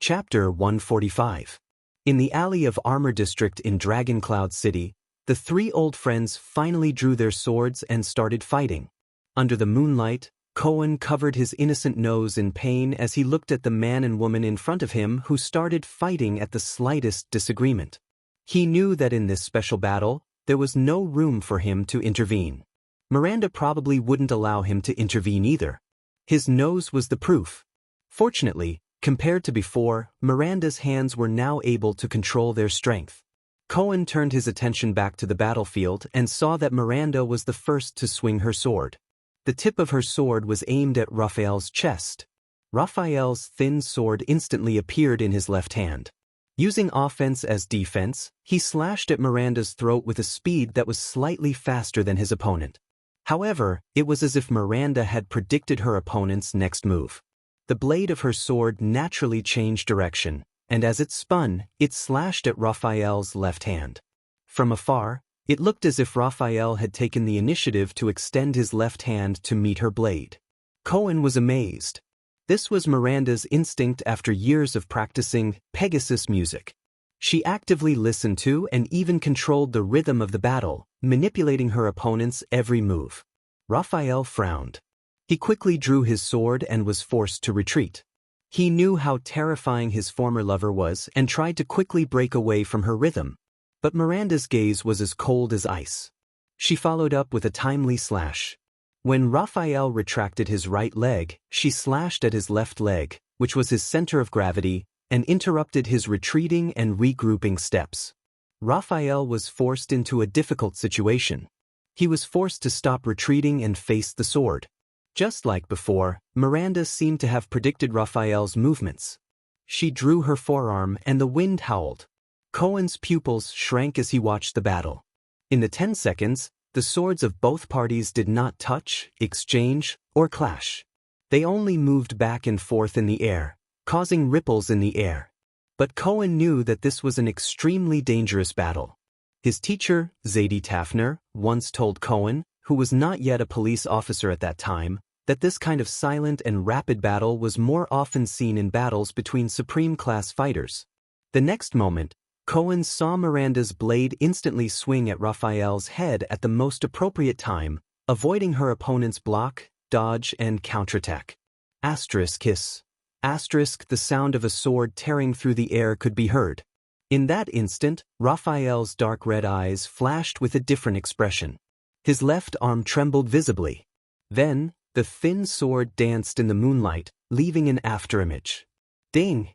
Chapter 145. In the alley of Armor District in Dragon Cloud City, the three old friends finally drew their swords and started fighting. Under the moonlight, Cohen covered his innocent nose in pain as he looked at the man and woman in front of him who started fighting at the slightest disagreement. He knew that in this special battle, there was no room for him to intervene. Miranda probably wouldn't allow him to intervene either. His nose was the proof. Fortunately, compared to before, Miranda's hands were now able to control their strength. Cohen turned his attention back to the battlefield and saw that Miranda was the first to swing her sword. The tip of her sword was aimed at Raphael's chest. Raphael's thin sword instantly appeared in his left hand. Using offense as defense, he slashed at Miranda's throat with a speed that was slightly faster than his opponent. However, it was as if Miranda had predicted her opponent's next move. The blade of her sword naturally changed direction, and as it spun, it slashed at Raphael's left hand. From afar, it looked as if Raphael had taken the initiative to extend his left hand to meet her blade. Cohen was amazed. This was Miranda's instinct after years of practicing Pegasus music. She actively listened to and even controlled the rhythm of the battle, manipulating her opponent's every move. Raphael frowned. He quickly drew his sword and was forced to retreat. He knew how terrifying his former lover was and tried to quickly break away from her rhythm. But Miranda's gaze was as cold as ice. She followed up with a timely slash. When Raphael retracted his right leg, she slashed at his left leg, which was his center of gravity, and interrupted his retreating and regrouping steps. Raphael was forced into a difficult situation. He was forced to stop retreating and face the sword. Just like before, Miranda seemed to have predicted Raphael's movements. She drew her forearm and the wind howled. Cohen's pupils shrank as he watched the battle. In the 10 seconds, the swords of both parties did not touch, exchange, or clash. They only moved back and forth in the air, causing ripples in the air. But Cohen knew that this was an extremely dangerous battle. His teacher, Zadie Tafner, once told Cohen, who was not yet a police officer at that time, that this kind of silent and rapid battle was more often seen in battles between supreme-class fighters. The next moment, Cohen saw Miranda's blade instantly swing at Raphael's head at the most appropriate time, avoiding her opponent's block, dodge, and counterattack. Kiss. The sound of a sword tearing through the air could be heard. In that instant, Raphael's dark red eyes flashed with a different expression. His left arm trembled visibly. Then, the thin sword danced in the moonlight, leaving an afterimage. Ding!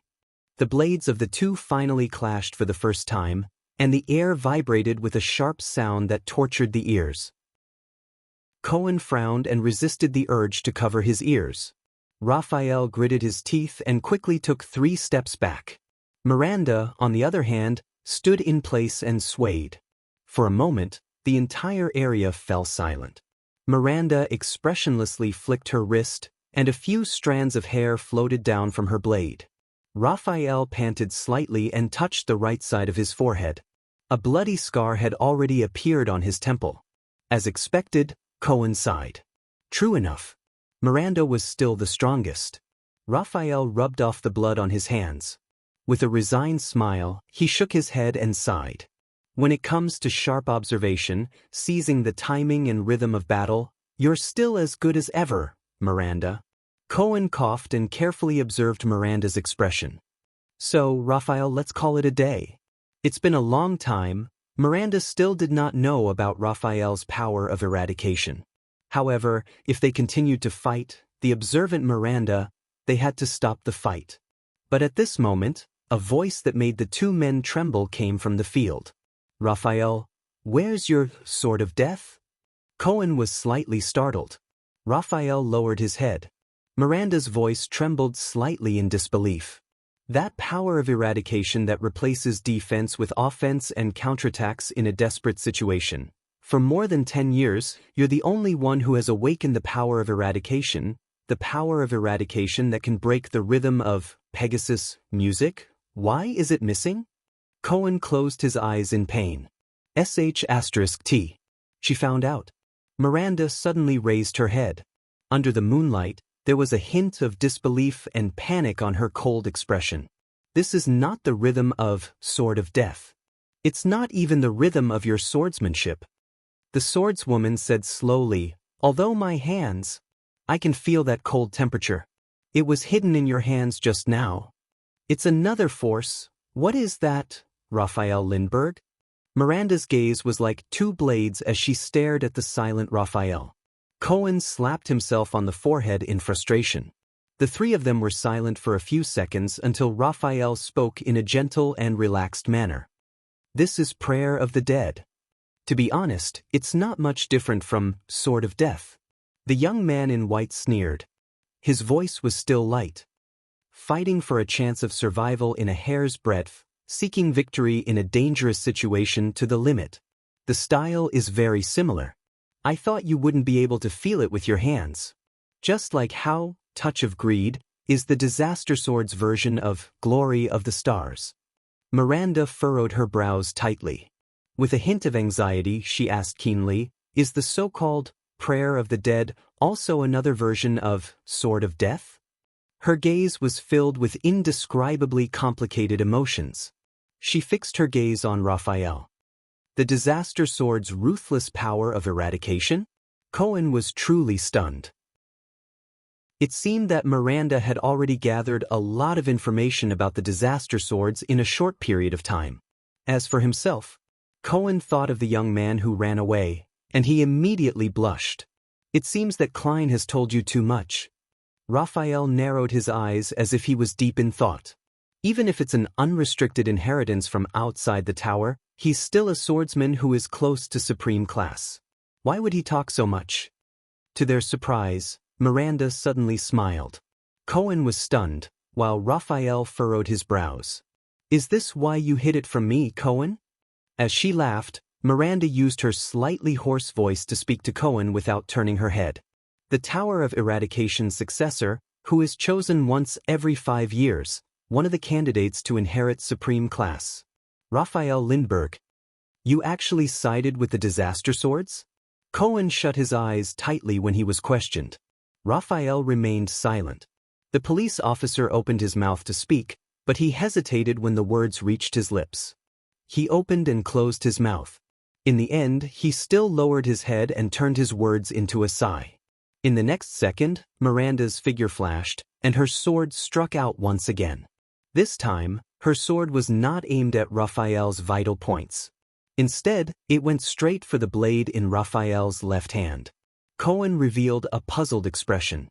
The blades of the two finally clashed for the first time, and the air vibrated with a sharp sound that tortured the ears. Cohen frowned and resisted the urge to cover his ears. Raphael gritted his teeth and quickly took 3 steps back. Miranda, on the other hand, stood in place and swayed. For a moment, the entire area fell silent. Miranda expressionlessly flicked her wrist, and a few strands of hair floated down from her blade. Raphael panted slightly and touched the right side of his forehead. A bloody scar had already appeared on his temple. As expected, Cohen sighed. True enough. Miranda was still the strongest. Raphael rubbed off the blood on his hands. With a resigned smile, he shook his head and sighed. When it comes to sharp observation, seizing the timing and rhythm of battle, you're still as good as ever, Miranda. Cohen coughed and carefully observed Miranda's expression. So, Raphael, let's call it a day. It's been a long time. Miranda still did not know about Raphael's power of eradication. However, if they continued to fight, the observant Miranda, they had to stop the fight. But at this moment, a voice that made the two men tremble came from the field. Raphael, where's your sword of death? Cohen was slightly startled. Raphael lowered his head. Miranda's voice trembled slightly in disbelief. That power of eradication that replaces defense with offense and counterattacks in a desperate situation. For more than 10 years, you're the only one who has awakened the power of eradication that can break the rhythm of Pegasus music. Why is it missing? Cohen closed his eyes in pain. T. She found out. Miranda suddenly raised her head. Under the moonlight, there was a hint of disbelief and panic on her cold expression. This is not the rhythm of Sword of Death. It's not even the rhythm of your swordsmanship. The swordswoman said slowly, although my hands, I can feel that cold temperature. It was hidden in your hands just now. It's another force. What is that, Raphael Lindbergh? Miranda's gaze was like two blades as she stared at the silent Raphael. Cohen slapped himself on the forehead in frustration. The three of them were silent for a few seconds until Raphael spoke in a gentle and relaxed manner. This is Prayer of the Dead. To be honest, it's not much different from Sword of Death. The young man in white sneered. His voice was still light. Fighting for a chance of survival in a hair's breadth, seeking victory in a dangerous situation to the limit. The style is very similar. I thought you wouldn't be able to feel it with your hands. Just like how Touch of Greed is the Disaster Sword's version of Glory of the Stars. Miranda furrowed her brows tightly. With a hint of anxiety, she asked keenly, is the so-called Prayer of the Dead also another version of Sword of Death? Her gaze was filled with indescribably complicated emotions. She fixed her gaze on Raphael. The Disaster Sword's ruthless power of eradication? Cohen was truly stunned. It seemed that Miranda had already gathered a lot of information about the Disaster Swords in a short period of time. As for himself, Cohen thought of the young man who ran away, and he immediately blushed. It seems that Klein has told you too much. Raphael narrowed his eyes as if he was deep in thought. Even if it's an unrestricted inheritance from outside the tower, he's still a swordsman who is close to supreme class. Why would he talk so much? To their surprise, Miranda suddenly smiled. Cohen was stunned, while Raphael furrowed his brows. Is this why you hid it from me, Cohen? As she laughed, Miranda used her slightly hoarse voice to speak to Cohen without turning her head. The Tower of Eradication's successor, who is chosen once every 5 years, one of the candidates to inherit supreme class. Raphael Lindbergh. You actually sided with the Disaster Swords? Cohen shut his eyes tightly when he was questioned. Raphael remained silent. The police officer opened his mouth to speak, but he hesitated when the words reached his lips. He opened and closed his mouth. In the end, he still lowered his head and turned his words into a sigh. In the next second, Miranda's figure flashed, and her sword struck out once again. This time, her sword was not aimed at Raphael's vital points. Instead, it went straight for the blade in Raphael's left hand. Cohen revealed a puzzled expression.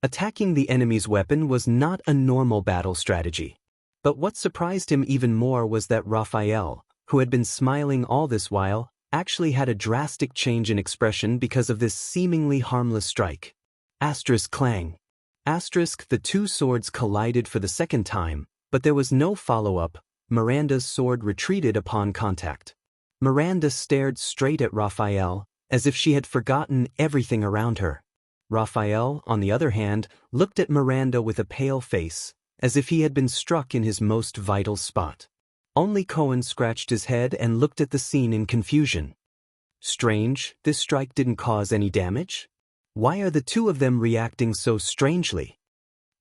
Attacking the enemy's weapon was not a normal battle strategy. But what surprised him even more was that Raphael, who had been smiling all this while, actually had a drastic change in expression because of this seemingly harmless strike. Asterisk clang. Asterisk the two swords collided for the second time, but there was no follow-up. Miranda's sword retreated upon contact. Miranda stared straight at Raphael, as if she had forgotten everything around her. Raphael, on the other hand, looked at Miranda with a pale face, as if he had been struck in his most vital spot. Only Cohen scratched his head and looked at the scene in confusion. Strange, this strike didn't cause any damage? Why are the two of them reacting so strangely?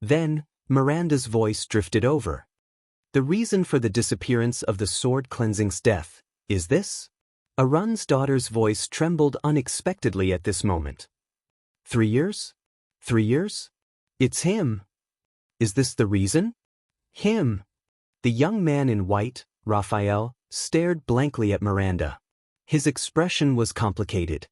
Then, Miranda's voice drifted over. The reason for the disappearance of the sword cleansing's death is this? Arun's daughter's voice trembled unexpectedly at this moment. 3 years? 3 years? It's him. Is this the reason? Him. The young man in white, Raphael, stared blankly at Miranda. His expression was complicated.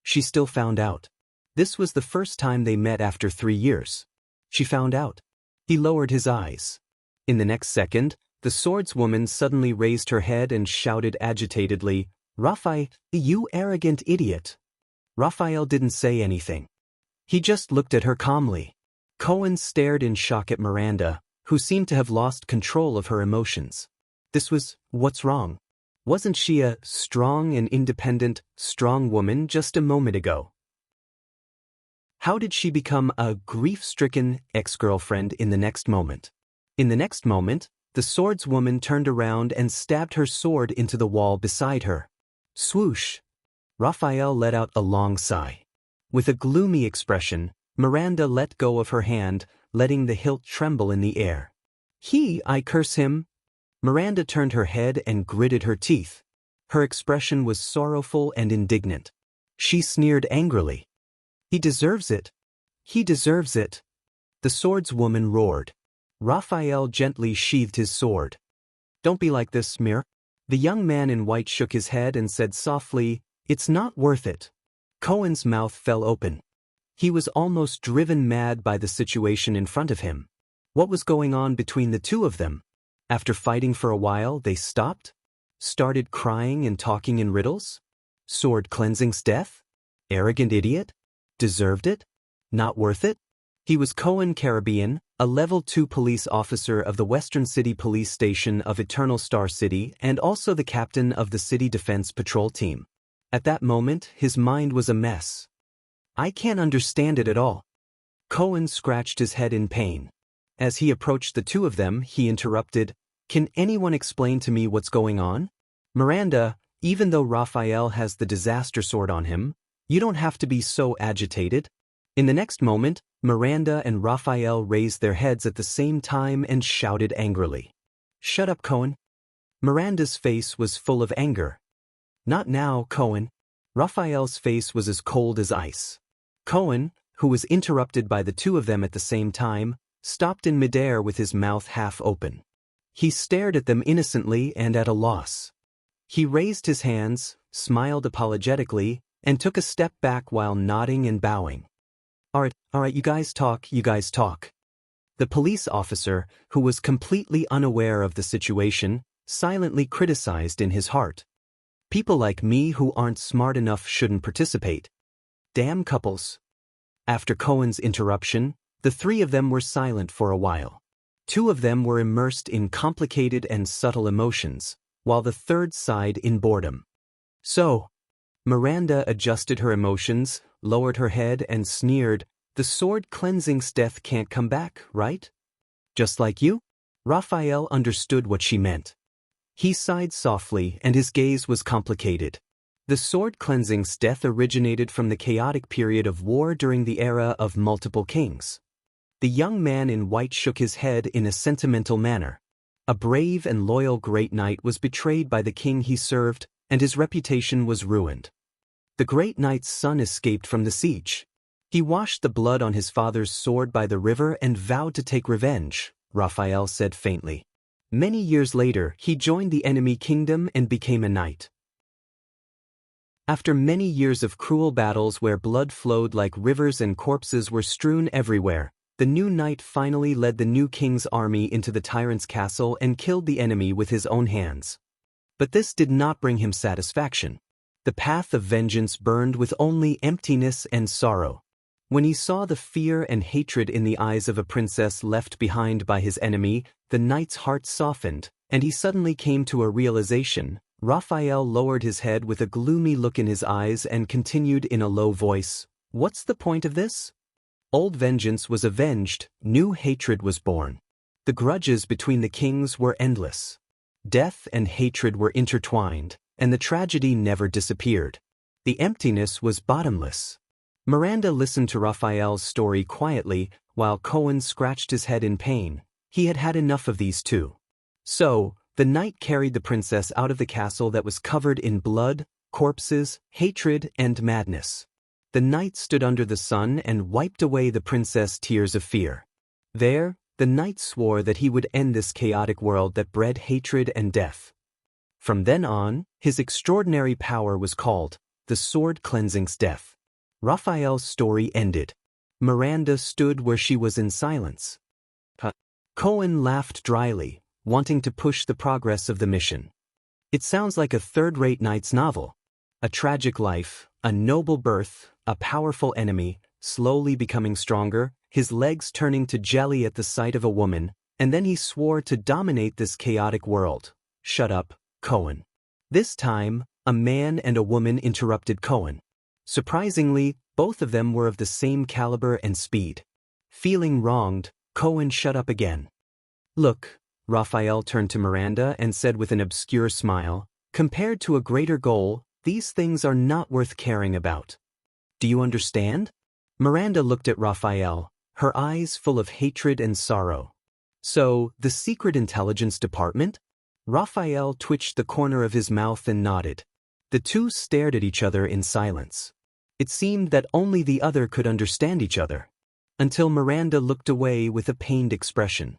She still found out. This was the first time they met after 3 years. She found out. He lowered his eyes. In the next second, the swordswoman suddenly raised her head and shouted agitatedly, Raphael, you arrogant idiot. Raphael didn't say anything. He just looked at her calmly. Cohen stared in shock at Miranda, who seemed to have lost control of her emotions. This was, what's wrong? Wasn't she a strong and independent, strong woman just a moment ago? How did she become a grief-stricken ex-girlfriend in the next moment? In the next moment, the swordswoman turned around and stabbed her sword into the wall beside her. Swoosh! Raphael let out a long sigh. With a gloomy expression, Miranda let go of her hand, letting the hilt tremble in the air. I curse him. Miranda turned her head and gritted her teeth. Her expression was sorrowful and indignant. She sneered angrily. He deserves it. He deserves it. The swordswoman roared. Raphael gently sheathed his sword. Don't be like this, Mir. The young man in white shook his head and said softly, It's not worth it. Cohen's mouth fell open. He was almost driven mad by the situation in front of him. What was going on between the two of them? After fighting for a while, they stopped? Started crying and talking in riddles? Sword cleansing's death? Arrogant idiot? Deserved it? Not worth it? He was Cohen Caribbean, a Level 2 police officer of the Western City Police Station of Eternal Star City and also the captain of the City Defense Patrol Team. At that moment, his mind was a mess. I can't understand it at all. Cohen scratched his head in pain. As he approached the two of them, he interrupted, Can anyone explain to me what's going on? Miranda, even though Raphael has the disaster sword on him, you don't have to be so agitated. In the next moment, Miranda and Raphael raised their heads at the same time and shouted angrily. Shut up, Cohen. Miranda's face was full of anger. Not now, Cohen. Raphael's face was as cold as ice. Cohen, who was interrupted by the two of them at the same time, stopped in midair with his mouth half open. He stared at them innocently and at a loss. He raised his hands, smiled apologetically, and took a step back while nodding and bowing. All right, you guys talk. The police officer, who was completely unaware of the situation, silently criticized in his heart. People like me who aren't smart enough shouldn't participate. Damn couples. After Cohen's interruption, the three of them were silent for a while. Two of them were immersed in complicated and subtle emotions, while the third sighed in boredom. So, Miranda adjusted her emotions, lowered her head and sneered, The sword cleansing's death can't come back, right? Just like you? Raphael understood what she meant. He sighed softly and his gaze was complicated. The sword cleansing's death originated from the chaotic period of war during the era of multiple kings. The young man in white shook his head in a sentimental manner. A brave and loyal great knight was betrayed by the king he served, and his reputation was ruined. The great knight's son escaped from the siege. He washed the blood on his father's sword by the river and vowed to take revenge, Raphael said faintly. Many years later, he joined the enemy kingdom and became a knight. After many years of cruel battles where blood flowed like rivers and corpses were strewn everywhere, the new knight finally led the new king's army into the tyrant's castle and killed the enemy with his own hands. But this did not bring him satisfaction. The path of vengeance burned with only emptiness and sorrow. When he saw the fear and hatred in the eyes of a princess left behind by his enemy, the knight's heart softened, and he suddenly came to a realization. Raphael lowered his head with a gloomy look in his eyes and continued in a low voice, What's the point of this? Old vengeance was avenged, new hatred was born. The grudges between the kings were endless. Death and hatred were intertwined, and the tragedy never disappeared. The emptiness was bottomless. Miranda listened to Raphael's story quietly, while Cohen scratched his head in pain. He had had enough of these two. So, the knight carried the princess out of the castle that was covered in blood, corpses, hatred, and madness. The knight stood under the sun and wiped away the princess' tears of fear. There, the knight swore that he would end this chaotic world that bred hatred and death. From then on, his extraordinary power was called the sword cleansing's death. Raphael's story ended. Miranda stood where she was in silence. Cohen laughed dryly, wanting to push the progress of the mission. It sounds like a third-rate knight's novel. A tragic life, a noble birth, a powerful enemy, slowly becoming stronger, his legs turning to jelly at the sight of a woman, and then he swore to dominate this chaotic world. Shut up, Cohen. This time, a man and a woman interrupted Cohen. Surprisingly, both of them were of the same caliber and speed. Feeling wronged, Cohen shut up again. Look, Raphael turned to Miranda and said with an obscure smile, compared to a greater goal, these things are not worth caring about. Do you understand? Miranda looked at Raphael, her eyes full of hatred and sorrow. So, the Secret Intelligence Department? Raphael twitched the corner of his mouth and nodded. The two stared at each other in silence. It seemed that only the other could understand each other. Until Miranda looked away with a pained expression.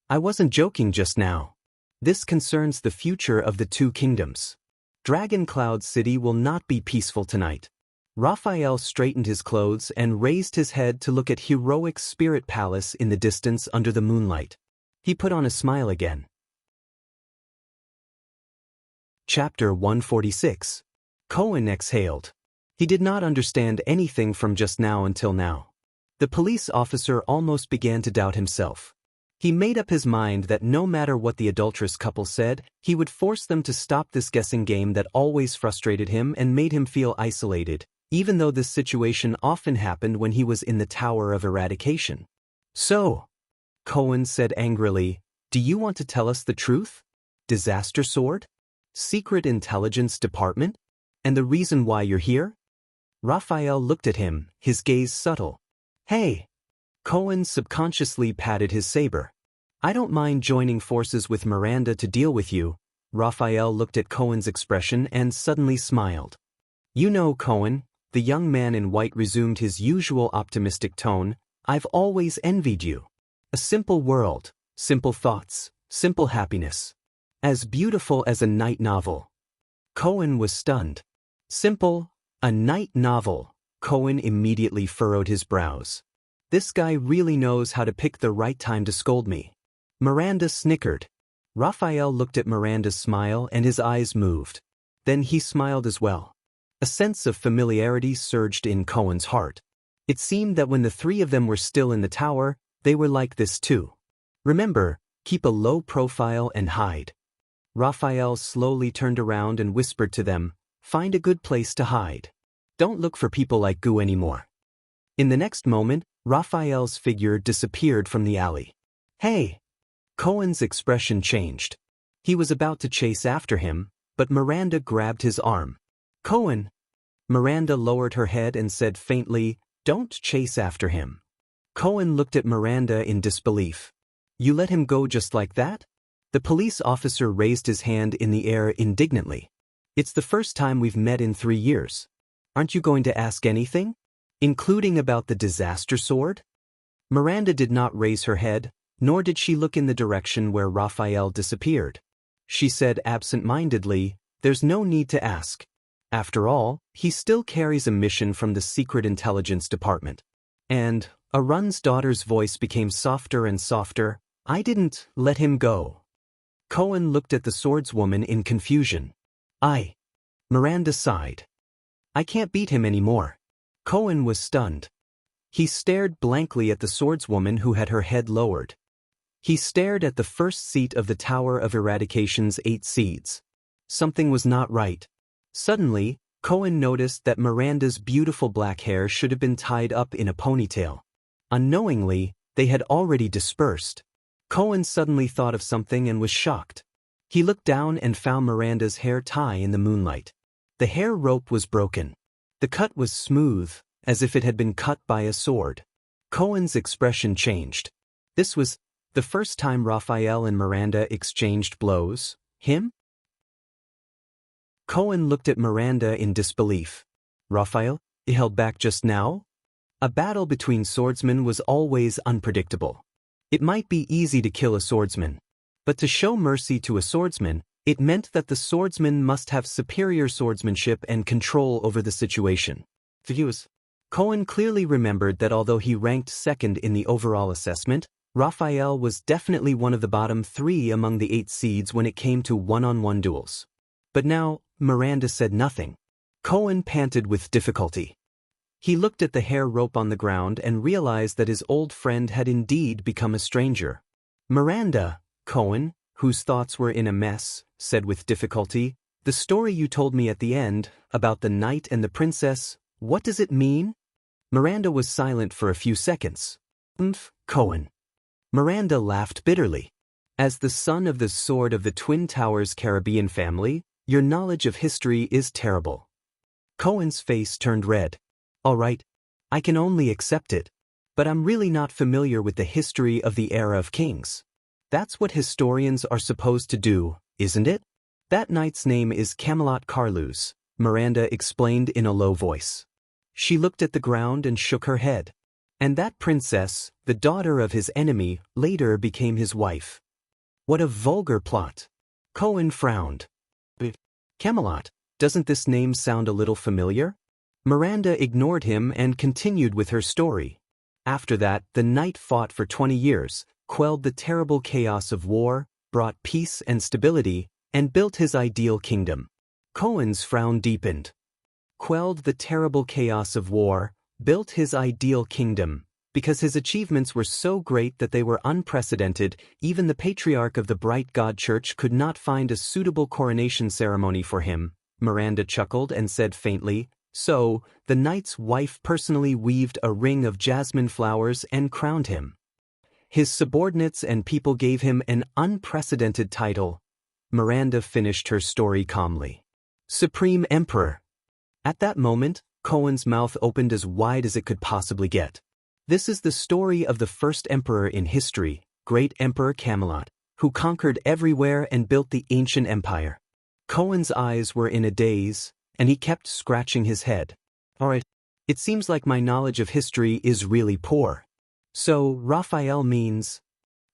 I wasn't joking just now. This concerns the future of the two kingdoms. Dragon Cloud City will not be peaceful tonight. Raphael straightened his clothes and raised his head to look at heroic Spirit Palace in the distance under the moonlight. He put on a smile again. Chapter 146. Cohen exhaled. He did not understand anything from just now until now. The police officer almost began to doubt himself. He made up his mind that no matter what the adulterous couple said, he would force them to stop this guessing game that always frustrated him and made him feel isolated, even though this situation often happened when he was in the Tower of Eradication. So, Cohen said angrily, do you want to tell us the truth? Disaster Sword? Secret Intelligence Department? And the reason why you're here? Raphael looked at him, his gaze subtle. Hey! Cohen subconsciously patted his saber. I don't mind joining forces with Miranda to deal with you. Raphael looked at Cohen's expression and suddenly smiled. You know, Cohen, the young man in white resumed his usual optimistic tone, I've always envied you. A simple world, simple thoughts, simple happiness. As beautiful as a night novel. Cohen was stunned. Simple, a night novel. Cohen immediately furrowed his brows. This guy really knows how to pick the right time to scold me. Miranda snickered. Raphael looked at Miranda's smile and his eyes moved. Then he smiled as well. A sense of familiarity surged in Cohen's heart. It seemed that when the three of them were still in the tower, they were like this too. Remember, keep a low profile and hide. Raphael slowly turned around and whispered to them, find a good place to hide. Don't look for people like Gu anymore. In the next moment, Raphael's figure disappeared from the alley. Hey! Cohen's expression changed. He was about to chase after him, but Miranda grabbed his arm. Cohen! Miranda lowered her head and said faintly, don't chase after him. Cohen looked at Miranda in disbelief. You let him go just like that? The police officer raised his hand in the air indignantly. It's the first time we've met in 3 years. Aren't you going to ask anything? Including about the disaster sword? Miranda did not raise her head, nor did she look in the direction where Raphael disappeared. She said absent-mindedly, there's no need to ask. After all, he still carries a mission from the Secret Intelligence Department. And, Arun's daughter's voice became softer and softer, I didn't let him go. Cohen looked at the swordswoman in confusion. Miranda sighed. I can't beat him anymore. Cohen was stunned. He stared blankly at the swordswoman who had her head lowered. He stared at the first seat of the Tower of Eradication's 8 seeds. Something was not right. Suddenly, Cohen noticed that Miranda's beautiful black hair should have been tied up in a ponytail. Unknowingly, they had already dispersed. Cohen suddenly thought of something and was shocked. He looked down and found Miranda's hair tie in the moonlight. The hair rope was broken. The cut was smooth, as if it had been cut by a sword. Cohen's expression changed. This was the first time Raphael and Miranda exchanged blows. Him? Cohen looked at Miranda in disbelief. Raphael, he held back just now? A battle between swordsmen was always unpredictable. It might be easy to kill a swordsman, but to show mercy to a swordsman, it meant that the swordsman must have superior swordsmanship and control over the situation. Cohen clearly remembered that although he ranked second in the overall assessment, Raphael was definitely one of the bottom 3 among the 8 seeds when it came to one-on-one duels. But now, Miranda said nothing. Cohen panted with difficulty. He looked at the hair rope on the ground and realized that his old friend had indeed become a stranger. Miranda, Cohen, whose thoughts were in a mess, said with difficulty, the story you told me at the end, about the knight and the princess, what does it mean? Miranda was silent for a few seconds. Cohen. Miranda laughed bitterly. As the son of the Sword of the Twin Towers Caribbean family, your knowledge of history is terrible. Cohen's face turned red. All right, I can only accept it. But I'm really not familiar with the history of the era of kings. That's what historians are supposed to do, isn't it? That knight's name is Camelot Carlus, Miranda explained in a low voice. She looked at the ground and shook her head. And that princess, the daughter of his enemy, later became his wife. What a vulgar plot. Cohen frowned. Camelot, doesn't this name sound a little familiar? Miranda ignored him and continued with her story. After that, the knight fought for 20 years, quelled the terrible chaos of war, brought peace and stability, and built his ideal kingdom. Cohen's frown deepened. Quelled the terrible chaos of war, built his ideal kingdom. Because his achievements were so great that they were unprecedented, even the patriarch of the Bright God Church could not find a suitable coronation ceremony for him. Miranda chuckled and said faintly, so, the knight's wife personally weaved a ring of jasmine flowers and crowned him. His subordinates and people gave him an unprecedented title. Miranda finished her story calmly. Supreme Emperor. At that moment, Cohen's mouth opened as wide as it could possibly get. This is the story of the first emperor in history, Great Emperor Camelot, who conquered everywhere and built the ancient empire. Cohen's eyes were in a daze, and he kept scratching his head. Alright, it seems like my knowledge of history is really poor. So, Raphael means?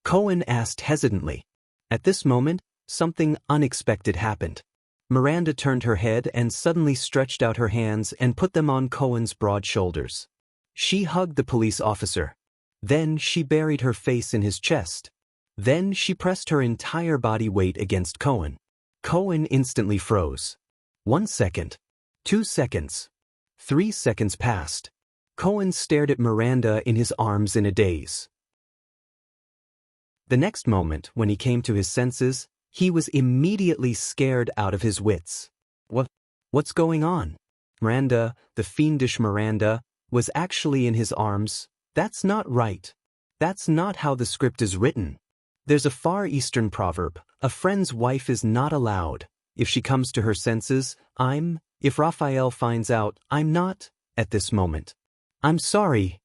Cohen asked hesitantly. At this moment, something unexpected happened. Miranda turned her head and suddenly stretched out her hands and put them on Cohen's broad shoulders. She hugged the police officer. Then she buried her face in his chest. Then she pressed her entire body weight against Cohen. Cohen instantly froze. 1 second. 2 seconds. 3 seconds passed. Cohen stared at Miranda in his arms in a daze. The next moment, when he came to his senses, he was immediately scared out of his wits. What's going on? Miranda, the fiendish Miranda, was actually in his arms. That's not right. That's not how the script is written. There's a Far Eastern proverb, a friend's wife is not allowed. If she comes to her senses, if Raphael finds out, I'm not, at this moment. I'm sorry.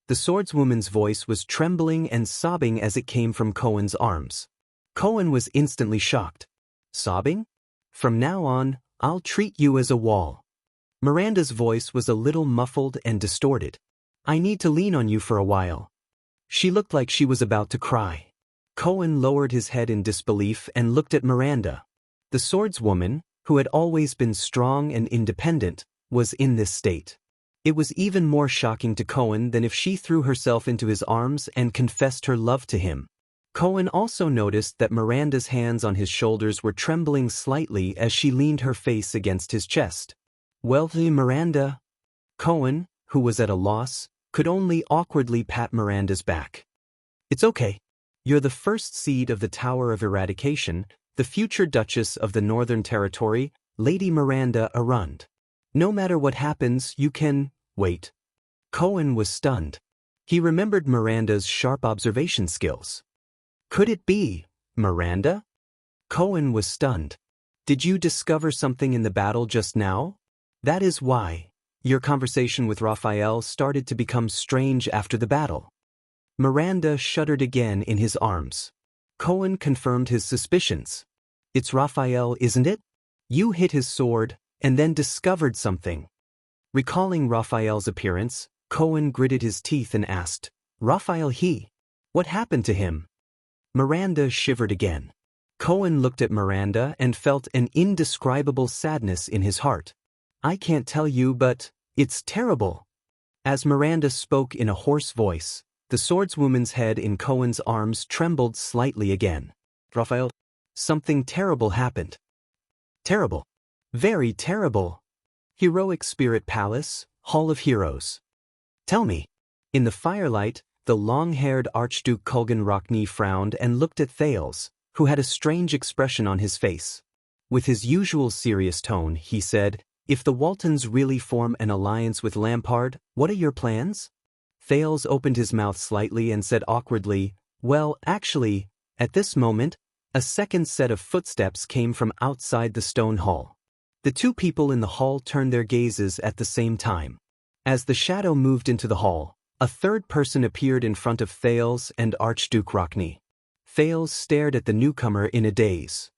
The swordswoman's voice was trembling and sobbing as it came from Cohen's arms. Cohen was instantly shocked. Sobbing? From now on, I'll treat you as a wall. Miranda's voice was a little muffled and distorted. I need to lean on you for a while. She looked like she was about to cry. Cohen lowered his head in disbelief and looked at Miranda. The swordswoman, who had always been strong and independent, was in this state. It was even more shocking to Cohen than if she threw herself into his arms and confessed her love to him. Cohen also noticed that Miranda's hands on his shoulders were trembling slightly as she leaned her face against his chest. Wealthy Miranda? Cohen, who was at a loss, could only awkwardly pat Miranda's back. It's okay. You're the first seed of the Tower of Eradication, the future Duchess of the Northern Territory, Lady Miranda Arund. No matter what happens, you can wait. Cohen was stunned. He remembered Miranda's sharp observation skills. Could it be Miranda? Cohen was stunned. Did you discover something in the battle just now? That is why. Your conversation with Raphael started to become strange after the battle. Miranda shuddered again in his arms. Cohen confirmed his suspicions. It's Raphael, isn't it? You hit his sword, and then discovered something. Recalling Raphael's appearance, Cohen gritted his teeth and asked, Raphael what happened to him? Miranda shivered again. Cohen looked at Miranda and felt an indescribable sadness in his heart. I can't tell you, but it's terrible. As Miranda spoke in a hoarse voice, the swordswoman's head in Cohen's arms trembled slightly again. Raphael, something terrible happened. Terrible. Very terrible. Heroic Spirit Palace, Hall of Heroes. Tell me. In the firelight, the long-haired Archduke Kulgan Rockne frowned and looked at Thales, who had a strange expression on his face. With his usual serious tone, he said, If the Waltons really form an alliance with Lampard, what are your plans? Thales opened his mouth slightly and said awkwardly, Well, actually, at this moment, a second set of footsteps came from outside the stone hall. The two people in the hall turned their gazes at the same time. As the shadow moved into the hall, a third person appeared in front of Thales and Archduke Rockne. Thales stared at the newcomer in a daze.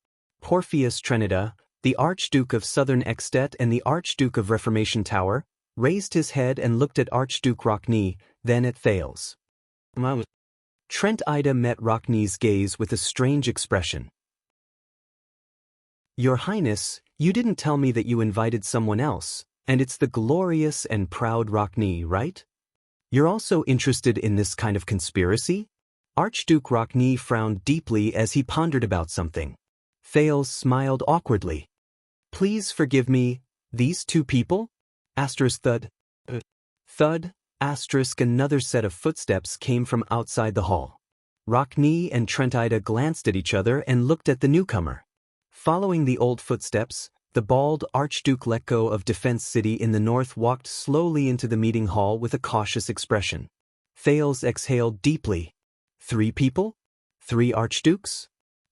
Porphyus Trenida, the Archduke of Southern Extet and the Archduke of Reformation Tower, raised his head and looked at Archduke Rockne, then at Thales. Trent Ida met Rockne's gaze with a strange expression. Your Highness, you didn't tell me that you invited someone else, and it's the glorious and proud Rockne, right? You're also interested in this kind of conspiracy? Archduke Rockne frowned deeply as he pondered about something. Thales smiled awkwardly. Please forgive me, these two people? Asterisk thud. Thud, asterisk another set of footsteps came from outside the hall. Rockne and Trent Ida glanced at each other and looked at the newcomer. Following the old footsteps, the bald Archduke Letko of Defense City in the north walked slowly into the meeting hall with a cautious expression. Thales exhaled deeply. 3 people? 3 archdukes?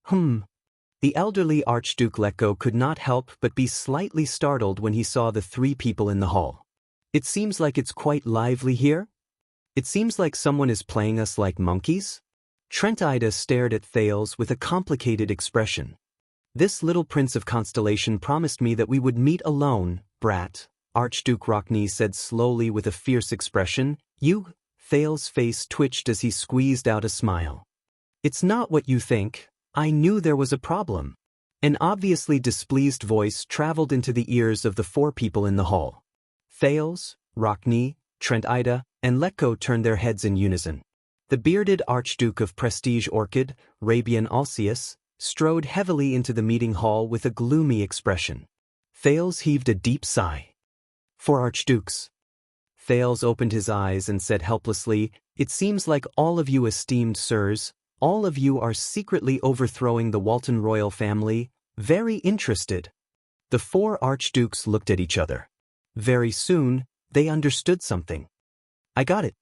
The elderly Archduke Letko could not help but be slightly startled when he saw the 3 people in the hall. It seems like it's quite lively here? It seems like someone is playing us like monkeys? Trent Ida stared at Thales with a complicated expression. This little prince of constellation promised me that we would meet alone, brat, Archduke Rockne said slowly with a fierce expression. You? Thales' face twitched as he squeezed out a smile. It's not what you think. I knew there was a problem. An obviously displeased voice traveled into the ears of the 4 people in the hall. Thales, Rockne, Trent Ida, and Letko turned their heads in unison. The bearded Archduke of Prestige Orchid, Rabian Alcius, strode heavily into the meeting hall with a gloomy expression. Thales heaved a deep sigh. 4 archdukes. Thales opened his eyes and said helplessly, It seems like all of you esteemed sirs, all of you are secretly overthrowing the Walton royal family, very interested. The 4 archdukes looked at each other. Very soon, they understood something. I got it.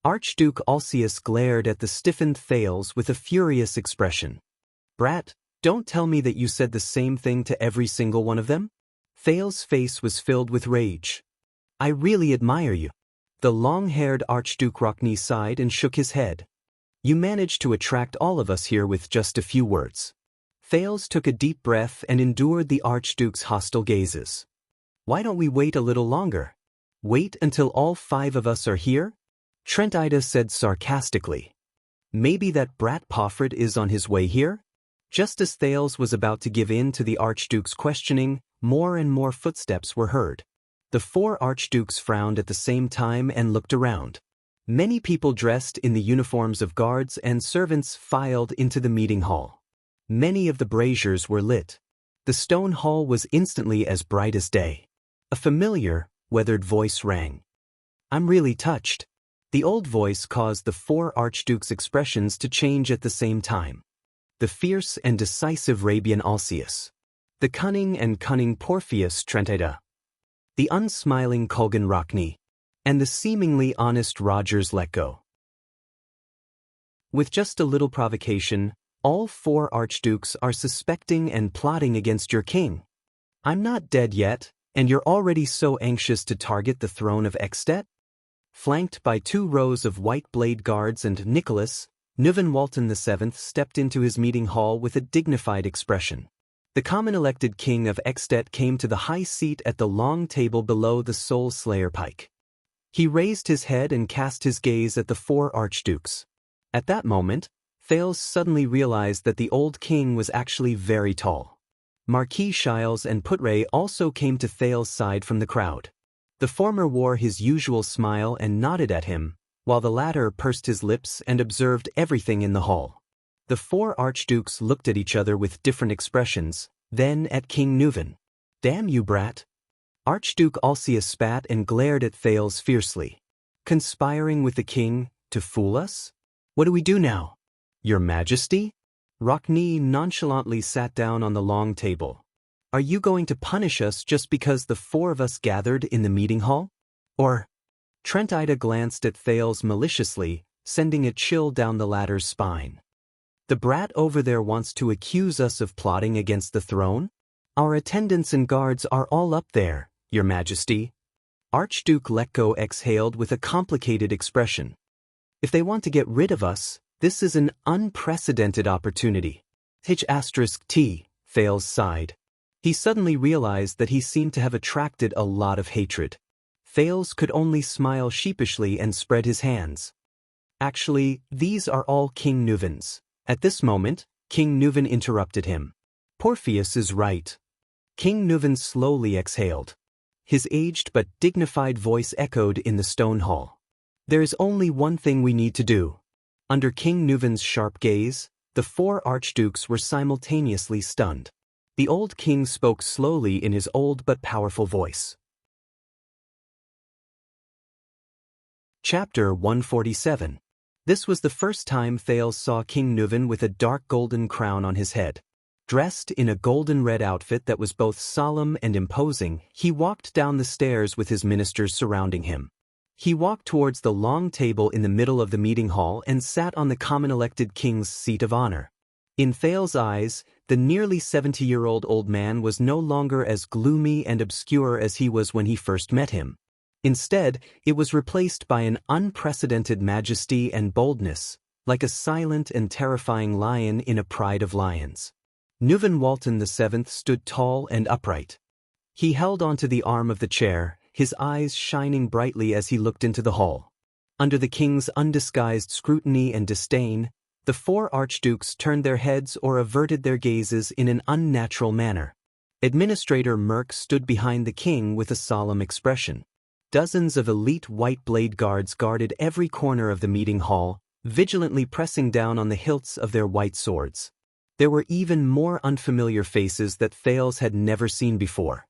Archduke Alcius glared at the stiffened Thales with a furious expression. Brat, don't tell me that you said the same thing to every single one of them? Thales' face was filled with rage. I really admire you. The long-haired Archduke Rockne sighed and shook his head. You managed to attract all of us here with just a few words. Thales took a deep breath and endured the Archduke's hostile gazes. Why don't we wait a little longer? Wait until all 5 of us are here? Trent Ida said sarcastically. Maybe that brat Poffred is on his way here? Just as Thales was about to give in to the Archduke's questioning, more and more footsteps were heard. The 4 archdukes frowned at the same time and looked around. Many people dressed in the uniforms of guards and servants filed into the meeting hall. Many of the braziers were lit. The stone hall was instantly as bright as day. A familiar, weathered voice rang. I'm really touched. The old voice caused the 4 archdukes' expressions to change at the same time. The fierce and decisive Rabian Alcius. The cunning Porphyus Trentida. The unsmiling Kulgan Rockne. And the seemingly honest Rogers Letko. With just a little provocation, all 4 archdukes are suspecting and plotting against your king. I'm not dead yet, and you're already so anxious to target the throne of Extet? Flanked by 2 rows of white blade guards and Nicholas, Nuvan Walton VII stepped into his meeting hall with a dignified expression. The common-elected king of Extet came to the high seat at the long table below the Soul Slayer pike. He raised his head and cast his gaze at the 4 archdukes. At that moment, Thales suddenly realized that the old king was actually very tall. Marquis Shiles and Putre also came to Thales' side from the crowd. The former wore his usual smile and nodded at him, while the latter pursed his lips and observed everything in the hall. The 4 archdukes looked at each other with different expressions, then at King Nuvan. Damn you, brat. Archduke Alcius spat and glared at Thales fiercely. Conspiring with the king, to fool us? What do we do now? Your Majesty? Rockne nonchalantly sat down on the long table. Are you going to punish us just because the 4 of us gathered in the meeting hall? Or? Trent Ida glanced at Thales maliciously, sending a chill down the latter's spine. The brat over there wants to accuse us of plotting against the throne? Our attendants and guards are all up there, Your Majesty. Archduke Letko exhaled with a complicated expression. If they want to get rid of us, This is an unprecedented opportunity. H*T, Thales sighed. He suddenly realized that he seemed to have attracted a lot of hatred. Thales could only smile sheepishly and spread his hands. Actually, these are all King Nuven's. At this moment, King Nuven interrupted him. Porpheus is right. King Nuven slowly exhaled. His aged but dignified voice echoed in the stone hall. There is only one thing we need to do. Under King Nuven's sharp gaze, the four archdukes were simultaneously stunned. The old king spoke slowly in his old but powerful voice. Chapter 147. This was the first time Thales saw King Nuven with a dark golden crown on his head. Dressed in a golden-red outfit that was both solemn and imposing, he walked down the stairs with his ministers surrounding him. He walked towards the long table in the middle of the meeting hall and sat on the common-elected king's seat of honor. In Thales' eyes, the nearly 70-year-old old man was no longer as gloomy and obscure as he was when he first met him. Instead, it was replaced by an unprecedented majesty and boldness, like a silent and terrifying lion in a pride of lions. Nuven Walton VII stood tall and upright. He held onto the arm of the chair, his eyes shining brightly as he looked into the hall. Under the king's undisguised scrutiny and disdain, the four archdukes turned their heads or averted their gazes in an unnatural manner. Administrator Merk stood behind the king with a solemn expression. Dozens of elite white blade guards guarded every corner of the meeting hall, vigilantly pressing down on the hilts of their white swords. There were even more unfamiliar faces that Thales had never seen before.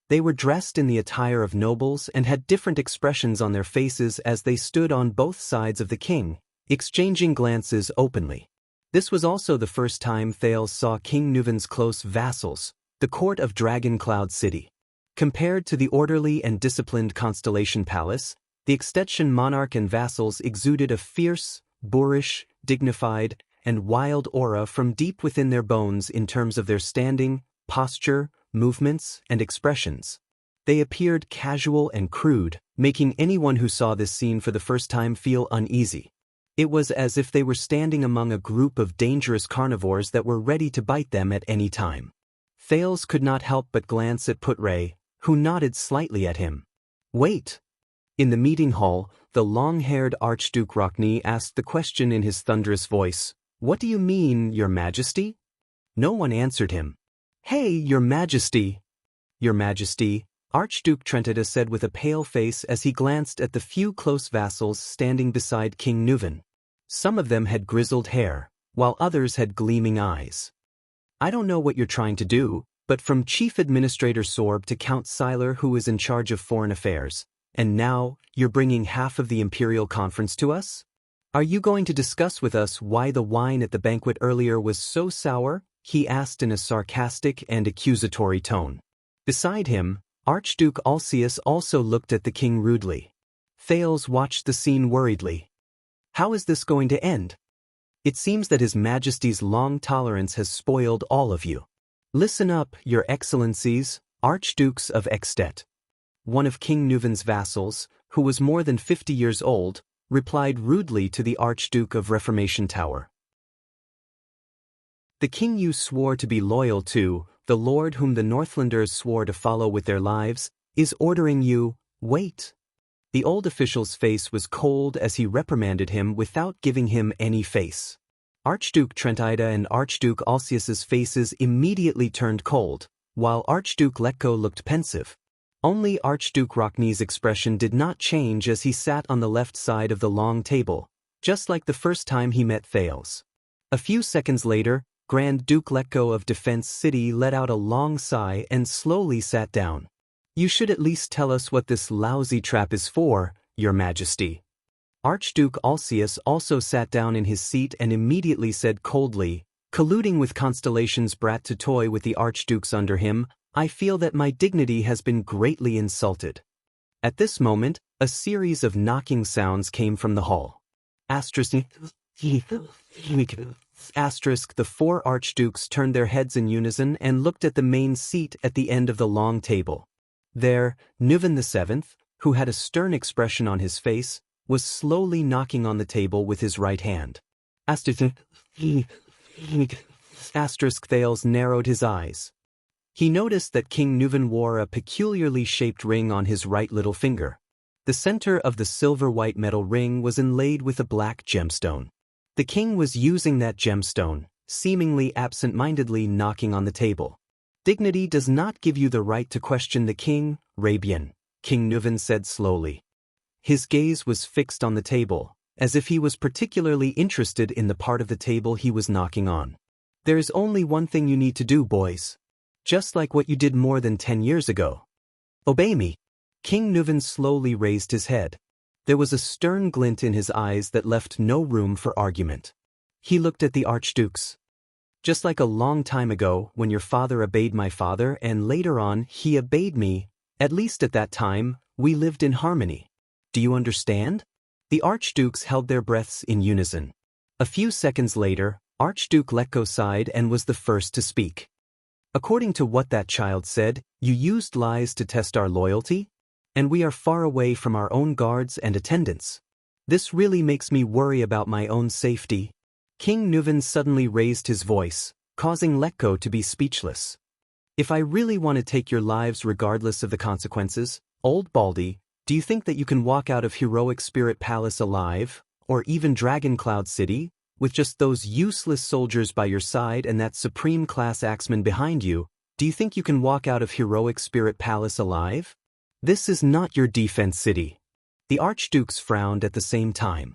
They were dressed in the attire of nobles and had different expressions on their faces as they stood on both sides of the king, exchanging glances openly. This was also the first time Thales saw King Nuven's close vassals, the court of Dragon Cloud City. Compared to the orderly and disciplined Constellation Palace, the Extension monarch and vassals exuded a fierce, boorish, dignified, and wild aura from deep within their bones in terms of their standing, posture, movements, and expressions. They appeared casual and crude, making anyone who saw this scene for the first time feel uneasy. It was as if they were standing among a group of dangerous carnivores that were ready to bite them at any time. Thales could not help but glance at Putre, who nodded slightly at him. Wait! In the meeting hall, the long-haired Archduke Rockney asked the question in his thunderous voice. What do you mean, Your Majesty? No one answered him. Hey, Your Majesty! Your Majesty, Archduke Trentida said with a pale face as he glanced at the few close vassals standing beside King Nuven. Some of them had grizzled hair, while others had gleaming eyes. I don't know what you're trying to do, but from Chief Administrator Sorb to Count Seiler, who is in charge of foreign affairs, and now you're bringing half of the Imperial Conference to us? Are you going to discuss with us why the wine at the banquet earlier was so sour? He asked in a sarcastic and accusatory tone. Beside him, Archduke Alcius also looked at the king rudely. Thales watched the scene worriedly. How is this going to end? It seems that His Majesty's long tolerance has spoiled all of you. Listen up, Your Excellencies, Archdukes of Extet. One of King Nuven's vassals, who was more than 50 years old, replied rudely to the Archduke of Reformation Tower. The king you swore to be loyal to, the lord whom the Northlanders swore to follow with their lives, is ordering you, wait. The old official's face was cold as he reprimanded him without giving him any face. Archduke Trentida and Archduke Alcius's faces immediately turned cold, while Archduke Letko looked pensive. Only Archduke Rockney's expression did not change as he sat on the left side of the long table, just like the first time he met Thales. A few seconds later, Grand Duke Letko of Defense City let out a long sigh and slowly sat down. You should at least tell us what this lousy trap is for, Your Majesty. Archduke Alcius also sat down in his seat and immediately said coldly, colluding with Constellation's brat to toy with the archdukes under him, I feel that my dignity has been greatly insulted. At this moment, a series of knocking sounds came from the hall. The four archdukes turned their heads in unison and looked at the main seat at the end of the long table. There, Nuven VII, who had a stern expression on his face, was slowly knocking on the table with his right hand. Thales narrowed his eyes. He noticed that King Nuven wore a peculiarly shaped ring on his right little finger. The center of the silver-white metal ring was inlaid with a black gemstone. The king was using that gemstone, seemingly absent-mindedly knocking on the table. Dignity does not give you the right to question the king, Rabian, King Nuven said slowly. His gaze was fixed on the table, as if he was particularly interested in the part of the table he was knocking on. There is only one thing you need to do, boys. Just like what you did more than 10 years ago. Obey me. King Nuven slowly raised his head. There was a stern glint in his eyes that left no room for argument. He looked at the archdukes. Just like a long time ago, when your father obeyed my father and later on he obeyed me, at least at that time, we lived in harmony. Do you understand? The archdukes held their breaths in unison. A few seconds later, Archduke Letko sighed and was the first to speak. According to what that child said, you used lies to test our loyalty? And we are far away from our own guards and attendants. This really makes me worry about my own safety. King Nuven suddenly raised his voice, causing Letko to be speechless. If I really want to take your lives regardless of the consequences, Old Baldy, do you think that you can walk out of Heroic Spirit Palace alive, or even Dragon Cloud City, with just those useless soldiers by your side and that supreme class axeman behind you? Do you think you can walk out of Heroic Spirit Palace alive? This is not your defense city. The archdukes frowned at the same time.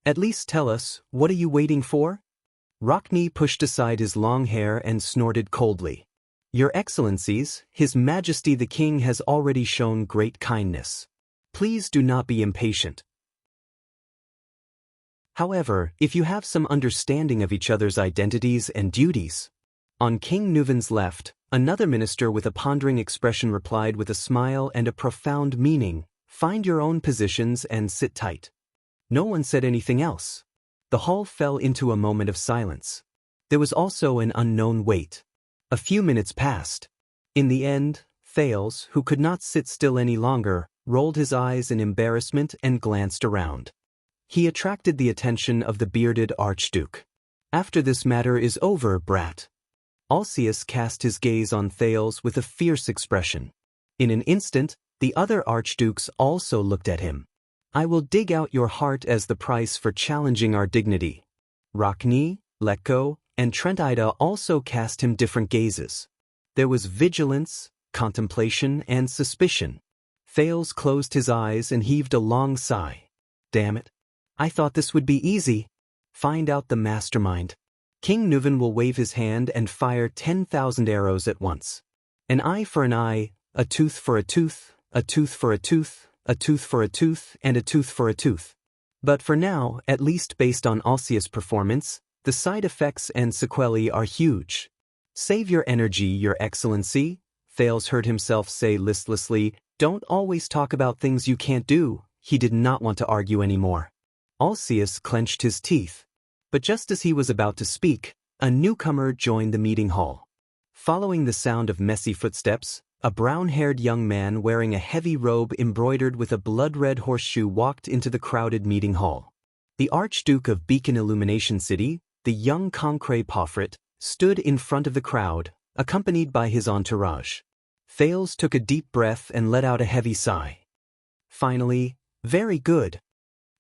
At least tell us, what are you waiting for? Rockney pushed aside his long hair and snorted coldly. Your Excellencies, His Majesty the King has already shown great kindness. Please do not be impatient. However, if you have some understanding of each other's identities and duties. On King Nuven's left, another minister with a pondering expression replied with a smile and a profound meaning, find your own positions and sit tight. No one said anything else. The hall fell into a moment of silence. There was also an unknown wait. A few minutes passed. In the end, Thales, who could not sit still any longer, rolled his eyes in embarrassment and glanced around. He attracted the attention of the bearded archduke. After this matter is over, brat. Alcius cast his gaze on Thales with a fierce expression. In an instant, the other archdukes also looked at him. I will dig out your heart as the price for challenging our dignity. Rockney, Letko, and Trentida also cast him different gazes. There was vigilance, contemplation, and suspicion. Thales closed his eyes and heaved a long sigh. Damn it. I thought this would be easy. Find out the mastermind. King Nuven will wave his hand and fire 10,000 arrows at once. An eye for an eye, a tooth for a tooth, a tooth for a tooth, a tooth for a tooth, and a tooth for a tooth. But for now, at least based on Alcius' performance, the side effects and sequelae are huge. Save your energy, Your Excellency, Thales heard himself say listlessly. Don't always talk about things you can't do. He did not want to argue anymore. Alcius clenched his teeth. But just as he was about to speak, a newcomer joined the meeting hall. Following the sound of messy footsteps, a brown-haired young man wearing a heavy robe embroidered with a blood-red horseshoe walked into the crowded meeting hall. The Archduke of Beacon Illumination City, the young Concret Poffret, stood in front of the crowd, accompanied by his entourage. Thales took a deep breath and let out a heavy sigh. Finally, very good.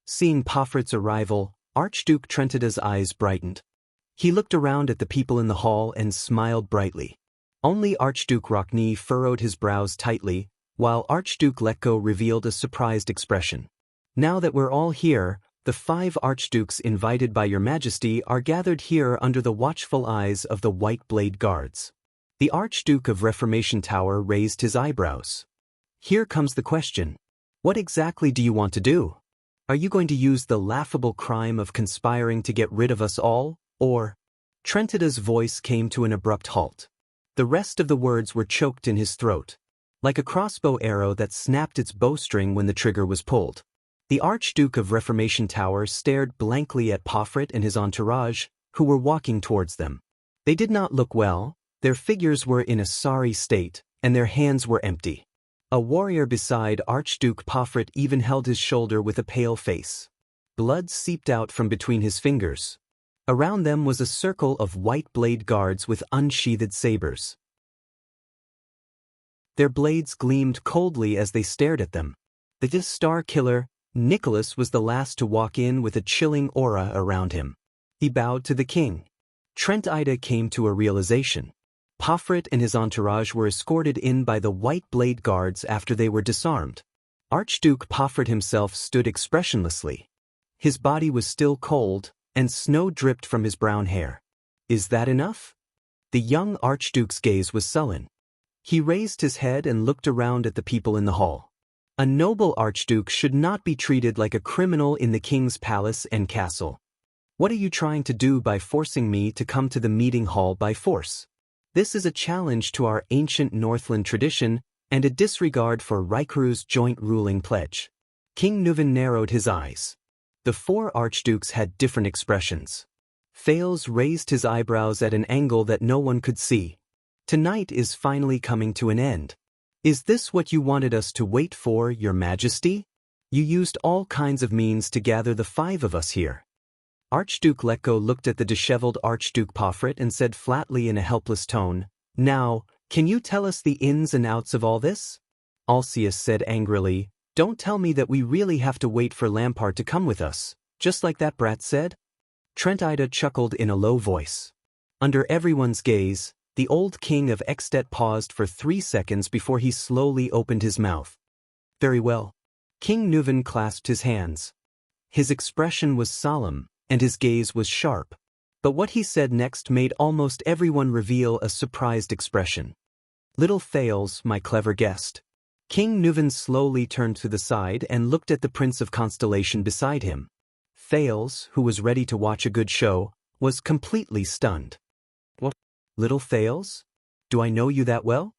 Seeing Poffret's arrival, Archduke Trentida's eyes brightened. He looked around at the people in the hall and smiled brightly. Only Archduke Rockney furrowed his brows tightly, while Archduke Letko revealed a surprised expression. Now that we're all here, the 5 archdukes invited by your majesty are gathered here under the watchful eyes of the White Blade Guards. The Archduke of Reformation Tower raised his eyebrows. Here comes the question. What exactly do you want to do? Are you going to use the laughable crime of conspiring to get rid of us all, or? Trentida's voice came to an abrupt halt. The rest of the words were choked in his throat, like a crossbow arrow that snapped its bowstring when the trigger was pulled. The Archduke of Reformation Tower stared blankly at Poffret and his entourage, who were walking towards them. They did not look well, their figures were in a sorry state, and their hands were empty. A warrior beside Archduke Poffret even held his shoulder with a pale face. Blood seeped out from between his fingers. Around them was a circle of white blade guards with unsheathed sabers. Their blades gleamed coldly as they stared at them. The star killer, Nicholas, was the last to walk in with a chilling aura around him. He bowed to the king. Trent Ida came to a realization. Pofrit and his entourage were escorted in by the white blade guards after they were disarmed. Archduke Pofrit himself stood expressionlessly. His body was still cold, and snow dripped from his brown hair. Is that enough? The young Archduke's gaze was sullen. He raised his head and looked around at the people in the hall. A noble Archduke should not be treated like a criminal in the king's palace and castle. What are you trying to do by forcing me to come to the meeting hall by force? This is a challenge to our ancient Northland tradition and a disregard for Rikuru's joint ruling pledge. King Nuvan narrowed his eyes. The four archdukes had different expressions. Thales raised his eyebrows at an angle that no one could see. Tonight is finally coming to an end. Is this what you wanted us to wait for, Your Majesty? You used all kinds of means to gather the five of us here. Archduke Letko looked at the disheveled Archduke Pofrit and said flatly in a helpless tone, "Now, can you tell us the ins and outs of all this?" Alcius said angrily, "Don't tell me that we really have to wait for Lampard to come with us, just like that brat said." Trent Ida chuckled in a low voice. Under everyone's gaze, the old king of Extet paused for 3 seconds before he slowly opened his mouth. "Very well." King Nuvan clasped his hands. His expression was solemn, and his gaze was sharp. But what he said next made almost everyone reveal a surprised expression. "Little Thales, my clever guest." King Nuvan slowly turned to the side and looked at the Prince of Constellation beside him. Thales, who was ready to watch a good show, was completely stunned. "What? Little Thales? Do I know you that well?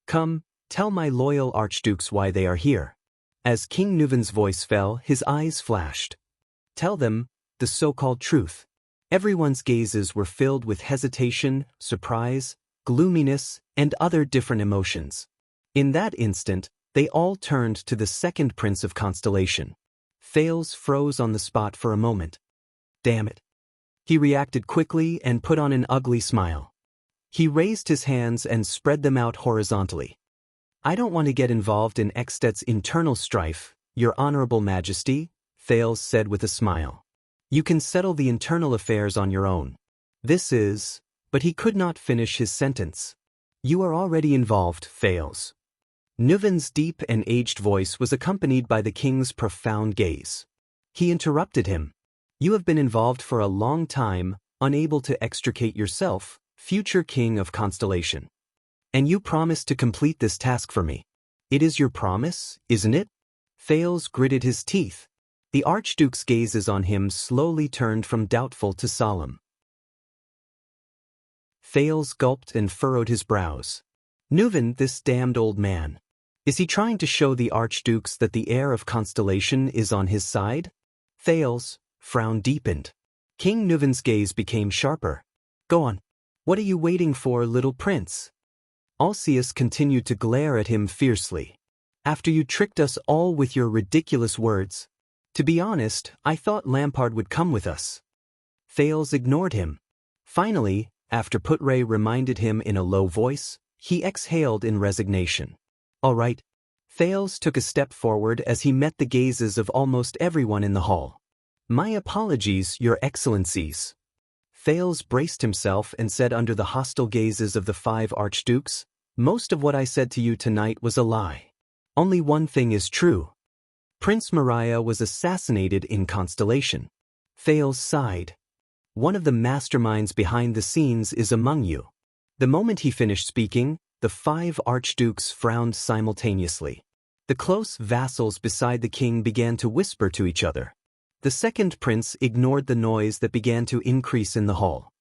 Come, tell my loyal archdukes why they are here." As King Nuvan's voice fell, his eyes flashed. "Tell them the so-called truth." Everyone's gazes were filled with hesitation, surprise, gloominess, and other different emotions. In that instant, they all turned to the second Prince of Constellation. Thales froze on the spot for a moment. "Damn it." He reacted quickly and put on an ugly smile. He raised his hands and spread them out horizontally. "I don't want to get involved in Extet's internal strife, Your Honorable Majesty," Thales said with a smile. "You can settle the internal affairs on your own. This is—" But he could not finish his sentence. "You are already involved, Thales." Nuvan's deep and aged voice was accompanied by the king's profound gaze. He interrupted him. "You have been involved for a long time, unable to extricate yourself, future king of Constellation. And you promised to complete this task for me. It is your promise, isn't it?" Thales gritted his teeth. The Archduke's gazes on him slowly turned from doubtful to solemn. Thales gulped and furrowed his brows. "Nuvan, this damned old man. Is he trying to show the Archdukes that the heir of Constellation is on his side?" Thales' frown deepened. King Nuvan's gaze became sharper. "Go on. What are you waiting for, little prince?" Alcius continued to glare at him fiercely. "After you tricked us all with your ridiculous words. To be honest, I thought Lampard would come with us." Thales ignored him. Finally, after Putre reminded him in a low voice, he exhaled in resignation. "All right." Thales took a step forward as he met the gazes of almost everyone in the hall. "My apologies, Your Excellencies." Thales braced himself and said under the hostile gazes of the 5 archdukes, "Most of what I said to you tonight was a lie. Only one thing is true. Prince Maria was assassinated in Constellation." Thales sighed. "One of the masterminds behind the scenes is among you." The moment he finished speaking, the 5 archdukes frowned simultaneously. The close vassals beside the king began to whisper to each other. The second prince ignored the noise that began to increase in the hall.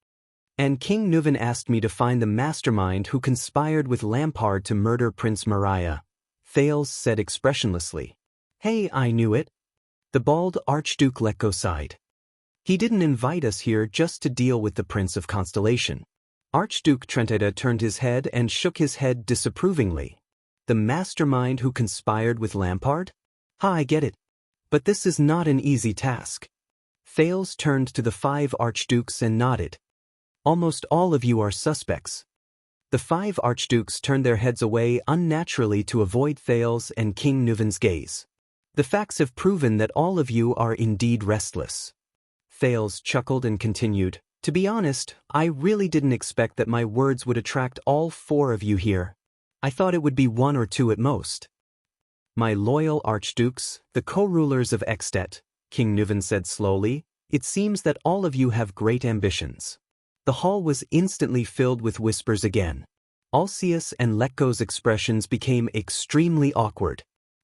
"And King Nuvan asked me to find the mastermind who conspired with Lampard to murder Prince Maria," Thales said expressionlessly. "Hey, I knew it." The bald Archduke Letko sighed. "He didn't invite us here just to deal with the Prince of Constellation." Archduke Trentida turned his head and shook his head disapprovingly. "The mastermind who conspired with Lampard? Ha, I get it. But this is not an easy task." Thales turned to the 5 archdukes and nodded. Almost all of you are suspects. The 5 archdukes turned their heads away unnaturally to avoid Thales and King Nuven's gaze. The facts have proven that all of you are indeed restless. Thales chuckled and continued, to be honest, I really didn't expect that my words would attract all 4 of you here. I thought it would be 1 or 2 at most. My loyal archdukes, the co-rulers of Extet, King Nuven said slowly, it seems that all of you have great ambitions. The hall was instantly filled with whispers again. Alcius and Letko's expressions became extremely awkward.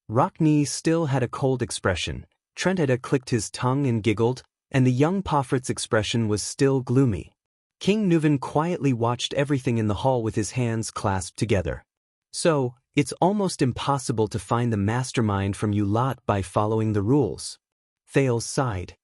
Rockney still had a cold expression, Trentetta clicked his tongue and giggled, and the young Poffert's expression was still gloomy. King Nuven quietly watched everything in the hall with his hands clasped together. So, it's almost impossible to find the mastermind from you lot by following the rules. Thales sighed.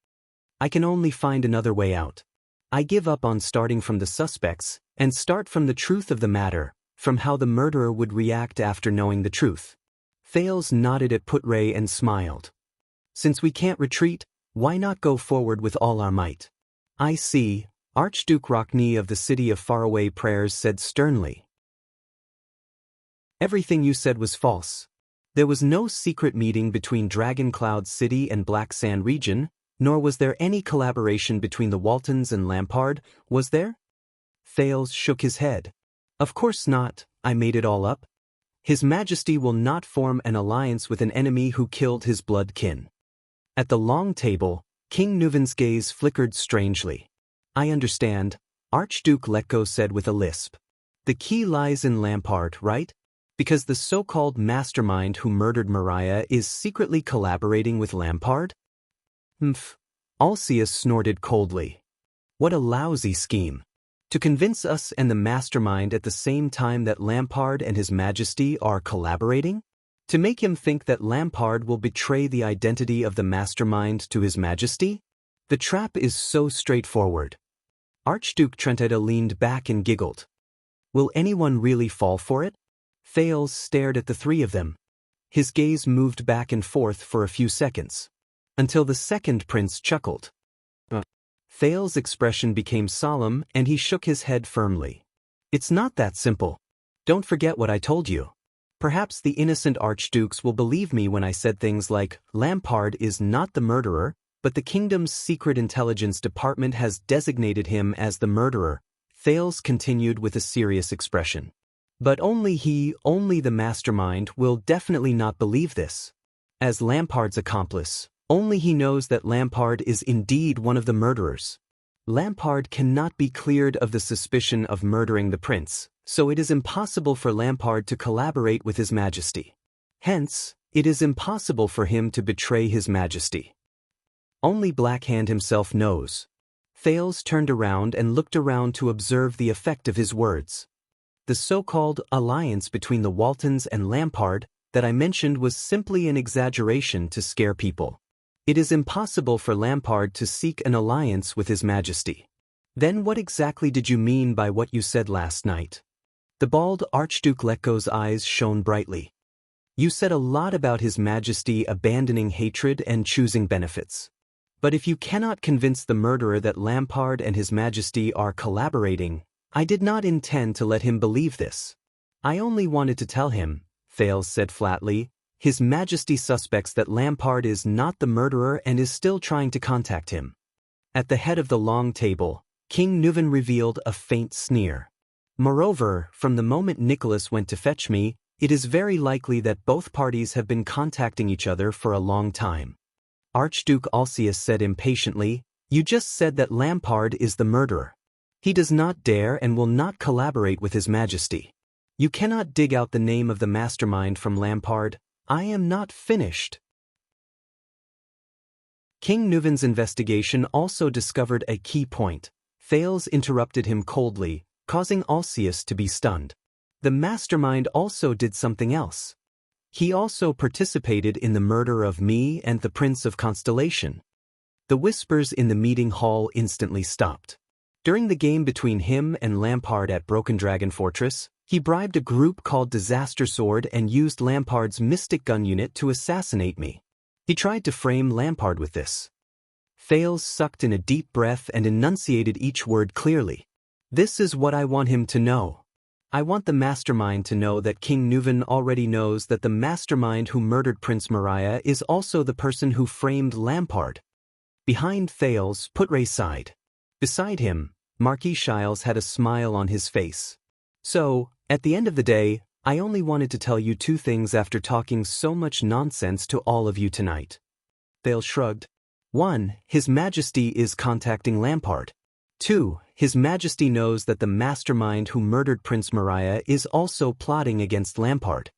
I can only find another way out. I give up on starting from the suspects, and start from the truth of the matter, from how the murderer would react after knowing the truth. Thales nodded at Putray and smiled. Since we can't retreat, why not go forward with all our might? I see, Archduke Rockney of the City of Faraway Prayers said sternly. Everything you said was false. There was no secret meeting between Dragoncloud City and Black Sand region, nor was there any collaboration between the Waltons and Lampard, was there? Thales shook his head. Of course not, I made it all up. His Majesty will not form an alliance with an enemy who killed his blood kin. At the long table, King Nuven's gaze flickered strangely. I understand, Archduke Letko said with a lisp. The key lies in Lampard, right? Because the so-called mastermind who murdered Mariah is secretly collaborating with Lampard? Alcius snorted coldly. What a lousy scheme. To convince us and the mastermind at the same time that Lampard and His Majesty are collaborating? To make him think that Lampard will betray the identity of the mastermind to His Majesty? The trap is so straightforward. Archduke Trentetta leaned back and giggled. Will anyone really fall for it? Thales stared at the 3 of them. His gaze moved back and forth for a few seconds. Until the second prince chuckled. Thales' expression became solemn and he shook his head firmly. It's not that simple. Don't forget what I told you. Perhaps the innocent archdukes will believe me when I said things like, Lampard is not the murderer, but the kingdom's secret intelligence department has designated him as the murderer. Thales continued with a serious expression. But only the mastermind will definitely not believe this. As Lampard's accomplice, only he knows that Lampard is indeed one of the murderers. Lampard cannot be cleared of the suspicion of murdering the prince, so it is impossible for Lampard to collaborate with His Majesty. Hence, it is impossible for him to betray His Majesty. Only Blackhand himself knows. Thales turned around and looked around to observe the effect of his words. The so-called alliance between the Waltons and Lampard that I mentioned was simply an exaggeration to scare people. It is impossible for Lampard to seek an alliance with His Majesty. Then what exactly did you mean by what you said last night? The bald Archduke Letko's eyes shone brightly. You said a lot about His Majesty abandoning hatred and choosing benefits. But if you cannot convince the murderer that Lampard and His Majesty are collaborating, I did not intend to let him believe this. I only wanted to tell him, Thales said flatly, His Majesty suspects that Lampard is not the murderer and is still trying to contact him. At the head of the long table, King Nuven revealed a faint sneer. Moreover, from the moment Nicholas went to fetch me, it is very likely that both parties have been contacting each other for a long time. Archduke Alcius said impatiently, You just said that Lampard is the murderer. He does not dare and will not collaborate with His Majesty. You cannot dig out the name of the mastermind from Lampard. I am not finished. King Nuven's investigation also discovered a key point. Thales interrupted him coldly, causing Alcius to be stunned. The mastermind also did something else. He also participated in the murder of me and the Prince of Constellation. The whispers in the meeting hall instantly stopped. During the game between him and Lampard at Broken Dragon Fortress, he bribed a group called Disaster Sword and used Lampard's Mystic Gun unit to assassinate me. He tried to frame Lampard with this. Thales sucked in a deep breath and enunciated each word clearly. This is what I want him to know. I want the mastermind to know that King Nuven already knows that the mastermind who murdered Prince Mariah is also the person who framed Lampard. Behind Thales, Putre sighed. Beside him, Marquis Shiles had a smile on his face. So, at the end of the day, I only wanted to tell you two things after talking so much nonsense to all of you tonight. Thales shrugged. 1. His Majesty is contacting Lampard. 2. His Majesty knows that the mastermind who murdered Prince Mariah is also plotting against Lampard.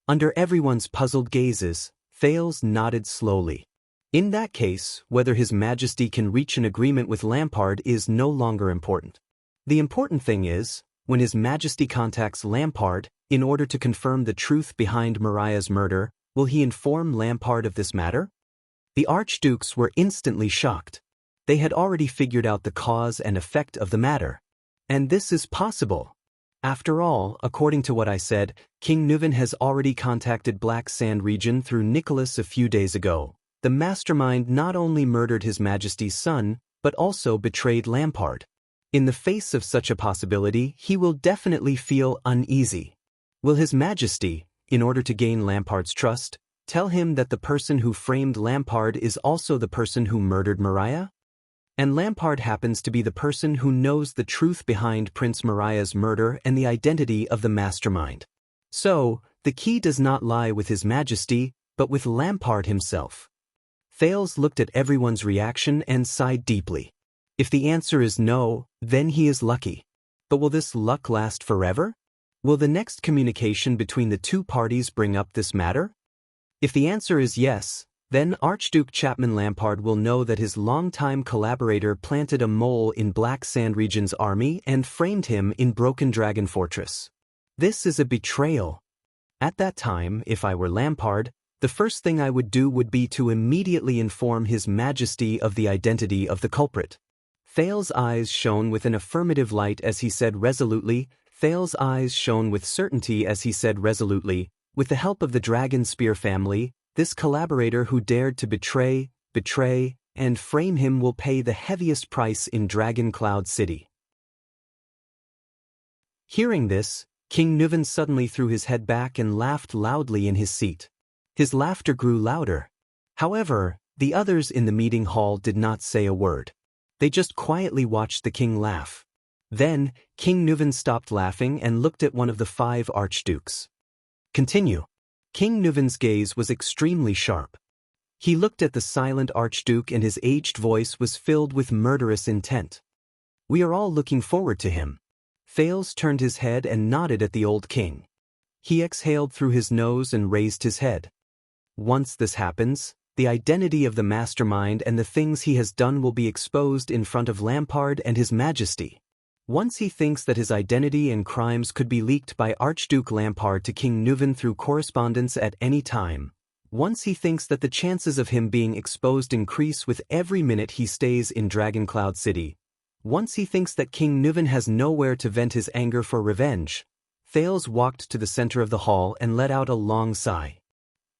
Under everyone's puzzled gazes, Thales nodded slowly. In that case, whether His Majesty can reach an agreement with Lampard is no longer important. The important thing is, when His Majesty contacts Lampard, in order to confirm the truth behind Mariah's murder, will he inform Lampard of this matter? The archdukes were instantly shocked. They had already figured out the cause and effect of the matter. And this is possible. After all, according to what I said, King Nuven has already contacted Black Sand region through Nicholas a few days ago. The mastermind not only murdered His Majesty's son, but also betrayed Lampard. In the face of such a possibility, he will definitely feel uneasy. Will His Majesty, in order to gain Lampard's trust, tell him that the person who framed Lampard is also the person who murdered Mariah? And Lampard happens to be the person who knows the truth behind Prince Mariah's murder and the identity of the mastermind. So, the key does not lie with His Majesty, but with Lampard himself. Thales looked at everyone's reaction and sighed deeply. If the answer is no, then he is lucky. But will this luck last forever? Will the next communication between the two parties bring up this matter? If the answer is yes, then Archduke Chapman Lampard will know that his longtime collaborator planted a mole in Black Sand region's army and framed him in Broken Dragon Fortress. This is a betrayal. At that time, if I were Lampard, the first thing I would do would be to immediately inform His Majesty of the identity of the culprit. Thales' eyes shone with an affirmative light as he said resolutely, Thales' eyes shone with certainty as he said resolutely, with the help of the Dragon Spear family, this collaborator who dared to betray, and frame him will pay the heaviest price in Dragon Cloud City. Hearing this, King Nuven suddenly threw his head back and laughed loudly in his seat. His laughter grew louder. However, the others in the meeting hall did not say a word. They just quietly watched the king laugh. Then, King Nuven stopped laughing and looked at one of the 5 archdukes. Continue. King Nuven's gaze was extremely sharp. He looked at the silent archduke and his aged voice was filled with murderous intent. We are all looking forward to him. Thales turned his head and nodded at the old king. He exhaled through his nose and raised his head. Once this happens, the identity of the mastermind and the things he has done will be exposed in front of Lampard and His Majesty. Once he thinks that his identity and crimes could be leaked by Archduke Lampard to King Nuven through correspondence at any time, once he thinks that the chances of him being exposed increase with every minute he stays in Dragon Cloud City, once he thinks that King Nuven has nowhere to vent his anger for revenge, Thales walked to the center of the hall and let out a long sigh.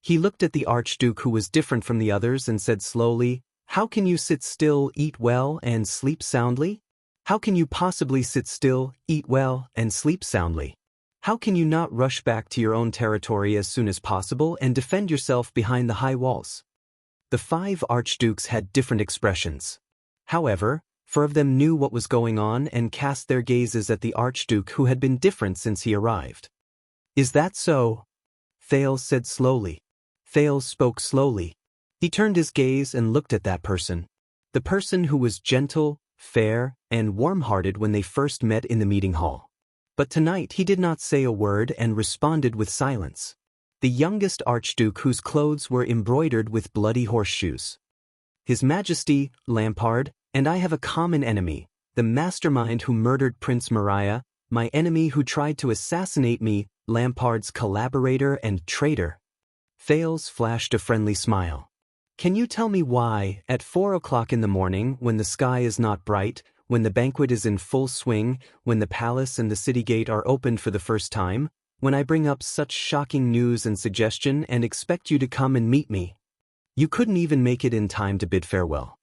He looked at the Archduke who was different from the others and said slowly, "How can you sit still, eat well, and sleep soundly? How can you possibly sit still, eat well, and sleep soundly? How can you not rush back to your own territory as soon as possible and defend yourself behind the high walls?" The 5 archdukes had different expressions. However, 4 of them knew what was going on and cast their gazes at the archduke who had been different since he arrived. "Is that so?" Thales said slowly. Thales spoke slowly. He turned his gaze and looked at that person. The person who was gentle, fair, and warm-hearted when they first met in the meeting hall. But tonight he did not say a word and responded with silence. The youngest archduke whose clothes were embroidered with bloody horseshoes. "His Majesty, Lampard, and I have a common enemy, the mastermind who murdered Prince Mariah, my enemy who tried to assassinate me, Lampard's collaborator and traitor." Thales flashed a friendly smile. "Can you tell me why, at 4 o'clock in the morning, when the sky is not bright, when the banquet is in full swing, when the palace and the city gate are opened for the first time, when I bring up such shocking news and suggestion and expect you to come and meet me, you couldn't even make it in time to bid farewell?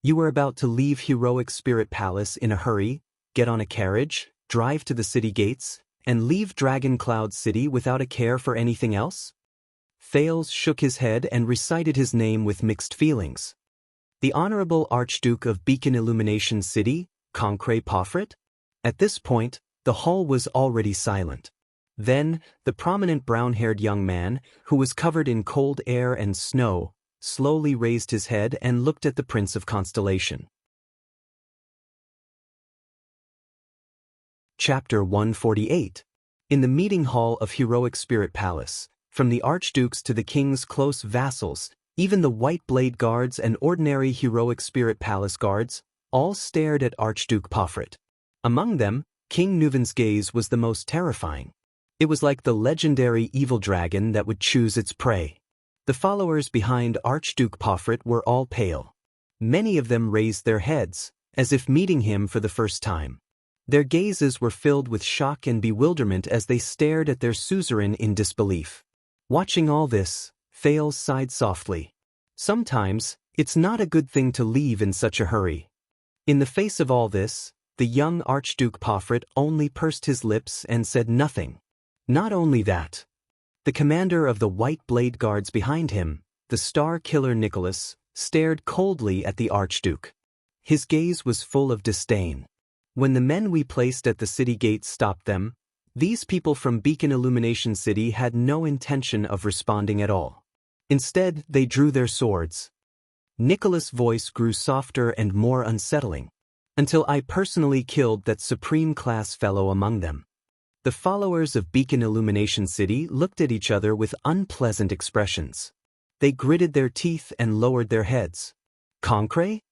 You were about to leave Heroic Spirit Palace in a hurry, get on a carriage, drive to the city gates, and leave Dragon Cloud City without a care for anything else? Thales shook his head and recited his name with mixed feelings. The Honorable Archduke of Beacon Illumination City, Concret Poffret? At this point, the hall was already silent. Then, the prominent brown-haired young man, who was covered in cold air and snow, slowly raised his head and looked at the Prince of Constellation. Chapter 148. In the meeting hall of Heroic Spirit Palace, from the archdukes to the king's close vassals, even the White Blade Guards and ordinary Heroic Spirit Palace guards, all stared at Archduke Poffret. Among them, King Nuven's gaze was the most terrifying. It was like the legendary evil dragon that would choose its prey. The followers behind Archduke Poffret were all pale. Many of them raised their heads, as if meeting him for the first time. Their gazes were filled with shock and bewilderment as they stared at their suzerain in disbelief. Watching all this, Thales sighed softly. Sometimes, it's not a good thing to leave in such a hurry. In the face of all this, the young Archduke Poffret only pursed his lips and said nothing. Not only that. The commander of the White Blade Guards behind him, the Star Killer Nicholas, stared coldly at the Archduke. His gaze was full of disdain. When the men we placed at the city gates stopped them, these people from Beacon Illumination City had no intention of responding at all. Instead, they drew their swords. Nicholas' voice grew softer and more unsettling, until I personally killed that supreme-class fellow among them. The followers of Beacon Illumination City looked at each other with unpleasant expressions. They gritted their teeth and lowered their heads. Concret?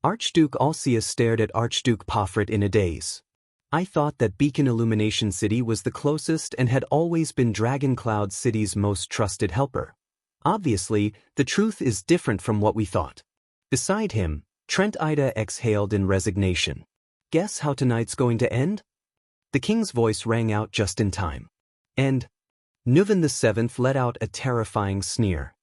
Archduke Xianxia stared at Archduke Poffret in a daze. I thought that Beacon Illumination City was the closest and had always been Dragon Cloud City's most trusted helper. Obviously, the truth is different from what we thought. Beside him, Trent Ida exhaled in resignation. Guess how tonight's going to end? The king's voice rang out just in time. And Nuven VII let out a terrifying sneer.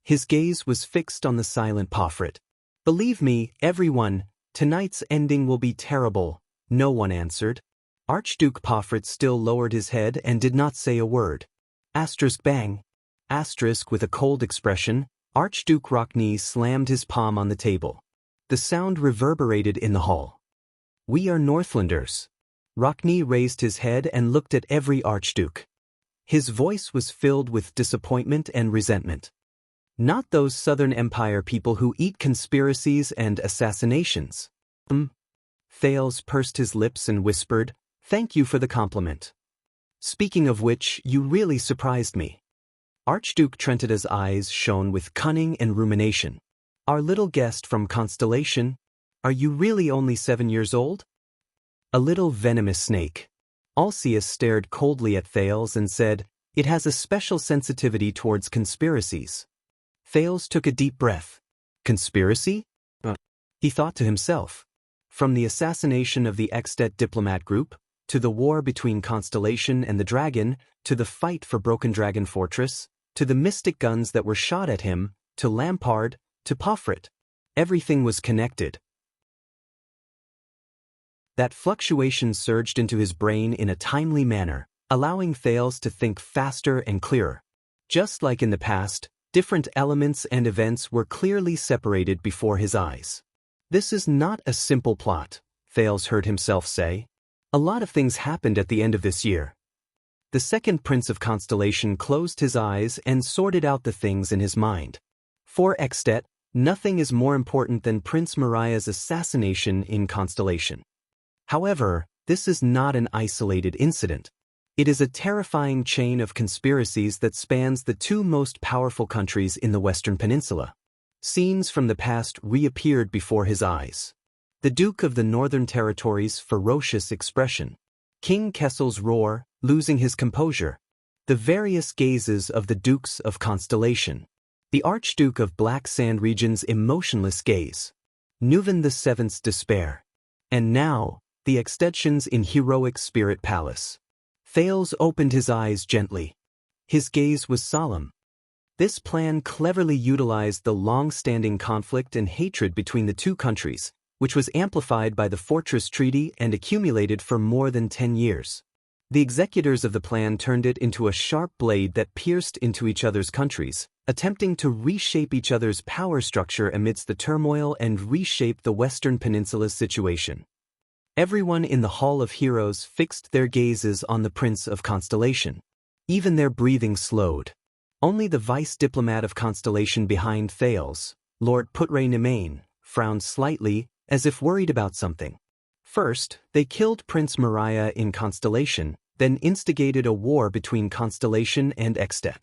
His gaze was fixed on the silent Poffret. Believe me, everyone, tonight's ending will be terrible, no one answered. Archduke Poffret still lowered his head and did not say a word. Asterisk bang. Asterisk with a cold expression, Archduke Rockney slammed his palm on the table. The sound reverberated in the hall. We are Northlanders. Rockney raised his head and looked at every archduke. His voice was filled with disappointment and resentment. Not those Southern Empire people who eat conspiracies and assassinations. Thales pursed his lips and whispered, "Thank you for the compliment. Speaking of which, you really surprised me." Archduke Trentida's eyes shone with cunning and rumination. Our little guest from Constellation, are you really only 7 years old? A little venomous snake. Xianxia stared coldly at Thales and said, "It has a special sensitivity towards conspiracies." Thales took a deep breath. Conspiracy? He thought to himself. From the assassination of the Extet diplomat group, to the war between Constellation and the Dragon, to the fight for Broken Dragon Fortress, to the mystic guns that were shot at him, to Lampard, to Poffret. Everything was connected. That fluctuation surged into his brain in a timely manner, allowing Thales to think faster and clearer. Just like in the past, different elements and events were clearly separated before his eyes. This is not a simple plot, Thales heard himself say. A lot of things happened at the end of this year. The second Prince of Constellation closed his eyes and sorted out the things in his mind. For Extet, nothing is more important than Prince Mariah's assassination in Constellation. However, this is not an isolated incident. It is a terrifying chain of conspiracies that spans the two most powerful countries in the Western Peninsula. Scenes from the past reappeared before his eyes. The Duke of the Northern Territories' ferocious expression. King Kessel's roar, losing his composure. The various gazes of the Dukes of Constellation. The Archduke of Black Sand Region's emotionless gaze. Nuven VII's despair. And now, the extensions in Heroic Spirit Palace. Thales opened his eyes gently. His gaze was solemn. This plan cleverly utilized the long-standing conflict and hatred between the two countries, which was amplified by the Fortress Treaty and accumulated for more than 10 years. The executors of the plan turned it into a sharp blade that pierced into each other's countries, attempting to reshape each other's power structure amidst the turmoil and reshape the Western Peninsula's situation. Everyone in the Hall of Heroes fixed their gazes on the Prince of Constellation. Even their breathing slowed. Only the vice diplomat of Constellation behind Thales, Lord Putre Nemain, frowned slightly, as if worried about something. First, they killed Prince Mariah in Constellation, then instigated a war between Constellation and Extet.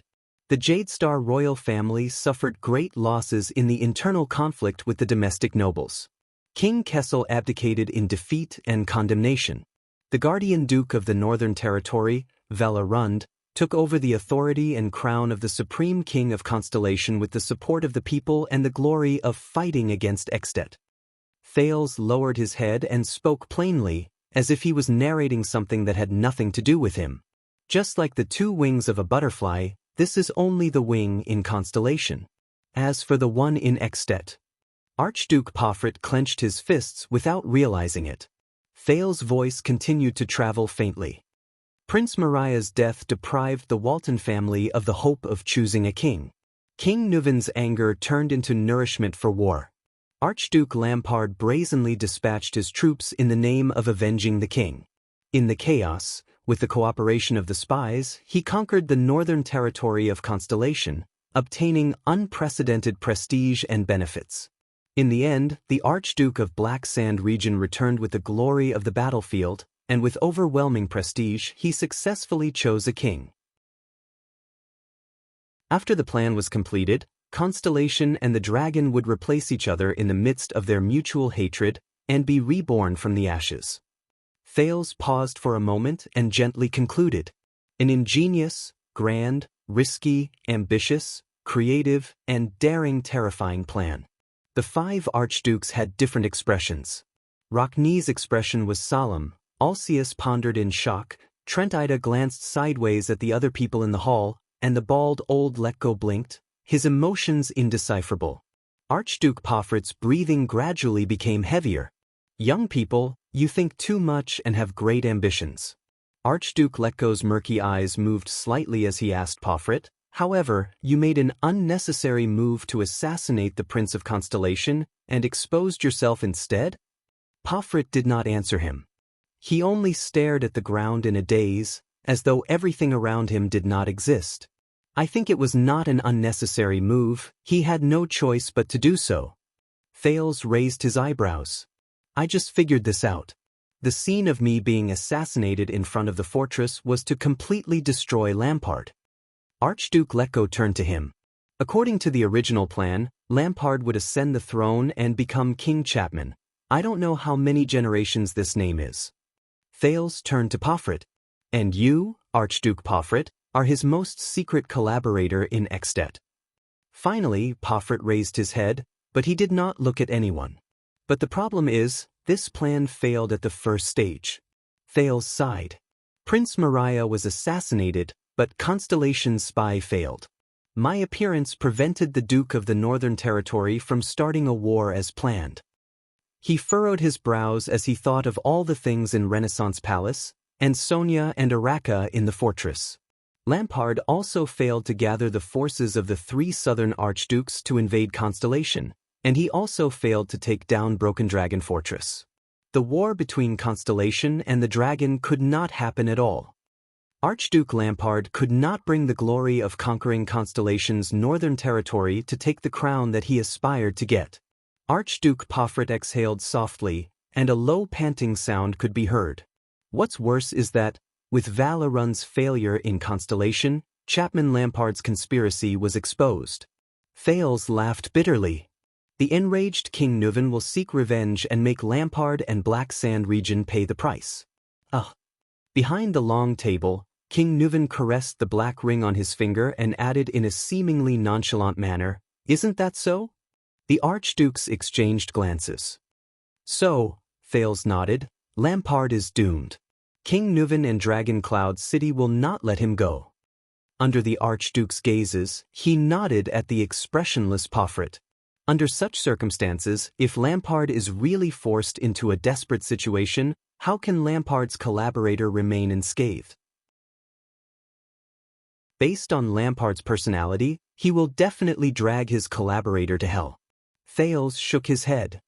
The Jadestar royal family suffered great losses in the internal conflict with the domestic nobles. King Kessel abdicated in defeat and condemnation. The Guardian Duke of the Northern Territory, Valarund, took over the authority and crown of the Supreme King of Constellation with the support of the people and the glory of fighting against Extet. Thales lowered his head and spoke plainly, as if he was narrating something that had nothing to do with him. Just like the two wings of a butterfly, this is only the wing in Constellation. As for the one in Extet, Archduke Pofrit clenched his fists without realizing it. Thales' voice continued to travel faintly. Prince Mariah's death deprived the Walton family of the hope of choosing a king. King Nuven's anger turned into nourishment for war. Archduke Lampard brazenly dispatched his troops in the name of avenging the king. In the chaos, with the cooperation of the spies, he conquered the northern territory of Constellation, obtaining unprecedented prestige and benefits. In the end, the Archduke of Black Sand region returned with the glory of the battlefield, and with overwhelming prestige, he successfully chose a king. After the plan was completed, Constellation and the dragon would replace each other in the midst of their mutual hatred and be reborn from the ashes. Thales paused for a moment and gently concluded. An ingenious, grand, risky, ambitious, creative, and daring terrifying plan. The 5 archdukes had different expressions. Rocknee's expression was solemn. Alcius pondered in shock, Trentida glanced sideways at the other people in the hall, and the bald old Letko blinked, his emotions indecipherable. Archduke Pofrit's breathing gradually became heavier. Young people, you think too much and have great ambitions. Archduke Letko's murky eyes moved slightly as he asked Pofrit, however, you made an unnecessary move to assassinate the Prince of Constellation and exposed yourself instead? Pofrit did not answer him. He only stared at the ground in a daze, as though everything around him did not exist. I think it was not an unnecessary move, he had no choice but to do so. Thales raised his eyebrows. I just figured this out. The scene of me being assassinated in front of the fortress was to completely destroy Lampard. Archduke Letko turned to him. According to the original plan, Lampard would ascend the throne and become King Chapman. I don't know how many generations this name is. Thales turned to Pofrit. And you, Archduke Pofrit, are his most secret collaborator in Extet. Finally, Pofrit raised his head, but he did not look at anyone. But the problem is, this plan failed at the first stage. Thales sighed. Prince Mariah was assassinated, but Constellation's spy failed. My appearance prevented the Duke of the Northern Territory from starting a war as planned. He furrowed his brows as he thought of all the things in Renaissance Palace, and Sonia and Araka in the fortress. Lampard also failed to gather the forces of the 3 southern archdukes to invade Constellation, and he also failed to take down Broken Dragon Fortress. The war between Constellation and the dragon could not happen at all. Archduke Lampard could not bring the glory of conquering Constellation's northern territory to take the crown that he aspired to get. Archduke Pofrit exhaled softly, and a low panting sound could be heard. What's worse is that, with Valarund's failure in Constellation, Chapman Lampard's conspiracy was exposed. Thales laughed bitterly. The enraged King Nuven will seek revenge and make Lampard and Black Sand region pay the price. Behind the long table, King Nuven caressed the black ring on his finger and added in a seemingly nonchalant manner, "Isn't that so?" The archdukes exchanged glances. "So," Thales nodded, "Lampard is doomed. King Nuven and Dragon Cloud City will not let him go." Under the Archduke's gazes, he nodded at the expressionless Pomfret. Under such circumstances, if Lampard is really forced into a desperate situation, how can Lampard's collaborator remain unscathed? Based on Lampard's personality, he will definitely drag his collaborator to hell. Thales shook his head.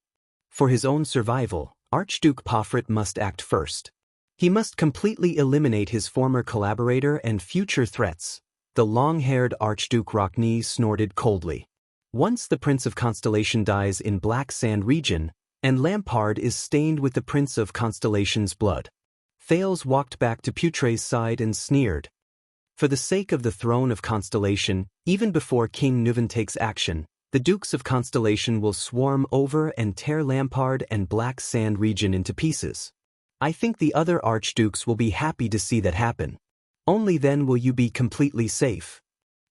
For his own survival, Archduke Pomfret must act first. He must completely eliminate his former collaborator and future threats. The long-haired Archduke Rockney snorted coldly. Once the Prince of Constellation dies in Black Sand region, and Lampard is stained with the Prince of Constellation's blood. Thales walked back to Putre's side and sneered. For the sake of the throne of Constellation, even before King Nuven takes action, the Dukes of Constellation will swarm over and tear Lampard and Black Sand region into pieces. I think the other Archdukes will be happy to see that happen. Only then will you be completely safe.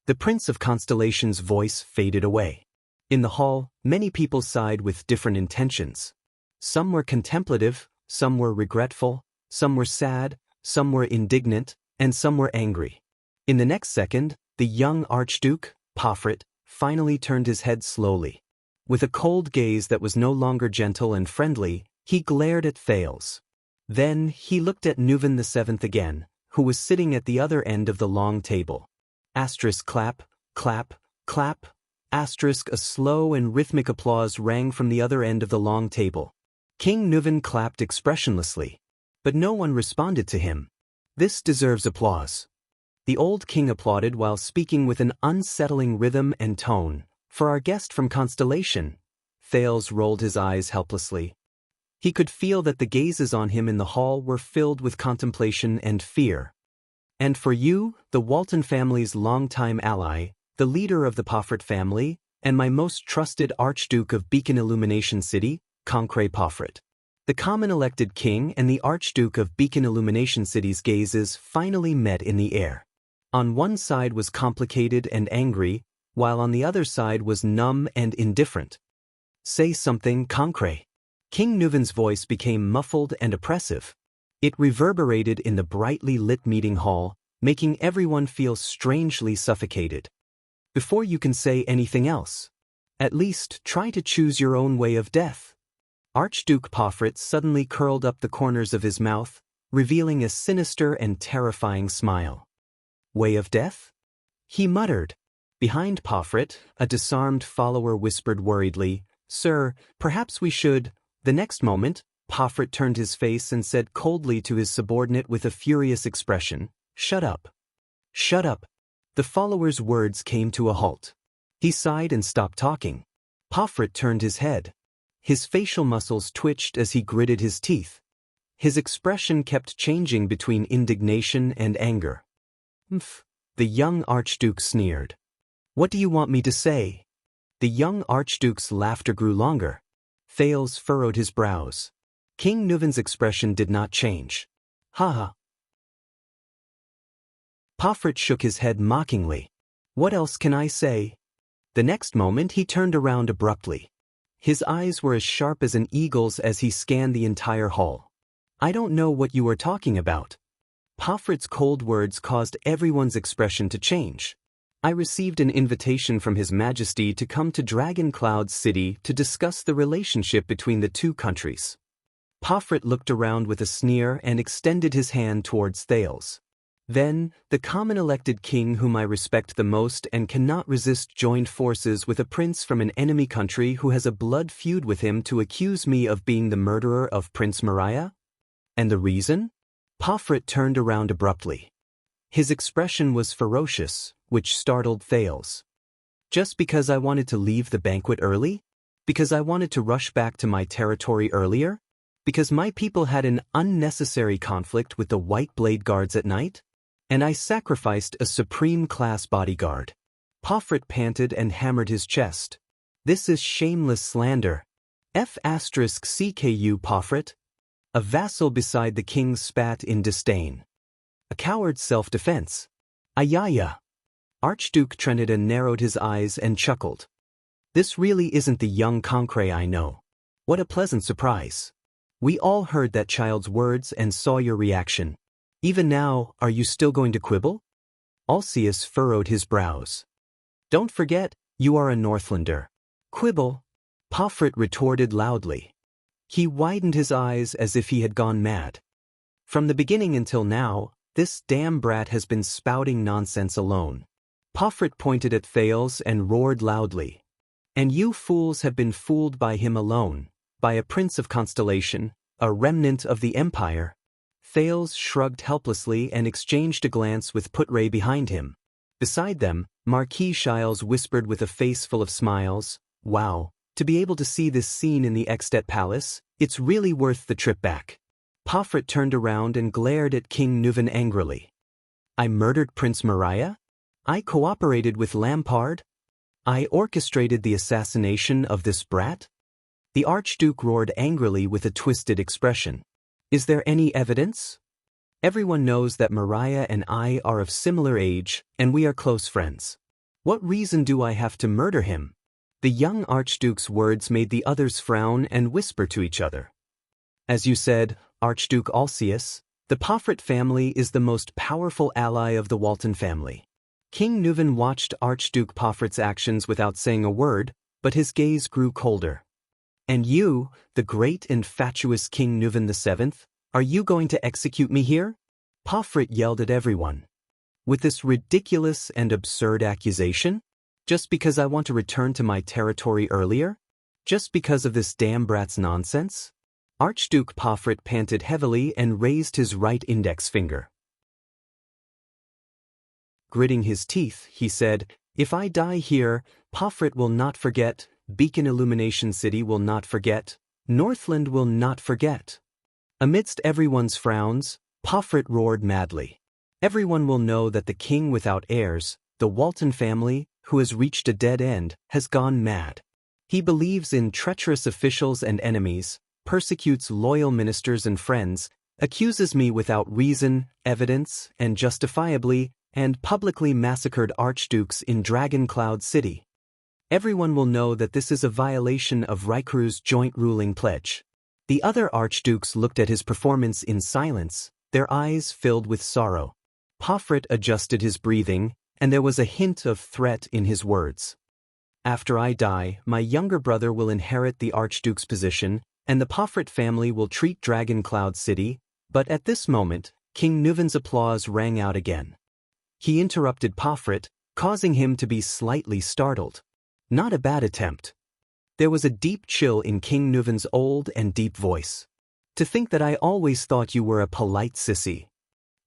The Prince of Constellation's voice faded away. In the hall, many people sighed with different intentions. Some were contemplative, some were regretful, some were sad, some were indignant, and some were angry. In the next second, the young Archduke, Pomfret, finally turned his head slowly. With a cold gaze that was no longer gentle and friendly, he glared at Thales. Then he looked at Nuven VII again, who was sitting at the other end of the long table. Asterisk clap, clap, clap. Asterisk a slow and rhythmic applause rang from the other end of the long table. King Nuven clapped expressionlessly. But no one responded to him. This deserves applause. The old king applauded while speaking with an unsettling rhythm and tone. For our guest from Constellation. Thales rolled his eyes helplessly. He could feel that the gazes on him in the hall were filled with contemplation and fear. And for you, the Walton family's longtime ally, the leader of the Pomfret family, and my most trusted Archduke of Beacon Illumination City, Concret Pomfret. The common elected king and the Archduke of Beacon Illumination City's gazes finally met in the air. On one side was complicated and angry, while on the other side was numb and indifferent. Say something, Concret. King Nuven's voice became muffled and oppressive. It reverberated in the brightly lit meeting hall, making everyone feel strangely suffocated. Before you can say anything else, at least try to choose your own way of death. Archduke Pomfret suddenly curled up the corners of his mouth, revealing a sinister and terrifying smile. Way of death? He muttered. Behind Pomfret, a disarmed follower whispered worriedly, "Sir, perhaps we should." The next moment, Pomfret turned his face and said coldly to his subordinate with a furious expression, "Shut up. Shut up." The follower's words came to a halt. He sighed and stopped talking. Pomfret turned his head. His facial muscles twitched as he gritted his teeth. His expression kept changing between indignation and anger. "Mph," the young Archduke sneered. "What do you want me to say?" The young Archduke's laughter grew longer. Thales furrowed his brows. King Nuven's expression did not change. "Ha ha." Pomfret shook his head mockingly. "What else can I say?" The next moment he turned around abruptly. His eyes were as sharp as an eagle's as he scanned the entire hall. "I don't know what you are talking about." Pomfret's cold words caused everyone's expression to change. "I received an invitation from His Majesty to come to Dragon Cloud City to discuss the relationship between the two countries." Pomfret looked around with a sneer and extended his hand towards Thales. Then, the common elected king whom I respect the most and cannot resist joined forces with a prince from an enemy country who has a blood feud with him to accuse me of being the murderer of Prince Mariah? And the reason? Pomfret turned around abruptly. His expression was ferocious, which startled Thales. "Just because I wanted to leave the banquet early? Because I wanted to rush back to my territory earlier? Because my people had an unnecessary conflict with the White Blade Guards at night? And I sacrificed a supreme-class bodyguard." Pomfret panted and hammered his chest. "This is shameless slander. F***CKU Pomfret." A vassal beside the king spat in disdain. "A coward's self-defense. Ayaya." Archduke Trenida narrowed his eyes and chuckled. "This really isn't the young Concret I know. What a pleasant surprise. We all heard that child's words and saw your reaction. Even now, are you still going to quibble?" Alcius furrowed his brows. Don't forget, you are a Northlander. Quibble, Pomfret retorted loudly. He widened his eyes as if he had gone mad. From the beginning until now, this damn brat has been spouting nonsense alone. Pomfret pointed at Thales and roared loudly. And you fools have been fooled by him alone, by a prince of Constellation, a remnant of the Empire. Thales shrugged helplessly and exchanged a glance with Putre behind him. Beside them, Marquis Shiles whispered with a face full of smiles, "Wow, to be able to see this scene in the Extet Palace, it's really worth the trip back." Pomfret turned around and glared at King Nuven angrily. I murdered Prince Mariah? I cooperated with Lampard? I orchestrated the assassination of this brat? The Archduke roared angrily with a twisted expression. Is there any evidence? Everyone knows that Mariah and I are of similar age, and we are close friends. What reason do I have to murder him? The young Archduke's words made the others frown and whisper to each other. As you said, Archduke Alcius, the Pomfret family is the most powerful ally of the Walton family. King Nuven watched Archduke Pomfret's actions without saying a word, but his gaze grew colder. And you, the great and fatuous King Nuven VII, are you going to execute me here? Pomfret yelled at everyone. With this ridiculous and absurd accusation? Just because I want to return to my territory earlier? Just because of this damn brat's nonsense? Archduke Pomfret panted heavily and raised his right index finger. Gritting his teeth, he said, "If I die here, Pomfret will not forget, Beacon Illumination City will not forget, Northland will not forget." Amidst everyone's frowns, Pomfret roared madly. Everyone will know that the king without heirs, the Walton family, who has reached a dead end, has gone mad. He believes in treacherous officials and enemies, persecutes loyal ministers and friends, accuses me without reason, evidence, and justifiably, and publicly massacred archdukes in Dragon Cloud City. Everyone will know that this is a violation of Raikuru's joint ruling pledge. The other archdukes looked at his performance in silence, their eyes filled with sorrow. Pomfret adjusted his breathing, and there was a hint of threat in his words. After I die, my younger brother will inherit the archduke's position, and the Pomfret family will treat Dragon Cloud City, but at this moment, King Nuven's applause rang out again. He interrupted Pomfret, causing him to be slightly startled. Not a bad attempt. There was a deep chill in King Nuven's old and deep voice. To think that I always thought you were a polite sissy.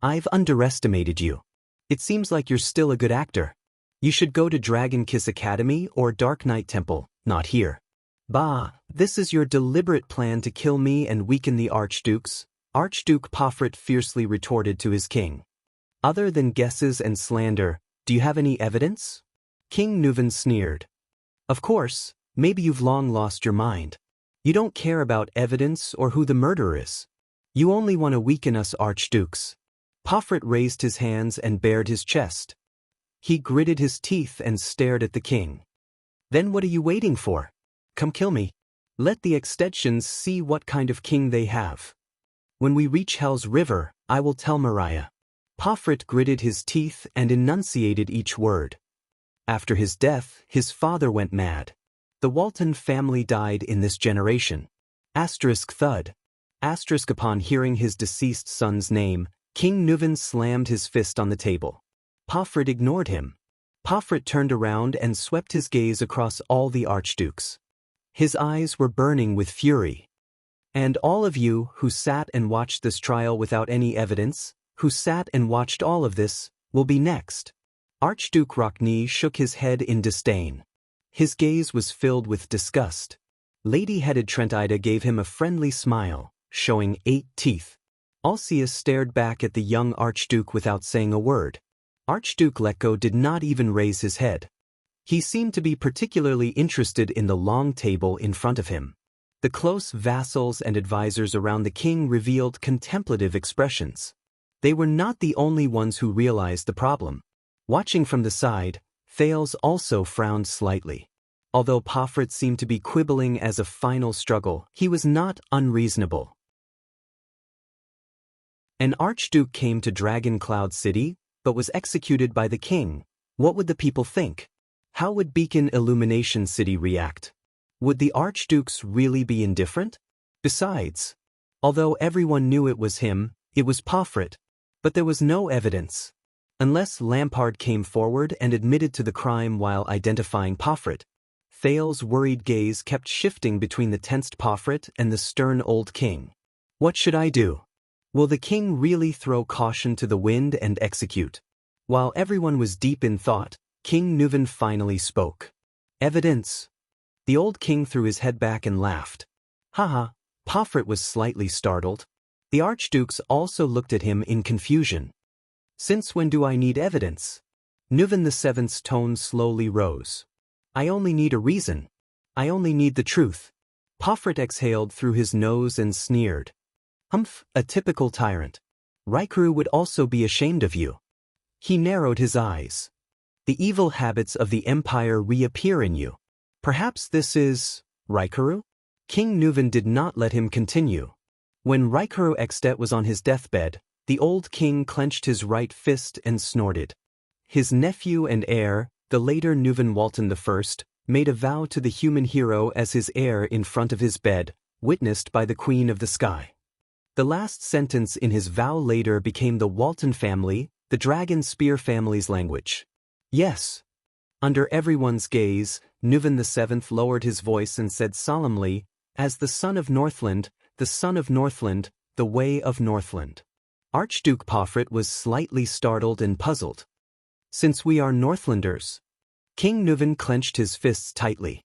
I've underestimated you. It seems like you're still a good actor. You should go to Dragon Kiss Academy or Dark Knight Temple, not here. Bah, this is your deliberate plan to kill me and weaken the archdukes, Archduke Pomfret fiercely retorted to his king. Other than guesses and slander, do you have any evidence? King Nuven sneered. Of course, maybe you've long lost your mind. You don't care about evidence or who the murderer is. You only want to weaken us archdukes. Pomfret raised his hands and bared his chest. He gritted his teeth and stared at the king. Then what are you waiting for? Come kill me. Let the Extensions see what kind of king they have. When we reach Hell's River, I will tell Mariah. Pomfret gritted his teeth and enunciated each word. After his death, his father went mad. The Walton family died in this generation. Asterisk thud. Asterisk upon hearing his deceased son's name, King Nuven slammed his fist on the table. Pomfret ignored him. Pomfret turned around and swept his gaze across all the archdukes. His eyes were burning with fury. And all of you who sat and watched this trial without any evidence, who sat and watched all of this, will be next. Archduke Rockney shook his head in disdain. His gaze was filled with disgust. Lady-headed Trentida gave him a friendly smile, showing 8 teeth. Alcius stared back at the young Archduke without saying a word. Archduke Letko did not even raise his head. He seemed to be particularly interested in the long table in front of him. The close vassals and advisors around the king revealed contemplative expressions. They were not the only ones who realized the problem. Watching from the side, Thales also frowned slightly. Although Pomfret seemed to be quibbling as a final struggle, he was not unreasonable. An archduke came to Dragon Cloud City, but was executed by the king, what would the people think? How would Beacon Illumination City react? Would the archdukes really be indifferent? Besides, although everyone knew it was him, it was Pomfret, but there was no evidence. Unless Lampard came forward and admitted to the crime while identifying Pomfret. Thales's worried gaze kept shifting between the tensed Pomfret and the stern old king. What should I do? Will the king really throw caution to the wind and execute? While everyone was deep in thought, King Nuvan finally spoke. Evidence. The old king threw his head back and laughed. Haha, Pomfret was slightly startled. The archdukes also looked at him in confusion. Since when do I need evidence? Nuvan VII's tone slowly rose. I only need a reason. I only need the truth. Pomfret exhaled through his nose and sneered. Humph, a typical tyrant. Raikuru would also be ashamed of you. He narrowed his eyes. The evil habits of the empire reappear in you. Perhaps this is Raikuru? King Nuvan did not let him continue. When Raikuru Extet was on his deathbed, the old king clenched his right fist and snorted. His nephew and heir, the later Nuvan Walton I, made a vow to the human hero as his heir in front of his bed, witnessed by the Queen of the Sky. The last sentence in his vow later became the Walton family, the Dragon Spear family's language. Yes. Under everyone's gaze, Nuvan VII lowered his voice and said solemnly, as the son of Northland, the son of Northland, the way of Northland. Archduke Pomfret was slightly startled and puzzled. Since we are Northlanders. King Nuvan clenched his fists tightly.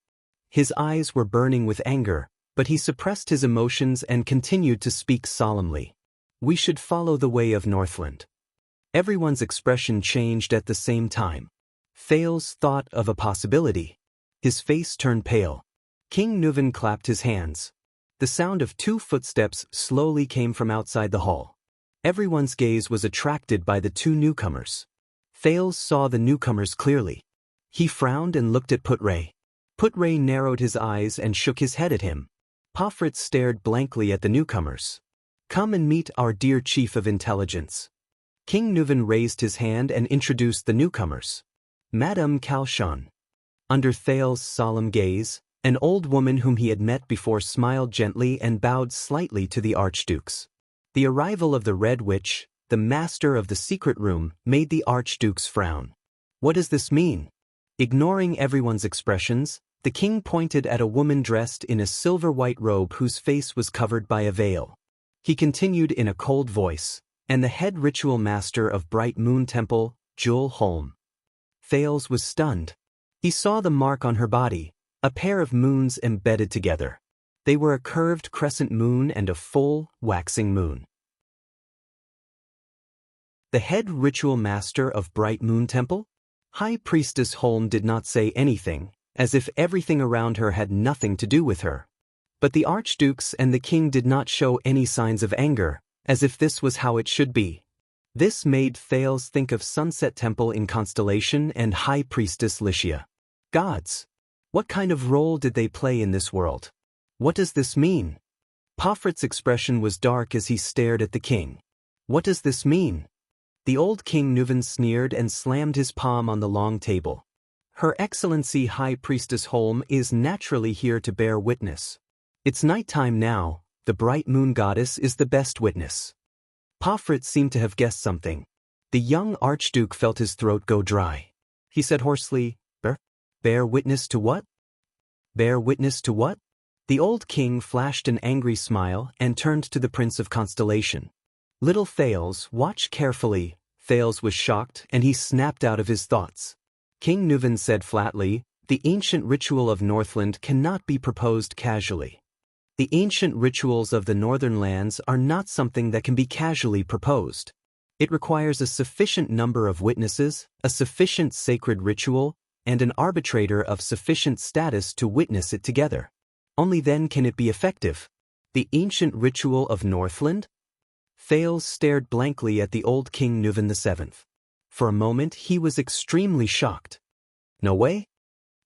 His eyes were burning with anger, but he suppressed his emotions and continued to speak solemnly. We should follow the way of Northland. Everyone's expression changed at the same time. Thales thought of a possibility. His face turned pale. King Nuvan clapped his hands. The sound of 2 footsteps slowly came from outside the hall. Everyone's gaze was attracted by the 2 newcomers. Thales saw the newcomers clearly. He frowned and looked at Putre. Putre narrowed his eyes and shook his head at him. Pomfret stared blankly at the newcomers. Come and meet our dear chief of intelligence. King Nuvan raised his hand and introduced the newcomers. Madame Kalshan. Under Thales's solemn gaze, an old woman whom he had met before smiled gently and bowed slightly to the archdukes. The arrival of the Red Witch, the master of the secret room, made the archdukes frown. What does this mean? Ignoring everyone's expressions, the king pointed at a woman dressed in a silver-white robe whose face was covered by a veil. He continued in a cold voice, and the head ritual master of Bright Moon Temple, Jewel Holm. Thales was stunned. He saw the mark on her body, a pair of moons embedded together. They were a curved crescent moon and a full, waxing moon. The head ritual master of Bright Moon Temple? High Priestess Holm did not say anything, as if everything around her had nothing to do with her. But the archdukes and the king did not show any signs of anger, as if this was how it should be. This made Thales think of Sunset Temple in Constellation and High Priestess Lycia. Gods! What kind of role did they play in this world? What does this mean? Pomfret's expression was dark as he stared at the king. What does this mean? The old King Nuvan sneered and slammed his palm on the long table. Her Excellency High Priestess Holm is naturally here to bear witness. It's nighttime now, the bright moon goddess is the best witness. Pomfret seemed to have guessed something. The young archduke felt his throat go dry. He said hoarsely, Bear witness to what? Bear witness to what? The old king flashed an angry smile and turned to the Prince of Constellation. Little Thales, watch carefully. Thales was shocked and he snapped out of his thoughts. King Nuvan said flatly, the ancient ritual of Northland cannot be proposed casually. The ancient rituals of the northern lands are not something that can be casually proposed. It requires a sufficient number of witnesses, a sufficient sacred ritual, and an arbitrator of sufficient status to witness it together. Only then can it be effective. The ancient ritual of Northland? Thales stared blankly at the old King Nuvan VII. For a moment he was extremely shocked. No way?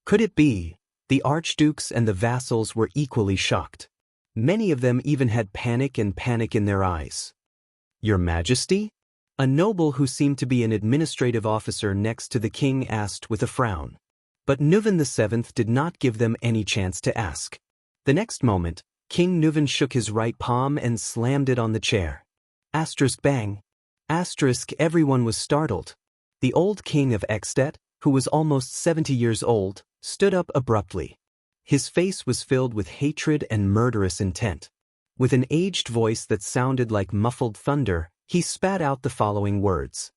Could it be? The archdukes and the vassals were equally shocked. Many of them even had panic in their eyes. Your Majesty? A noble who seemed to be an administrative officer next to the king asked with a frown. But Nuvan VII did not give them any chance to ask. The next moment, King Nuvan shook his right palm and slammed it on the chair. Asterisk bang. Asterisk everyone was startled. The old king of Extet, who was almost 70 years old, stood up abruptly. His face was filled with hatred and murderous intent. With an aged voice that sounded like muffled thunder, he spat out the following words.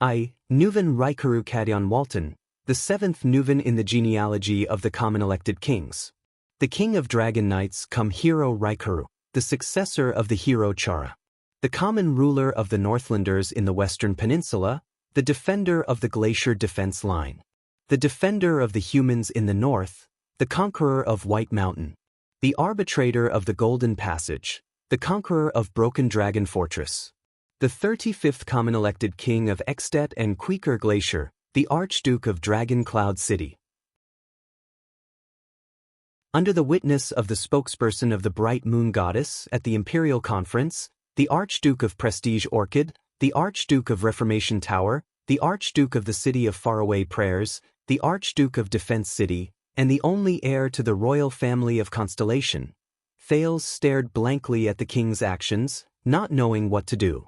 I, Nuvan Raikaru Kadyan Walton, the seventh Nuvan in the genealogy of the common elected kings. The king of dragon knights come hero Raikaru, the successor of the hero Chara. The common ruler of the Northlanders in the Western Peninsula, the defender of the glacier defense line. The defender of the humans in the north, the conqueror of White Mountain. The arbitrator of the Golden Passage, the conqueror of Broken Dragon Fortress. The 35th common elected king of Extet and Queeker Glacier, the Archduke of Dragon Cloud City. Under the witness of the spokesperson of the Bright Moon Goddess at the Imperial Conference, the Archduke of Prestige Orchid, the Archduke of Reformation Tower, the Archduke of the City of Faraway Prayers, the Archduke of Defense City, and the only heir to the royal family of Constellation, Thales stared blankly at the king's actions, not knowing what to do.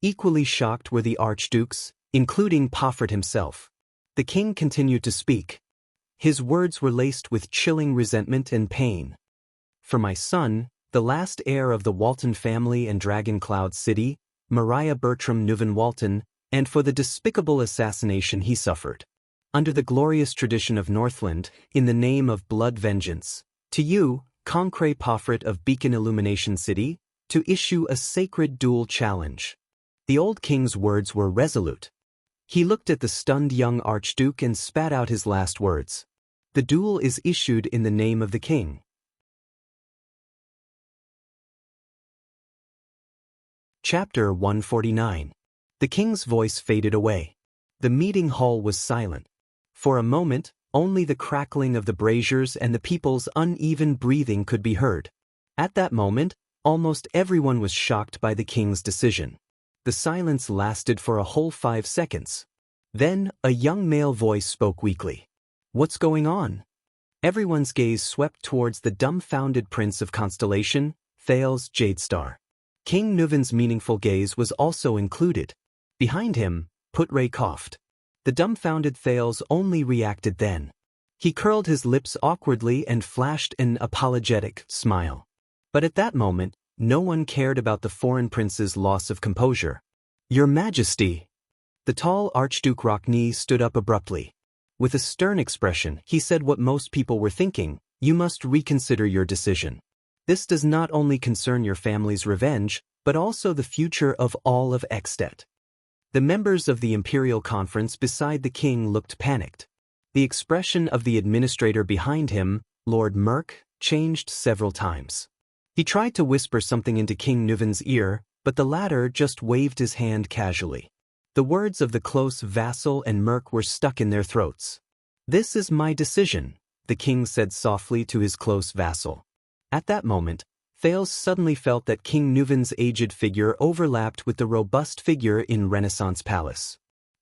Equally shocked were the archdukes, including Poffert himself. The king continued to speak. His words were laced with chilling resentment and pain. For my son, the last heir of the Walton family and Dragon Cloud City, Mariah Bertram Nuvan Walton, and for the despicable assassination he suffered. Under the glorious tradition of Northland, in the name of blood vengeance, to you, Concret Poffret of Beacon Illumination City, to issue a sacred duel challenge. The old king's words were resolute. He looked at the stunned young archduke and spat out his last words. The duel is issued in the name of the king. Chapter 149. The king's voice faded away. The meeting hall was silent. For a moment, only the crackling of the braziers and the people's uneven breathing could be heard. At that moment, almost everyone was shocked by the king's decision. The silence lasted for a whole 5 seconds. Then, a young male voice spoke weakly. What's going on? Everyone's gaze swept towards the dumbfounded prince of Constellation, Thales Jadestar. King Nuvan's meaningful gaze was also included. Behind him, Putre coughed. The dumbfounded Thales only reacted then. He curled his lips awkwardly and flashed an apologetic smile. But at that moment, no one cared about the foreign prince's loss of composure. Your Majesty! The tall Archduke Rockney stood up abruptly. With a stern expression, he said what most people were thinking, you must reconsider your decision. This does not only concern your family's revenge, but also the future of all of Extet. The members of the Imperial Conference beside the king looked panicked. The expression of the administrator behind him, Lord Merk, changed several times. He tried to whisper something into King Nuvan's ear, but the latter just waved his hand casually. The words of the close vassal and Merk were stuck in their throats. This is my decision, the king said softly to his close vassal. At that moment, Thales suddenly felt that King Nuvan's aged figure overlapped with the robust figure in Renaissance Palace.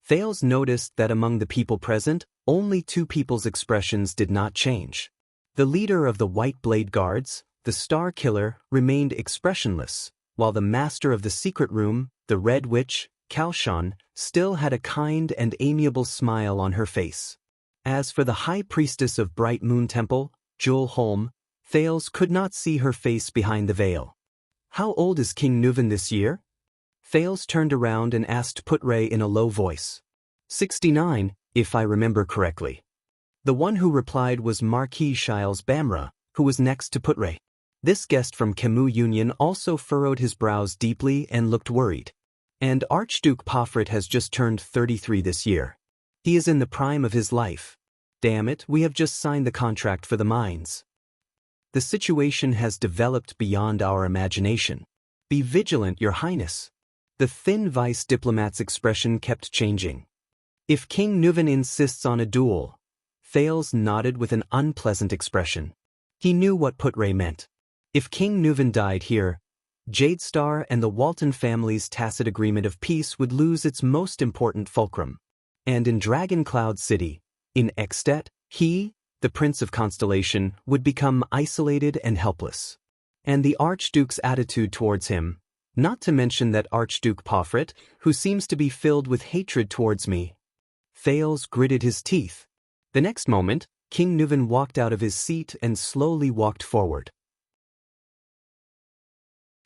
Thales noticed that among the people present, only 2 people's expressions did not change. The leader of the White Blade Guards, the Star Killer, remained expressionless, while the master of the secret room, the Red Witch, Kalshan, still had a kind and amiable smile on her face. As for the High Priestess of Bright Moon Temple, Jewel Holm, Thales could not see her face behind the veil. How old is King Nuvan this year? Thales turned around and asked Putre in a low voice. 69, if I remember correctly. The one who replied was Marquis Shiles Bamra, who was next to Putre. This guest from Camus Union also furrowed his brows deeply and looked worried. And Archduke Poffret has just turned 33 this year. He is in the prime of his life. Damn it, we have just signed the contract for the mines. The situation has developed beyond our imagination. Be vigilant, Your Highness. The thin vice diplomat's expression kept changing. If King Nuvan insists on a duel, Thales nodded with an unpleasant expression. He knew what Putre meant. If King Nuvan died here, Jadestar and the Walton family's tacit agreement of peace would lose its most important fulcrum. And in Dragon Cloud City, in Extet, he, the Prince of Constellation, would become isolated and helpless. And the Archduke's attitude towards him, not to mention that Archduke Pofrit, who seems to be filled with hatred towards me. Thales gritted his teeth. The next moment, King Nuven walked out of his seat and slowly walked forward.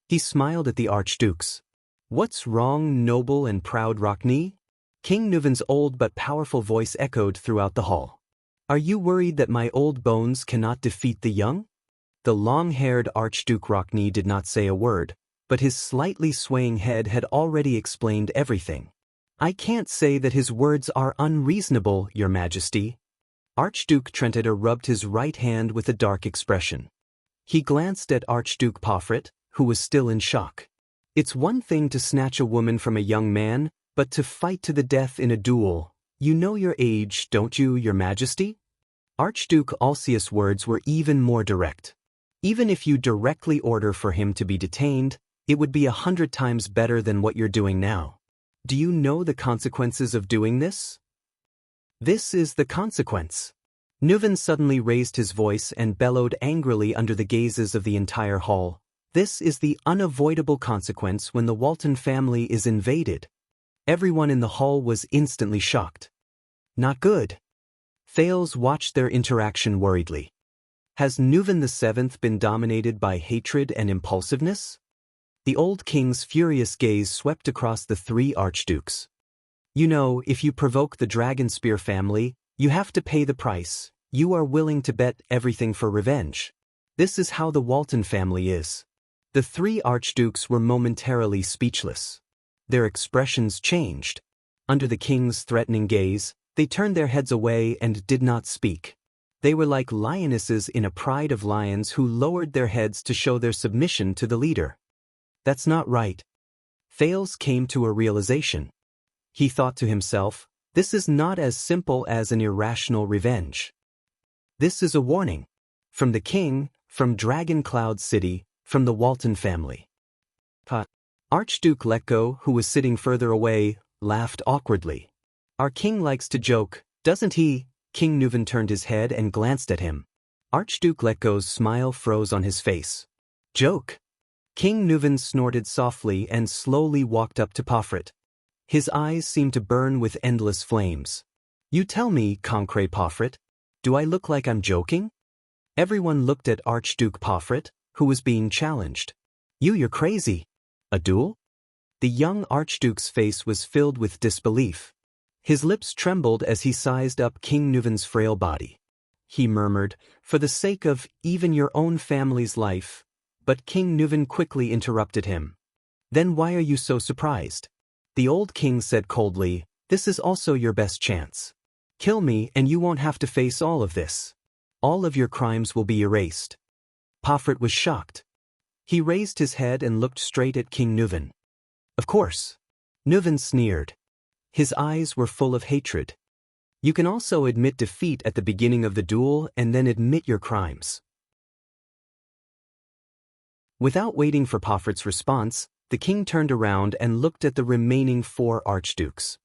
He smiled at the Archdukes. "What's wrong, noble and proud Rockney?" King Nuven's old but powerful voice echoed throughout the hall. "Are you worried that my old bones cannot defeat the young?" The long-haired Archduke Rockney did not say a word, but his slightly swaying head had already explained everything. "I can't say that his words are unreasonable, Your Majesty." Archduke Trentida rubbed his right hand with a dark expression. He glanced at Archduke Pofrit, who was still in shock. "It's one thing to snatch a woman from a young man, but to fight to the death in a duel. You know your age, don't you, Your Majesty?" Archduke Alcius' words were even more direct. "Even if you directly order for him to be detained, it would be 100 times better than what you're doing now. Do you know the consequences of doing this?" "This is the consequence." Nuven suddenly raised his voice and bellowed angrily under the gazes of the entire hall. "This is the unavoidable consequence when the Walton family is invaded." Everyone in the hall was instantly shocked. "Not good." Thales watched their interaction worriedly. Has Nuven VII been dominated by hatred and impulsiveness? The old king's furious gaze swept across the three archdukes. "You know, if you provoke the Dragonspear family, you have to pay the price. You are willing to bet everything for revenge. This is how the Walton family is." The three archdukes were momentarily speechless. Their expressions changed. Under the king's threatening gaze, they turned their heads away and did not speak. They were like lionesses in a pride of lions who lowered their heads to show their submission to the leader. "That's not right." Thales came to a realization. He thought to himself, this is not as simple as an irrational revenge. This is a warning. From the king, from Dragon Cloud City, from the Walton family. Archduke Letko, who was sitting further away, laughed awkwardly. "Our king likes to joke, doesn't he?" King Nuven turned his head and glanced at him. Archduke Letko's smile froze on his face. "Joke?" King Nuven snorted softly and slowly walked up to Pofrit. His eyes seemed to burn with endless flames. "You tell me, Concret Pofrit, do I look like I'm joking?" Everyone looked at Archduke Pofrit, who was being challenged. You're crazy. A duel?" The young Archduke's face was filled with disbelief. His lips trembled as he sized up King Nuven's frail body. He murmured, "For the sake of even your own family's life," but King Nuven quickly interrupted him. "Then why are you so surprised?" The old king said coldly, "This is also your best chance. Kill me and you won't have to face all of this. All of your crimes will be erased." Pofrit was shocked. He raised his head and looked straight at King Nuven. "Of course." Nuven sneered. His eyes were full of hatred. "You can also admit defeat at the beginning of the duel and then admit your crimes." Without waiting for Pofrit's response, the king turned around and looked at the remaining four archdukes.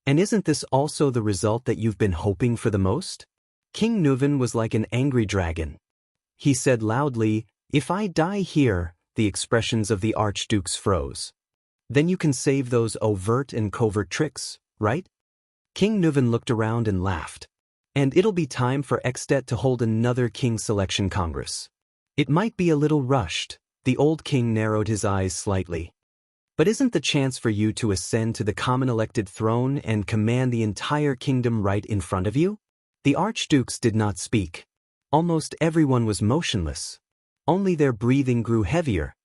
"And isn't this also the result that you've been hoping for the most?" King Nuven was like an angry dragon. He said loudly, "If I die here," the expressions of the archdukes froze. "Then you can save those overt and covert tricks, right?" King Nuven looked around and laughed. "And it'll be time for Extet to hold another king selection congress. It might be a little rushed." The old king narrowed his eyes slightly. "But isn't the chance for you to ascend to the common elected throne and command the entire kingdom right in front of you?" The archdukes did not speak. Almost everyone was motionless. Only their breathing grew heavier.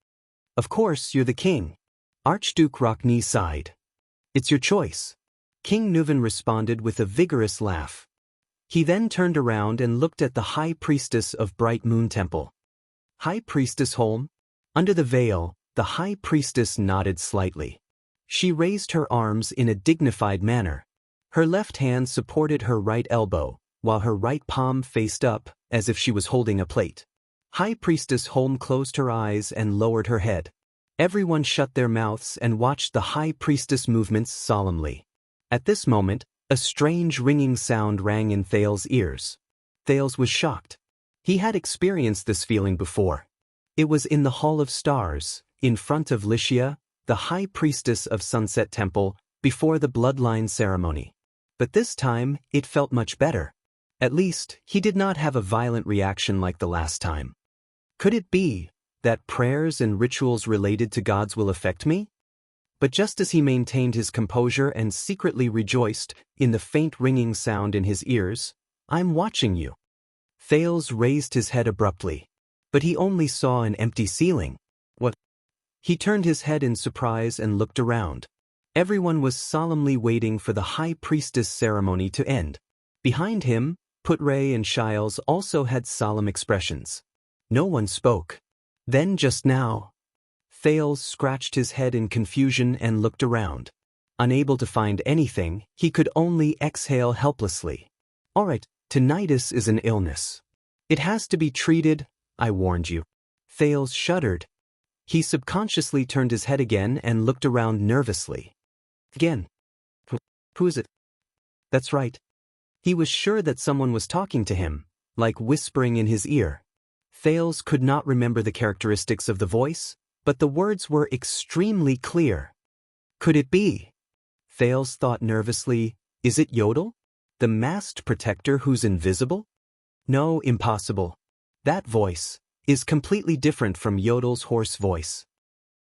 "Of course, you're the king." Archduke Rockney sighed. "It's your choice." King Nuven responded with a vigorous laugh. He then turned around and looked at the High Priestess of Bright Moon Temple. "High Priestess Holm?" Under the veil, the High Priestess nodded slightly. She raised her arms in a dignified manner. Her left hand supported her right elbow, while her right palm faced up, as if she was holding a plate. High Priestess Holm closed her eyes and lowered her head. Everyone shut their mouths and watched the high priestess movements solemnly. At this moment, a strange ringing sound rang in Thales' ears. Thales was shocked. He had experienced this feeling before. It was in the Hall of Stars, in front of Wuxia, the high priestess of Sunset Temple, before the bloodline ceremony. But this time, it felt much better. At least, he did not have a violent reaction like the last time. Could it be that prayers and rituals related to gods will affect me? But just as he maintained his composure and secretly rejoiced in the faint ringing sound in his ears, "I'm watching you." Thales raised his head abruptly. But he only saw an empty ceiling. What? He turned his head in surprise and looked around. Everyone was solemnly waiting for the high priestess ceremony to end. Behind him, Wuxia and Xianxia also had solemn expressions. No one spoke. Then just now, Thales scratched his head in confusion and looked around. Unable to find anything, he could only exhale helplessly. "All right, tinnitus is an illness. It has to be treated, I warned you." Thales shuddered. He subconsciously turned his head again and looked around nervously. Again. Who is it? That's right. He was sure that someone was talking to him, like whispering in his ear. Thales could not remember the characteristics of the voice, but the words were extremely clear. Could it be? Thales thought nervously, is it Yodel? The masked protector who's invisible? No, impossible. That voice is completely different from Yodel's hoarse voice.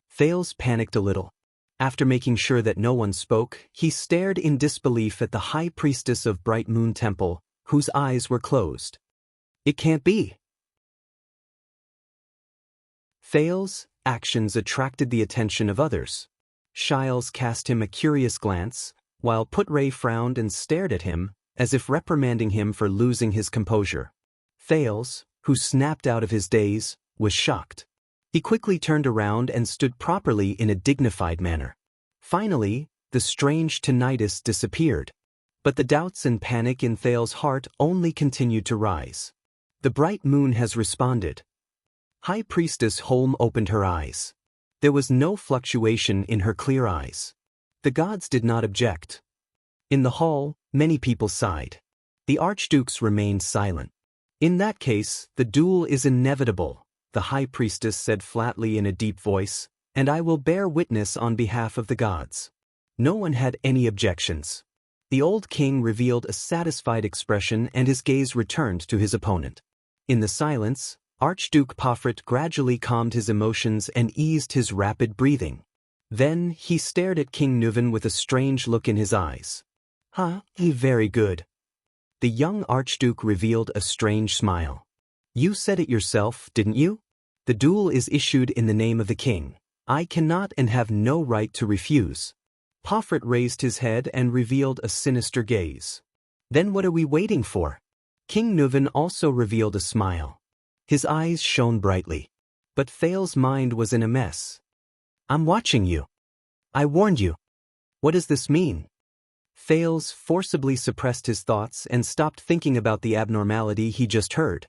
Thales panicked a little. After making sure that no one spoke, he stared in disbelief at the high priestess of Bright Moon Temple, whose eyes were closed. It can't be. Thales' actions attracted the attention of others. Xianxia cast him a curious glance, while Wuxia frowned and stared at him, as if reprimanding him for losing his composure. Thales, who snapped out of his daze, was shocked. He quickly turned around and stood properly in a dignified manner. Finally, the strange tinnitus disappeared. But the doubts and panic in Thales' heart only continued to rise. The bright moon has responded. High Priestess Holm opened her eyes. There was no fluctuation in her clear eyes. The gods did not object. In the hall, many people sighed. The archdukes remained silent. In that case, the duel is inevitable, the high priestess said flatly in a deep voice, and I will bear witness on behalf of the gods. No one had any objections. The old king revealed a satisfied expression and his gaze returned to his opponent. In the silence, Archduke Pofrit gradually calmed his emotions and eased his rapid breathing. Then he stared at King Nuven with a strange look in his eyes. Very good. The young archduke revealed a strange smile. You said it yourself, didn't you? The duel is issued in the name of the king. I cannot and have no right to refuse. Pofrit raised his head and revealed a sinister gaze. Then what are we waiting for? King Nuven also revealed a smile. His eyes shone brightly. But Thales' mind was in a mess. I'm watching you. I warned you. What does this mean? Thales forcibly suppressed his thoughts and stopped thinking about the abnormality he just heard.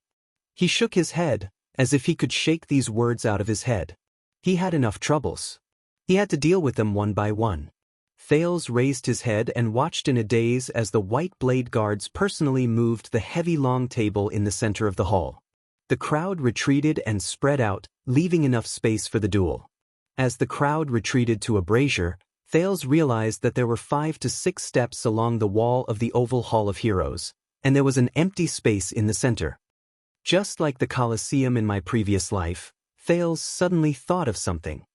He shook his head, as if he could shake these words out of his head. He had enough troubles. He had to deal with them one by one. Thales raised his head and watched in a daze as the white blade guards personally moved the heavy long table in the center of the hall. The crowd retreated and spread out, leaving enough space for the duel. As the crowd retreated to a brazier, Thales realized that there were 5 to 6 steps along the wall of the Oval Hall of Heroes, and there was an empty space in the center. Just like the Colosseum in my previous life, Thales suddenly thought of something.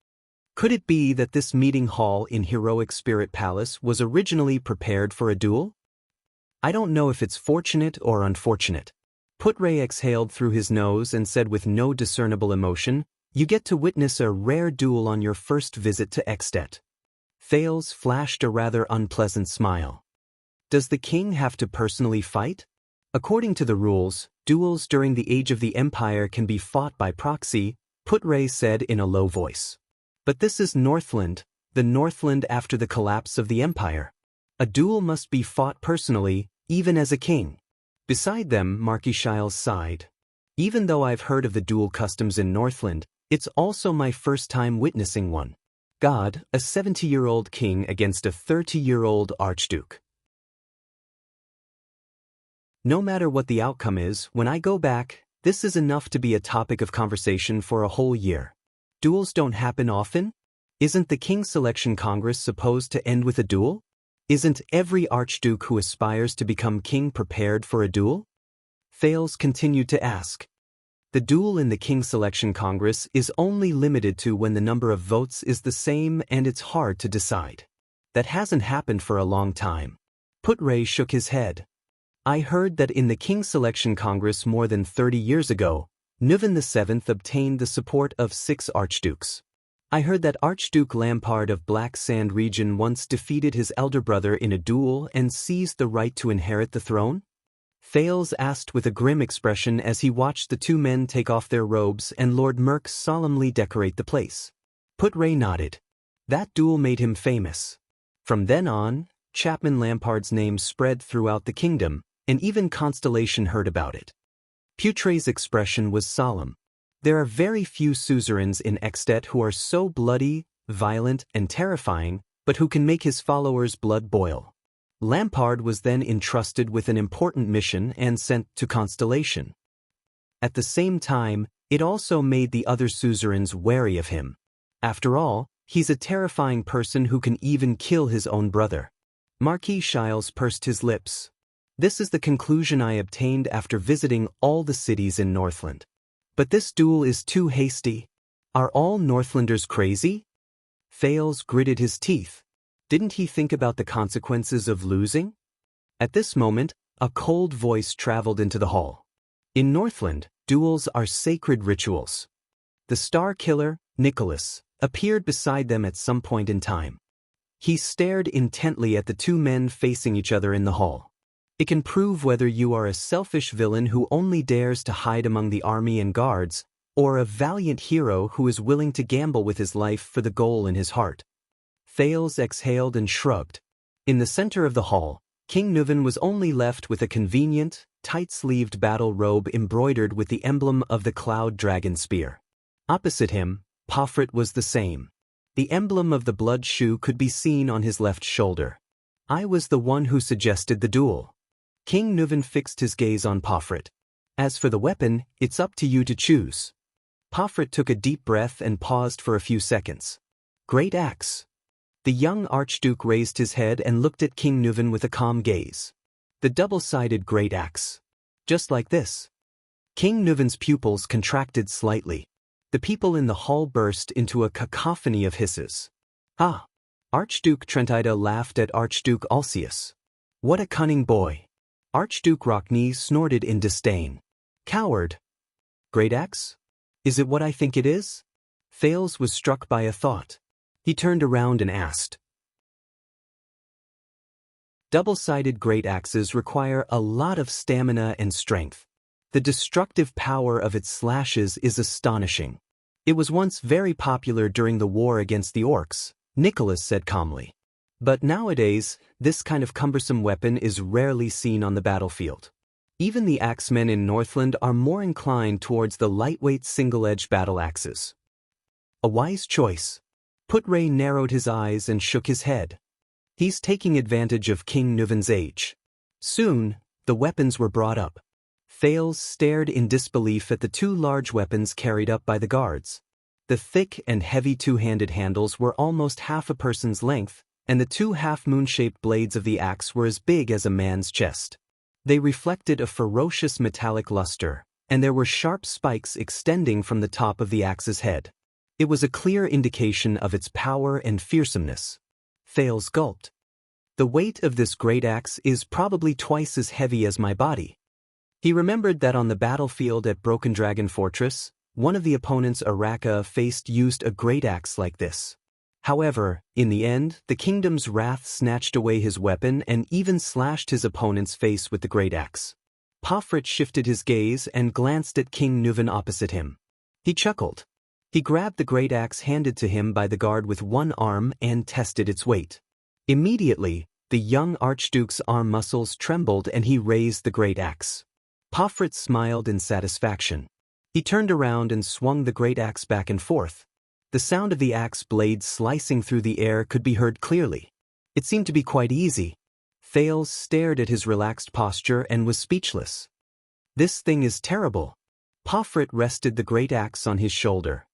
Could it be that this meeting hall in Heroic Spirit Palace was originally prepared for a duel? I don't know if it's fortunate or unfortunate. Wuxia exhaled through his nose and said with no discernible emotion, you get to witness a rare duel on your first visit to Extet. Thales flashed a rather unpleasant smile. Does the king have to personally fight? According to the rules, duels during the Age of the Empire can be fought by proxy, Wuxia said in a low voice. But this is Northland, the Northland after the collapse of the Empire. A duel must be fought personally, even as a king. Beside them, Marquis Shiles sighed. Even though I've heard of the duel customs in Northland, It's also my first time witnessing one. God, a 70-year-old king against a 30-year-old archduke. No matter what the outcome is, when I go back, this is enough to be a topic of conversation for a whole year. Duels don't happen often? Isn't the King's Selection Congress supposed to end with a duel? Isn't every archduke who aspires to become king prepared for a duel? Thales continued to ask. The duel in the King's Selection Congress is only limited to when the number of votes is the same and it's hard to decide. That hasn't happened for a long time. Putre shook his head. I heard that in the King's Selection Congress more than 30 years ago, Nuven VII obtained the support of 6 archdukes. I heard that Archduke Lampard of Black Sand region once defeated his elder brother in a duel and seized the right to inherit the throne? Thales asked with a grim expression as he watched the two men take off their robes and Lord Merk solemnly decorate the place. Putre nodded. That duel made him famous. From then on, Chapman Lampard's name spread throughout the kingdom, and even Constellation heard about it. Putre's expression was solemn. There are very few suzerains in Extet who are so bloody, violent, and terrifying, but who can make his followers' blood boil. Lampard was then entrusted with an important mission and sent to Constellation. At the same time, it also made the other suzerains wary of him. After all, he's a terrifying person who can even kill his own brother. Marquis Shiles pursed his lips. This is the conclusion I obtained after visiting all the cities in Northland. But this duel is too hasty. Are all Northlanders crazy? Thales gritted his teeth. Didn't he think about the consequences of losing? At this moment, a cold voice traveled into the hall. In Northland, duels are sacred rituals. The star killer, Nicholas, appeared beside them at some point in time. He stared intently at the two men facing each other in the hall. It can prove whether you are a selfish villain who only dares to hide among the army and guards, or a valiant hero who is willing to gamble with his life for the goal in his heart. Thales exhaled and shrugged. In the center of the hall, King Nuven was only left with a convenient, tight-sleeved battle robe embroidered with the emblem of the Cloud Dragon Spear. Opposite him, Pofrit was the same. The emblem of the blood shoe could be seen on his left shoulder. I was the one who suggested the duel. King Nuven fixed his gaze on Pofrit. As for the weapon, it's up to you to choose. Pofrit took a deep breath and paused for a few seconds. Great axe. The young archduke raised his head and looked at King Nuven with a calm gaze. The double-sided great axe. Just like this. King Nuven's pupils contracted slightly. The people in the hall burst into a cacophony of hisses. Ah! Archduke Trentida laughed at Archduke Alcius. What a cunning boy! Archduke Rockney snorted in disdain. Coward! Great axe? Is it what I think it is? Thales was struck by a thought. He turned around and asked. Double-sided great axes require a lot of stamina and strength. The destructive power of its slashes is astonishing. It was once very popular during the war against the orcs, Nicholas said calmly. But nowadays, this kind of cumbersome weapon is rarely seen on the battlefield. Even the axemen in Northland are more inclined towards the lightweight single-edged battle axes. A wise choice. Putre narrowed his eyes and shook his head. He's taking advantage of King Nuven's age. Soon, the weapons were brought up. Thales stared in disbelief at the two large weapons carried up by the guards. The thick and heavy two-handed handles were almost half a person's length, and the two half-moon-shaped blades of the axe were as big as a man's chest. They reflected a ferocious metallic luster, and there were sharp spikes extending from the top of the axe's head. It was a clear indication of its power and fearsomeness. Thales gulped. The weight of this great axe is probably twice as heavy as my body. He remembered that on the battlefield at Broken Dragon Fortress, one of the opponents Araka faced used a great axe like this. However, in the end, the kingdom's wrath snatched away his weapon and even slashed his opponent's face with the great axe. Pofrit shifted his gaze and glanced at King Nuven opposite him. He chuckled. He grabbed the great axe handed to him by the guard with one arm and tested its weight. Immediately, the young archduke's arm muscles trembled and he raised the great axe. Pofrit smiled in satisfaction. He turned around and swung the great axe back and forth. The sound of the axe blade slicing through the air could be heard clearly. It seemed to be quite easy. Thales stared at his relaxed posture and was speechless. This thing is terrible. Pofrit rested the great axe on his shoulder.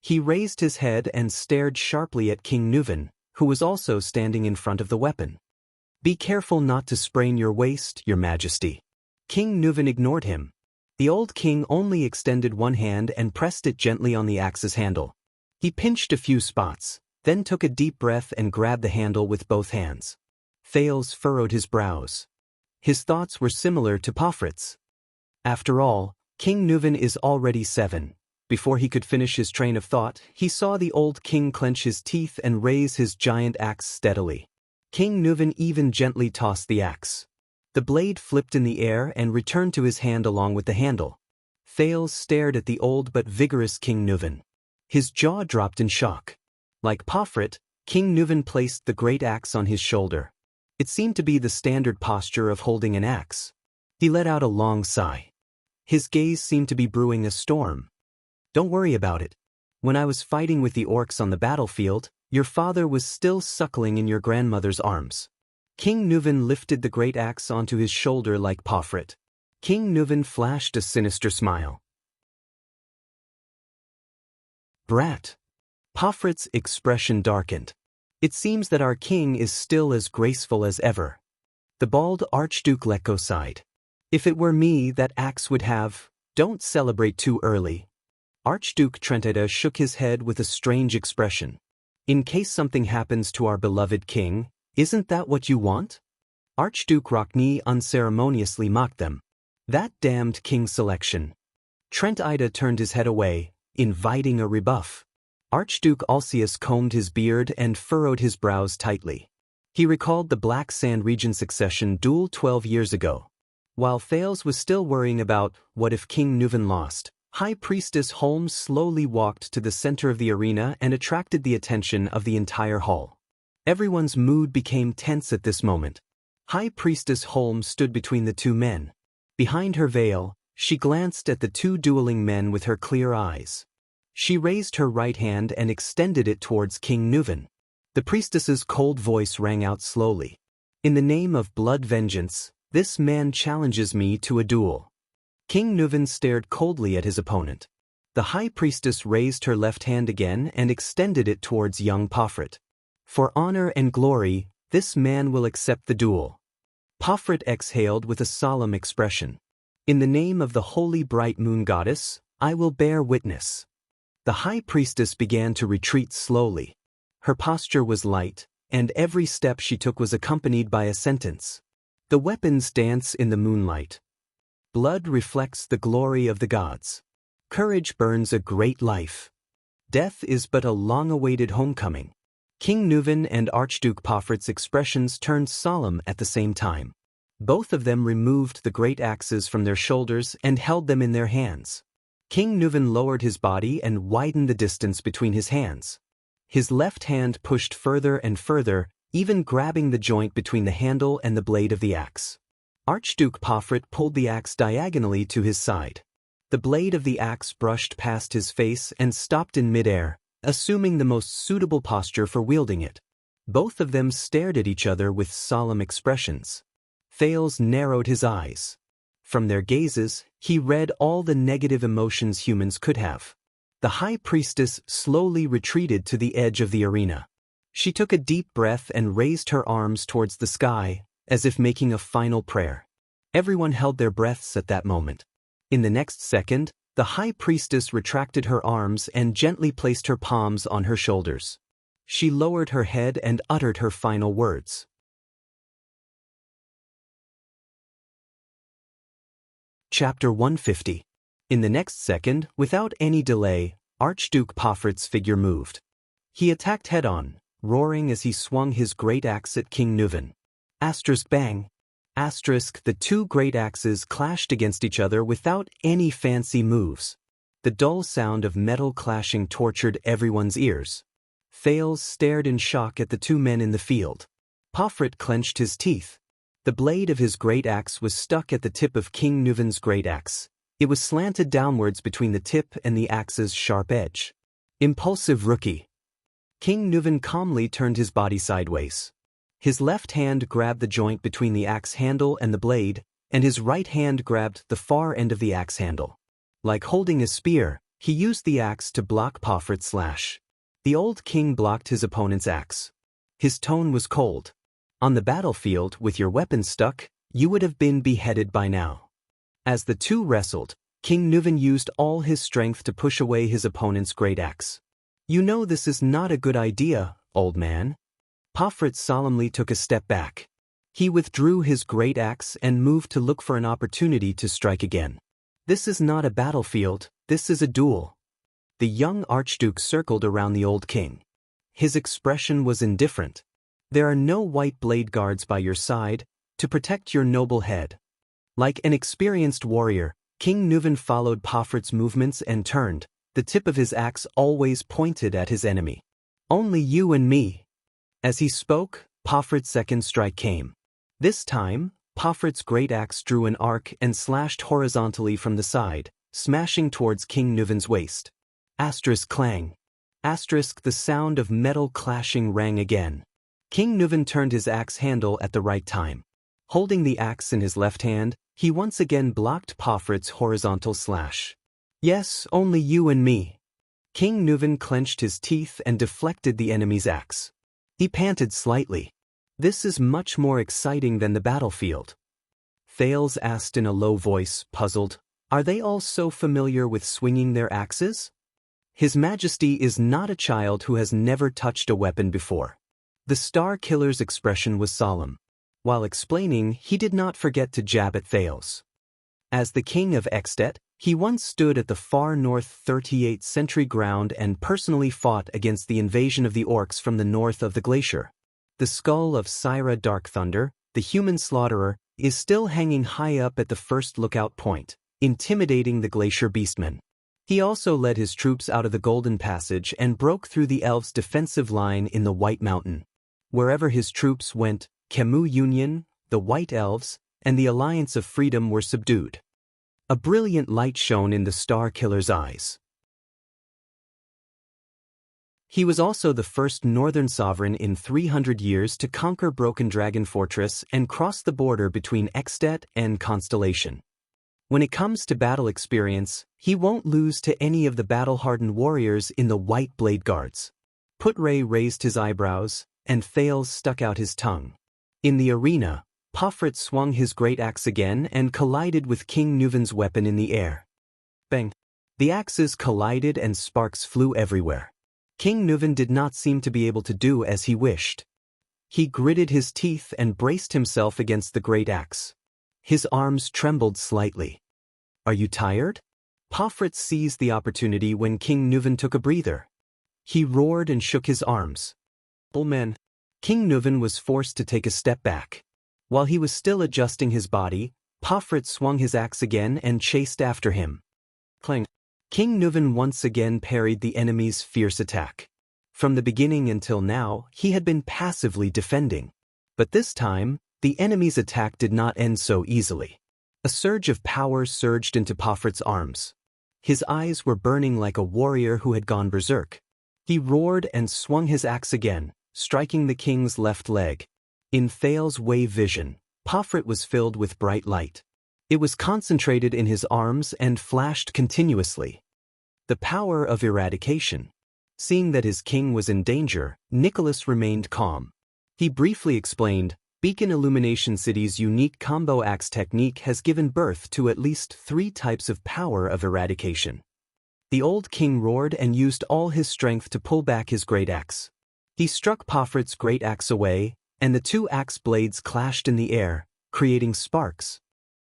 He raised his head and stared sharply at King Nuven, who was also standing in front of the weapon. Be careful not to sprain your waist, Your Majesty. King Nuven ignored him. The old king only extended one hand and pressed it gently on the axe's handle. He pinched a few spots, then took a deep breath and grabbed the handle with both hands. Thales furrowed his brows. His thoughts were similar to Pofrit's. After all, King Nuven is already 7. Before he could finish his train of thought, he saw the old king clench his teeth and raise his giant axe steadily. King Nuven even gently tossed the axe. The blade flipped in the air and returned to his hand along with the handle. Thales stared at the old but vigorous King Nuven. His jaw dropped in shock. Like Pofrit, King Nuven placed the great axe on his shoulder. It seemed to be the standard posture of holding an axe. He let out a long sigh. His gaze seemed to be brewing a storm. Don't worry about it. When I was fighting with the orcs on the battlefield, your father was still suckling in your grandmother's arms. King Nuven lifted the great axe onto his shoulder like Pofrit. King Nuven flashed a sinister smile. Brat. Pofrit's expression darkened. It seems that our king is still as graceful as ever. The bald Archduke Lekko sighed. If it were me, that axe would have. Don't celebrate too early. Archduke Trentida shook his head with a strange expression. In case something happens to our beloved king, isn't that what you want? Archduke Rockney unceremoniously mocked them. That damned king selection. Trentida turned his head away, inviting a rebuff. Archduke Alcius combed his beard and furrowed his brows tightly. He recalled the Black Sand region succession duel 12 years ago. While Thales was still worrying about what if King Nuven lost, High Priestess Holmes slowly walked to the center of the arena and attracted the attention of the entire hall. Everyone's mood became tense at this moment. High Priestess Holmes stood between the two men. Behind her veil, she glanced at the two dueling men with her clear eyes. She raised her right hand and extended it towards King Nuven. The priestess's cold voice rang out slowly. In the name of blood vengeance, this man challenges me to a duel. King Nuven stared coldly at his opponent. The high priestess raised her left hand again and extended it towards young Pofrit. For honor and glory, this man will accept the duel. Pofrit exhaled with a solemn expression. In the name of the holy bright moon goddess, I will bear witness. The high priestess began to retreat slowly. Her posture was light, and every step she took was accompanied by a sentence. The weapons dance in the moonlight. Blood reflects the glory of the gods. Courage burns a great life. Death is but a long-awaited homecoming. King Nuven and Archduke Pofrit's expressions turned solemn at the same time. Both of them removed the great axes from their shoulders and held them in their hands. King Nuven lowered his body and widened the distance between his hands. His left hand pushed further and further, even grabbing the joint between the handle and the blade of the axe. Archduke Pofrit pulled the axe diagonally to his side. The blade of the axe brushed past his face and stopped in midair, assuming the most suitable posture for wielding it. Both of them stared at each other with solemn expressions. Thales narrowed his eyes. From their gazes, he read all the negative emotions humans could have. The high priestess slowly retreated to the edge of the arena. She took a deep breath and raised her arms towards the sky, as if making a final prayer. Everyone held their breaths at that moment. In the next second, the high priestess retracted her arms and gently placed her palms on her shoulders. She lowered her head and uttered her final words. Chapter 150. In the next second, without any delay, Archduke Pofrit's figure moved. He attacked head-on, roaring as he swung his great axe at King Nuven. Asterisk bang. Asterisk, the two great axes clashed against each other without any fancy moves. The dull sound of metal clashing tortured everyone's ears. Thales stared in shock at the two men in the field. Pofrit clenched his teeth. The blade of his great axe was stuck at the tip of King Nuven's great axe. It was slanted downwards between the tip and the axe's sharp edge. Impulsive rookie. King Nuven calmly turned his body sideways. His left hand grabbed the joint between the axe handle and the blade, and his right hand grabbed the far end of the axe handle. Like holding a spear, he used the axe to block Pofrit's slash. The old king blocked his opponent's axe. His tone was cold. On the battlefield, with your weapon stuck, you would have been beheaded by now. As the two wrestled, King Nuven used all his strength to push away his opponent's great axe. You know this is not a good idea, old man. Pofrit solemnly took a step back. He withdrew his great axe and moved to look for an opportunity to strike again. This is not a battlefield, this is a duel. The young archduke circled around the old king. His expression was indifferent. There are no white blade guards by your side to protect your noble head. Like an experienced warrior, King Nuven followed Pofrit's movements and turned, the tip of his axe always pointed at his enemy. Only you and me. As he spoke, Pofrit's second strike came. This time, Pofrit's great axe drew an arc and slashed horizontally from the side, smashing towards King Nuven's waist. Asterisk clang. Asterisk the sound of metal clashing rang again. King Nuven turned his axe handle at the right time. Holding the axe in his left hand, he once again blocked Pofrit's horizontal slash. Yes, only you and me. King Nuven clenched his teeth and deflected the enemy's axe. He panted slightly. This is much more exciting than the battlefield. Thales asked in a low voice, puzzled, are they all so familiar with swinging their axes? His Majesty is not a child who has never touched a weapon before. The Star Killer's expression was solemn. While explaining, he did not forget to jab at Thales. As the king of Extet, he once stood at the far north 38th century ground and personally fought against the invasion of the orcs from the north of the glacier. The skull of Syra Darkthunder, the human slaughterer, is still hanging high up at the first lookout point, intimidating the glacier beastmen. He also led his troops out of the Golden Passage and broke through the elves' defensive line in the White Mountain. Wherever his troops went, Khemu Union, the White Elves, and the Alliance of Freedom were subdued. A brilliant light shone in the Star Killer's eyes. He was also the first northern sovereign in 300 years to conquer Broken Dragon Fortress and cross the border between Extet and Constellation. When it comes to battle experience, he won't lose to any of the battle-hardened warriors in the White Blade Guards. Putray raised his eyebrows, and Thales stuck out his tongue. In the arena, Pofrit swung his great axe again and collided with King Nuven's weapon in the air. Bang! The axes collided and sparks flew everywhere. King Nuven did not seem to be able to do as he wished. He gritted his teeth and braced himself against the great axe. His arms trembled slightly. Are you tired? Pofrit seized the opportunity when King Nuven took a breather. He roared and shook his arms. Bullman. King Nuven was forced to take a step back. While he was still adjusting his body, Pofrit swung his axe again and chased after him. Clang. King Nuven once again parried the enemy's fierce attack. From the beginning until now, he had been passively defending. But this time, the enemy's attack did not end so easily. A surge of power surged into Pofrit's arms. His eyes were burning like a warrior who had gone berserk. He roared and swung his axe again, striking the king's left leg. In Thales' wave vision, Pofrit was filled with bright light. It was concentrated in his arms and flashed continuously. The power of eradication. Seeing that his king was in danger, Nicholas remained calm. He briefly explained, Beacon Illumination City's unique combo axe technique has given birth to at least 3 types of power of eradication. The old king roared and used all his strength to pull back his great axe. He struck Pofrit's great axe away, and the 2 axe blades clashed in the air, creating sparks.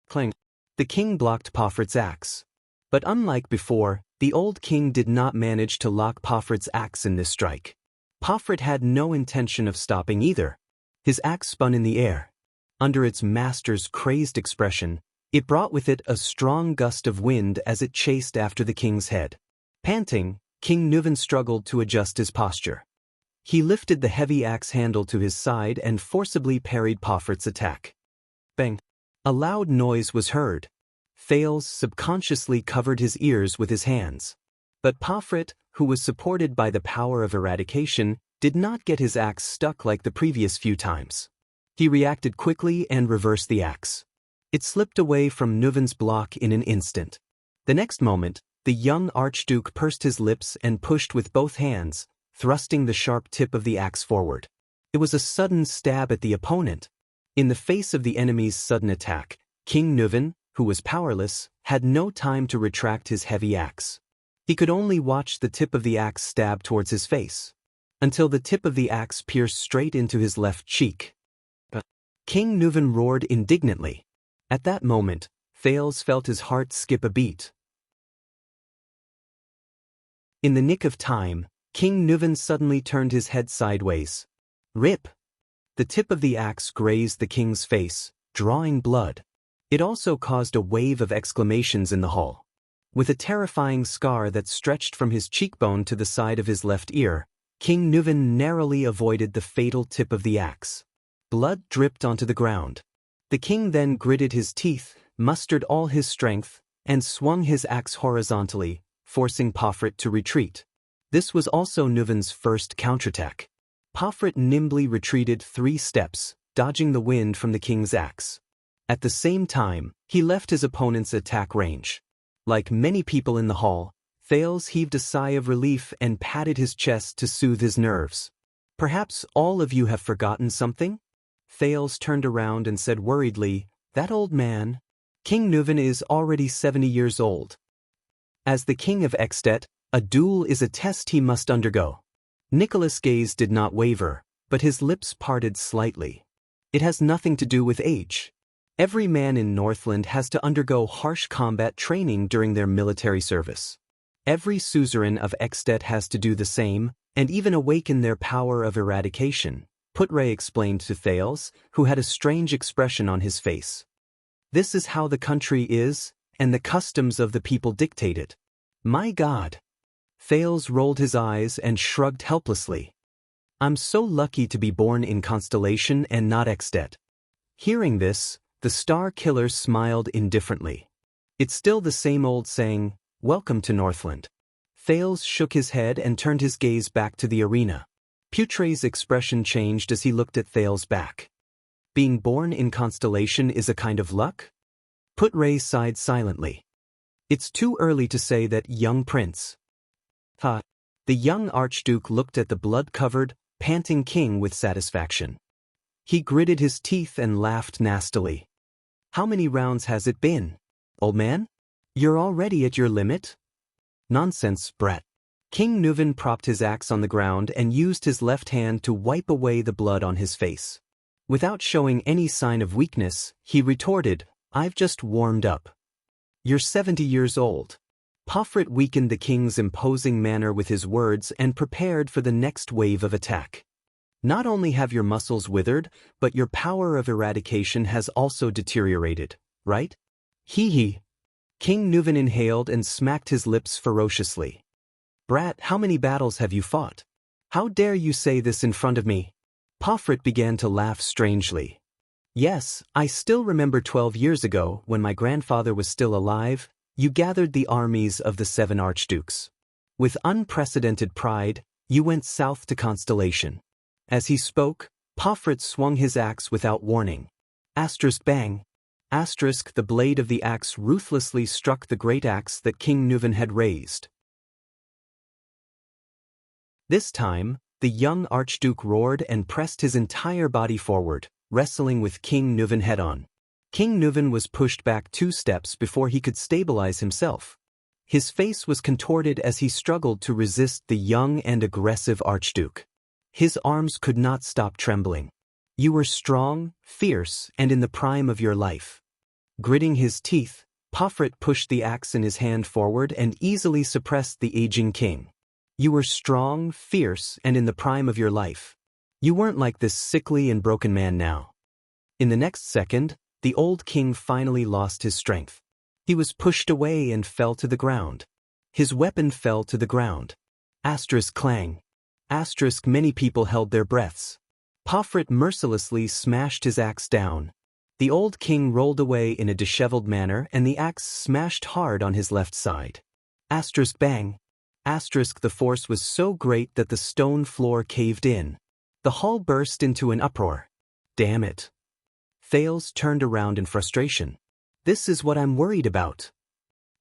Clang. The king blocked Pofrit's axe. But unlike before, the old king did not manage to lock Pofrit's axe in this strike. Pofrit had no intention of stopping either. His axe spun in the air. Under its master's crazed expression, it brought with it a strong gust of wind as it chased after the king's head. Panting, King Nuven struggled to adjust his posture. He lifted the heavy axe handle to his side and forcibly parried Pofrit's attack. Bang! A loud noise was heard. Thales subconsciously covered his ears with his hands. But Pofrit, who was supported by the power of eradication, did not get his axe stuck like the previous few times. He reacted quickly and reversed the axe. It slipped away from Nuven's block in an instant. The next moment, the young archduke pursed his lips and pushed with both hands, thrusting the sharp tip of the axe forward. It was a sudden stab at the opponent. In the face of the enemy's sudden attack, King Nuven, who was powerless, had no time to retract his heavy axe. He could only watch the tip of the axe stab towards his face, until the tip of the axe pierced straight into his left cheek. King Nuven roared indignantly. At that moment, Thales felt his heart skip a beat. In the nick of time, King Nuven suddenly turned his head sideways. Rip! The tip of the axe grazed the king's face, drawing blood. It also caused a wave of exclamations in the hall. With a terrifying scar that stretched from his cheekbone to the side of his left ear, King Nuven narrowly avoided the fatal tip of the axe. Blood dripped onto the ground. The king then gritted his teeth, mustered all his strength, and swung his axe horizontally, forcing Pofrit to retreat. This was also Nuven's first counterattack. Pofrit nimbly retreated 3 steps, dodging the wind from the king's axe. At the same time, he left his opponent's attack range. Like many people in the hall, Thales heaved a sigh of relief and patted his chest to soothe his nerves. Perhaps all of you have forgotten something? Thales turned around and said worriedly, "That old man." King Nuven is already 70 years old. As the king of Extet, a duel is a test he must undergo. Nicholas' gaze did not waver, but his lips parted slightly. It has nothing to do with age. Every man in Northland has to undergo harsh combat training during their military service. Every suzerain of Extet has to do the same, and even awaken their power of eradication, Putre explained to Thales, who had a strange expression on his face. This is how the country is, and the customs of the people dictate it. My God! Thales rolled his eyes and shrugged helplessly. I'm so lucky to be born in Constellation and not Extet. Hearing this, the Star Killer smiled indifferently. It's still the same old saying, "Welcome to Northland." Thales shook his head and turned his gaze back to the arena. Putre's expression changed as he looked at Thales' back. Being born in Constellation is a kind of luck? Putre sighed silently. It's too early to say that, young prince. The young archduke looked at the blood-covered, panting king with satisfaction. He gritted his teeth and laughed nastily. How many rounds has it been, old man? You're already at your limit? Nonsense, brat. King Nuven propped his axe on the ground and used his left hand to wipe away the blood on his face. Without showing any sign of weakness, he retorted, I've just warmed up. You're 70 years old. Pofrit weakened the king's imposing manner with his words and prepared for the next wave of attack. Not only have your muscles withered, but your power of eradication has also deteriorated, right? Hee. King Nuven inhaled and smacked his lips ferociously. Brat, how many battles have you fought? How dare you say this in front of me? Pofrit began to laugh strangely. Yes, I still remember 12 years ago, when my grandfather was still alive, you gathered the armies of the 7 archdukes. With unprecedented pride, you went south to Constellation. As he spoke, Pofrit swung his axe without warning. Bang! The blade of the axe ruthlessly struck the great axe that King Nuven had raised. This time, the young archduke roared and pressed his entire body forward, wrestling with King Nuven head-on. King Nuven was pushed back 2 steps before he could stabilize himself. His face was contorted as he struggled to resist the young and aggressive archduke. His arms could not stop trembling. You were strong, fierce, and in the prime of your life. Gritting his teeth, Pofrit pushed the axe in his hand forward and easily suppressed the aging king. You were strong, fierce, and in the prime of your life. You weren't like this sickly and broken man now. In the next second, the old king finally lost his strength. He was pushed away and fell to the ground. His weapon fell to the ground. Clang. Many people held their breaths. Pofrit mercilessly smashed his axe down. The old king rolled away in a disheveled manner and the axe smashed hard on his left side. Asterisk bang. Asterisk the force was so great that the stone floor caved in. The hall burst into an uproar. Damn it. Thales turned around in frustration. This is what I'm worried about.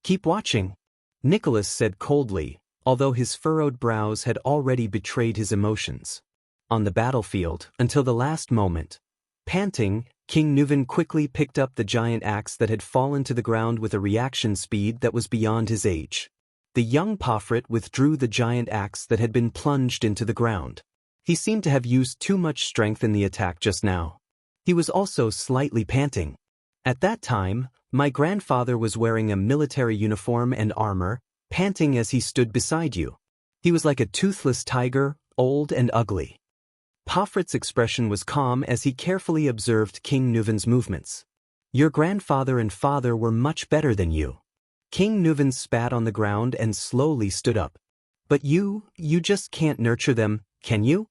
Keep watching, Nicholas said coldly, although his furrowed brows had already betrayed his emotions. On the battlefield, until the last moment, panting, King Nuven quickly picked up the giant axe that had fallen to the ground with a reaction speed that was beyond his age. The young Pofrit withdrew the giant axe that had been plunged into the ground. He seemed to have used too much strength in the attack just now. He was also slightly panting. At that time, my grandfather was wearing a military uniform and armor, panting as he stood beside you. He was like a toothless tiger, old and ugly. Pofrit's expression was calm as he carefully observed King Nuven's movements. Your grandfather and father were much better than you. King Nuven spat on the ground and slowly stood up. But you just can't nurture them, can you?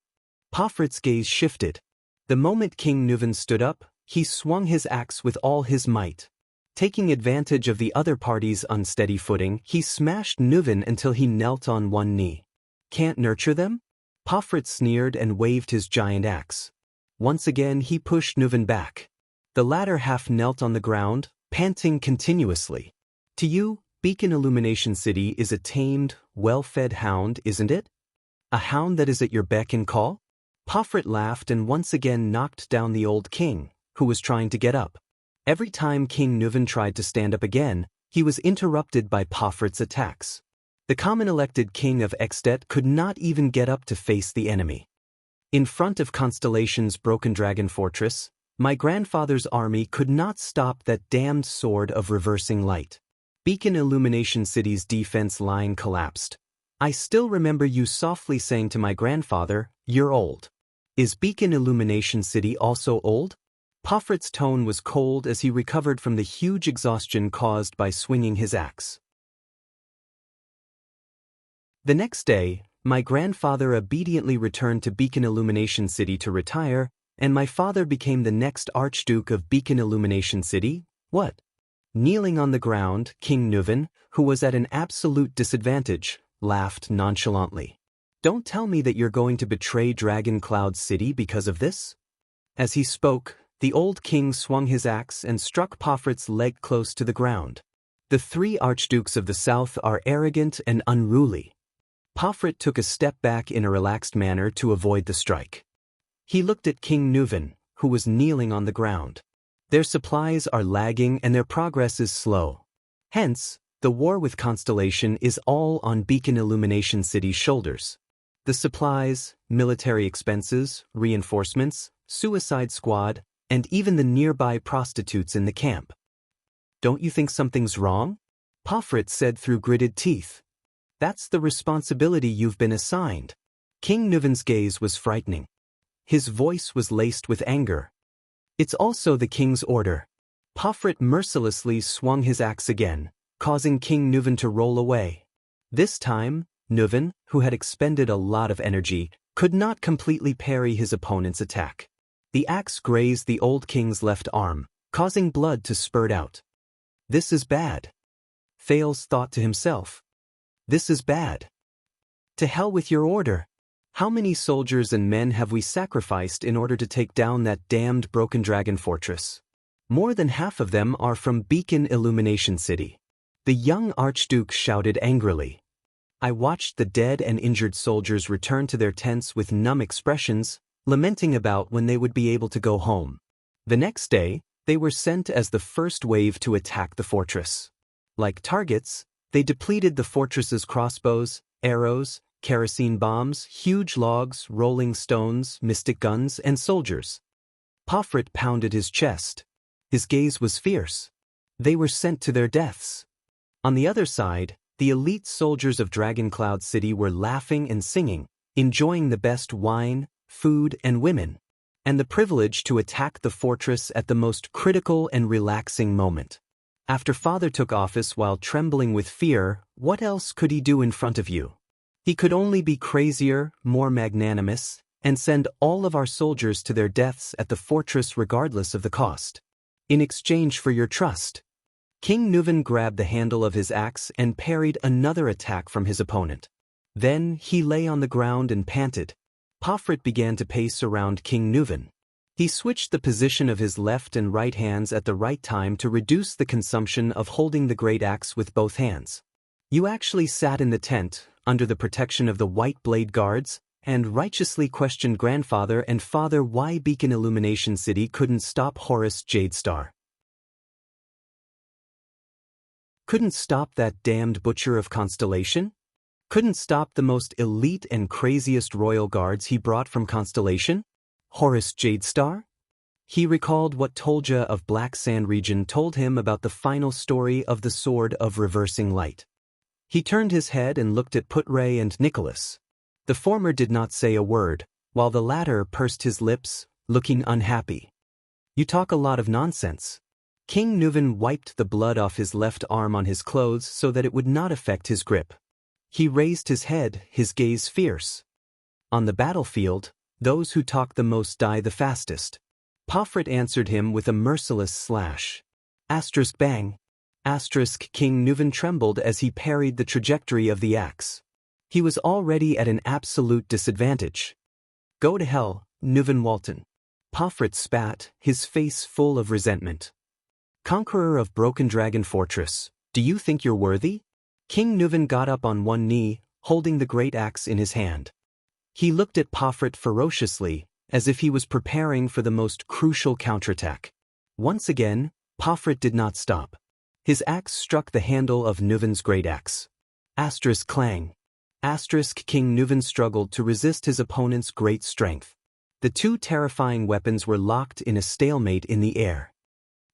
Pofrit's gaze shifted. The moment King Nuven stood up, he swung his axe with all his might. Taking advantage of the other party's unsteady footing, he smashed Nuven until he knelt on one knee. Can't nurture them? Pofrit sneered and waved his giant axe. Once again he pushed Nuven back. The latter half knelt on the ground, panting continuously. To you, Beacon Illumination City is a tamed, well-fed hound, isn't it? A hound that is at your beck and call? Pofrit laughed and once again knocked down the old king, who was trying to get up. Every time King Nuven tried to stand up again, he was interrupted by Pofrit's attacks. The common-elected king of Extet could not even get up to face the enemy. In front of Constellation's broken dragon fortress, my grandfather's army could not stop that damned sword of reversing light. Beacon Illumination City's defense line collapsed. I still remember you softly saying to my grandfather, "You're old." Is Beacon Illumination City also old? Pofrit's tone was cold as he recovered from the huge exhaustion caused by swinging his axe. The next day, my grandfather obediently returned to Beacon Illumination City to retire, and my father became the next Archduke of Beacon Illumination City. What? Kneeling on the ground, King Nuven, who was at an absolute disadvantage, laughed nonchalantly. Don't tell me that you're going to betray Dragon Cloud City because of this? As he spoke, the old king swung his axe and struck Pofrit's leg close to the ground. The three archdukes of the south are arrogant and unruly. Pofrit took a step back in a relaxed manner to avoid the strike. He looked at King Nuven, who was kneeling on the ground. Their supplies are lagging and their progress is slow. Hence, the war with Constellation is all on Beacon Illumination City's shoulders. The supplies, military expenses, reinforcements, suicide squad, and even the nearby prostitutes in the camp. Don't you think something's wrong? Pofrit said through gritted teeth. That's the responsibility you've been assigned. King Nuven's gaze was frightening. His voice was laced with anger. It's also the king's order. Pofrit mercilessly swung his axe again, causing King Nuven to roll away. This time, Nuven, who had expended a lot of energy, could not completely parry his opponent's attack. The axe grazed the old king's left arm, causing blood to spurt out. This is bad. Thales thought to himself. This is bad. To hell with your order. How many soldiers and men have we sacrificed in order to take down that damned broken dragon fortress? More than half of them are from Beacon Illumination City. The young Archduke shouted angrily. I watched the dead and injured soldiers return to their tents with numb expressions, lamenting about when they would be able to go home. The next day, they were sent as the first wave to attack the fortress. Like targets, they depleted the fortress's crossbows, arrows, kerosene bombs, huge logs, rolling stones, mystic guns, and soldiers. Pofrit pounded his chest. His gaze was fierce. They were sent to their deaths. On the other side, the elite soldiers of Dragon Cloud City were laughing and singing, enjoying the best wine, food, and women, and the privilege to attack the fortress at the most critical and relaxing moment. After Father took office while trembling with fear, what else could he do in front of you? He could only be crazier, more magnanimous, and send all of our soldiers to their deaths at the fortress regardless of the cost. in exchange for your trust. King Nuven grabbed the handle of his axe and parried another attack from his opponent. Then he lay on the ground and panted. Pofrit began to pace around King Nuven. He switched the position of his left and right hands at the right time to reduce the consumption of holding the great axe with both hands. You actually sat in the tent, under the protection of the White Blade Guards, and righteously questioned grandfather and father why Beacon Illumination City couldn't stop Horus Jadestar. Couldn't stop that damned butcher of Constellation? Couldn't stop the most elite and craziest royal guards he brought from Constellation? Horus Jadestar? He recalled what Tolja of Black Sand region told him about the final story of the Sword of Reversing Light. He turned his head and looked at Putray and Nicholas. The former did not say a word, while the latter pursed his lips, looking unhappy. You talk a lot of nonsense. King Nuven wiped the blood off his left arm on his clothes so that it would not affect his grip. He raised his head, his gaze fierce. On the battlefield, those who talk the most die the fastest. Pofrit answered him with a merciless slash. Asterisk bang. Asterisk King Nuven trembled as he parried the trajectory of the axe. He was already at an absolute disadvantage. Go to hell, Nuven Walton. Pofrit spat, his face full of resentment. Conqueror of Broken Dragon Fortress, do you think you're worthy? King Nuven got up on one knee, holding the great axe in his hand. He looked at Pofrit ferociously, as if he was preparing for the most crucial counterattack. Once again, Pofrit did not stop. His axe struck the handle of Nuven's great axe. Asterisk clang. Asterisk King Nuven struggled to resist his opponent's great strength. The two terrifying weapons were locked in a stalemate in the air.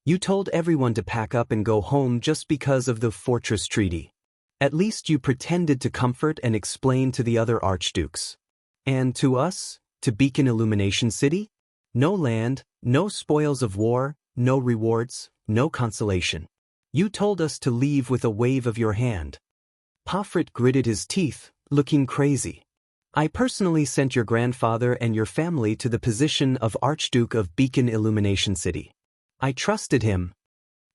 You told everyone to pack up and go home just because of the Fortress Treaty. At least you pretended to comfort and explain to the other archdukes. And to us, to Beacon Illumination City? No land, no spoils of war, no rewards, no consolation. You told us to leave with a wave of your hand. Pofrit gritted his teeth, looking crazy. I personally sent your grandfather and your family to the position of Archduke of Beacon Illumination City. I trusted him.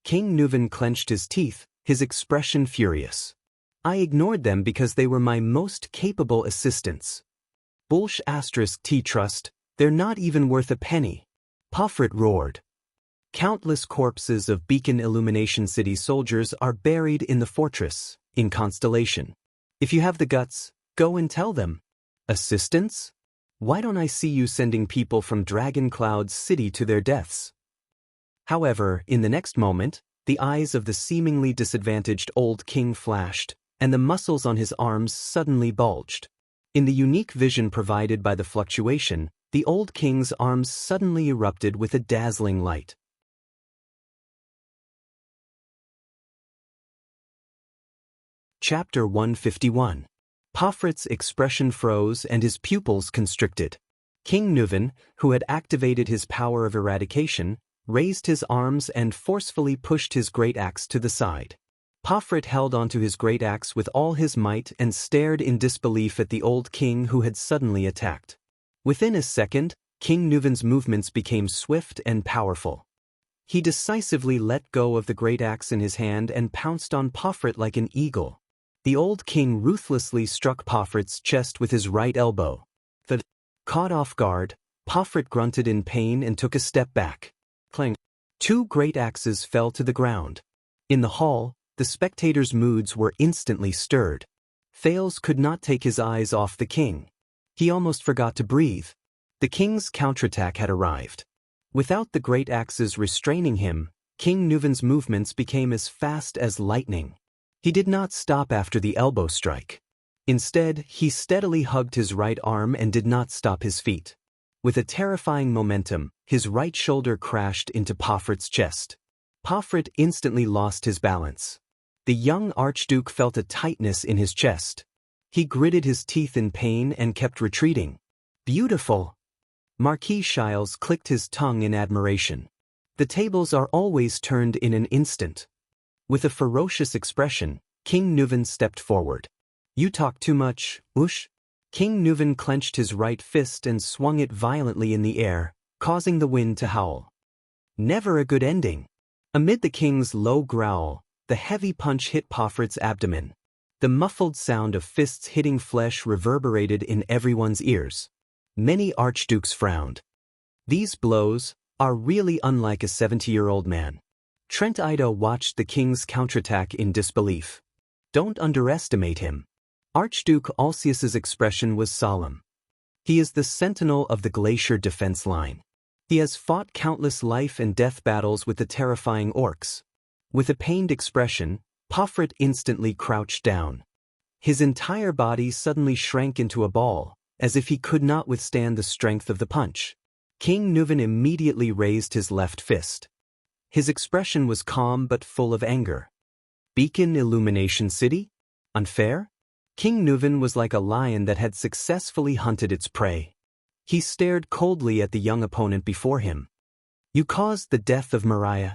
King Nuven clenched his teeth, his expression furious. I ignored them because they were my most capable assistants. Bullsh asterisk T-Trust, they're not even worth a penny. Pofrit roared. Countless corpses of Beacon Illumination City soldiers are buried in the fortress, in Constellation. If you have the guts, go and tell them. Assistants? Why don't I see you sending people from Dragon Cloud City to their deaths? However, in the next moment, the eyes of the seemingly disadvantaged old king flashed, and the muscles on his arms suddenly bulged. In the unique vision provided by the fluctuation, the old king's arms suddenly erupted with a dazzling light. Chapter 151. Pofrit's expression froze and his pupils constricted. King Nuven, who had activated his power of eradication, raised his arms and forcefully pushed his great axe to the side. Pofrit held onto his great axe with all his might and stared in disbelief at the old king who had suddenly attacked. Within a second, King Nuven's movements became swift and powerful. He decisively let go of the great axe in his hand and pounced on Pofrit like an eagle. The old king ruthlessly struck Pofrit's chest with his right elbow. Caught off guard, Pofrit grunted in pain and took a step back. Clang. Two great axes fell to the ground. In the hall, the spectators' moods were instantly stirred. Thales could not take his eyes off the king. He almost forgot to breathe. The king's counterattack had arrived. Without the great axes restraining him, King Nuven's movements became as fast as lightning. He did not stop after the elbow strike. Instead, he steadily hugged his right arm and did not stop his feet. With a terrifying momentum, his right shoulder crashed into Pofrit's chest. Pofrit instantly lost his balance. The young archduke felt a tightness in his chest. He gritted his teeth in pain and kept retreating. Beautiful! Marquis Shiles clicked his tongue in admiration. The tables are always turned in an instant. With a ferocious expression, King Nuven stepped forward. You talk too much, Ush. King Nuven clenched his right fist and swung it violently in the air, causing the wind to howl. Never a good ending. Amid the king's low growl, the heavy punch hit Porphyrit's abdomen. The muffled sound of fists hitting flesh reverberated in everyone's ears. Many archdukes frowned. These blows are really unlike a 70-year-old man. Trent Ida watched the king's counterattack in disbelief. Don't underestimate him. Archduke Alcius's expression was solemn. He is the sentinel of the glacier defense line. He has fought countless life and death battles with the terrifying orcs. With a pained expression, Porphyrit instantly crouched down. His entire body suddenly shrank into a ball, as if he could not withstand the strength of the punch. King Nuven immediately raised his left fist. His expression was calm but full of anger. Beacon Illumination City? Unfair? King Nuven was like a lion that had successfully hunted its prey. He stared coldly at the young opponent before him. You caused the death of Mariah.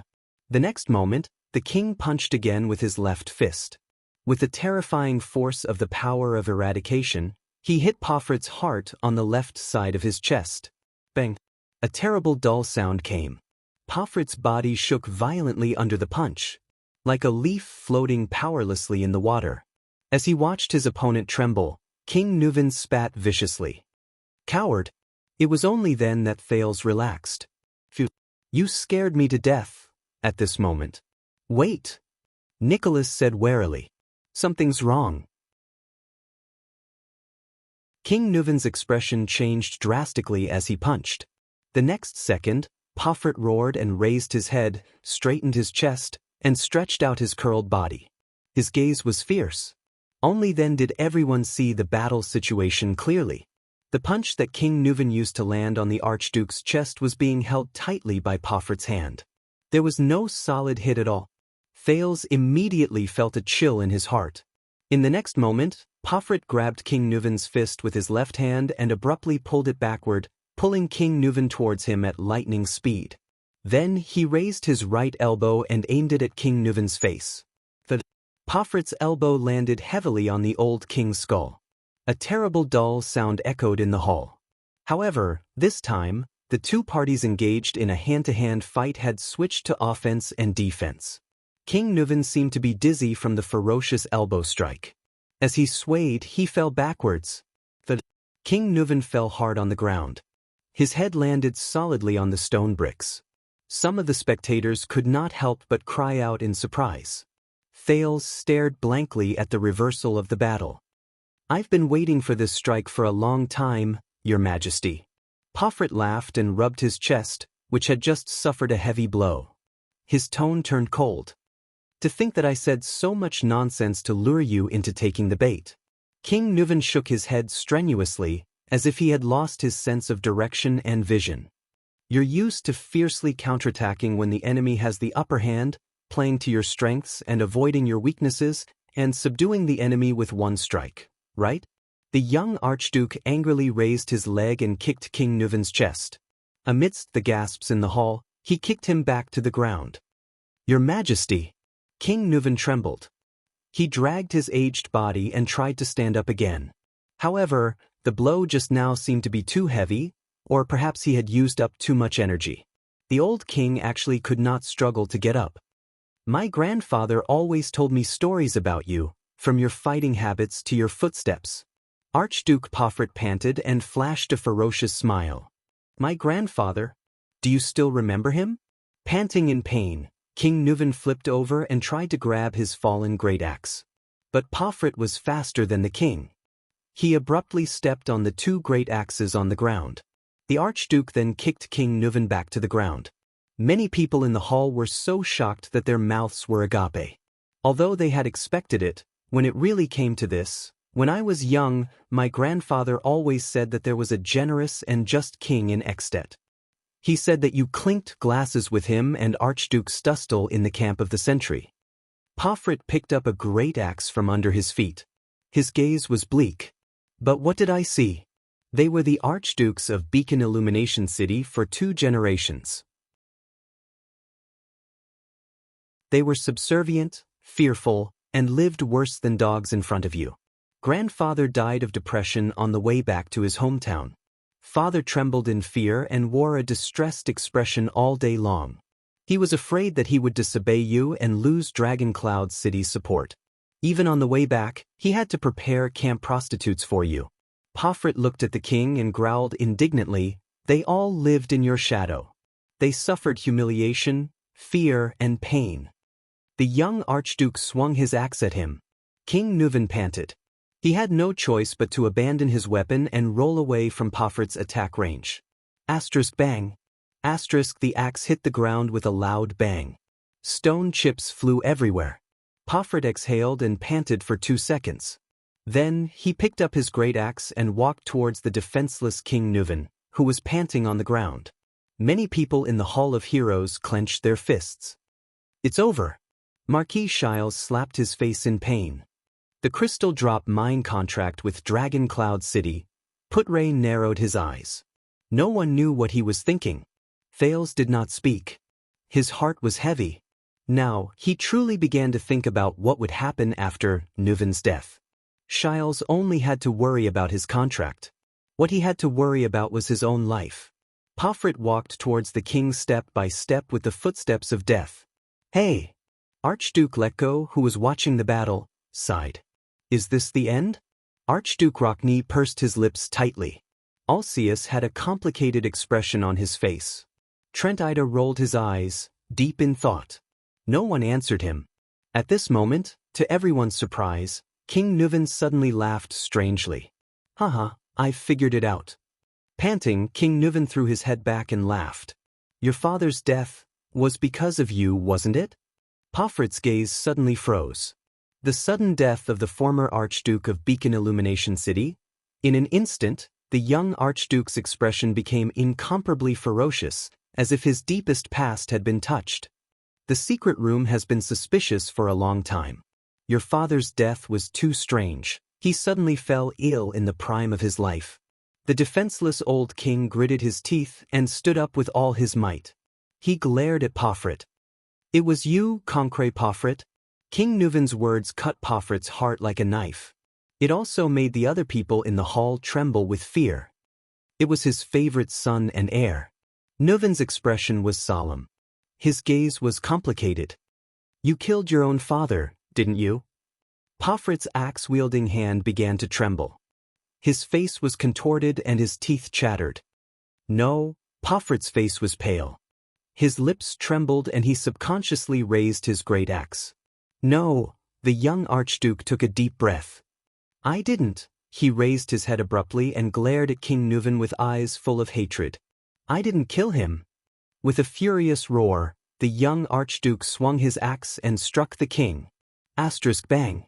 The next moment, the king punched again with his left fist. With the terrifying force of the power of eradication, he hit Porphyrit's heart on the left side of his chest. Bang! A terrible dull sound came. Porphyrit's body shook violently under the punch, like a leaf floating powerlessly in the water. As he watched his opponent tremble, King Nuven spat viciously. Coward! It was only then that Thales relaxed. Phew! You scared me to death, at this moment. Wait! Nicholas said warily. Something's wrong. King Nuven's expression changed drastically as he punched. The next second, Porphyrit roared and raised his head, straightened his chest, and stretched out his curled body. His gaze was fierce. Only then did everyone see the battle situation clearly. The punch that King Nuven used to land on the Archduke's chest was being held tightly by Porphyrit's hand. There was no solid hit at all. Thales immediately felt a chill in his heart. In the next moment, Porphyrit grabbed King Nuven's fist with his left hand and abruptly pulled it backward, pulling King Nuven towards him at lightning speed. Then he raised his right elbow and aimed it at King Nuven's face. Porphyrit's elbow landed heavily on the old king's skull. A terrible dull sound echoed in the hall. However, this time, the two parties engaged in a hand-to-hand fight had switched to offense and defense. King Nuven seemed to be dizzy from the ferocious elbow strike. As he swayed, he fell backwards. King Nuven fell hard on the ground. His head landed solidly on the stone bricks. Some of the spectators could not help but cry out in surprise. Thales stared blankly at the reversal of the battle. I've been waiting for this strike for a long time, Your Majesty. Porphyrit laughed and rubbed his chest, which had just suffered a heavy blow. His tone turned cold. To think that I said so much nonsense to lure you into taking the bait. King Nuven shook his head strenuously, as if he had lost his sense of direction and vision. You're used to fiercely counterattacking when the enemy has the upper hand, playing to your strengths and avoiding your weaknesses, and subduing the enemy with one strike, right? The young Archduke angrily raised his leg and kicked King Nuven's chest. Amidst the gasps in the hall, he kicked him back to the ground. Your Majesty! King Nuven trembled. He dragged his aged body and tried to stand up again. However, the blow just now seemed to be too heavy, or perhaps he had used up too much energy. The old king actually could not struggle to get up. My grandfather always told me stories about you, from your fighting habits to your footsteps. Archduke Porphyrit panted and flashed a ferocious smile. My grandfather? Do you still remember him? Panting in pain, King Nuven flipped over and tried to grab his fallen great axe. But Porphyrit was faster than the king. He abruptly stepped on the two great axes on the ground. The Archduke then kicked King Nuven back to the ground. Many people in the hall were so shocked that their mouths were agape. Although they had expected it, when it really came to this, when I was young, my grandfather always said that there was a generous and just king in Ekstedt. He said that you clinked glasses with him and Archduke Stustel in the camp of the sentry. Porphyrit picked up a great axe from under his feet. His gaze was bleak. But what did I see? They were the Archdukes of Beacon Illumination City for 2 generations. They were subservient, fearful, and lived worse than dogs in front of you. Grandfather died of depression on the way back to his hometown. Father trembled in fear and wore a distressed expression all day long. He was afraid that he would disobey you and lose Dragon Cloud City's support. Even on the way back, he had to prepare camp prostitutes for you. Pofrit looked at the king and growled indignantly, "They all lived in your shadow. They suffered humiliation, fear, and pain." The young Archduke swung his axe at him. King Nuven panted. He had no choice but to abandon his weapon and roll away from Pofrit's attack range. Asterisk bang. Asterisk the axe hit the ground with a loud bang. Stone chips flew everywhere. Pofrit exhaled and panted for 2 seconds. Then, he picked up his great axe and walked towards the defenseless King Nuven, who was panting on the ground. Many people in the Hall of Heroes clenched their fists. "It's over." Marquis Shiles slapped his face in pain. The crystal drop mine contract with Dragon Cloud City. Putre narrowed his eyes. No one knew what he was thinking. Thales did not speak. His heart was heavy. Now, he truly began to think about what would happen after Nuven's death. Shiles only had to worry about his contract. What he had to worry about was his own life. Pofrit walked towards the king step by step with the footsteps of death. "Hey!" Archduke Letko, who was watching the battle, sighed. "Is this the end?" Archduke Rockney pursed his lips tightly. Alcius had a complicated expression on his face. Trent Ida rolled his eyes, deep in thought. No one answered him. At this moment, to everyone's surprise, King Nuven suddenly laughed strangely. "Haha, I've figured it out." Panting, King Nuven threw his head back and laughed. "Your father's death was because of you, wasn't it?" Pofrit's gaze suddenly froze. The sudden death of the former Archduke of Beacon Illumination City? In an instant, the young Archduke's expression became incomparably ferocious, as if his deepest past had been touched. "The secret room has been suspicious for a long time. Your father's death was too strange. He suddenly fell ill in the prime of his life." The defenseless old king gritted his teeth and stood up with all his might. He glared at Pofrit. "It was you, Concret Pofrit?" King Nuven's words cut Pofrit's heart like a knife. It also made the other people in the hall tremble with fear. It was his favorite son and heir. Nuven's expression was solemn. His gaze was complicated. "You killed your own father, didn't you?" Pofrit's axe-wielding hand began to tremble. His face was contorted and his teeth chattered. No, Pofrit's face was pale. His lips trembled and he subconsciously raised his great axe. "No," the young Archduke took a deep breath. "I didn't." He raised his head abruptly and glared at King Nuven with eyes full of hatred. "I didn't kill him." With a furious roar, the young Archduke swung his axe and struck the king. Asterisk bang.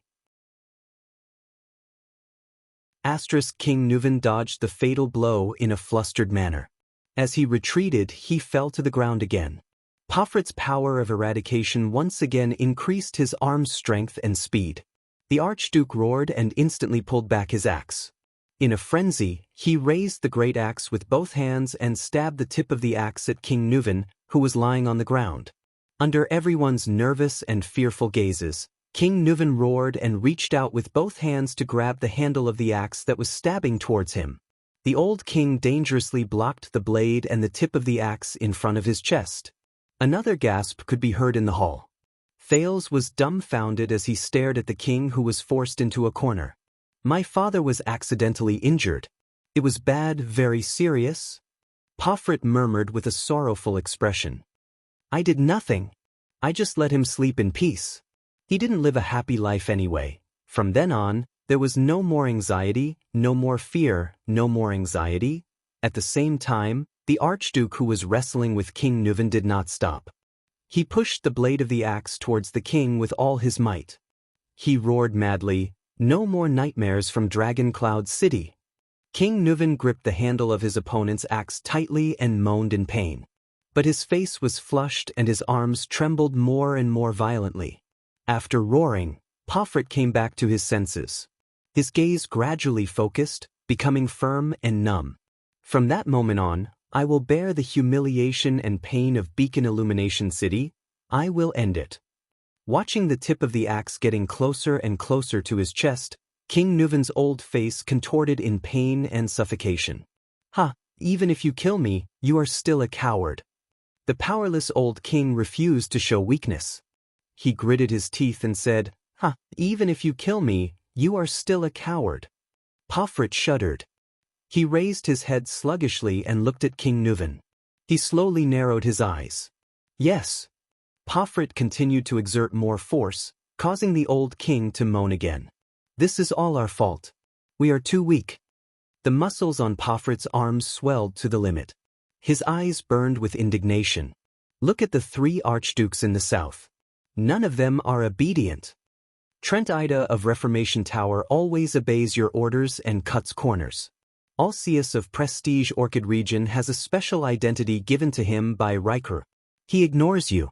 Asterisk King Nuven dodged the fatal blow in a flustered manner. As he retreated, he fell to the ground again. Pofrit's power of eradication once again increased his arm's strength and speed. The Archduke roared and instantly pulled back his axe. In a frenzy, he raised the great axe with both hands and stabbed the tip of the axe at King Nuven, who was lying on the ground. Under everyone's nervous and fearful gazes, King Nuven roared and reached out with both hands to grab the handle of the axe that was stabbing towards him. The old king dangerously blocked the blade and the tip of the axe in front of his chest. Another gasp could be heard in the hall. Thales was dumbfounded as he stared at the king, who was forced into a corner. "My father was accidentally injured. It was bad, very serious?" Pofrit murmured with a sorrowful expression. "I did nothing. I just let him sleep in peace. He didn't live a happy life anyway." From then on, there was no more anxiety, no more fear, no more anxiety. At the same time, the Archduke who was wrestling with King Nuven did not stop. He pushed the blade of the axe towards the king with all his might. He roared madly, "No more nightmares from Dragon Cloud City." King Nuven gripped the handle of his opponent's axe tightly and moaned in pain. But his face was flushed and his arms trembled more and more violently. After roaring, Pofrit came back to his senses. His gaze gradually focused, becoming firm and numb. "From that moment on, I will bear the humiliation and pain of Beacon Illumination City. I will end it." Watching the tip of the axe getting closer and closer to his chest, King Nuven's old face contorted in pain and suffocation. "Ha, even if you kill me, you are still a coward." The powerless old king refused to show weakness. He gritted his teeth and said, even if you kill me, you are still a coward. Pofrit shuddered. He raised his head sluggishly and looked at King Nuven. He slowly narrowed his eyes. Yes. Pofrit continued to exert more force, causing the old king to moan again. This is all our fault. We are too weak. The muscles on Pofrit's arms swelled to the limit. His eyes burned with indignation. Look at the 3 archdukes in the south. None of them are obedient. Trent Ida of Reformation Tower always obeys your orders and cuts corners. Alcius of Prestige Orchid Region has a special identity given to him by Riker. He ignores you.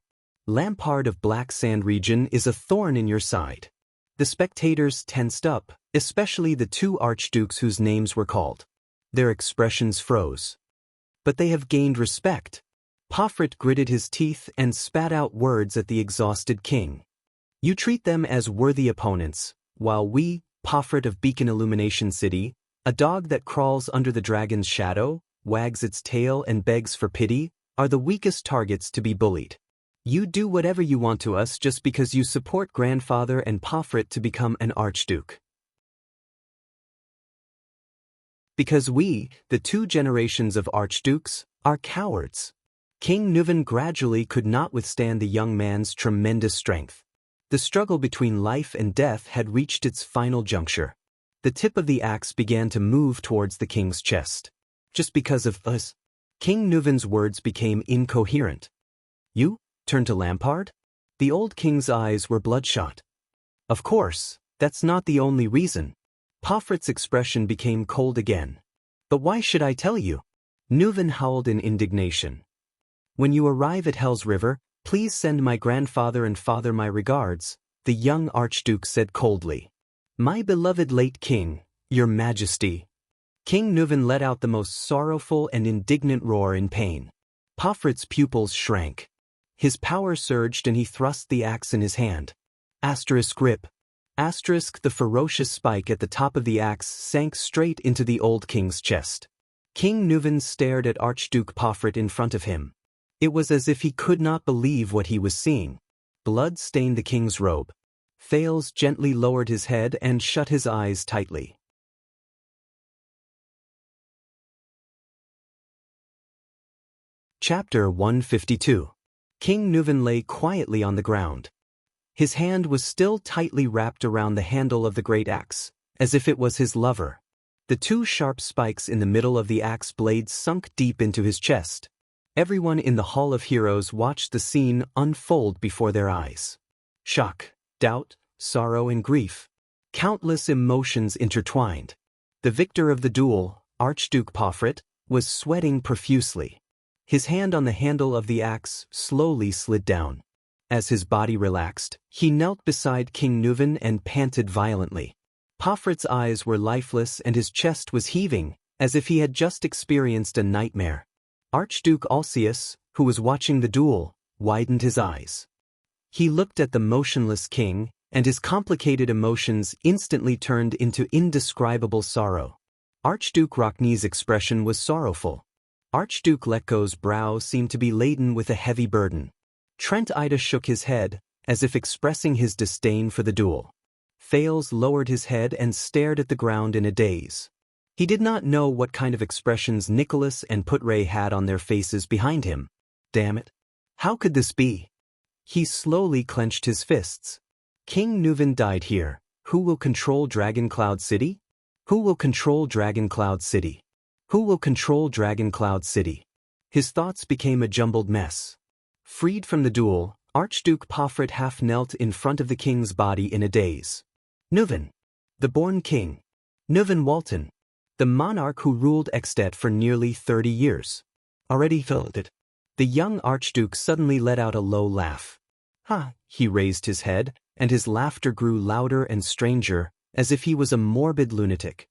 Lampard of Black Sand Region is a thorn in your side. The spectators tensed up, especially the 2 archdukes whose names were called. Their expressions froze. But they have gained respect. Pofrit gritted his teeth and spat out words at the exhausted king. You treat them as worthy opponents, while we, Pofrit of Beacon Illumination City, a dog that crawls under the dragon's shadow, wags its tail and begs for pity, are the weakest targets to be bullied. You do whatever you want to us just because you support grandfather and Pofrit to become an archduke. Because we, the 2 generations of archdukes, are cowards. King Nuven gradually could not withstand the young man's tremendous strength. The struggle between life and death had reached its final juncture. The tip of the axe began to move towards the king's chest. Just because of us. King Nuven's words became incoherent. You? Turned to Lampard? The old king's eyes were bloodshot. Of course, that's not the only reason. Pofrit's expression became cold again. But why should I tell you? Nuven howled in indignation. When you arrive at Hell's River, please send my grandfather and father my regards, the young archduke said coldly. My beloved late king, your majesty. King Nuven let out the most sorrowful and indignant roar in pain. Pofrit's pupils shrank. His power surged and he thrust the axe in his hand. Asterisk grip. Asterisk the ferocious spike at the top of the axe sank straight into the old king's chest. King Nuven stared at Archduke Pofrit in front of him. It was as if he could not believe what he was seeing. Blood stained the king's robe. Thales gently lowered his head and shut his eyes tightly. Chapter 152. King Nuven lay quietly on the ground. His hand was still tightly wrapped around the handle of the great axe, as if it was his lover. The 2 sharp spikes in the middle of the axe blade sunk deep into his chest. Everyone in the Hall of Heroes watched the scene unfold before their eyes. Shock, doubt, sorrow and grief. Countless emotions intertwined. The victor of the duel, Archduke Pofrit, was sweating profusely. His hand on the handle of the axe slowly slid down. As his body relaxed, he knelt beside King Nuven and panted violently. Pofrit's eyes were lifeless and his chest was heaving, as if he had just experienced a nightmare. Archduke Alcius, who was watching the duel, widened his eyes. He looked at the motionless king, and his complicated emotions instantly turned into indescribable sorrow. Archduke Rockney's expression was sorrowful. Archduke Letko's brow seemed to be laden with a heavy burden. Trent Ida shook his head, as if expressing his disdain for the duel. Thales lowered his head and stared at the ground in a daze. He did not know what kind of expressions Nicholas and Putray had on their faces behind him. Damn it. How could this be? He slowly clenched his fists. King Nuven died here. Who will control Dragon Cloud City? Who will control Dragon Cloud City? Who will control Dragon Cloud City? His thoughts became a jumbled mess. Freed from the duel, Archduke Pofrit half knelt in front of the king's body in a daze. Nuven. The born king. Nuven Walton. The monarch who ruled Ekstedt for nearly 30 years. Already felt it. The young archduke suddenly let out a low laugh. Ha! He raised his head, and his laughter grew louder and stranger, as if he was a morbid lunatic.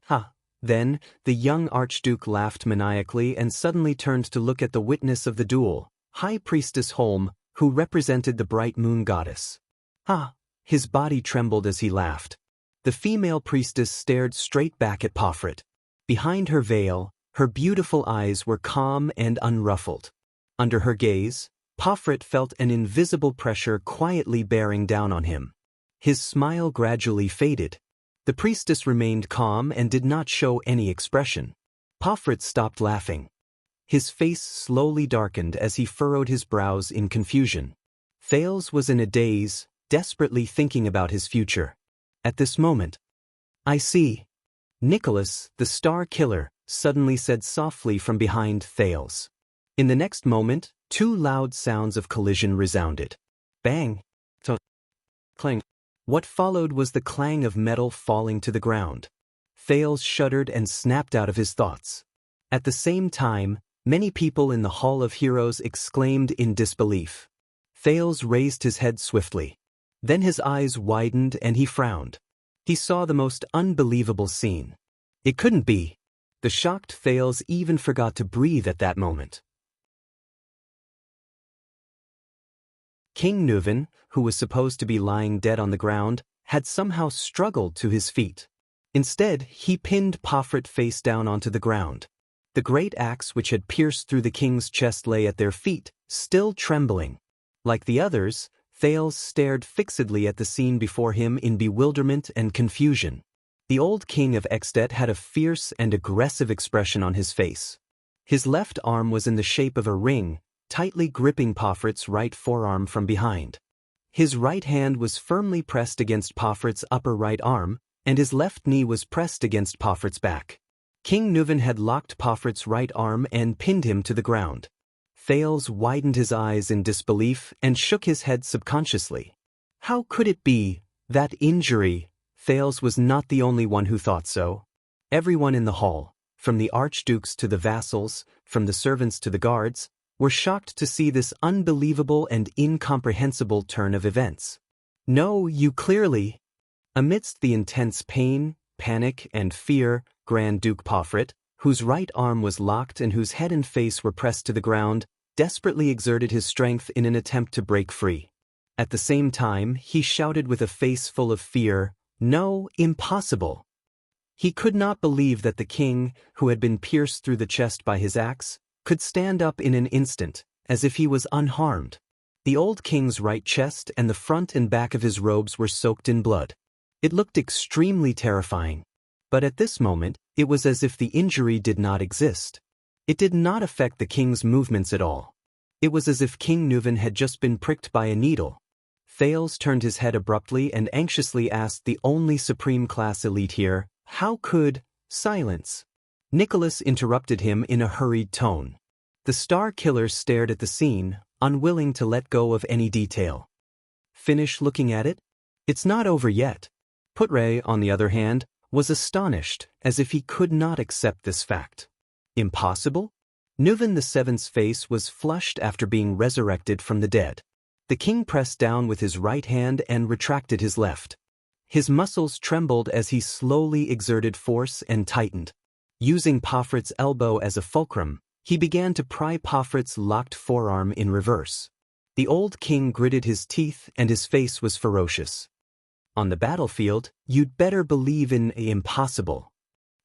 Ha! Then, the young archduke laughed maniacally and suddenly turned to look at the witness of the duel, High Priestess Holm, who represented the bright moon goddess. Ha! His body trembled as he laughed. The female priestess stared straight back at Pofrit. Behind her veil, her beautiful eyes were calm and unruffled. Under her gaze, Pofrit felt an invisible pressure quietly bearing down on him. His smile gradually faded. The priestess remained calm and did not show any expression. Pofrit stopped laughing. His face slowly darkened as he furrowed his brows in confusion. Thales was in a daze, desperately thinking about his future. At this moment, "I see." Nicholas, the star killer, suddenly said softly from behind Thales. In the next moment, two loud sounds of collision resounded. Bang! Clang! What followed was the clang of metal falling to the ground. Thales shuddered and snapped out of his thoughts. At the same time, many people in the Hall of Heroes exclaimed in disbelief. Thales raised his head swiftly. Then his eyes widened and he frowned. He saw the most unbelievable scene. It couldn't be. The shocked Thales even forgot to breathe at that moment. King Nuven, who was supposed to be lying dead on the ground, had somehow struggled to his feet. Instead, he pinned Pofrit face down onto the ground. The great axe which had pierced through the king's chest lay at their feet, still trembling. Like the others, Thales stared fixedly at the scene before him in bewilderment and confusion. The old king of Extet had a fierce and aggressive expression on his face. His left arm was in the shape of a ring, tightly gripping Pofrit's right forearm from behind. His right hand was firmly pressed against Pofrit's upper right arm, and his left knee was pressed against Pofrit's back. King Nuven had locked Pofrit's right arm and pinned him to the ground. Thales widened his eyes in disbelief and shook his head subconsciously. How could it be? That injury? Thales was not the only one who thought so. Everyone in the hall, from the archdukes to the vassals, from the servants to the guards, were shocked to see this unbelievable and incomprehensible turn of events. "No, you clearly..." Amidst the intense pain, panic, and fear, Grand Duke Pofrit, whose right arm was locked and whose head and face were pressed to the ground, desperately exerted his strength in an attempt to break free. At the same time, he shouted with a face full of fear, "No, impossible!" He could not believe that the king, who had been pierced through the chest by his axe, could stand up in an instant, as if he was unharmed. The old king's right chest and the front and back of his robes were soaked in blood. It looked extremely terrifying. But at this moment, it was as if the injury did not exist. It did not affect the king's movements at all. It was as if King Nuven had just been pricked by a needle. Thales turned his head abruptly and anxiously asked the only supreme class elite here, "How could..." Silence. Nicholas interrupted him in a hurried tone. The star killer stared at the scene, unwilling to let go of any detail. "Finish looking at it? It's not over yet." Putre, on the other hand, was astonished, as if he could not accept this fact. Impossible? Nuven VII's face was flushed after being resurrected from the dead. The king pressed down with his right hand and retracted his left. His muscles trembled as he slowly exerted force and tightened. Using Pofrit's elbow as a fulcrum, he began to pry Pofrit's locked forearm in reverse. The old king gritted his teeth and his face was ferocious. On the battlefield, you'd better believe in impossible.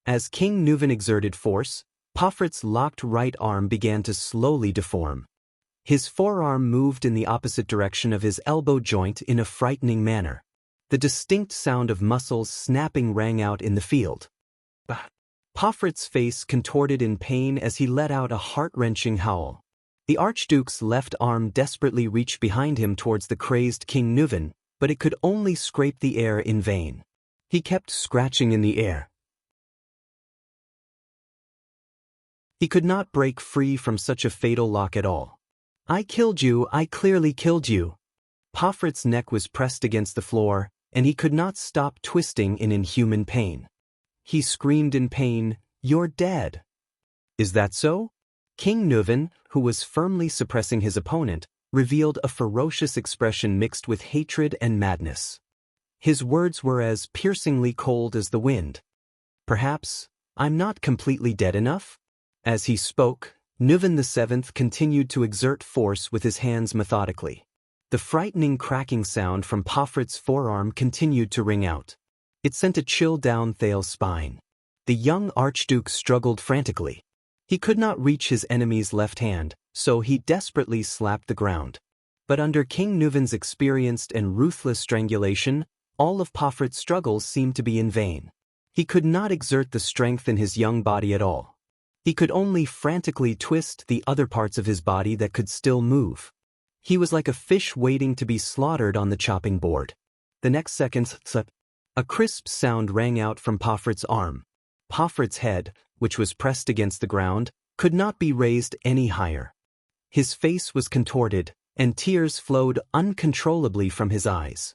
As King Nuven exerted force, Pofrit's locked right arm began to slowly deform. His forearm moved in the opposite direction of his elbow joint in a frightening manner. The distinct sound of muscles snapping rang out in the field. Pofrit's face contorted in pain as he let out a heart-wrenching howl. The Archduke's left arm desperately reached behind him towards the crazed King Nuven, but it could only scrape the air in vain. He kept scratching in the air. He could not break free from such a fatal lock at all. "I killed you, I clearly killed you." Pofrit's neck was pressed against the floor, and he could not stop twisting in inhuman pain. He screamed in pain, "You're dead." "Is that so?" King Nuven, who was firmly suppressing his opponent, revealed a ferocious expression mixed with hatred and madness. His words were as piercingly cold as the wind. "Perhaps I'm not completely dead enough?" As he spoke, Nuven VII continued to exert force with his hands methodically. The frightening cracking sound from Pofrit's forearm continued to ring out. It sent a chill down Thales' spine. The young Archduke struggled frantically. He could not reach his enemy's left hand, so he desperately slapped the ground. But under King Nuven's experienced and ruthless strangulation, all of Pofrit's struggles seemed to be in vain. He could not exert the strength in his young body at all. He could only frantically twist the other parts of his body that could still move. He was like a fish waiting to be slaughtered on the chopping board. The next second, a crisp sound rang out from Pofrit's arm. Pofrit's head, which was pressed against the ground, could not be raised any higher. His face was contorted, and tears flowed uncontrollably from his eyes.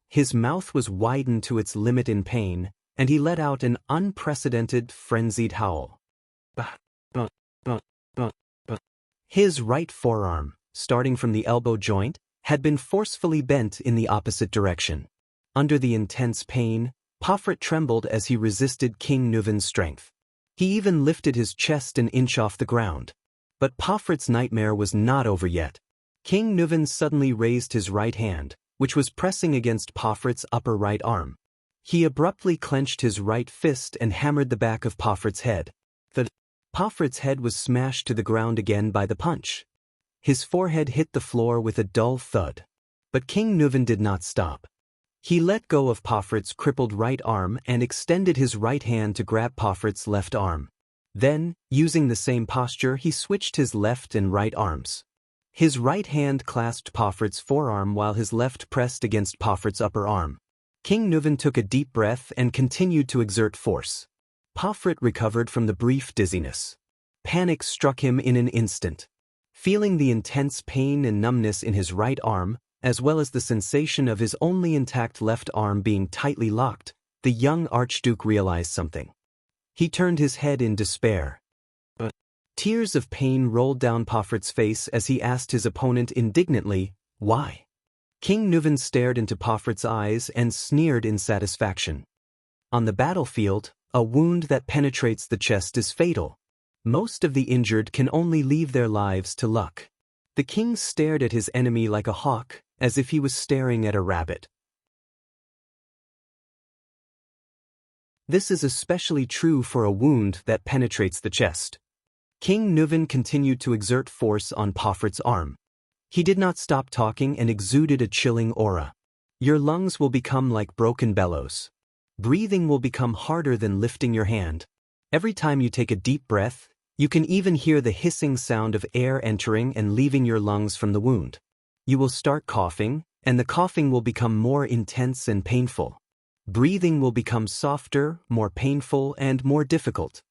His mouth was widened to its limit in pain, and he let out an unprecedented, frenzied howl. His right forearm, starting from the elbow joint, had been forcefully bent in the opposite direction. Under the intense pain, Pofrit trembled as he resisted King Nuven's strength. He even lifted his chest an inch off the ground. But Pofrit's nightmare was not over yet. King Nuven suddenly raised his right hand, which was pressing against Pofrit's upper right arm. He abruptly clenched his right fist and hammered the back of Pofrit's head. Pofrit's head was smashed to the ground again by the punch. His forehead hit the floor with a dull thud. But King Nuven did not stop. He let go of Pofrit's crippled right arm and extended his right hand to grab Pofrit's left arm. Then, using the same posture, he switched his left and right arms. His right hand clasped Pofrit's forearm while his left pressed against Pofrit's upper arm. King Nuven took a deep breath and continued to exert force. Pofrit recovered from the brief dizziness. Panic struck him in an instant. Feeling the intense pain and numbness in his right arm, as well as the sensation of his only intact left arm being tightly locked, the young Archduke realized something. He turned his head in despair. Tears of pain rolled down Pofrit's face as he asked his opponent indignantly, "Why?" King Nuven stared into Pofrit's eyes and sneered in satisfaction. On the battlefield, a wound that penetrates the chest is fatal. Most of the injured can only leave their lives to luck. The king stared at his enemy like a hawk, as if he was staring at a rabbit. This is especially true for a wound that penetrates the chest. King Nuven continued to exert force on Pofrit's arm. He did not stop talking and exuded a chilling aura. Your lungs will become like broken bellows. Breathing will become harder than lifting your hand. Every time you take a deep breath, you can even hear the hissing sound of air entering and leaving your lungs from the wound. You will start coughing, and the coughing will become more intense and painful. Breathing will become softer, more painful, and more difficult.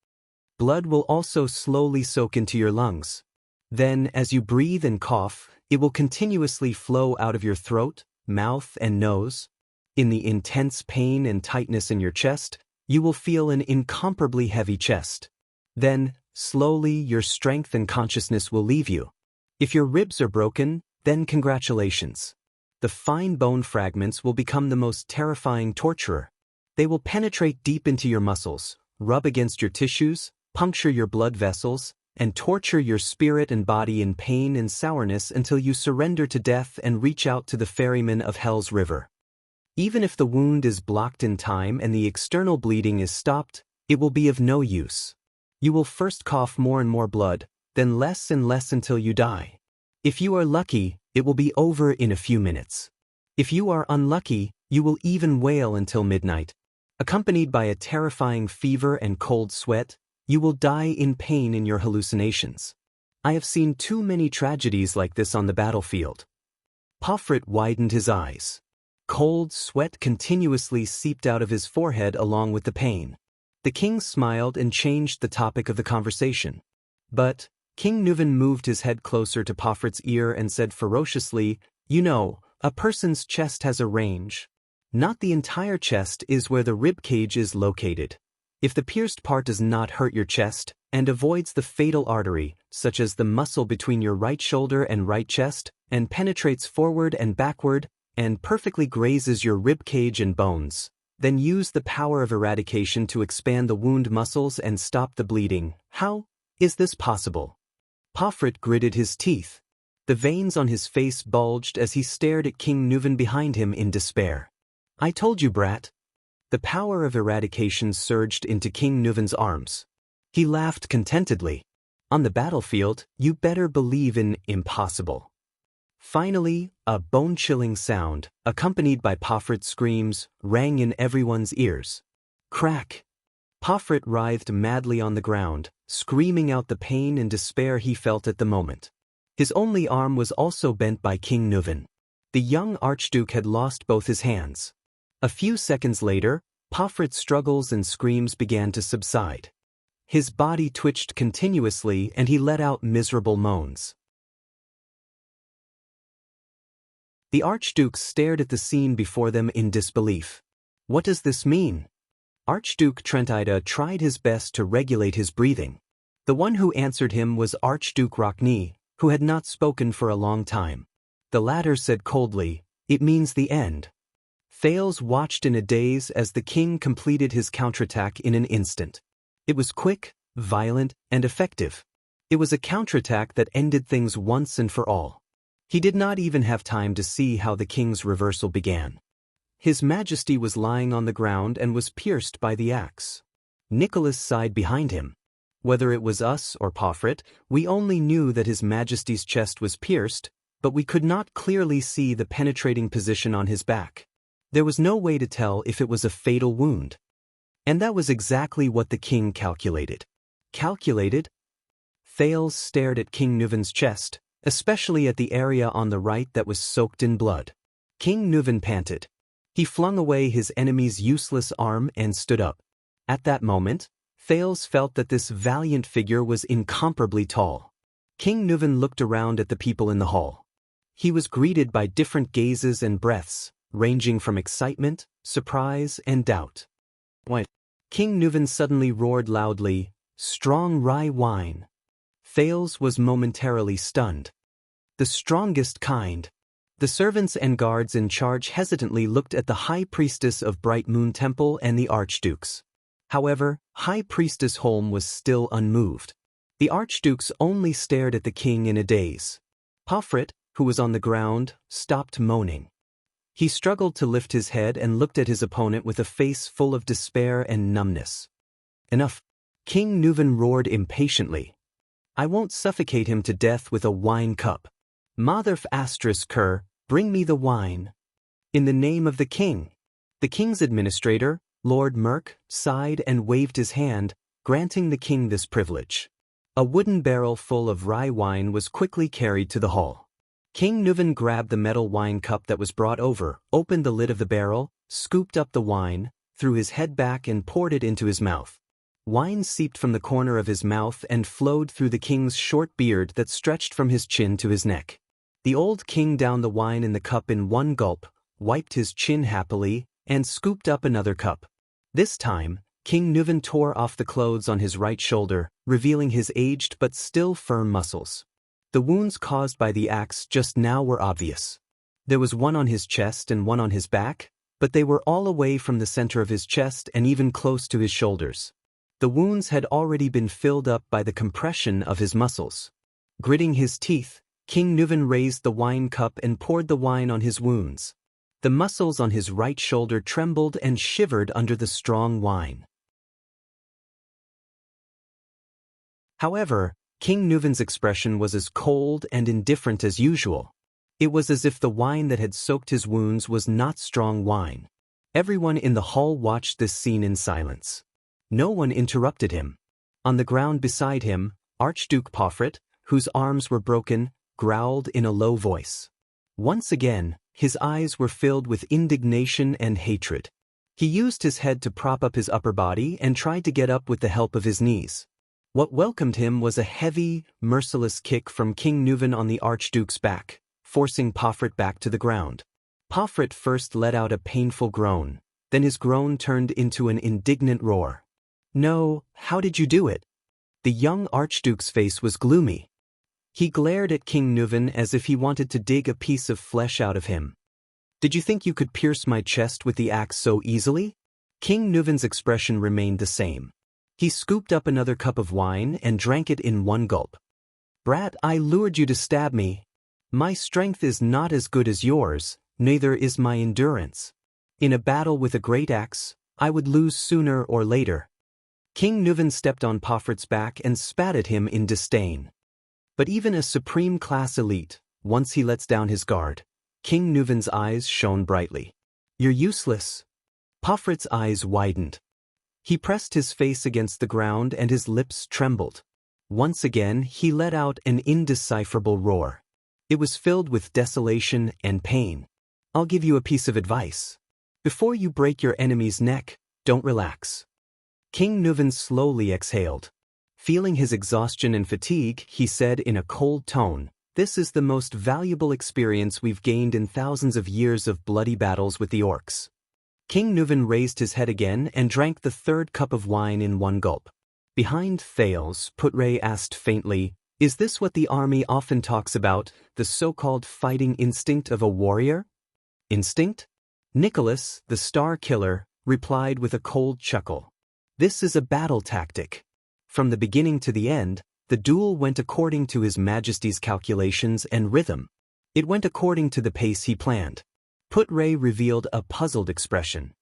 Blood will also slowly soak into your lungs. Then, as you breathe and cough, it will continuously flow out of your throat, mouth, and nose. In the intense pain and tightness in your chest, you will feel an incomparably heavy chest. Then, slowly, your strength and consciousness will leave you. If your ribs are broken, then congratulations. The fine bone fragments will become the most terrifying torturer. They will penetrate deep into your muscles, rub against your tissues, puncture your blood vessels, and torture your spirit and body in pain and sourness until you surrender to death and reach out to the ferryman of Hell's River. Even if the wound is blocked in time and the external bleeding is stopped, it will be of no use. You will first cough more and more blood, then less and less until you die. If you are lucky, it will be over in a few minutes. If you are unlucky, you will even wail until midnight. Accompanied by a terrifying fever and cold sweat, you will die in pain in your hallucinations. I have seen too many tragedies like this on the battlefield. Pofrit widened his eyes. Cold sweat continuously seeped out of his forehead along with the pain. The king smiled and changed the topic of the conversation. But King Nuven moved his head closer to Pofrit's ear and said ferociously, "You know, a person's chest has a range. Not the entire chest is where the rib cage is located. If the pierced part does not hurt your chest and avoids the fatal artery, such as the muscle between your right shoulder and right chest, and penetrates forward and backward, and perfectly grazes your rib cage and bones, then use the power of eradication to expand the wound muscles and stop the bleeding. How is this possible?" Pofrit gritted his teeth. The veins on his face bulged as he stared at King Nuven behind him in despair. "I told you, brat." The power of eradication surged into King Nuven's arms. He laughed contentedly. On the battlefield, you better believe in impossible. Finally, a bone-chilling sound, accompanied by Pofrit's screams, rang in everyone's ears. Crack! Pofrit writhed madly on the ground, screaming out the pain and despair he felt at the moment. His only arm was also bent by King Nuven. The young Archduke had lost both his hands. A few seconds later, Pofrit's struggles and screams began to subside. His body twitched continuously and he let out miserable moans. The Archduke stared at the scene before them in disbelief. What does this mean? Archduke Trentida tried his best to regulate his breathing. The one who answered him was Archduke Rockne, who had not spoken for a long time. The latter said coldly, "It means the end." Thales watched in a daze as the king completed his counterattack in an instant. It was quick, violent, and effective. It was a counterattack that ended things once and for all. He did not even have time to see how the king's reversal began. His Majesty was lying on the ground and was pierced by the axe. Nicholas sighed behind him. Whether it was us or Pofrit, we only knew that His Majesty's chest was pierced, but we could not clearly see the penetrating position on his back. There was no way to tell if it was a fatal wound. And that was exactly what the king calculated. Calculated? Thales stared at King Nuven's chest, especially at the area on the right that was soaked in blood. King Nuven panted. He flung away his enemy's useless arm and stood up. At that moment, Thales felt that this valiant figure was incomparably tall. King Nuven looked around at the people in the hall. He was greeted by different gazes and breaths, ranging from excitement, surprise, and doubt. What? King Nuven suddenly roared loudly, "Strong rye wine." Thales was momentarily stunned. The strongest kind. The servants and guards in charge hesitantly looked at the High Priestess of Bright Moon Temple and the Archdukes. However, High Priestess Holm was still unmoved. The Archdukes only stared at the king in a daze. Pofrit, who was on the ground, stopped moaning. He struggled to lift his head and looked at his opponent with a face full of despair and numbness. Enough! King Nuven roared impatiently. "I won't suffocate him to death with a wine cup. Motherf asterisk cur, bring me the wine." In the name of the king. The king's administrator, Lord Merk, sighed and waved his hand, granting the king this privilege. A wooden barrel full of rye wine was quickly carried to the hall. King Nuven grabbed the metal wine cup that was brought over, opened the lid of the barrel, scooped up the wine, threw his head back and poured it into his mouth. Wine seeped from the corner of his mouth and flowed through the king's short beard that stretched from his chin to his neck. The old king downed the wine in the cup in one gulp, wiped his chin happily, and scooped up another cup. This time, King Nuven tore off the clothes on his right shoulder, revealing his aged but still firm muscles. The wounds caused by the axe just now were obvious. There was one on his chest and one on his back, but they were all away from the center of his chest and even close to his shoulders. The wounds had already been filled up by the compression of his muscles. Gritting his teeth, King Nuven raised the wine cup and poured the wine on his wounds. The muscles on his right shoulder trembled and shivered under the strong wine. However, King Nuven's expression was as cold and indifferent as usual. It was as if the wine that had soaked his wounds was not strong wine. Everyone in the hall watched this scene in silence. No one interrupted him. On the ground beside him, Archduke Pofrit, whose arms were broken, growled in a low voice. Once again, his eyes were filled with indignation and hatred. He used his head to prop up his upper body and tried to get up with the help of his knees. What welcomed him was a heavy, merciless kick from King Nuven on the Archduke's back, forcing Pofrit back to the ground. Pofrit first let out a painful groan, then his groan turned into an indignant roar. "No, how did you do it?" The young Archduke's face was gloomy. He glared at King Nuven as if he wanted to dig a piece of flesh out of him. "Did you think you could pierce my chest with the axe so easily?" King Nuven's expression remained the same. He scooped up another cup of wine and drank it in one gulp. "Brat, I lured you to stab me. My strength is not as good as yours, neither is my endurance. In a battle with a great axe, I would lose sooner or later." King Nuven stepped on Poffert's back and spat at him in disdain. But even a supreme class elite, once he lets down his guard, King Nuven's eyes shone brightly. You're useless. Poffert's eyes widened. He pressed his face against the ground and his lips trembled. Once again, he let out an indecipherable roar. It was filled with desolation and pain. I'll give you a piece of advice. Before you break your enemy's neck, don't relax. King Nuven slowly exhaled. Feeling his exhaustion and fatigue, he said in a cold tone, "This is the most valuable experience we've gained in thousands of years of bloody battles with the orcs." King Nuven raised his head again and drank the third cup of wine in one gulp. Behind Thales, Putre asked faintly, "Is this what the army often talks about, the so-called fighting instinct of a warrior?" Instinct? Nicholas, the star killer, replied with a cold chuckle. "This is a battle tactic. From the beginning to the end, the duel went according to His Majesty's calculations and rhythm. It went according to the pace he planned." Putre revealed a puzzled expression.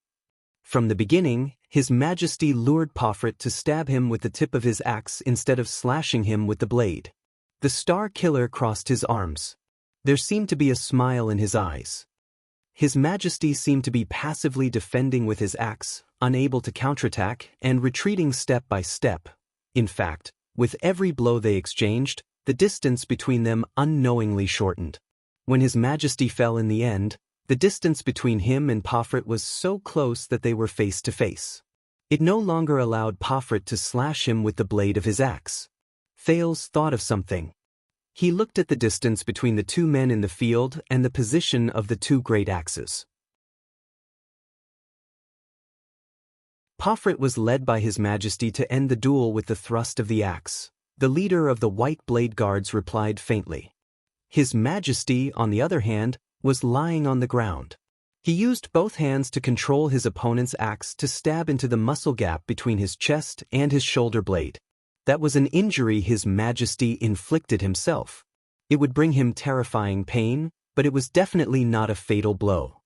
From the beginning, His Majesty lured Poffret to stab him with the tip of his axe instead of slashing him with the blade. The star killer crossed his arms. There seemed to be a smile in his eyes. His Majesty seemed to be passively defending with his axe, unable to counterattack, and retreating step by step. In fact, with every blow they exchanged, the distance between them unknowingly shortened. When His Majesty fell in the end, the distance between him and Poffret was so close that they were face to face. It no longer allowed Poffret to slash him with the blade of his axe. Thales thought of something. He looked at the distance between the two men in the field and the position of the two great axes. Poffret was led by His Majesty to end the duel with the thrust of the axe. The leader of the White Blade Guards replied faintly. His Majesty, on the other hand, was lying on the ground. He used both hands to control his opponent's axe to stab into the muscle gap between his chest and his shoulder blade. That was an injury His Majesty inflicted himself. It would bring him terrifying pain, but it was definitely not a fatal blow.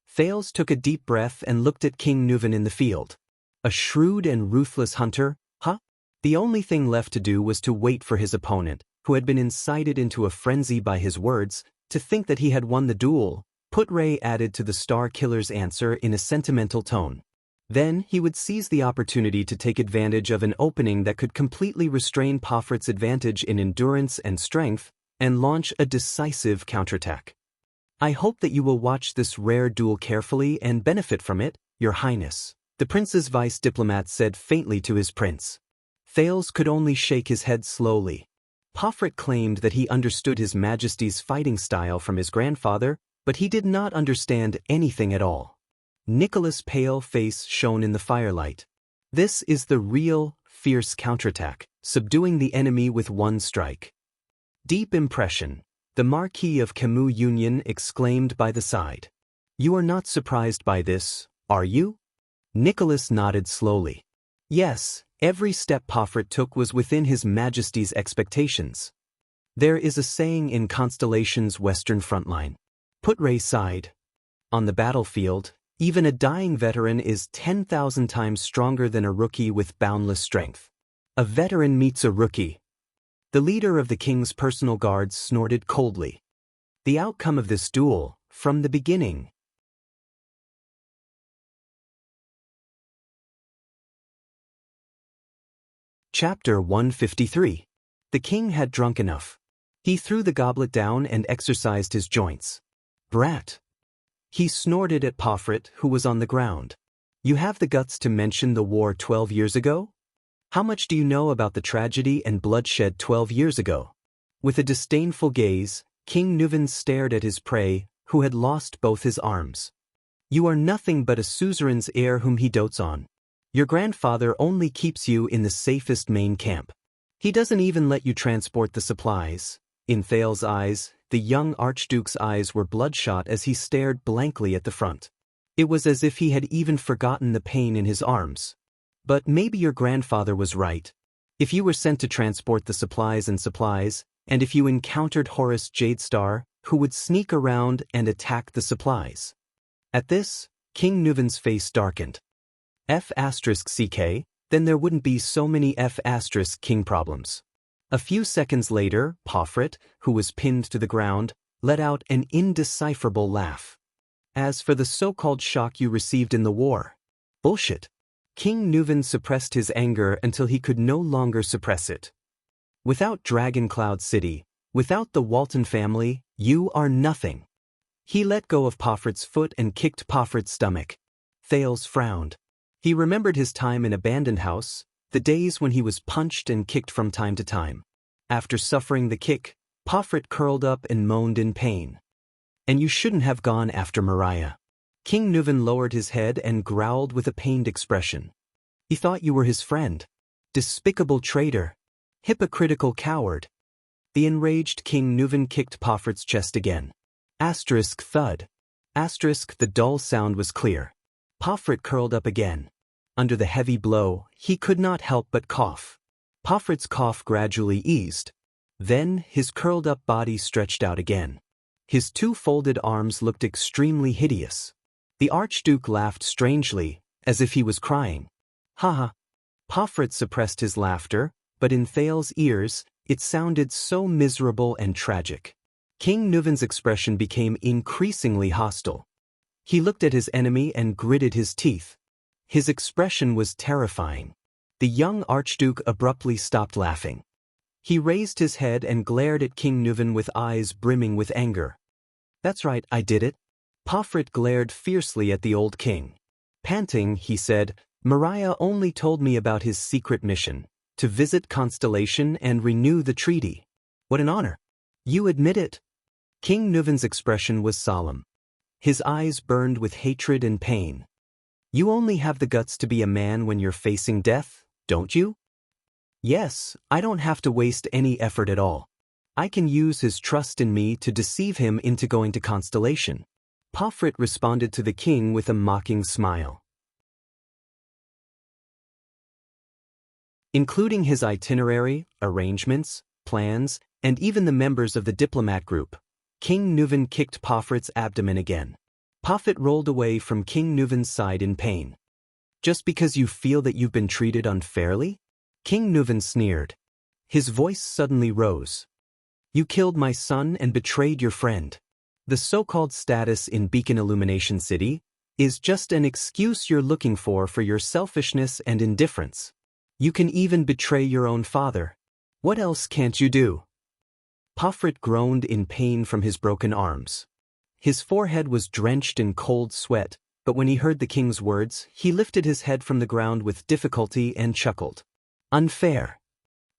Thales took a deep breath and looked at King Nuven in the field. A shrewd and ruthless hunter, huh? The only thing left to do was to wait for his opponent, who had been incited into a frenzy by his words, to think that he had won the duel. Putre added to the Star Killer's answer in a sentimental tone. Then he would seize the opportunity to take advantage of an opening that could completely restrain Poffret's advantage in endurance and strength, and launch a decisive counterattack. "I hope that you will watch this rare duel carefully and benefit from it, Your Highness," the prince's vice diplomat said faintly to his prince. Thales could only shake his head slowly. Poffret claimed that he understood His Majesty's fighting style from his grandfather, but he did not understand anything at all. Nicholas' pale face shone in the firelight. This is the real, fierce counterattack, subduing the enemy with one strike. Deep impression, the Marquis of Camus Union exclaimed by the side. "You are not surprised by this, are you?" Nicholas nodded slowly. Yes, every step Poffret took was within His Majesty's expectations. There is a saying in Constellation's Western Frontline. Putre sighed. On the battlefield, even a dying veteran is 10,000 times stronger than a rookie with boundless strength. A veteran meets a rookie. The leader of the king's personal guards snorted coldly. The outcome of this duel, from the beginning. Chapter 153. The king had drunk enough. He threw the goblet down and exercised his joints. "Brat." He snorted at Poffret, who was on the ground. "You have the guts to mention the war 12 years ago? How much do you know about the tragedy and bloodshed 12 years ago?" With a disdainful gaze, King Nuven stared at his prey, who had lost both his arms. "You are nothing but a suzerain's heir whom he dotes on. Your grandfather only keeps you in the safest main camp. He doesn't even let you transport the supplies." In Thales' eyes, the young Archduke's eyes were bloodshot as he stared blankly at the front. It was as if he had even forgotten the pain in his arms. "But maybe your grandfather was right. If you were sent to transport the supplies, and if you encountered Horus Jadestar, who would sneak around and attack the supplies." At this, King Nuven's face darkened. F*ck, Then there wouldn't be so many F*** king problems. A few seconds later, Pofrit, who was pinned to the ground, let out an indecipherable laugh. As for the so-called shock you received in the war, bullshit. King Nuven suppressed his anger until he could no longer suppress it. Without Dragon Cloud City, without the Walton family, you are nothing. He let go of Pofrit's foot and kicked Pofrit's stomach. Thales frowned. He remembered his time in Abandoned House, the days when he was punched and kicked from time to time. After suffering the kick, Pofrit curled up and moaned in pain. And you shouldn't have gone after Mariah. King Nuven lowered his head and growled with a pained expression. He thought you were his friend. Despicable traitor. Hypocritical coward. The enraged King Nuven kicked Pofrit's chest again. Asterisk thud. Asterisk the dull sound was clear. Pofrit curled up again. Under the heavy blow, he could not help but cough. Pofrit's cough gradually eased. Then, his curled-up body stretched out again. His two folded arms looked extremely hideous. The Archduke laughed strangely, as if he was crying. Haha. Pofrit suppressed his laughter, but in Thales' ears, it sounded so miserable and tragic. King Nuven's expression became increasingly hostile. He looked at his enemy and gritted his teeth. His expression was terrifying. The young Archduke abruptly stopped laughing. He raised his head and glared at King Nuven with eyes brimming with anger. That's right, I did it. Pofrit glared fiercely at the old king. Panting, he said, Mariah only told me about his secret mission, to visit Constellation and renew the treaty. What an honor. You admit it. King Nuven's expression was solemn. His eyes burned with hatred and pain. You only have the guts to be a man when you're facing death, don't you? Yes, I don't have to waste any effort at all. I can use his trust in me to deceive him into going to Constellation. Pofrit responded to the king with a mocking smile. Including his itinerary, arrangements, plans, and even the members of the diplomat group, King Nuven kicked Pofrit's abdomen again. Pofrit rolled away from King Nuven's side in pain. Just because you feel that you've been treated unfairly? King Nuven sneered. His voice suddenly rose. You killed my son and betrayed your friend. The so-called status in Beacon Illumination City is just an excuse you're looking for your selfishness and indifference. You can even betray your own father. What else can't you do? Pofrit groaned in pain from his broken arms. His forehead was drenched in cold sweat, but when he heard the king's words, he lifted his head from the ground with difficulty and chuckled. Unfair.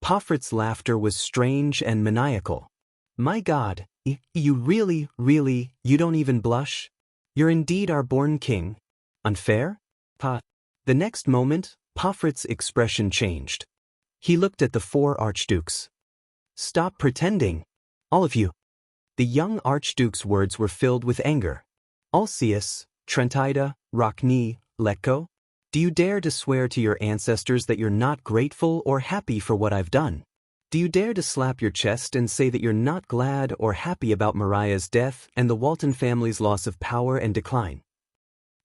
Pofrit's laughter was strange and maniacal. My God, you really, you don't even blush? You're indeed our born king. Unfair? The next moment, Pofrit's expression changed. He looked at the four archdukes. Stop pretending. All of you. The young archduke's words were filled with anger. Alcius, Trentida, Rockne, Letko, do you dare to swear to your ancestors that you're not grateful or happy for what I've done? Do you dare to slap your chest and say that you're not glad or happy about Mariah's death and the Walton family's loss of power and decline?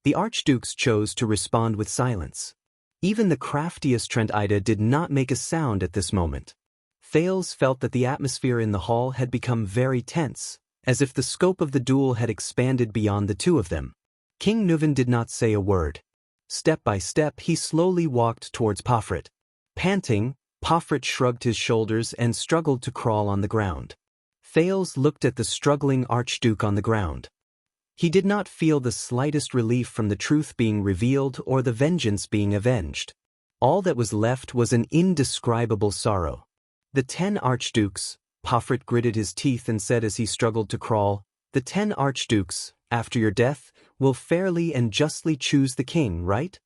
The archdukes chose to respond with silence. Even the craftiest Trentida did not make a sound at this moment. Thales felt that the atmosphere in the hall had become very tense, as if the scope of the duel had expanded beyond the two of them. King Nuven did not say a word. Step by step, he slowly walked towards Pofrit. Panting, Pofrit shrugged his shoulders and struggled to crawl on the ground. Thales looked at the struggling archduke on the ground. He did not feel the slightest relief from the truth being revealed or the vengeance being avenged. All that was left was an indescribable sorrow. The 10 archdukes, Pofrit gritted his teeth and said as he struggled to crawl, the 10 archdukes, after your death, will fairly and justly choose the king, right?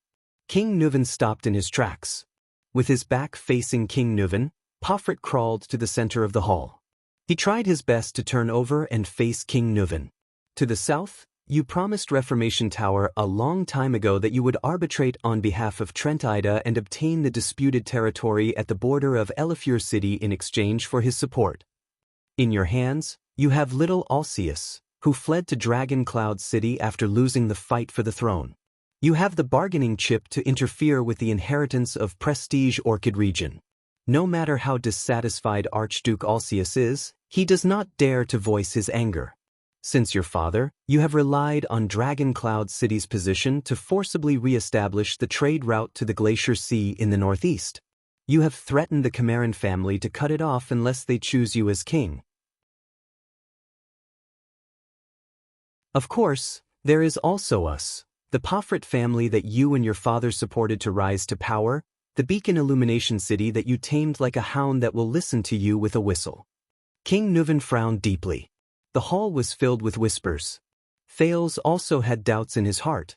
King Nuven stopped in his tracks. With his back facing King Nuven, Pofrit crawled to the center of the hall. He tried his best to turn over and face King Nuven. To the south, you promised Reformation Tower a long time ago that you would arbitrate on behalf of Trentida and obtain the disputed territory at the border of Elifure City in exchange for his support. In your hands, you have little Alcius, who fled to Dragon Cloud City after losing the fight for the throne. You have the bargaining chip to interfere with the inheritance of prestige Orchid region. No matter how dissatisfied Archduke Alcius is, he does not dare to voice his anger. Since your father, you have relied on Dragon Cloud City's position to forcibly re-establish the trade route to the Glacier Sea in the northeast. You have threatened the Chimeran family to cut it off unless they choose you as king. Of course, there is also us, the Pofrit family that you and your father supported to rise to power, the Beacon Illumination City that you tamed like a hound that will listen to you with a whistle. King Nuven frowned deeply. The hall was filled with whispers. Thales also had doubts in his heart.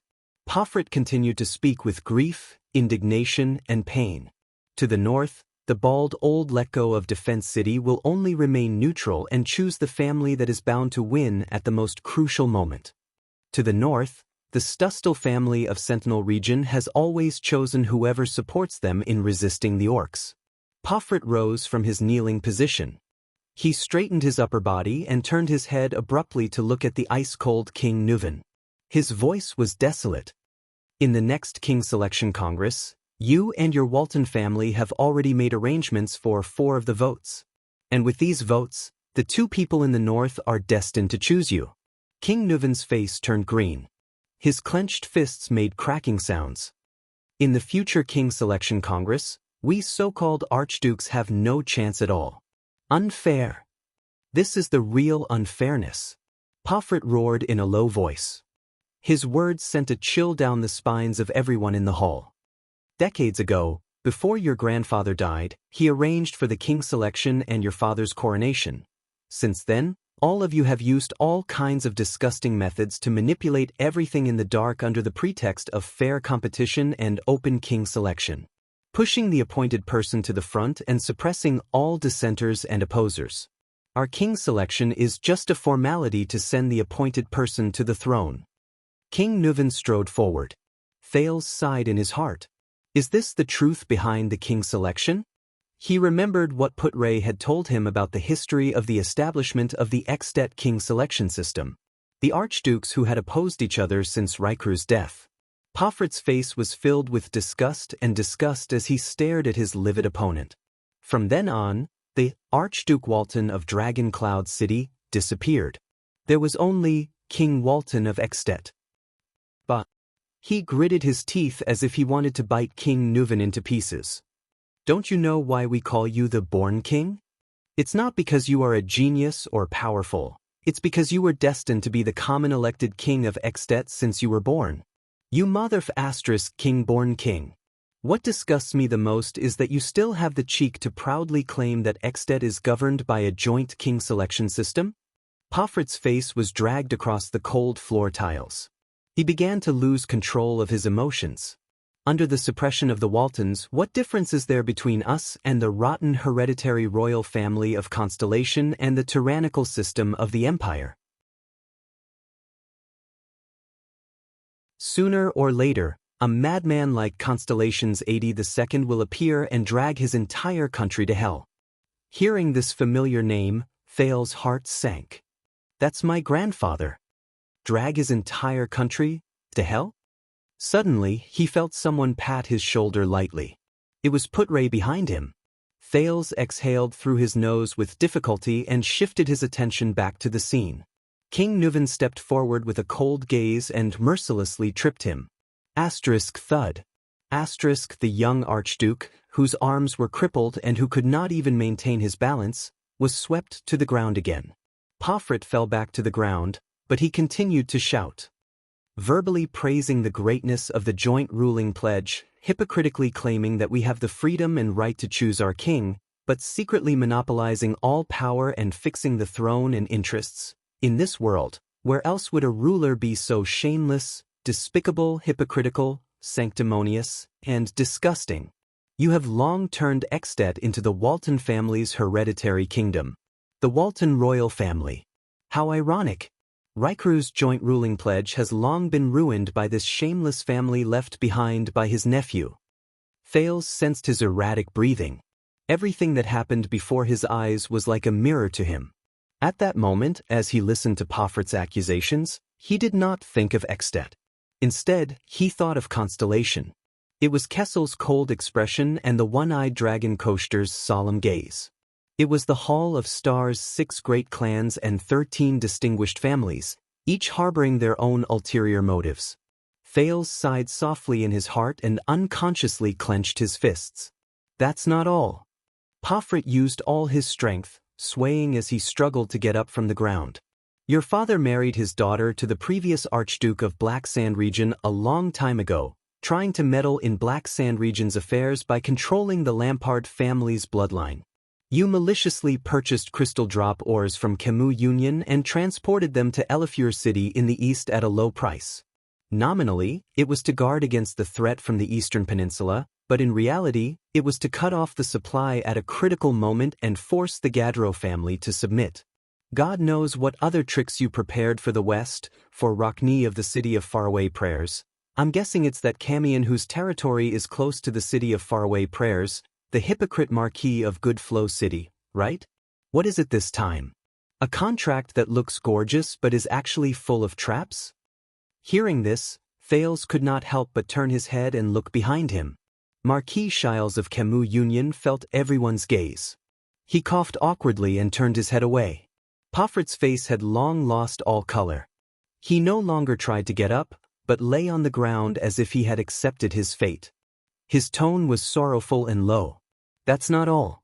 Pofrit continued to speak with grief, indignation, and pain. To the north, the bald old Letgo of Defense City will only remain neutral and choose the family that is bound to win at the most crucial moment. To the north, the Stustel family of Sentinel region has always chosen whoever supports them in resisting the orcs. Pofrit rose from his kneeling position. He straightened his upper body and turned his head abruptly to look at the ice-cold King Nuven. His voice was desolate. In the next King Selection Congress, you and your Walton family have already made arrangements for 4 of the votes. And with these votes, the 2 people in the north are destined to choose you. King Nuven's face turned green. His clenched fists made cracking sounds. In the future King Selection Congress, we so-called archdukes have no chance at all. Unfair. This is the real unfairness. Pofrit roared in a low voice. His words sent a chill down the spines of everyone in the hall. Decades ago, before your grandfather died, he arranged for the king selection and your father's coronation. Since then, all of you have used all kinds of disgusting methods to manipulate everything in the dark under the pretext of fair competition and open king selection, pushing the appointed person to the front and suppressing all dissenters and opposers. Our king selection is just a formality to send the appointed person to the throne. King Nuven strode forward. Thales sighed in his heart. Is this the truth behind the king selection? He remembered what Putray had told him about the history of the establishment of the Extet king selection system. The archdukes who had opposed each other since Rykru's death. Pofrit's face was filled with disgust as he stared at his livid opponent. From then on, the Archduke Walton of Dragon Cloud City disappeared. There was only King Walton of Extet. But he gritted his teeth as if he wanted to bite King Nuven into pieces. Don't you know why we call you the Born King? It's not because you are a genius or powerful. It's because you were destined to be the common elected king of Extet since you were born. You king born king. What disgusts me the most is that you still have the cheek to proudly claim that Extet is governed by a joint king selection system? Pofrit's face was dragged across the cold floor tiles. He began to lose control of his emotions. Under the suppression of the Waltons, what difference is there between us and the rotten hereditary royal family of Constellation and the tyrannical system of the Empire? Sooner or later, a madman like Constellation's 82nd will appear and drag his entire country to hell. Hearing this familiar name, Thales' heart sank. That's my grandfather. Drag his entire country to hell? Suddenly, he felt someone pat his shoulder lightly. It was Putray behind him. Thales exhaled through his nose with difficulty and shifted his attention back to the scene. King Nuven stepped forward with a cold gaze and mercilessly tripped him. Thud. The young archduke, whose arms were crippled and who could not even maintain his balance, was swept to the ground again. Pofrit fell back to the ground, but he continued to shout, verbally praising the greatness of the joint ruling pledge, hypocritically claiming that we have the freedom and right to choose our king, but secretly monopolizing all power and fixing the throne and interests. In this world, where else would a ruler be so shameless, despicable, hypocritical, sanctimonious, and disgusting? You have long turned Extet into the Walton family's hereditary kingdom. The Walton royal family. How ironic! Rykru's joint ruling pledge has long been ruined by this shameless family left behind by his nephew. Thales sensed his erratic breathing. Everything that happened before his eyes was like a mirror to him. At that moment, as he listened to Pofrit's accusations, he did not think of Extet. Instead, he thought of Constellation. It was Kessel's cold expression and the one-eyed dragon Koshter's solemn gaze. It was the Hall of Stars' 6 great clans and 13 distinguished families, each harboring their own ulterior motives. Thales sighed softly in his heart and unconsciously clenched his fists. That's not all. Pofrit used all his strength, swaying as he struggled to get up from the ground. Your father married his daughter to the previous Archduke of Black Sand Region a long time ago, trying to meddle in Black Sand Region's affairs by controlling the Lampard family's bloodline. You maliciously purchased crystal drop ores from Kemu Union and transported them to Elifure City in the east at a low price. Nominally, it was to guard against the threat from the Eastern Peninsula, but in reality, it was to cut off the supply at a critical moment and force the Gadro family to submit. God knows what other tricks you prepared for the West, for Rockney of the City of Faraway Prayers. I'm guessing it's that Camion whose territory is close to the City of Faraway Prayers, the hypocrite Marquis of Good Flow City, right? What is it this time? A contract that looks gorgeous but is actually full of traps? Hearing this, Thales could not help but turn his head and look behind him. Marquis Shiles of Kemu Union felt everyone's gaze. He coughed awkwardly and turned his head away. Pofrit's face had long lost all color. He no longer tried to get up, but lay on the ground as if he had accepted his fate. His tone was sorrowful and low. That's not all.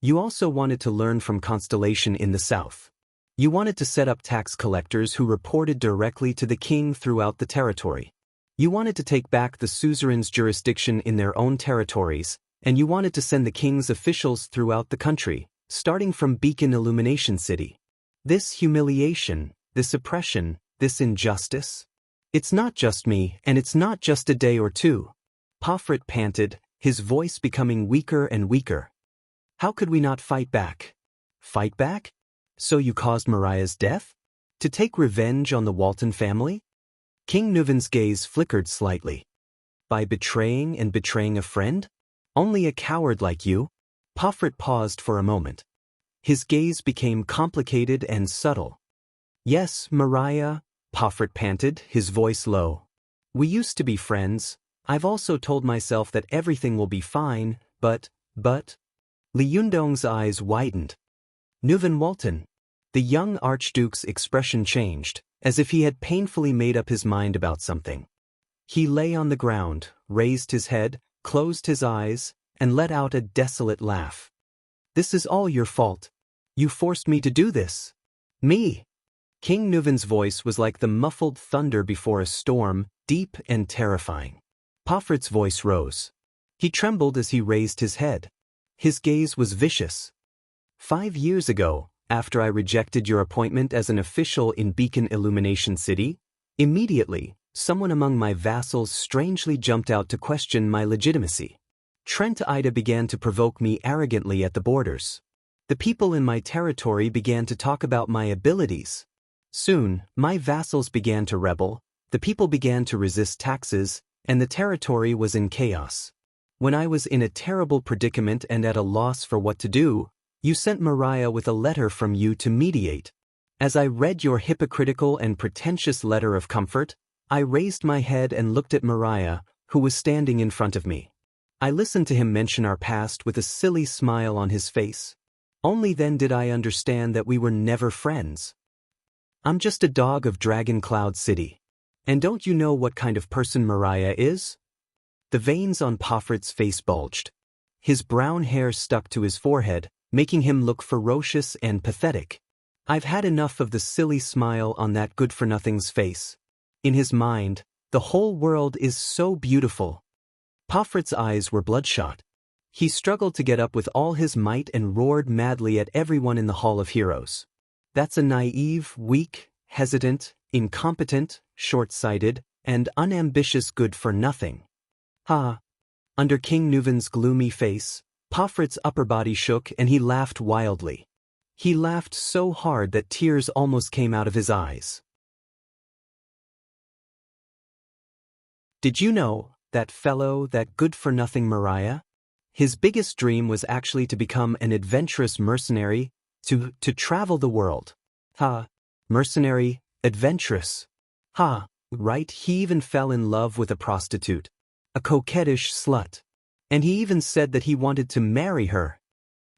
You also wanted to learn from Constellation in the south. You wanted to set up tax collectors who reported directly to the king throughout the territory. You wanted to take back the suzerain's jurisdiction in their own territories, and you wanted to send the king's officials throughout the country, starting from Beacon Illumination City. This humiliation, this oppression, this injustice? It's not just me, and it's not just a day or two. Pofrit panted, his voice becoming weaker and weaker. How could we not fight back? Fight back? So you caused Mariah's death? To take revenge on the Walton family? King Nuven's gaze flickered slightly. By betraying a friend? Only a coward like you? Pofrit paused for a moment. His gaze became complicated and subtle. Yes, Mariah, Pofrit panted, his voice low. We used to be friends. I've also told myself that everything will be fine, but... Li Yundong's eyes widened. Nuven Walton. The young Archduke's expression changed, as if he had painfully made up his mind about something. He lay on the ground, raised his head, closed his eyes, and let out a desolate laugh. This is all your fault. You forced me to do this. Me. King Nuven's voice was like the muffled thunder before a storm, deep and terrifying. Pofrit's voice rose. He trembled as he raised his head. His gaze was vicious. 5 years ago, after I rejected your appointment as an official in Beacon Illumination City, immediately, someone among my vassals strangely jumped out to question my legitimacy. Trent Ida began to provoke me arrogantly at the borders. The people in my territory began to talk about my abilities. Soon, my vassals began to rebel, the people began to resist taxes, and the territory was in chaos. When I was in a terrible predicament and at a loss for what to do, you sent Mariah with a letter from you to mediate. As I read your hypocritical and pretentious letter of comfort, I raised my head and looked at Mariah, who was standing in front of me. I listened to him mention our past with a silly smile on his face. Only then did I understand that we were never friends. I'm just a dog of Dragon Cloud City. And don't you know what kind of person Mariah is? The veins on Pofrit's face bulged. His brown hair stuck to his forehead, making him look ferocious and pathetic. I've had enough of the silly smile on that good-for-nothing's face. In his mind, the whole world is so beautiful. Pofrit's eyes were bloodshot. He struggled to get up with all his might and roared madly at everyone in the Hall of Heroes. That's a naive, weak, hesitant, incompetent, short-sighted, and unambitious good-for-nothing. Ha! Under King Nuven's gloomy face, Pofrit's upper body shook and he laughed wildly. He laughed so hard that tears almost came out of his eyes. Did you know, that fellow, that good-for-nothing Mariah? His biggest dream was actually to become an adventurous mercenary, to travel the world. Ha! mercenary, adventurous. Ha, right, he even fell in love with a prostitute. A coquettish slut. And he even said that he wanted to marry her.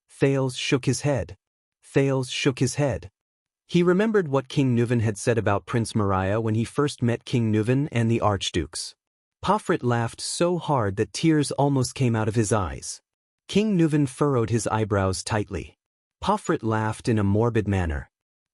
Thales shook his head. Thales shook his head. He remembered what King Nuvan had said about Prince Maria when he first met King Nuvan and the archdukes. Pofrit laughed so hard that tears almost came out of his eyes. King Nuvan furrowed his eyebrows tightly. Pofrit laughed in a morbid manner.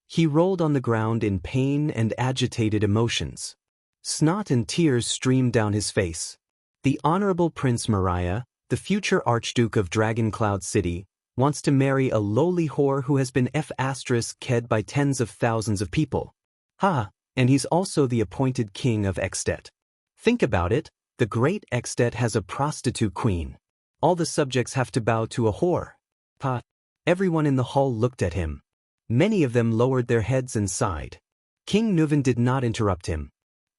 He rolled on the ground in pain and agitated emotions. Snot and tears streamed down his face. The Honorable Prince Maria, the future Archduke of Dragoncloud City, wants to marry a lowly whore who has been f***ed by tens of thousands of people. Ha, and he's also the appointed king of Extet. Think about it, the great Extet has a prostitute queen. All the subjects have to bow to a whore. Ha. Everyone in the hall looked at him. Many of them lowered their heads and sighed. King Nuvan did not interrupt him.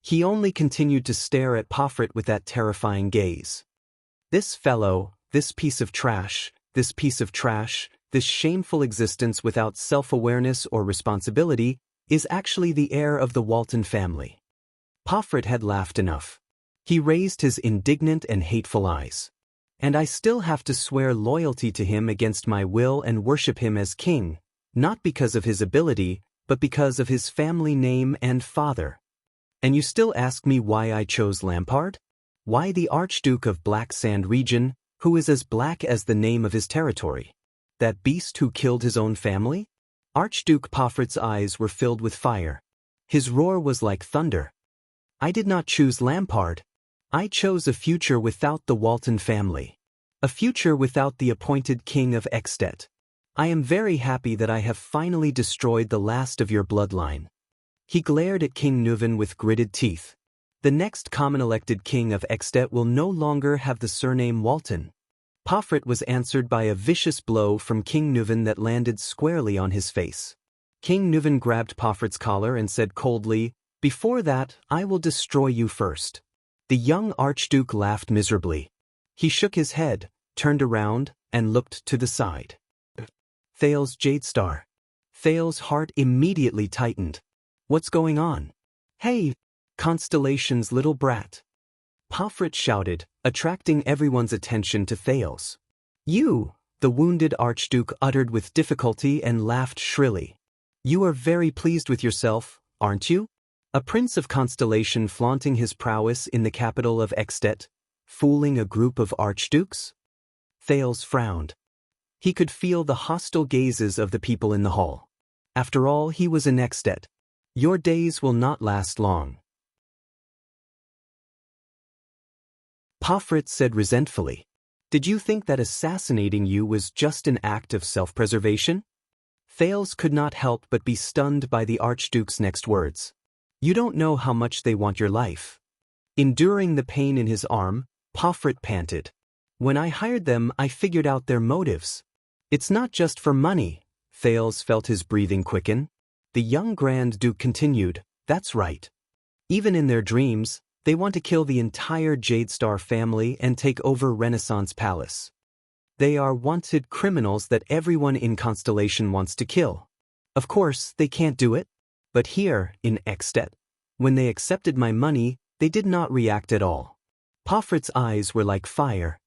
He only continued to stare at Pofrit with that terrifying gaze. This fellow, this piece of trash, this shameful existence without self-awareness or responsibility, is actually the heir of the Walton family. Pofrit had laughed enough. He raised his indignant and hateful eyes. And I still have to swear loyalty to him against my will and worship him as king, not because of his ability, but because of his family name and father. And you still ask me why I chose Lampard? Why the Archduke of Black Sand region, who is as black as the name of his territory? That beast who killed his own family? Archduke Pofrit's eyes were filled with fire. His roar was like thunder. I did not choose Lampard. I chose a future without the Walton family. A future without the appointed king of Extet. I am very happy that I have finally destroyed the last of your bloodline. He glared at King Nuvan with gritted teeth. The next common-elected king of Extet will no longer have the surname Walton. Pofrit was answered by a vicious blow from King Nuvan that landed squarely on his face. King Nuvan grabbed Pofrit's collar and said coldly, "Before that, I will destroy you first." The young Archduke laughed miserably. He shook his head, turned around, and looked to the side. Thales Jadestar. Thales' heart immediately tightened. What's going on? Hey, Constellation's little brat. Pofrit shouted, attracting everyone's attention to Thales. You, the wounded Archduke uttered with difficulty and laughed shrilly. You are very pleased with yourself, aren't you? A prince of Constellation flaunting his prowess in the capital of Extet, fooling a group of archdukes? Thales frowned. He could feel the hostile gazes of the people in the hall. After all, he was in Extet. Your days will not last long. Pofrit said resentfully. Did you think that assassinating you was just an act of self-preservation? Thales could not help but be stunned by the Archduke's next words. You don't know how much they want your life. Enduring the pain in his arm, Pofrit panted. When I hired them, I figured out their motives. It's not just for money. Thales felt his breathing quicken. The young Grand Duke continued, that's right. Even in their dreams, they want to kill the entire Jadestar family and take over Renaissance Palace. They are wanted criminals that everyone in Constellation wants to kill. Of course, they can't do it. But here, in Extet, when they accepted my money, they did not react at all. Pofrit's eyes were like fire.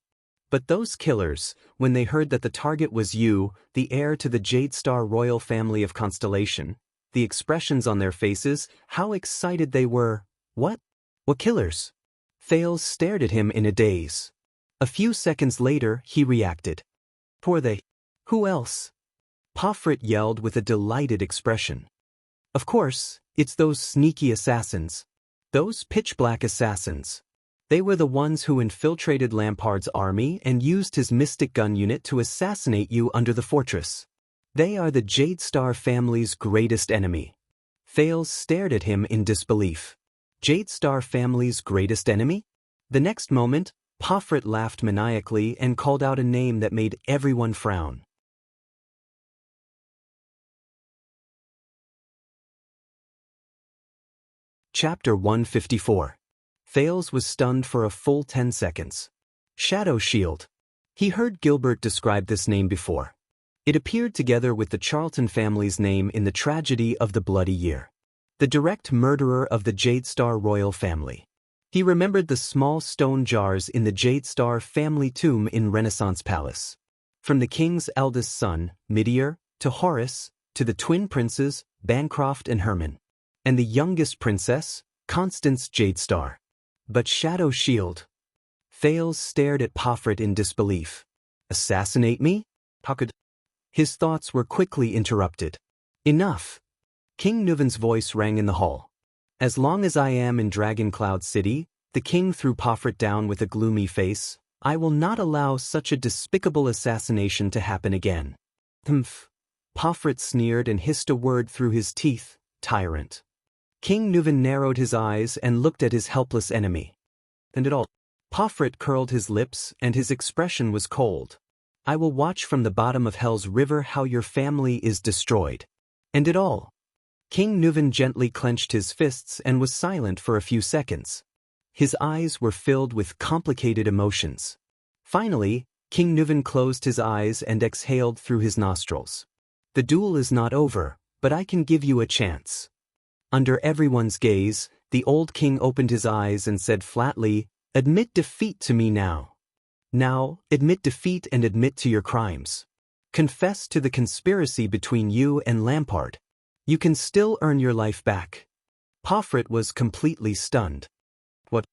But those killers, when they heard that the target was you, the heir to the Jadestar royal family of Constellation, the expressions on their faces, how excited they were. What? What killers? Thales stared at him in a daze. A few seconds later, he reacted. Poor they. Who else? Pofrit yelled with a delighted expression. Of course, it's those sneaky assassins. Those pitch-black assassins. They were the ones who infiltrated Lampard's army and used his mystic gun unit to assassinate you under the fortress. They are the Jadestar family's greatest enemy. Thales stared at him in disbelief. Jadestar family's greatest enemy? The next moment, Pofrit laughed maniacally and called out a name that made everyone frown. Chapter 154. Thales was stunned for a full 10 seconds. Shadow Shield. He heard Gilbert describe this name before. It appeared together with the Charlton family's name in the tragedy of the Bloody Year. The direct murderer of the Jade Star royal family. He remembered the small stone jars in the Jade Star family tomb in Renaissance Palace. From the king's eldest son, Midier, to Horace, to the twin princes, Bancroft and Herman. And the youngest princess, Constance Jade Star. But Shadow Shield. Thales stared at Pomfret in disbelief. Assassinate me? How could... His thoughts were quickly interrupted. Enough. King Nuven's voice rang in the hall. As long as I am in Dragoncloud City, the king threw Pomfret down with a gloomy face, I will not allow such a despicable assassination to happen again. Humph. Pomfret sneered and hissed a word through his teeth, tyrant. King Nuven narrowed his eyes and looked at his helpless enemy. And it all. Pomfret curled his lips and his expression was cold. I will watch from the bottom of Hell's River how your family is destroyed. And it all. King Nuven gently clenched his fists and was silent for a few seconds. His eyes were filled with complicated emotions. Finally, King Nuven closed his eyes and exhaled through his nostrils. The duel is not over, but I can give you a chance. Under everyone's gaze, the old king opened his eyes and said flatly, admit defeat to me now. Now, admit defeat and admit to your crimes. Confess to the conspiracy between you and Lampard. You can still earn your life back. Pomfret was completely stunned. What?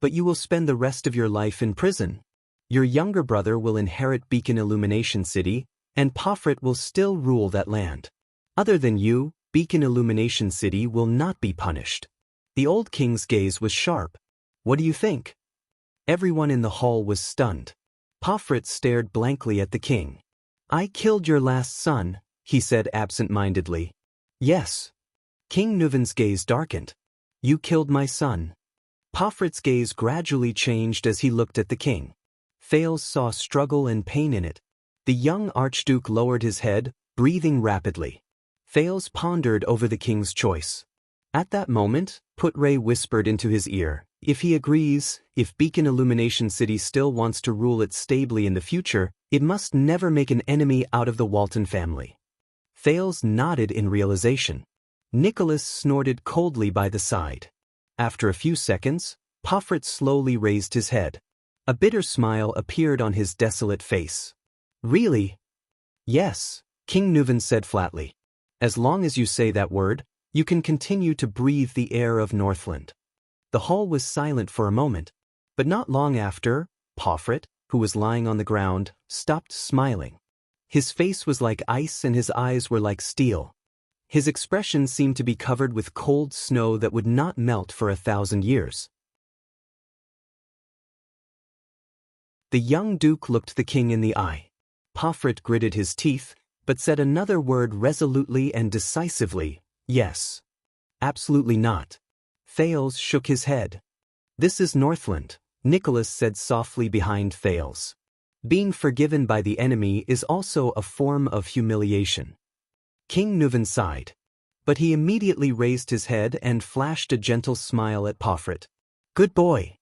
But you will spend the rest of your life in prison. Your younger brother will inherit Beacon Illumination City, and Pomfret will still rule that land. Other than you, Beacon Illumination City will not be punished. The old king's gaze was sharp. What do you think? Everyone in the hall was stunned. Pomfret stared blankly at the king. I killed your last son, he said absent-mindedly. Yes. King Nuven's gaze darkened. You killed my son. Pomfret's gaze gradually changed as he looked at the king. Thales saw struggle and pain in it. The young archduke lowered his head, breathing rapidly. Thales pondered over the king's choice. At that moment, Putre whispered into his ear, if he agrees, if Beacon Illumination City still wants to rule it stably in the future, it must never make an enemy out of the Walton family. Thales nodded in realization. Nicholas snorted coldly by the side. After a few seconds, Pomfret slowly raised his head. A bitter smile appeared on his desolate face. Really? Yes, King Nuven said flatly. As long as you say that word, you can continue to breathe the air of Northland. The hall was silent for a moment, but not long after, Pomfret, who was lying on the ground, stopped smiling. His face was like ice and his eyes were like steel. His expression seemed to be covered with cold snow that would not melt for 1,000 years. The young duke looked the king in the eye. Pomfret gritted his teeth, but said another word resolutely and decisively, yes. Absolutely not. Thales shook his head. This is Northland, Nicholas said softly behind Thales. Being forgiven by the enemy is also a form of humiliation. King Nuven sighed. But he immediately raised his head and flashed a gentle smile at Pomfret. Good boy.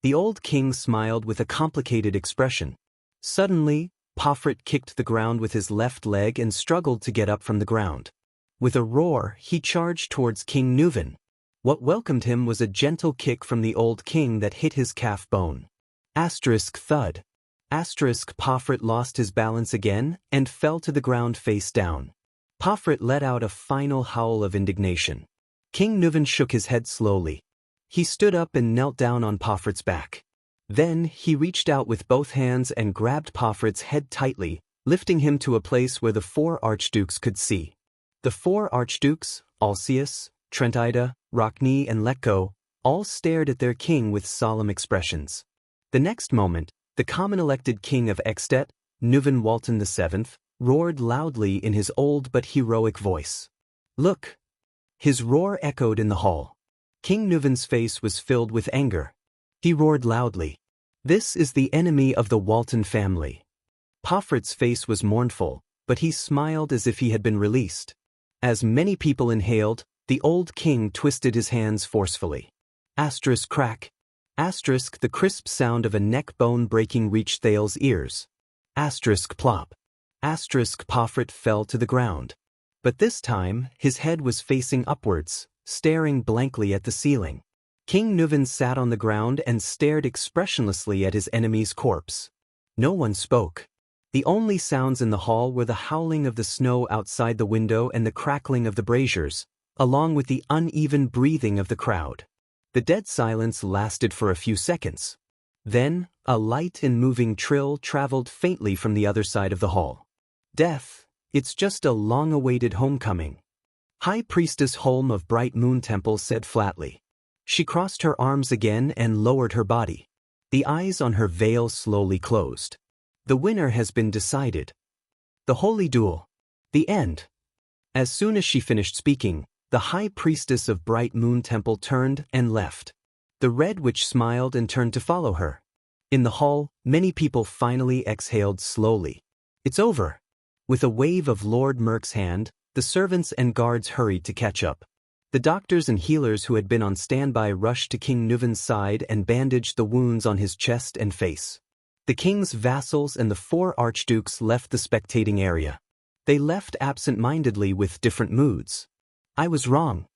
The old king smiled with a complicated expression. Suddenly, Pomfret kicked the ground with his left leg and struggled to get up from the ground. With a roar, he charged towards King Nuven. What welcomed him was a gentle kick from the old king that hit his calf bone. Asterisk thud. Asterisk Pomfret lost his balance again and fell to the ground face down. Pomfret let out a final howl of indignation. King Nuven shook his head slowly. He stood up and knelt down on Pomfret's back. Then he reached out with both hands and grabbed Pomfret's head tightly, lifting him to a place where the 4 archdukes could see. The 4 archdukes, Alcius, Trentida, Rockne and Letko, all stared at their king with solemn expressions. The next moment, the common-elected king of Extet, Nuven Walton VII, roared loudly in his old but heroic voice. Look! His roar echoed in the hall. King Nuven's face was filled with anger. He roared loudly. This is the enemy of the Walton family. Pomfret's face was mournful, but he smiled as if he had been released. As many people inhaled, the old king twisted his hands forcefully. Asterisk crack. Asterisk the crisp sound of a neck bone breaking reached Thales' ears. Asterisk plop. Pofrit fell to the ground. But this time, his head was facing upwards, staring blankly at the ceiling. King Nuven sat on the ground and stared expressionlessly at his enemy's corpse. No one spoke. The only sounds in the hall were the howling of the snow outside the window and the crackling of the braziers, along with the uneven breathing of the crowd. The dead silence lasted for a few seconds. Then, a light and moving trill traveled faintly from the other side of the hall. Death, it's just a long-awaited homecoming. High Priestess Holm of Bright Moon Temple said flatly. She crossed her arms again and lowered her body. The eyes on her veil slowly closed. The winner has been decided. The holy duel. The end. As soon as she finished speaking, the High Priestess of Bright Moon Temple turned and left. The Red Witch smiled and turned to follow her. In the hall, many people finally exhaled slowly. It's over. With a wave of Lord Merk's hand, the servants and guards hurried to catch up. The doctors and healers who had been on standby rushed to King Nuven's side and bandaged the wounds on his chest and face. The king's vassals and the 4 archdukes left the spectating area. They left absent-mindedly with different moods. I was wrong.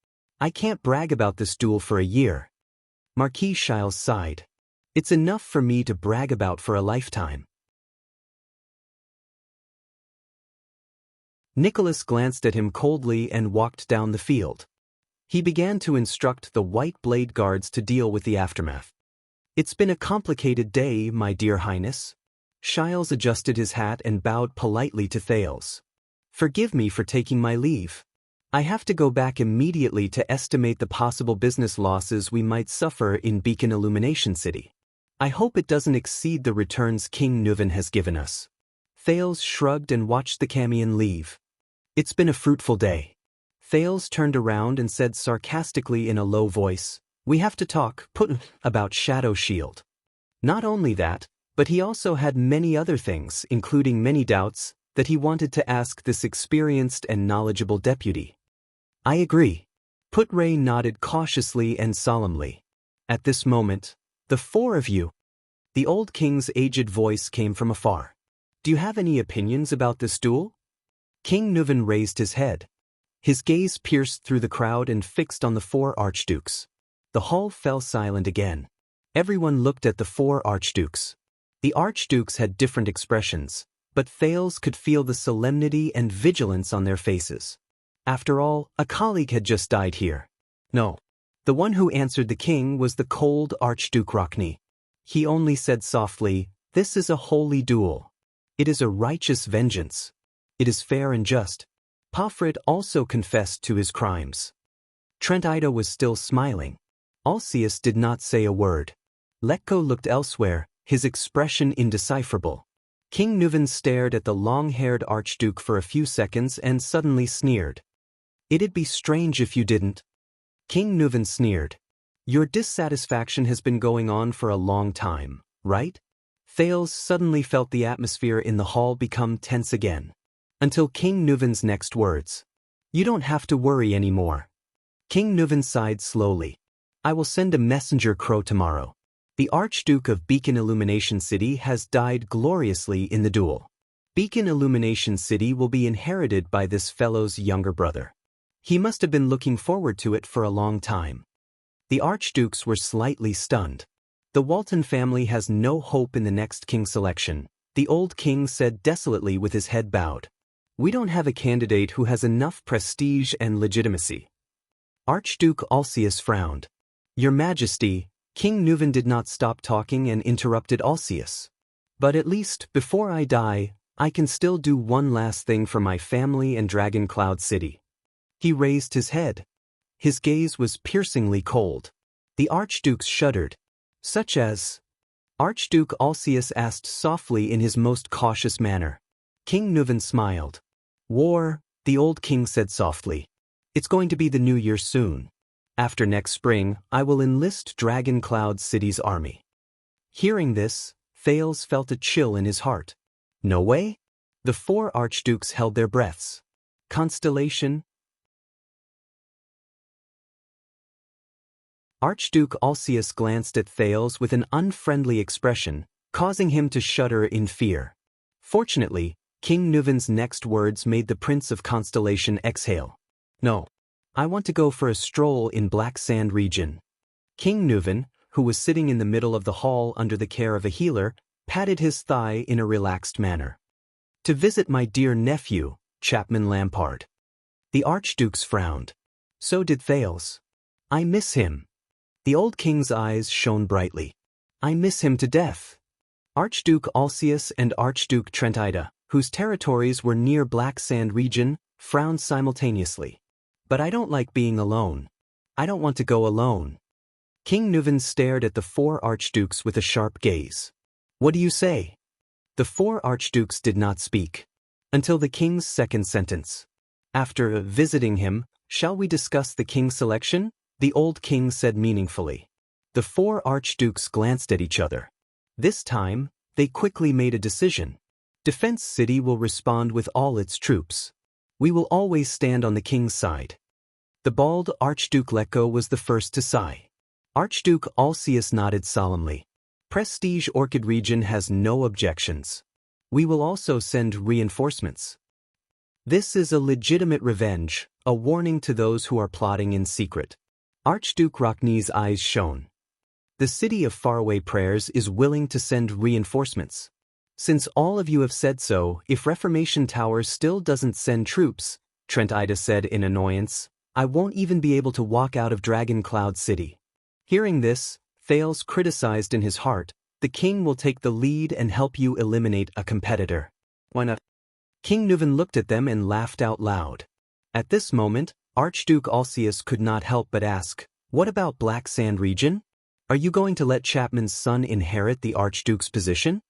I can't brag about this duel for a year. Marquis Shiles sighed. It's enough for me to brag about for a lifetime. Nicholas glanced at him coldly and walked down the field. He began to instruct the White Blade Guards to deal with the aftermath. It's been a complicated day, my dear highness. Shiles adjusted his hat and bowed politely to Thales. Forgive me for taking my leave. I have to go back immediately to estimate the possible business losses we might suffer in Beacon Illumination City. I hope it doesn't exceed the returns King Nuven has given us. Thales shrugged and watched the Camion leave. It's been a fruitful day. Thales turned around and said sarcastically in a low voice, we have to talk about Shadow Shield. Not only that, but he also had many other things, including many doubts, that he wanted to ask this experienced and knowledgeable deputy. I agree. Putray nodded cautiously and solemnly. At this moment, the 4 of you. The old king's aged voice came from afar. Do you have any opinions about this duel? King Nuven raised his head. His gaze pierced through the crowd and fixed on the 4 archdukes. The hall fell silent again. Everyone looked at the 4 archdukes. The archdukes had different expressions, but Thales could feel the solemnity and vigilance on their faces. After all, a colleague had just died here. No. The one who answered the king was the cold Archduke Rockney. He only said softly, this is a holy duel. It is a righteous vengeance. It is fair and just. Pofrit also confessed to his crimes. Trent Ida was still smiling. Alcius did not say a word. Letko looked elsewhere, his expression indecipherable. King Nuven stared at the long-haired archduke for a few seconds and suddenly sneered. It'd be strange if you didn't. King Nuven sneered. Your dissatisfaction has been going on for a long time, right? Thales suddenly felt the atmosphere in the hall become tense again. Until King Nuven's next words. You don't have to worry anymore. King Nuven sighed slowly. I will send a messenger crow tomorrow. The Archduke of Beacon Illumination City has died gloriously in the duel. Beacon Illumination City will be inherited by this fellow's younger brother. He must have been looking forward to it for a long time. The archdukes were slightly stunned. The Walton family has no hope in the next king selection, the old king said desolately with his head bowed. We don't have a candidate who has enough prestige and legitimacy. Archduke Alcius frowned. Your Majesty, King Nuven did not stop talking and interrupted Alcius. But at least, before I die, I can still do one last thing for my family and Dragon Cloud City. He raised his head. His gaze was piercingly cold. The archdukes shuddered. Such as? Archduke Alcius asked softly in his most cautious manner. King Nuven smiled. War, the old king said softly. It's going to be the new year soon. After next spring, I will enlist Dragon Cloud City's army. Hearing this, Thales felt a chill in his heart. No way? The 4 archdukes held their breaths. Constellation? Archduke Alcius glanced at Thales with an unfriendly expression, causing him to shudder in fear. Fortunately, King Nuven's next words made the Prince of Constellation exhale. No. I want to go for a stroll in Black Sand region. King Nuven, who was sitting in the middle of the hall under the care of a healer, patted his thigh in a relaxed manner. To visit my dear nephew, Chapman Lampard. The Archdukes frowned. So did Thales. I miss him. The old king's eyes shone brightly. I miss him to death. Archduke Alcius and Archduke Trentida, whose territories were near Black Sand region, frowned simultaneously. But I don't like being alone. I don't want to go alone. King Nuven stared at the 4 archdukes with a sharp gaze. What do you say? The 4 archdukes did not speak. Until the king's second sentence. After visiting him, shall we discuss the king's selection? The old king said meaningfully. The 4 archdukes glanced at each other. This time, they quickly made a decision. Defense City will respond with all its troops. We will always stand on the king's side. The bald Archduke Lecco was the first to sigh. Archduke Alcius nodded solemnly. Prestige Orchid region has no objections. We will also send reinforcements. This is a legitimate revenge, a warning to those who are plotting in secret. Archduke Rockney's eyes shone. The city of faraway prayers is willing to send reinforcements. Since all of you have said so, if Reformation Tower still doesn't send troops, Trentida said in annoyance, I won't even be able to walk out of Dragon Cloud City. Hearing this, Thales criticized in his heart, the king will take the lead and help you eliminate a competitor. Why not? King Nuven looked at them and laughed out loud. At this moment, Archduke Alcius could not help but ask, what about Black Sand region? Are you going to let Chapman's son inherit the Archduke's position?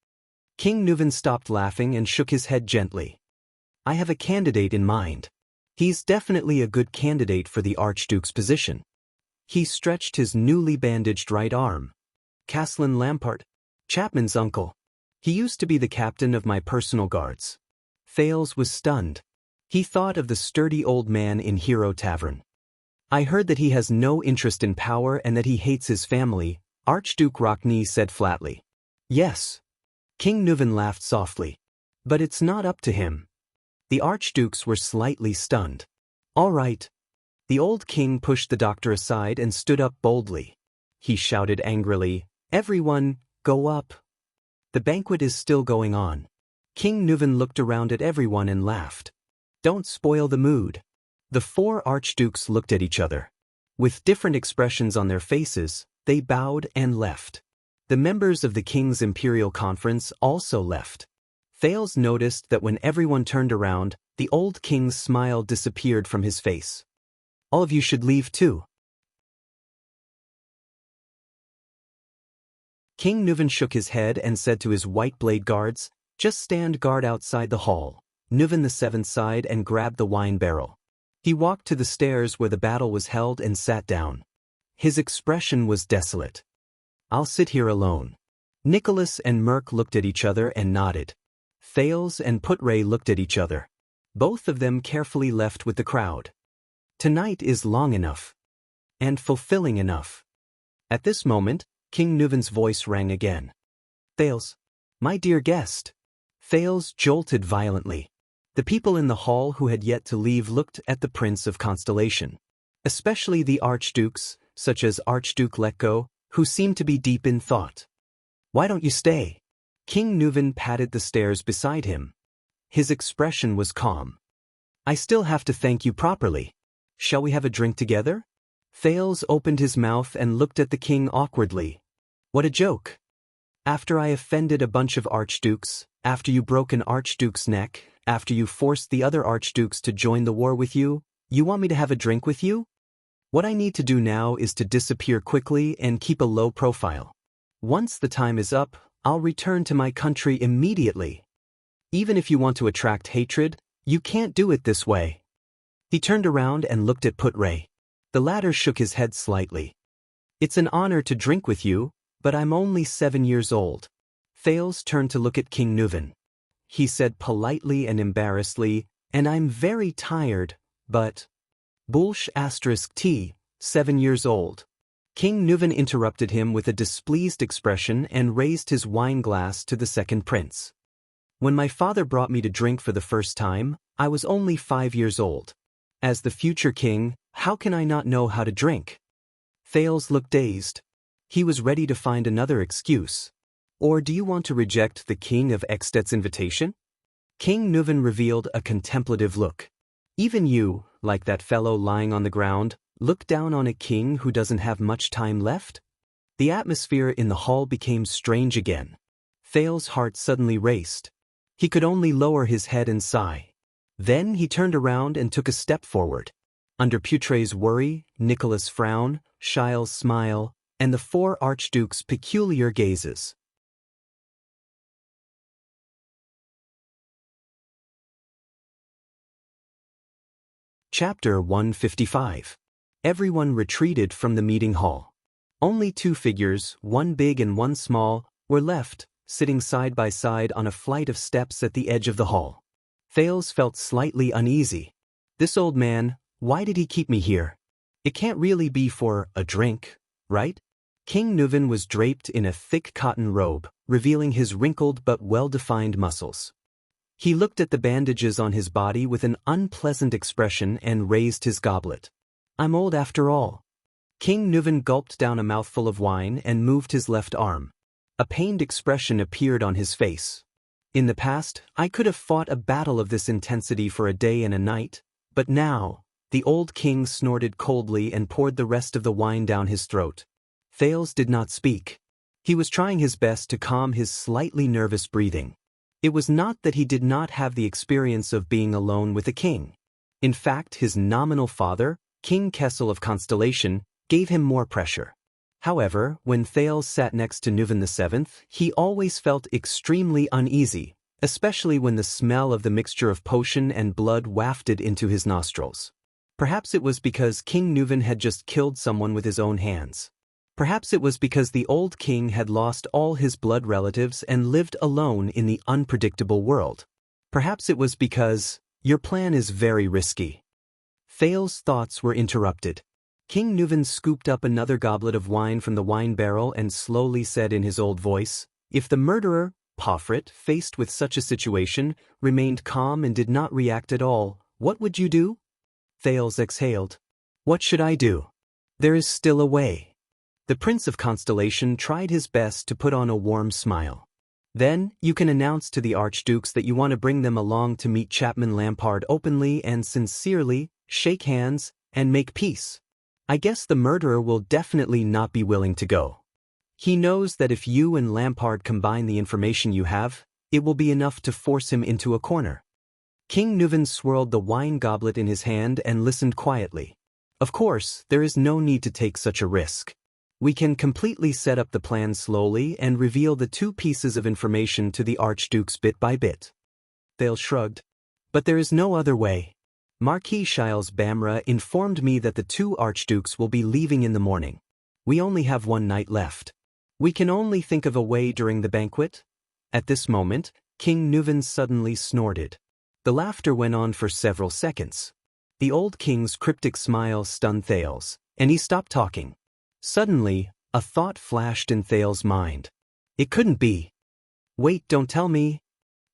King Nuven stopped laughing and shook his head gently. I have a candidate in mind. He's definitely a good candidate for the Archduke's position. He stretched his newly bandaged right arm. Caslin Lampard, Chapman's uncle. He used to be the captain of my personal guards. Thales was stunned. He thought of the sturdy old man in Hero Tavern. I heard that he has no interest in power and that he hates his family, Archduke Rockney said flatly. Yes. King Nuven laughed softly. But it's not up to him. The archdukes were slightly stunned. All right. The old king pushed the doctor aside and stood up boldly. He shouted angrily, Everyone, go up. The banquet is still going on. King Nuven looked around at everyone and laughed. Don't spoil the mood. The 4 archdukes looked at each other. With different expressions on their faces, they bowed and left. The members of the King's Imperial Conference also left. Thales noticed that when everyone turned around, the old king's smile disappeared from his face. All of you should leave too. King Nuven shook his head and said to his white blade guards, just stand guard outside the hall. Nuven the 7th sighed and grabbed the wine barrel. He walked to the stairs where the battle was held and sat down. His expression was desolate. I'll sit here alone. Nicholas and Merk looked at each other and nodded. Thales and Putre looked at each other. Both of them carefully left with the crowd. Tonight is long enough. And fulfilling enough. At this moment, King Nuven's voice rang again. Thales. My dear guest. Thales jolted violently. The people in the hall who had yet to leave looked at the Prince of Constellation. Especially the archdukes, such as Archduke Lecco, who seemed to be deep in thought. Why don't you stay? King Nuven patted the stairs beside him. His expression was calm. I still have to thank you properly. Shall we have a drink together? Thales opened his mouth and looked at the king awkwardly. What a joke. After I offended a bunch of archdukes, after you broke an archduke's neck, after you forced the other archdukes to join the war with you, you want me to have a drink with you? What I need to do now is to disappear quickly and keep a low profile. Once the time is up, I'll return to my country immediately. Even if you want to attract hatred, you can't do it this way. He turned around and looked at Putre. The latter shook his head slightly. It's an honor to drink with you, but I'm only 7 years old. Thales turned to look at King Nuven. He said politely and embarrassedly, and I'm very tired, but... Bulsh *T, 7 years old. King Nuven interrupted him with a displeased expression and raised his wine glass to the second prince. When my father brought me to drink for the first time, I was only 5 years old. As the future king, how can I not know how to drink? Thales looked dazed. He was ready to find another excuse. Or do you want to reject the king of Extet's invitation? King Nuven revealed a contemplative look. Even you, like that fellow lying on the ground, look down on a king who doesn't have much time left? The atmosphere in the hall became strange again. Thales' heart suddenly raced. He could only lower his head and sigh. Then he turned around and took a step forward. Under Putre's worry, Nicholas' frown, Shile's smile, and the 4 archdukes' peculiar gazes. Chapter 155. Everyone retreated from the meeting hall. Only 2 figures, one big and one small, were left, sitting side by side on a flight of steps at the edge of the hall. Thales felt slightly uneasy. This old man, why did he keep me here? It can't really be for a drink, right? King Nuven was draped in a thick cotton robe, revealing his wrinkled but well-defined muscles. He looked at the bandages on his body with an unpleasant expression and raised his goblet. I'm old after all. King Nuven gulped down a mouthful of wine and moved his left arm. A pained expression appeared on his face. In the past, I could have fought a battle of this intensity for a day and a night, but now, the old king snorted coldly and poured the rest of the wine down his throat. Thales did not speak. He was trying his best to calm his slightly nervous breathing. It was not that he did not have the experience of being alone with a king. In fact, his nominal father, King Kessel of Constellation, gave him more pressure. However, when Thales sat next to Nuven VII, he always felt extremely uneasy, especially when the smell of the mixture of potion and blood wafted into his nostrils. Perhaps it was because King Nuven had just killed someone with his own hands. Perhaps it was because the old king had lost all his blood relatives and lived alone in the unpredictable world. Perhaps it was because, your plan is very risky. Thales' thoughts were interrupted. King Nuven scooped up another goblet of wine from the wine barrel and slowly said in his old voice, if the murderer, Pofrit, faced with such a situation, remained calm and did not react at all, what would you do? Thales exhaled. What should I do? There is still a way. The Prince of Constellation tried his best to put on a warm smile. Then, you can announce to the archdukes that you want to bring them along to meet Chapman Lampard openly and sincerely, shake hands, and make peace. I guess the murderer will definitely not be willing to go. He knows that if you and Lampard combine the information you have, it will be enough to force him into a corner. King Nuven swirled the wine goblet in his hand and listened quietly. Of course, there is no need to take such a risk. We can completely set up the plan slowly and reveal the 2 pieces of information to the archdukes bit by bit. Thales shrugged. But there is no other way. Marquis Shiles Bamra informed me that the 2 archdukes will be leaving in the morning. We only have 1 night left. We can only think of a way during the banquet. At this moment, King Nuven suddenly snorted. The laughter went on for several seconds. The old king's cryptic smile stunned Thales, and he stopped talking. Suddenly, a thought flashed in Thales' mind. It couldn't be. Wait, don't tell me.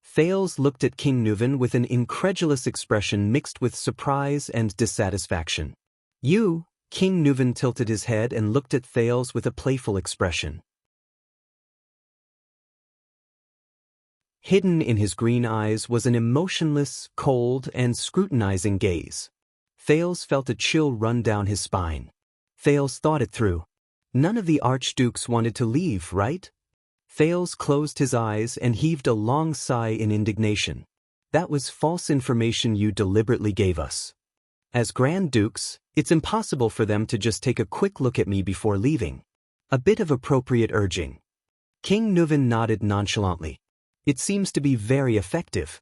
Thales looked at King Nuven with an incredulous expression mixed with surprise and dissatisfaction. You, King Nuven tilted his head and looked at Thales with a playful expression. Hidden in his green eyes was an emotionless, cold, and scrutinizing gaze. Thales felt a chill run down his spine. Thales thought it through. None of the archdukes wanted to leave, right? Thales closed his eyes and heaved a long sigh in indignation. That was false information you deliberately gave us. As Grand Dukes, it's impossible for them to just take a quick look at me before leaving. A bit of appropriate urging. King Nuven nodded nonchalantly. It seems to be very effective.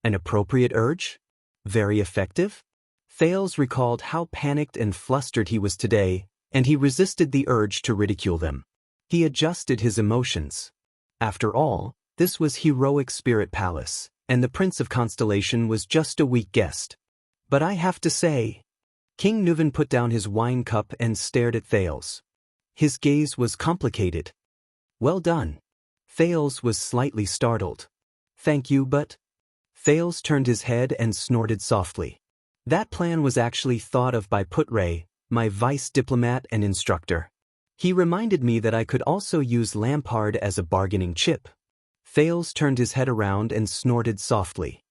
An appropriate urge? Very effective? Thales recalled how panicked and flustered he was today, and he resisted the urge to ridicule them. He adjusted his emotions. After all, this was Heroic Spirit Palace, and the Prince of Constellation was just a weak guest. But I have to say... King Nuven put down his wine cup and stared at Thales. His gaze was complicated. Well done. Thales was slightly startled. Thank you, but... Thales turned his head and snorted softly. That plan was actually thought of by Putray, my vice diplomat and instructor. He reminded me that I could also use Lampard as a bargaining chip. Thales turned his head around and snorted softly.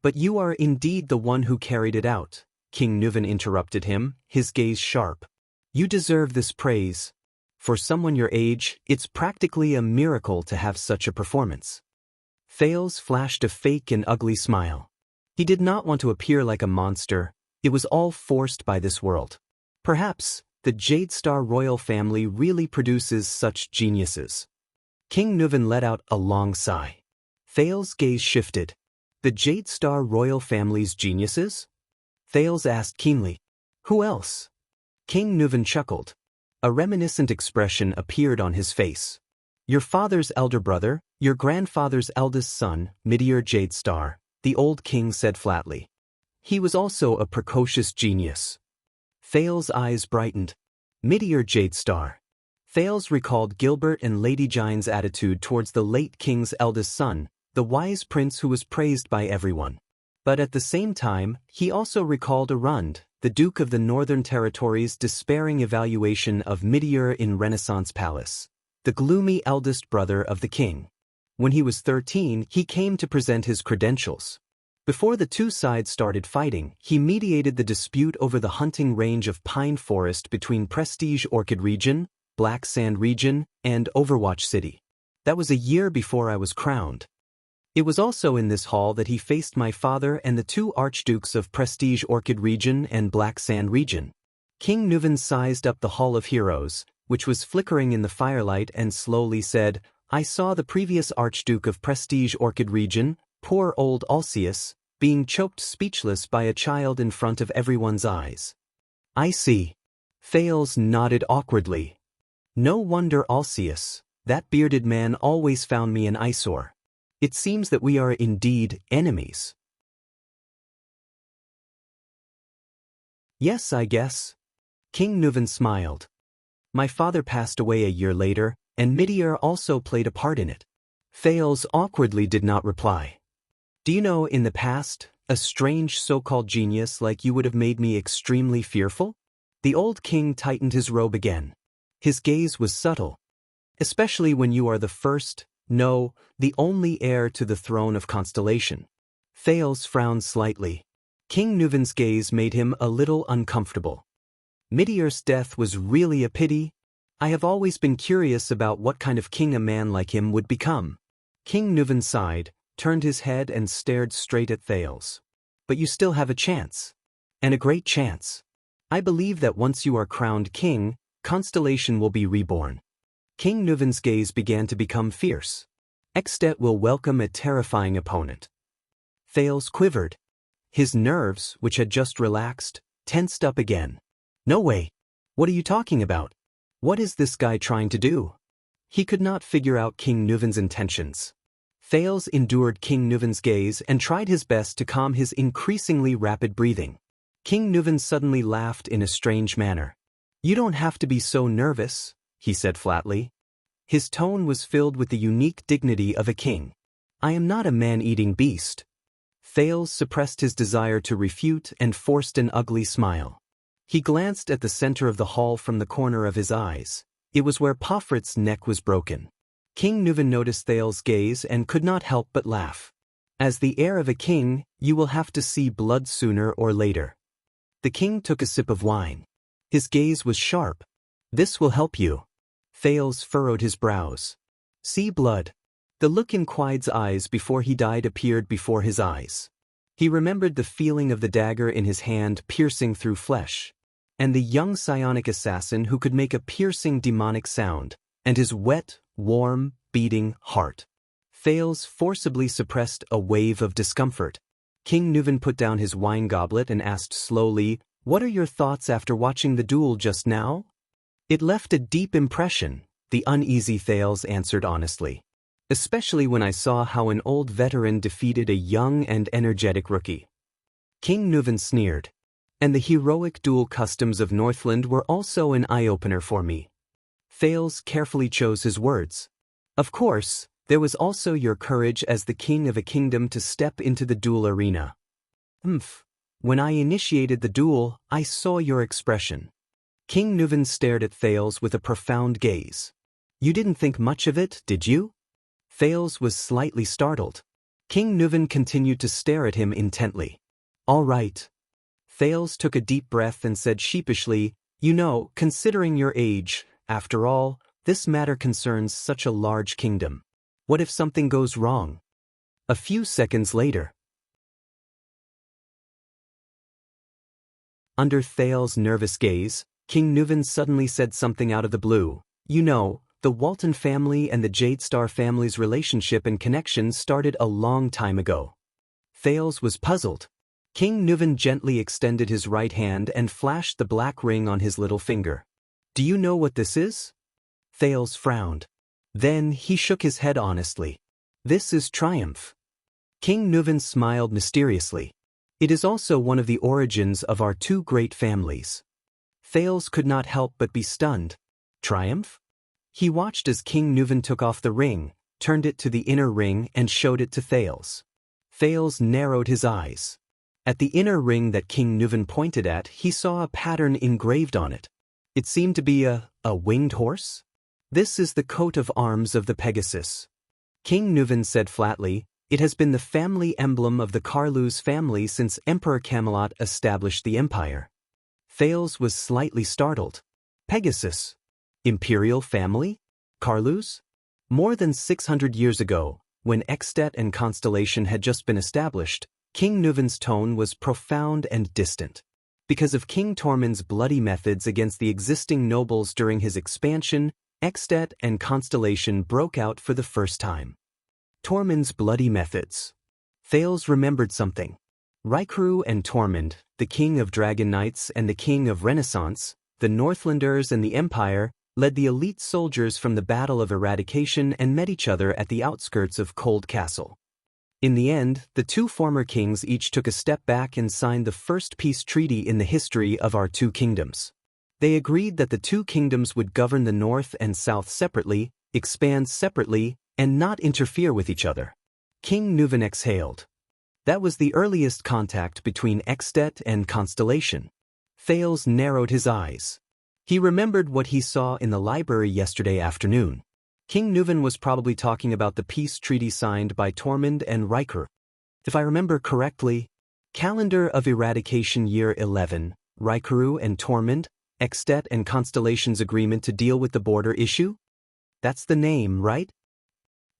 But you are indeed the one who carried it out, King Nuven interrupted him, his gaze sharp. You deserve this praise. For someone your age, it's practically a miracle to have such a performance. Thales flashed a fake and ugly smile. He did not want to appear like a monster, it was all forced by this world. Perhaps, the Jade Star royal family really produces such geniuses. King Nuven let out a long sigh. Thales' gaze shifted. The Jade Star royal family's geniuses? Thales asked keenly. Who else? King Nuven chuckled. A reminiscent expression appeared on his face. Your father's elder brother, your grandfather's eldest son, Meteor Jade Star, the old king said flatly. He was also a precocious genius. Thales' eyes brightened. Meteor Jade Star. Thales recalled Gilbert and Lady Jine's attitude towards the late king's eldest son, the wise prince who was praised by everyone. But at the same time, he also recalled Arund, the Duke of the Northern Territories' despairing evaluation of Meteor in Renaissance Palace, the gloomy eldest brother of the king. When he was 13, he came to present his credentials. Before the two sides started fighting, he mediated the dispute over the hunting range of Pine Forest between Prestige Orchid Region, Black Sand Region, and Overwatch City. That was a year before I was crowned. It was also in this hall that he faced my father and the two archdukes of Prestige Orchid Region and Black Sand Region. King Nuven sized up the Hall of Heroes, which was flickering in the firelight, and slowly said, I saw the previous Archduke of Prestige Orchid Region, poor old Alceus, being choked speechless by a child in front of everyone's eyes. I see. Thales nodded awkwardly. No wonder Alceus, that bearded man always found me an eyesore. It seems that we are indeed enemies. Yes, I guess. King Nuven smiled. My father passed away a year later, and Meteor also played a part in it. Thales awkwardly did not reply. Do you know, in the past, a strange so-called genius like you would have made me extremely fearful? The old king tightened his robe again. His gaze was subtle. Especially when you are the first, no, the only heir to the throne of Constellation. Thales frowned slightly. King Nuven's gaze made him a little uncomfortable. Meteor's death was really a pity. I have always been curious about what kind of king a man like him would become. King Nuven sighed, turned his head and stared straight at Thales. But you still have a chance. And a great chance. I believe that once you are crowned king, Constellation will be reborn. King Nuven's gaze began to become fierce. Extet will welcome a terrifying opponent. Thales quivered. His nerves, which had just relaxed, tensed up again. No way. What are you talking about? What is this guy trying to do? He could not figure out King Nuven's intentions. Thales endured King Nuven's gaze and tried his best to calm his increasingly rapid breathing. King Nuven suddenly laughed in a strange manner. You don't have to be so nervous, he said flatly. His tone was filled with the unique dignity of a king. I am not a man-eating beast. Thales suppressed his desire to refute and forced an ugly smile. He glanced at the center of the hall from the corner of his eyes. It was where Pofrit's neck was broken. King Nuven noticed Thales' gaze and could not help but laugh. As the heir of a king, you will have to see blood sooner or later. The king took a sip of wine. His gaze was sharp. This will help you. Thales furrowed his brows. See blood. The look in Quide's eyes before he died appeared before his eyes. He remembered the feeling of the dagger in his hand piercing through flesh, and the young psionic assassin who could make a piercing demonic sound, and his wet, warm, beating heart. Thales forcibly suppressed a wave of discomfort. King Nuven put down his wine goblet and asked slowly, What are your thoughts after watching the duel just now? It left a deep impression, the uneasy Thales answered honestly. Especially when I saw how an old veteran defeated a young and energetic rookie. King Nuven sneered. And the heroic duel customs of Northland were also an eye-opener for me. Thales carefully chose his words. Of course, There was also your courage as the king of a kingdom to step into the duel arena. When I initiated the duel, I saw your expression. King Nuven stared at Thales with a profound gaze. You didn't think much of it, did you? Thales was slightly startled. King Nuven continued to stare at him intently. All right. Thales took a deep breath and said sheepishly, you know, considering your age, after all, this matter concerns such a large kingdom. What if something goes wrong? A few seconds later. Under Thales' nervous gaze, King Nuven suddenly said something out of the blue. You know, the Walton family and the Jadestar family's relationship and connection started a long time ago. Thales was puzzled. King Nuven gently extended his right hand and flashed the black ring on his little finger. Do you know what this is? Thales frowned. Then he shook his head honestly. This is triumph. King Nuven smiled mysteriously. It is also one of the origins of our two great families. Thales could not help but be stunned. Triumph? He watched as King Nuven took off the ring, turned it to the inner ring and showed it to Thales. Thales narrowed his eyes. At the inner ring that King Nuven pointed at, he saw a pattern engraved on it. It seemed to be a winged horse? This is the coat of arms of the Pegasus. King Nuven said flatly, it has been the family emblem of the Carlus family since Emperor Camelot established the empire. Thales was slightly startled. Pegasus? Imperial family? Carlus? More than 600 years ago, when Extet and Constellation had just been established, King Nuven's tone was profound and distant. Because of King Tormund's bloody methods against the existing nobles during his expansion, Extet and Constellation broke out for the first time. Tormund's bloody methods. Thales remembered something. Raikuru and Tormund, the king of Dragon Knights and the king of Renaissance, the Northlanders and the Empire, led the elite soldiers from the Battle of Eradication and met each other at the outskirts of Cold Castle. In the end, the two former kings each took a step back and signed the first peace treaty in the history of our two kingdoms. They agreed that the two kingdoms would govern the north and south separately, expand separately, and not interfere with each other. King Nuven exhaled. That was the earliest contact between Extet and Constellation. Thales narrowed his eyes. He remembered what he saw in the library yesterday afternoon. King Nuven was probably talking about the peace treaty signed by Tormund and Raikuru. If I remember correctly, Calendar of Eradication Year 11, Raikuru and Tormund, Extet and Constellation's agreement to deal with the border issue? That's the name, right?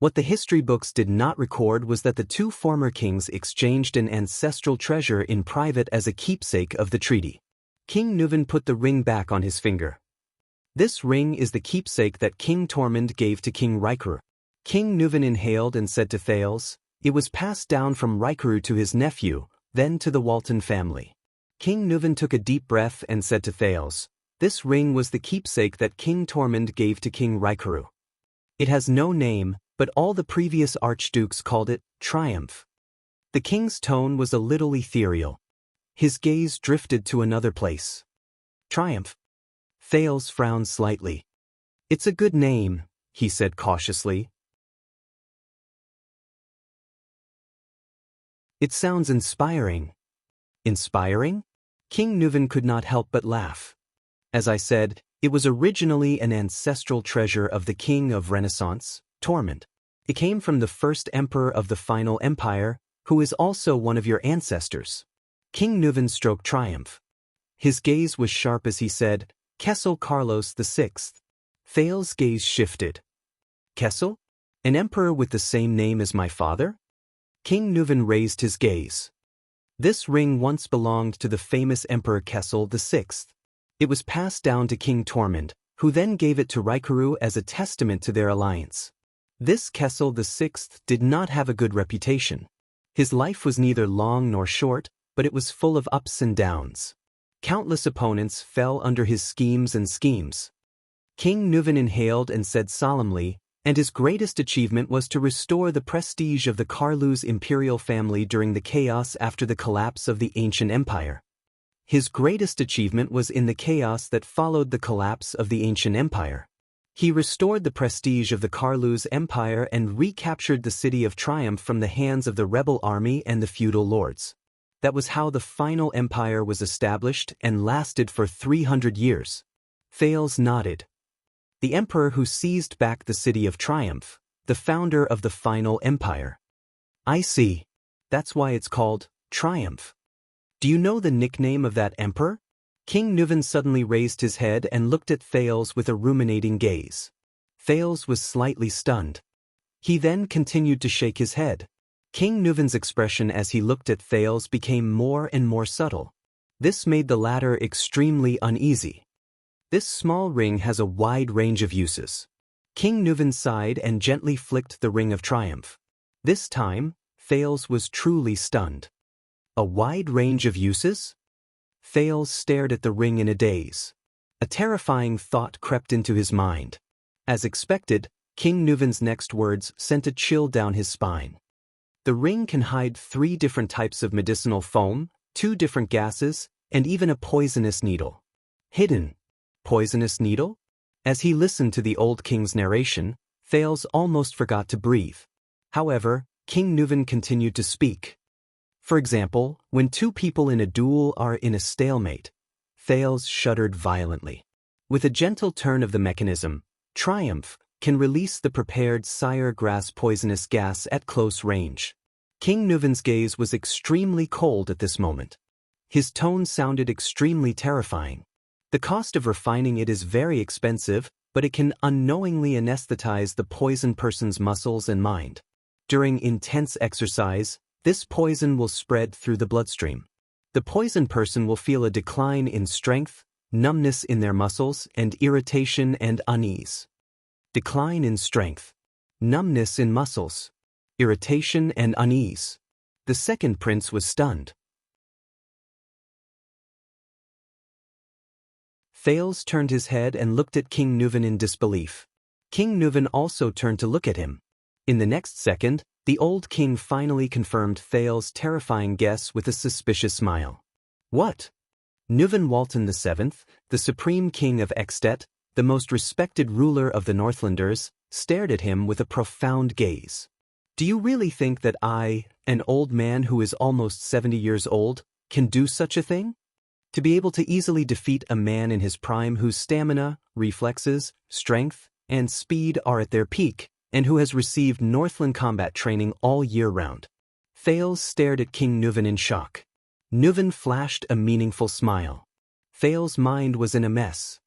What the history books did not record was that the two former kings exchanged an ancestral treasure in private as a keepsake of the treaty. King Nuven put the ring back on his finger. This ring is the keepsake that King Tormund gave to King Raikuru. King Nuven inhaled and said to Thales, it was passed down from Raikuru to his nephew, then to the Walton family. King Nuven took a deep breath and said to Thales, this ring was the keepsake that King Tormund gave to King Raikuru. It has no name, but all the previous archdukes called it Triumph. The king's tone was a little ethereal. His gaze drifted to another place. Triumph. Thales frowned slightly. It's a good name, he said cautiously. It sounds inspiring. Inspiring? King Nuven could not help but laugh. As I said, it was originally an ancestral treasure of the king of Renaissance, Tormund. It came from the first emperor of the final empire, who is also one of your ancestors. King Nuven stroked triumph. His gaze was sharp as he said, Kessel Carlos VI. Thales' gaze shifted. Kessel? An emperor with the same name as my father? King Nuven raised his gaze. This ring once belonged to the famous Emperor Kessel VI. It was passed down to King Tormund, who then gave it to Raikuru as a testament to their alliance. This Kessel VI did not have a good reputation. His life was neither long nor short, but it was full of ups and downs. Countless opponents fell under his schemes and schemes. King Nuven inhaled and said solemnly, and his greatest achievement was to restore the prestige of the Carlus imperial family during the chaos after the collapse of the ancient empire. His greatest achievement was in the chaos that followed the collapse of the ancient empire. He restored the prestige of the Carlus Empire and recaptured the City of Triumph from the hands of the rebel army and the feudal lords. That was how the final empire was established and lasted for 300 years. Thales nodded. The emperor who seized back the City of Triumph, the founder of the final empire. I see. That's why it's called Triumph. Do you know the nickname of that emperor? King Nuvan suddenly raised his head and looked at Thales with a ruminating gaze. Thales was slightly stunned. He then continued to shake his head. King Nuvan's expression as he looked at Thales became more and more subtle. This made the latter extremely uneasy. This small ring has a wide range of uses. King Nuvan sighed and gently flicked the Ring of Triumph. This time, Thales was truly stunned. A wide range of uses? Thales stared at the ring in a daze. A terrifying thought crept into his mind. As expected, King Nuvan's next words sent a chill down his spine. The ring can hide 3 different types of medicinal foam, 2 different gases, and even a poisonous needle. Hidden. Poisonous needle? As he listened to the old king's narration, Thales almost forgot to breathe. However, King Nuvan continued to speak. For example, when 2 people in a duel are in a stalemate, Thales shuddered violently. With a gentle turn of the mechanism, Triumph can release the prepared sire grass poisonous gas at close range. King Nuvan's gaze was extremely cold at this moment. His tone sounded extremely terrifying. The cost of refining it is very expensive, but it can unknowingly anesthetize the poisoned person's muscles and mind. During intense exercise, this poison will spread through the bloodstream. The poisoned person will feel a decline in strength, numbness in their muscles, and irritation and unease. Decline in strength, numbness in muscles, irritation and unease. The second prince was stunned. Thales turned his head and looked at King Nuvan in disbelief. King Nuvan also turned to look at him. In the next second, the old king finally confirmed Thales' terrifying guess with a suspicious smile. What? Nuvan Walton VII, the supreme king of Extet, the most respected ruler of the Northlanders, stared at him with a profound gaze. Do you really think that I, an old man who is almost 70 years old, can do such a thing? To be able to easily defeat a man in his prime whose stamina, reflexes, strength, and speed are at their peak, and who has received Northland combat training all year round. Thales stared at King Nuvan in shock. Nuvan flashed a meaningful smile. Thales' mind was in a mess.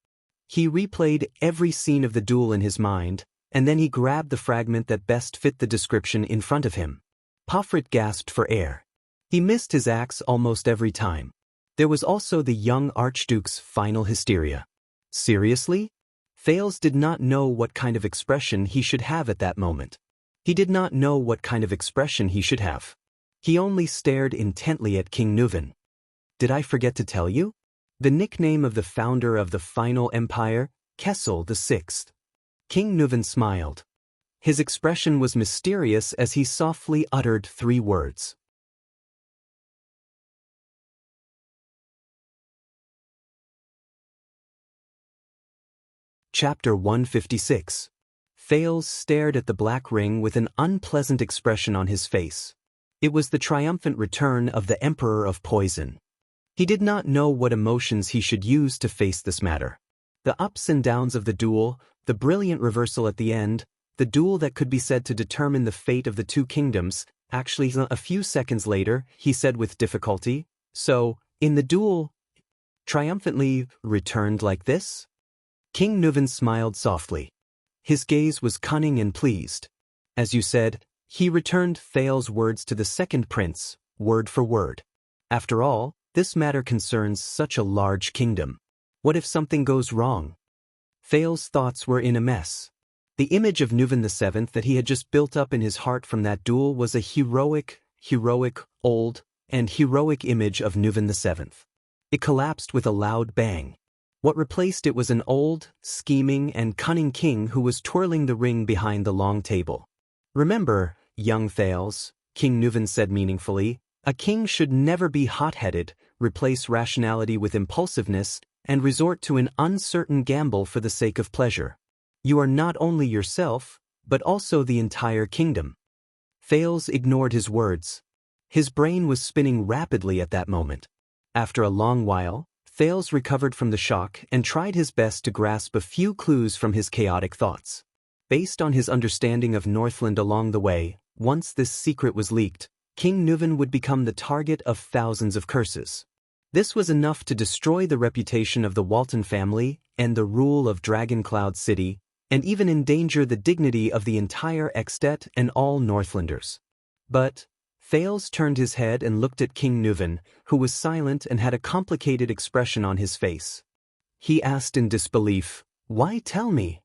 He replayed every scene of the duel in his mind, and then he grabbed the fragment that best fit the description in front of him. Pofrit gasped for air. He missed his axe almost every time. There was also the young Archduke's final hysteria. Seriously? Thales did not know what kind of expression he should have at that moment. He did not know what kind of expression he should have. He only stared intently at King Nuvan. Did I forget to tell you? The nickname of the founder of the final empire, Kessel VI. King Nuvan smiled. His expression was mysterious as he softly uttered 3 words. Chapter 156. Thales stared at the black ring with an unpleasant expression on his face. It was the triumphant return of the Emperor of Poison. He did not know what emotions he should use to face this matter. The ups and downs of the duel, the brilliant reversal at the end, the duel that could be said to determine the fate of the 2 kingdoms. Actually, a few seconds later, he said with difficulty, "So, in the duel, triumphantly returned like this?" King Nuvan smiled softly. His gaze was cunning and pleased. As you said, he returned Thales' words to the second prince, word for word. After all, this matter concerns such a large kingdom. What if something goes wrong? Thales' thoughts were in a mess. The image of Nuvan VII that he had just built up in his heart from that duel was a heroic, old, and heroic image of Nuvan VII. It collapsed with a loud bang. What replaced it was an old, scheming, and cunning king who was twirling the ring behind the long table. Remember, young Thales, King Nuvan said meaningfully, a king should never be hot-headed, replace rationality with impulsiveness, and resort to an uncertain gamble for the sake of pleasure. You are not only yourself, but also the entire kingdom. Thales ignored his words. His brain was spinning rapidly at that moment. After a long while, Thales recovered from the shock and tried his best to grasp a few clues from his chaotic thoughts. Based on his understanding of Northland along the way, once this secret was leaked, King Nuven would become the target of thousands of curses. This was enough to destroy the reputation of the Walton family and the rule of Dragoncloud City, and even endanger the dignity of the entire Extet and all Northlanders. But Thales turned his head and looked at King Nuven, who was silent and had a complicated expression on his face. He asked in disbelief, "Why tell me?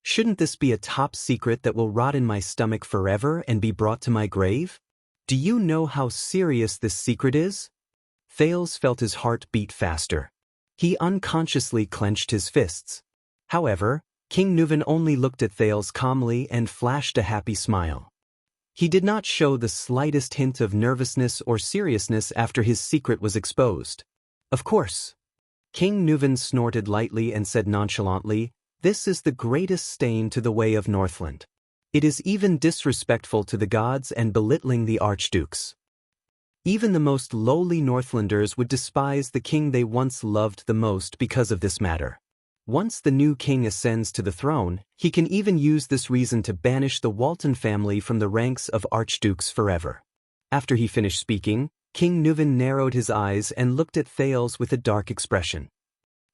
Shouldn't this be a top secret that will rot in my stomach forever and be brought to my grave? Do you know how serious this secret is?" Thales felt his heart beat faster. He unconsciously clenched his fists. However, King Nuven only looked at Thales calmly and flashed a happy smile. He did not show the slightest hint of nervousness or seriousness after his secret was exposed. "Of course." King Nuven snorted lightly and said nonchalantly, "This is the greatest stain to the way of Northland. It is even disrespectful to the gods and belittling the archdukes. Even the most lowly Northlanders would despise the king they once loved the most because of this matter. Once the new king ascends to the throne, he can even use this reason to banish the Walton family from the ranks of archdukes forever." After he finished speaking, King Nuven narrowed his eyes and looked at Thales with a dark expression.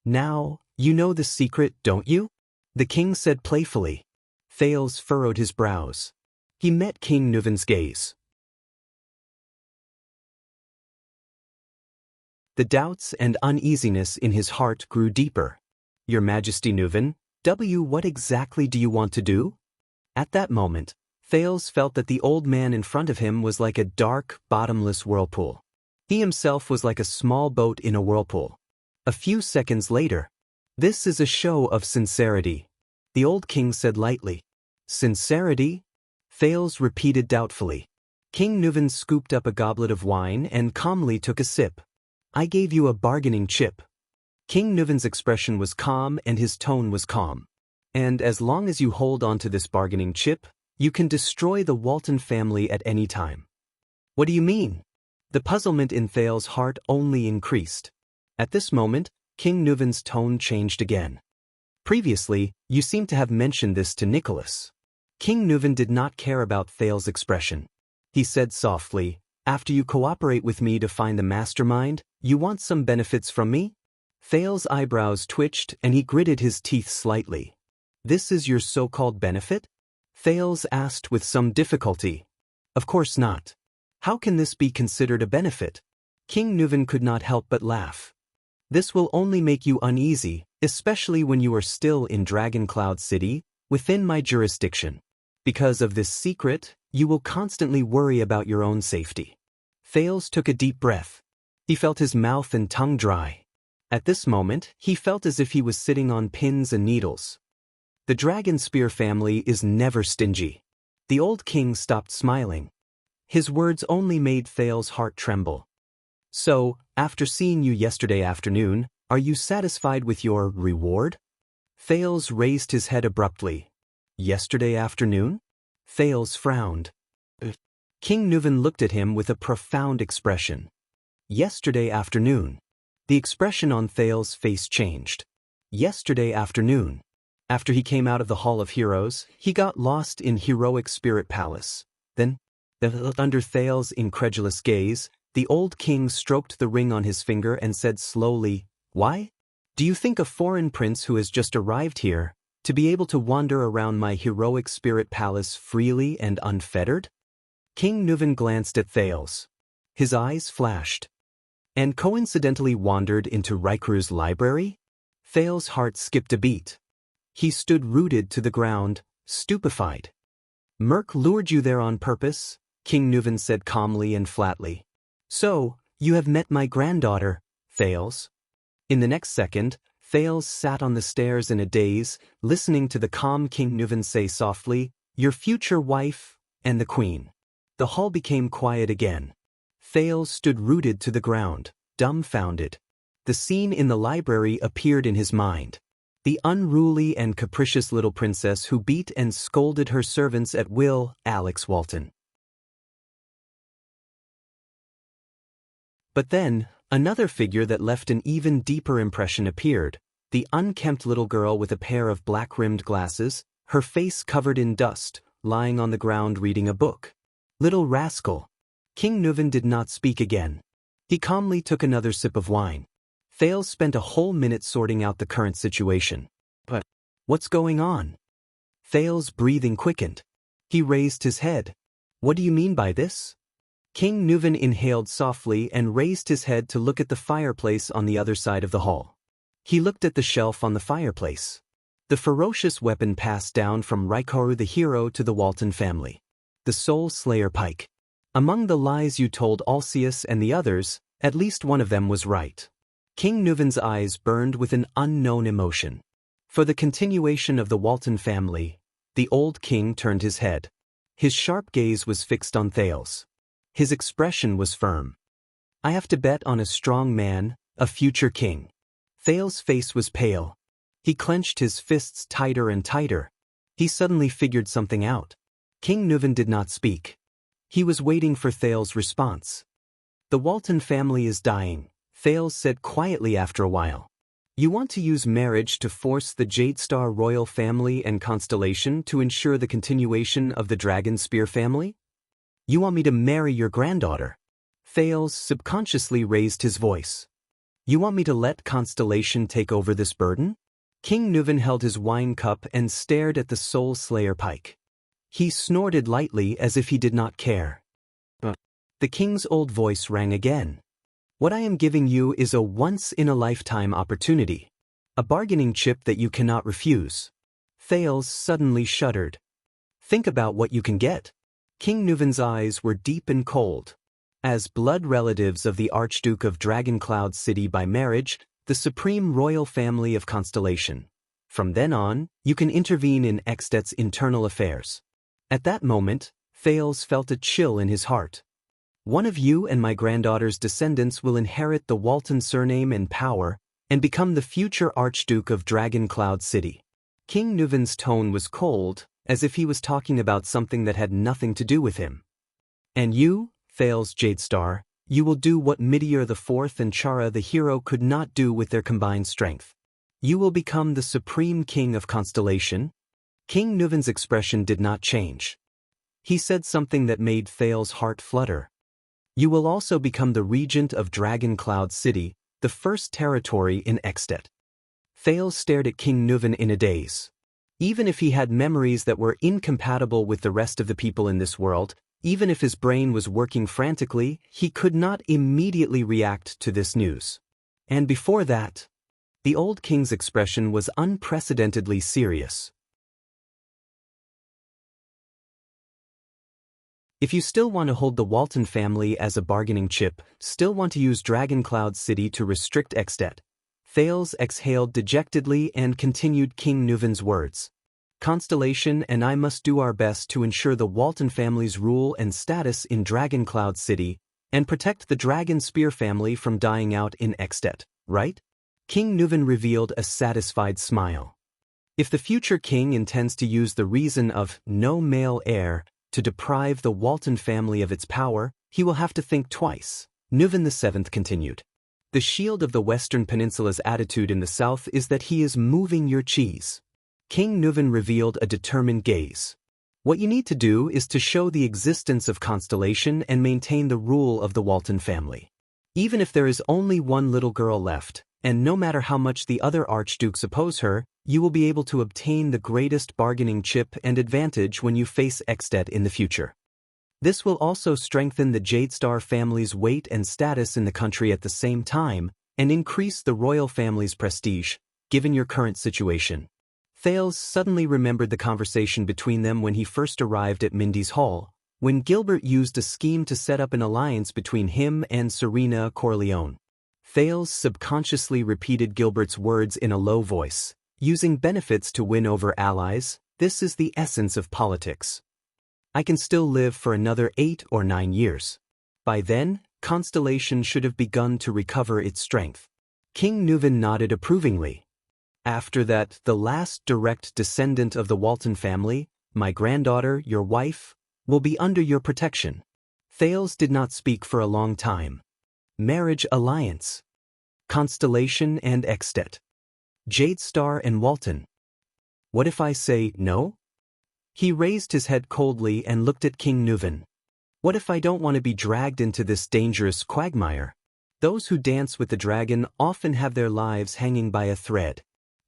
"Now, you know the secret, don't you?" the king said playfully. Thales furrowed his brows. He met King Nuven's gaze. The doubts and uneasiness in his heart grew deeper. "Your Majesty Nuven, what exactly do you want to do?" At that moment, Thales felt that the old man in front of him was like a dark, bottomless whirlpool. He himself was like a small boat in a whirlpool. A few seconds later, "This is a show of sincerity," the old king said lightly. "Sincerity?" Thales repeated doubtfully. King Nuven scooped up a goblet of wine and calmly took a sip. "I gave you a bargaining chip." King Nuven's expression was calm and his tone was calm. "And as long as you hold on to this bargaining chip, you can destroy the Walton family at any time." "What do you mean?" The puzzlement in Thales' heart only increased. At this moment, King Nuven's tone changed again. "Previously, you seem to have mentioned this to Nicholas." King Nuven did not care about Thales' expression. He said softly, "After you cooperate with me to find the mastermind, you want some benefits from me?" Thales' eyebrows twitched and he gritted his teeth slightly. "This is your so-called benefit?" Thales asked with some difficulty. "Of course not. How can this be considered a benefit?" King Nuven could not help but laugh. "This will only make you uneasy, especially when you are still in Dragoncloud City, within my jurisdiction. Because of this secret, you will constantly worry about your own safety." Thales took a deep breath. He felt his mouth and tongue dry. At this moment, he felt as if he was sitting on pins and needles. The Dragon Spear family is never stingy. The old king stopped smiling. His words only made Thales' heart tremble. "So, after seeing you yesterday afternoon, are you satisfied with your reward?" Thales raised his head abruptly. "Yesterday afternoon?" Thales frowned. King Nuven looked at him with a profound expression. "Yesterday afternoon." The expression on Thales' face changed. "Yesterday afternoon. After he came out of the Hall of Heroes, he got lost in Heroic Spirit Palace. Then, under Thales' incredulous gaze, the old king stroked the ring on his finger and said slowly, "Why? Do you think a foreign prince who has just arrived here, to be able to wander around my Heroic Spirit Palace freely and unfettered?" King Nuven glanced at Thales. His eyes flashed. "And coincidentally wandered into Rikuru's library?" Thales' heart skipped a beat. He stood rooted to the ground, stupefied. "Merc lured you there on purpose," King Nuven said calmly and flatly. "So, you have met my granddaughter, Thales." In the next second, Thales sat on the stairs in a daze, listening to the calm King Nuven say softly, "Your future wife, and the queen." The hall became quiet again. Thales stood rooted to the ground, dumbfounded. The scene in the library appeared in his mind. the unruly and capricious little princess who beat and scolded her servants at will, Alex Walton. But then, another figure that left an even deeper impression appeared, the unkempt little girl with a pair of black-rimmed glasses, her face covered in dust, lying on the ground reading a book. Little rascal. King Nuven did not speak again. He calmly took another sip of wine. Thales spent a whole minute sorting out the current situation. But what's going on? Thales' breathing quickened. He raised his head. What do you mean by this? King Nuven inhaled softly and raised his head to look at the fireplace on the other side of the hall. He looked at the shelf on the fireplace. The ferocious weapon passed down from Raikoru the hero to the Walton family. The Soul Slayer pike. Among the lies you told Alcius and the others, at least one of them was right. King Nuven's eyes burned with an unknown emotion. For the continuation of the Walton family, the old king turned his head. His sharp gaze was fixed on Thales. His expression was firm. I have to bet on a strong man, a future king. Thales' face was pale. He clenched his fists tighter and tighter. He suddenly figured something out. King Nuven did not speak. He was waiting for Thales' response. The Walton family is dying, Thales said quietly after a while. You want to use marriage to force the Jade Star royal family and Constellation to ensure the continuation of the Dragon Spear family? You want me to marry your granddaughter? Thales subconsciously raised his voice. You want me to let Constellation take over this burden? King Nuven held his wine cup and stared at the Soul Slayer pike. He snorted lightly as if he did not care. But the king's old voice rang again. What I am giving you is a once-in-a-lifetime opportunity. A bargaining chip that you cannot refuse. Thales suddenly shuddered. Think about what you can get. King Nuven's eyes were deep and cold. As blood relatives of the Archduke of Dragoncloud City by marriage, the supreme royal family of Constellation. From then on, you can intervene in Extet's internal affairs. At that moment, Thales felt a chill in his heart. One of you and my granddaughter's descendants will inherit the Walton surname and power, and become the future Archduke of Dragoncloud City. King Nuven's tone was cold, as if he was talking about something that had nothing to do with him. And you, Thales Jadestar, you will do what Midir IV and Chara the hero could not do with their combined strength. You will become the supreme king of Constellation. King Nuven's expression did not change. He said something that made Thales' heart flutter. You will also become the regent of Dragoncloud City, the first territory in Extet. Thales stared at King Nuven in a daze. Even if he had memories that were incompatible with the rest of the people in this world, even if his brain was working frantically, he could not immediately react to this news. And before that, the old king's expression was unprecedentedly serious. If you still want to hold the Walton family as a bargaining chip, still want to use Dragoncloud City to restrict Extet, Thales exhaled dejectedly and continued King Nuven's words. Constellation and I must do our best to ensure the Walton family's rule and status in Dragoncloud City, and protect the Dragon Spear family from dying out in Extet, right? King Nuven revealed a satisfied smile. If the future king intends to use the reason of no male heir to deprive the Walton family of its power, he will have to think twice. Nuven VII continued. The shield of the Western Peninsula's attitude in the south is that he is moving your cheese. King Nuven revealed a determined gaze. What you need to do is to show the existence of Constellation and maintain the rule of the Walton family. Even if there is only one little girl left, and no matter how much the other archdukes oppose her, you will be able to obtain the greatest bargaining chip and advantage when you face Extet in the future. This will also strengthen the Jadestar family's weight and status in the country at the same time, and increase the royal family's prestige, given your current situation. Thales suddenly remembered the conversation between them when he first arrived at Mindy's Hall, when Gilbert used a scheme to set up an alliance between him and Serena Corleone. Thales subconsciously repeated Gilbert's words in a low voice. Using benefits to win over allies, this is the essence of politics. I can still live for another 8 or 9 years. By then, Constellation should have begun to recover its strength. King Nuven nodded approvingly. After that, the last direct descendant of the Walton family, my granddaughter, your wife, will be under your protection. Thales did not speak for a long time. Marriage alliance. Constellation and Extet. Jadestar and Walton. What if I say no? He raised his head coldly and looked at King Nuven. What if I don't want to be dragged into this dangerous quagmire? Those who dance with the dragon often have their lives hanging by a thread.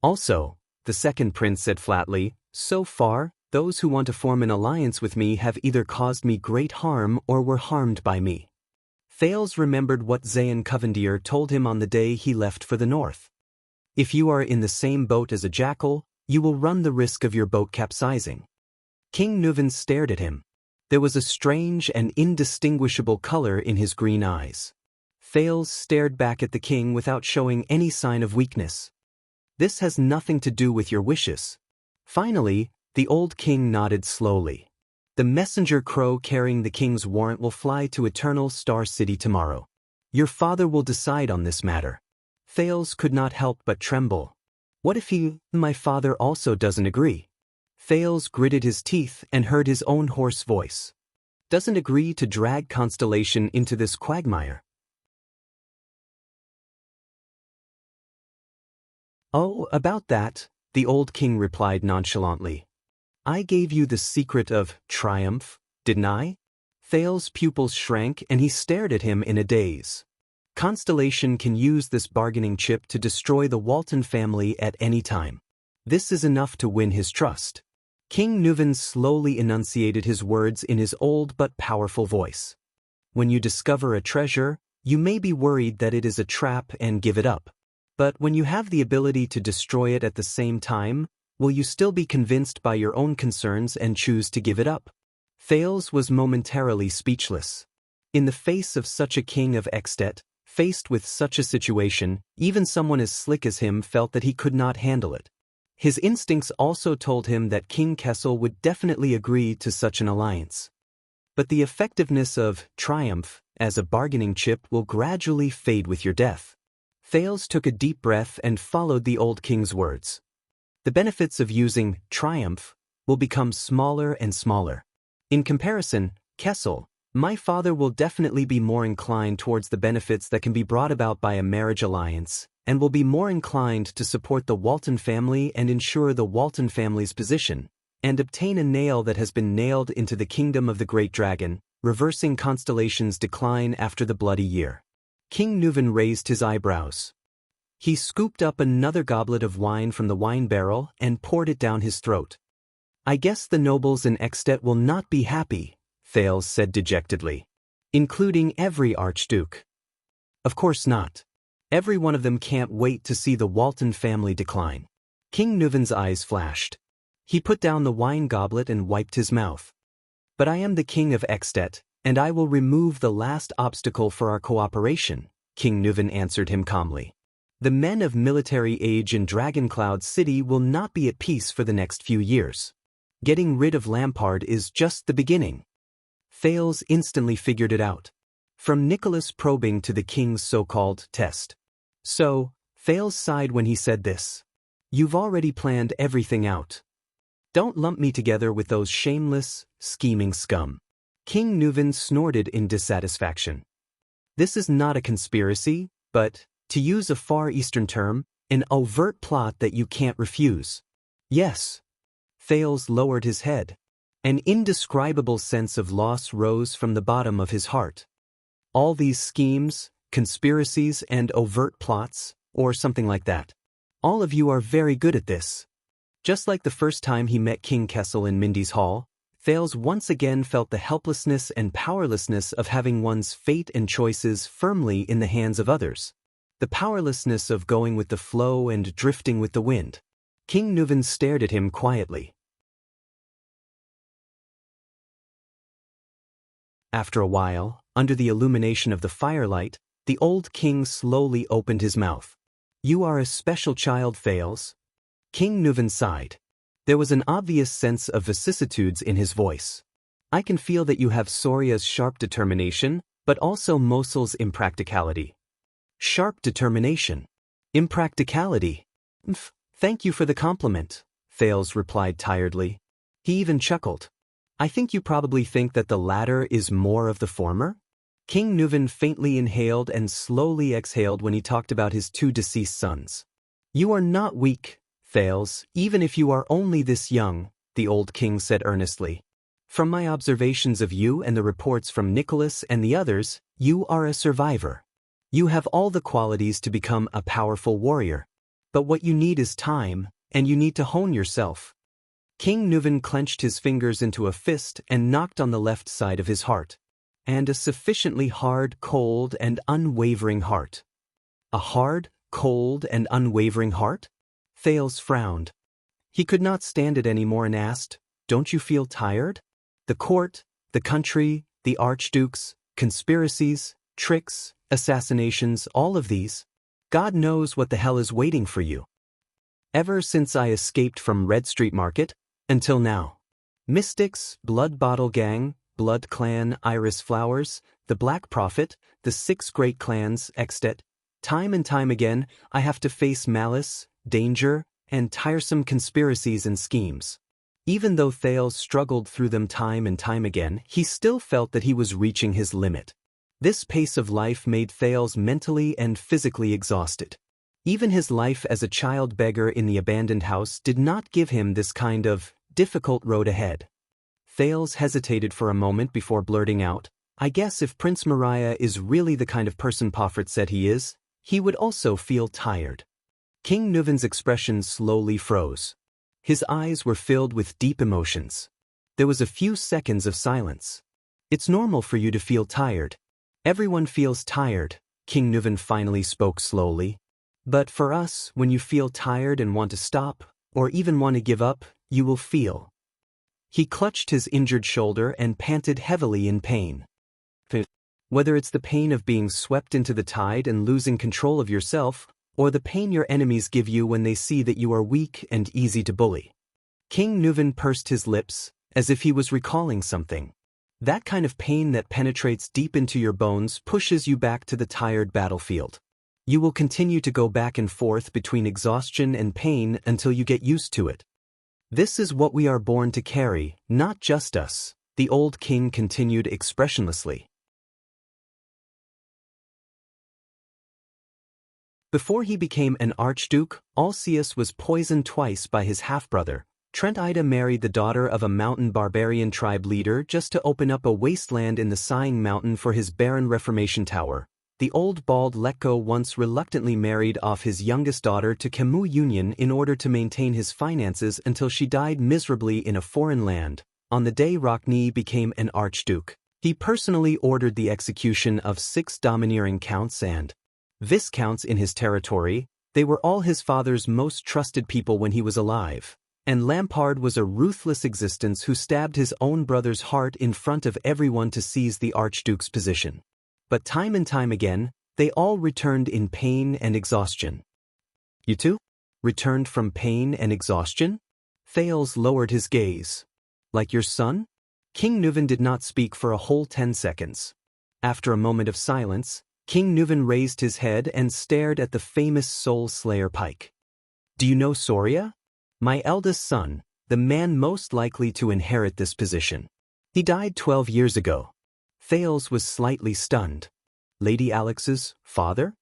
Also, the second prince said flatly, so far, those who want to form an alliance with me have either caused me great harm or were harmed by me. Thales remembered what Zayan Covendier told him on the day he left for the north. If you are in the same boat as a jackal, you will run the risk of your boat capsizing. King Nuven stared at him. There was a strange and indistinguishable color in his green eyes. Thales stared back at the king without showing any sign of weakness. This has nothing to do with your wishes. Finally, the old king nodded slowly. The messenger crow carrying the king's warrant will fly to Eternal Star City tomorrow. Your father will decide on this matter. Thales could not help but tremble. What if my father also doesn't agree? Thales gritted his teeth and heard his own hoarse voice. Doesn't agree to drag Constellation into this quagmire. Oh, about that, the old king replied nonchalantly. I gave you the secret of triumph, didn't I? Thales' pupils shrank and he stared at him in a daze. Constellation can use this bargaining chip to destroy the Walton family at any time. This is enough to win his trust. King Nuven slowly enunciated his words in his old but powerful voice. When you discover a treasure, you may be worried that it is a trap and give it up. But when you have the ability to destroy it at the same time, will you still be convinced by your own concerns and choose to give it up? Thales was momentarily speechless. In the face of such a king of Extet, faced with such a situation, even someone as slick as him felt that he could not handle it. His instincts also told him that King Kessel would definitely agree to such an alliance. But the effectiveness of triumph as a bargaining chip will gradually fade with your death. Thales took a deep breath and followed the old king's words. The benefits of using triumph will become smaller and smaller. In comparison, Kessel, my father will definitely be more inclined towards the benefits that can be brought about by a marriage alliance, and will be more inclined to support the Walton family and ensure the Walton family's position, and obtain a nail that has been nailed into the kingdom of the great dragon, reversing Constellation's decline after the bloody year. King Nuven raised his eyebrows. He scooped up another goblet of wine from the wine barrel and poured it down his throat. I guess the nobles in Extet will not be happy, Thales said dejectedly. Including every archduke. Of course not. Every one of them can't wait to see the Walton family decline. King Nuven's eyes flashed. He put down the wine goblet and wiped his mouth. But I am the king of Extet, and I will remove the last obstacle for our cooperation, King Nuven answered him calmly. The men of military age in Dragoncloud City will not be at peace for the next few years. Getting rid of Lampard is just the beginning. Thales instantly figured it out. From Nicholas probing to the king's so-called test. So, Thales sighed when he said this. You've already planned everything out. Don't lump me together with those shameless, scheming scum. King Nuven snorted in dissatisfaction. This is not a conspiracy, but, to use a Far Eastern term, an overt plot that you can't refuse. Yes. Thales lowered his head. An indescribable sense of loss rose from the bottom of his heart. All these schemes, conspiracies, and overt plots, or something like that. All of you are very good at this. Just like the first time he met King Kessel in Mindy's Hall, Thales once again felt the helplessness and powerlessness of having one's fate and choices firmly in the hands of others. The powerlessness of going with the flow and drifting with the wind. King Nuven stared at him quietly. After a while, under the illumination of the firelight, the old king slowly opened his mouth. You are a special child, Thales. King Nuven sighed. There was an obvious sense of vicissitudes in his voice. I can feel that you have Soria's sharp determination, but also Mosul's impracticality. Sharp determination. Impracticality. Thank you for the compliment, Thales replied tiredly. He even chuckled. I think you probably think that the latter is more of the former? King Nuven faintly inhaled and slowly exhaled when he talked about his two deceased sons. You are not weak, Thales, even if you are only this young, the old king said earnestly. From my observations of you and the reports from Nicholas and the others, you are a survivor. You have all the qualities to become a powerful warrior. But what you need is time, and you need to hone yourself. King Nuven clenched his fingers into a fist and knocked on the left side of his heart. And a sufficiently hard, cold, and unwavering heart. A hard, cold, and unwavering heart? Thales frowned. He could not stand it anymore and asked, Don't you feel tired? The court, the country, the archdukes, conspiracies, tricks, assassinations, all of these. God knows what the hell is waiting for you. Ever since I escaped from Red Street Market, until now. Mystics, Blood Bottle Gang, Blood Clan, Iris Flowers, the Black Prophet, the 6 great clans, Extet. Time and time again, I have to face malice, danger, and tiresome conspiracies and schemes. Even though Thales struggled through them time and time again, he still felt that he was reaching his limit. This pace of life made Thales mentally and physically exhausted. Even his life as a child beggar in the abandoned house did not give him this kind of difficult road ahead. Thales hesitated for a moment before blurting out, I guess if Prince Mariah is really the kind of person Poffert said he is, he would also feel tired. King Nuven's expression slowly froze. His eyes were filled with deep emotions. There was a few seconds of silence. It's normal for you to feel tired. Everyone feels tired, King Nuven finally spoke slowly. But for us, when you feel tired and want to stop, or even want to give up, you will feel. He clutched his injured shoulder and panted heavily in pain. Whether it's the pain of being swept into the tide and losing control of yourself, or the pain your enemies give you when they see that you are weak and easy to bully. King Nuven pursed his lips, as if he was recalling something. That kind of pain that penetrates deep into your bones pushes you back to the tired battlefield. You will continue to go back and forth between exhaustion and pain until you get used to it. This is what we are born to carry, not just us, the old king continued expressionlessly. Before he became an archduke, Alcius was poisoned twice by his half-brother. Trent Ida married the daughter of a mountain barbarian tribe leader just to open up a wasteland in the Sighing Mountain for his barren Reformation Tower. The old bald Letko once reluctantly married off his youngest daughter to Camus Union in order to maintain his finances until she died miserably in a foreign land. On the day Rockne became an archduke, he personally ordered the execution of 6 domineering counts and viscounts in his territory. They were all his father's most trusted people when he was alive. And Lampard was a ruthless existence who stabbed his own brother's heart in front of everyone to seize the archduke's position. But time and time again, they all returned in pain and exhaustion. You too? Returned from pain and exhaustion? Thales lowered his gaze. Like your son? King Nuven did not speak for a whole 10 seconds. After a moment of silence, King Nuven raised his head and stared at the famous Soul Slayer Pike. Do you know Soria? My eldest son, the man most likely to inherit this position. He died 12 years ago. Thales was slightly stunned. Lady Alex's father?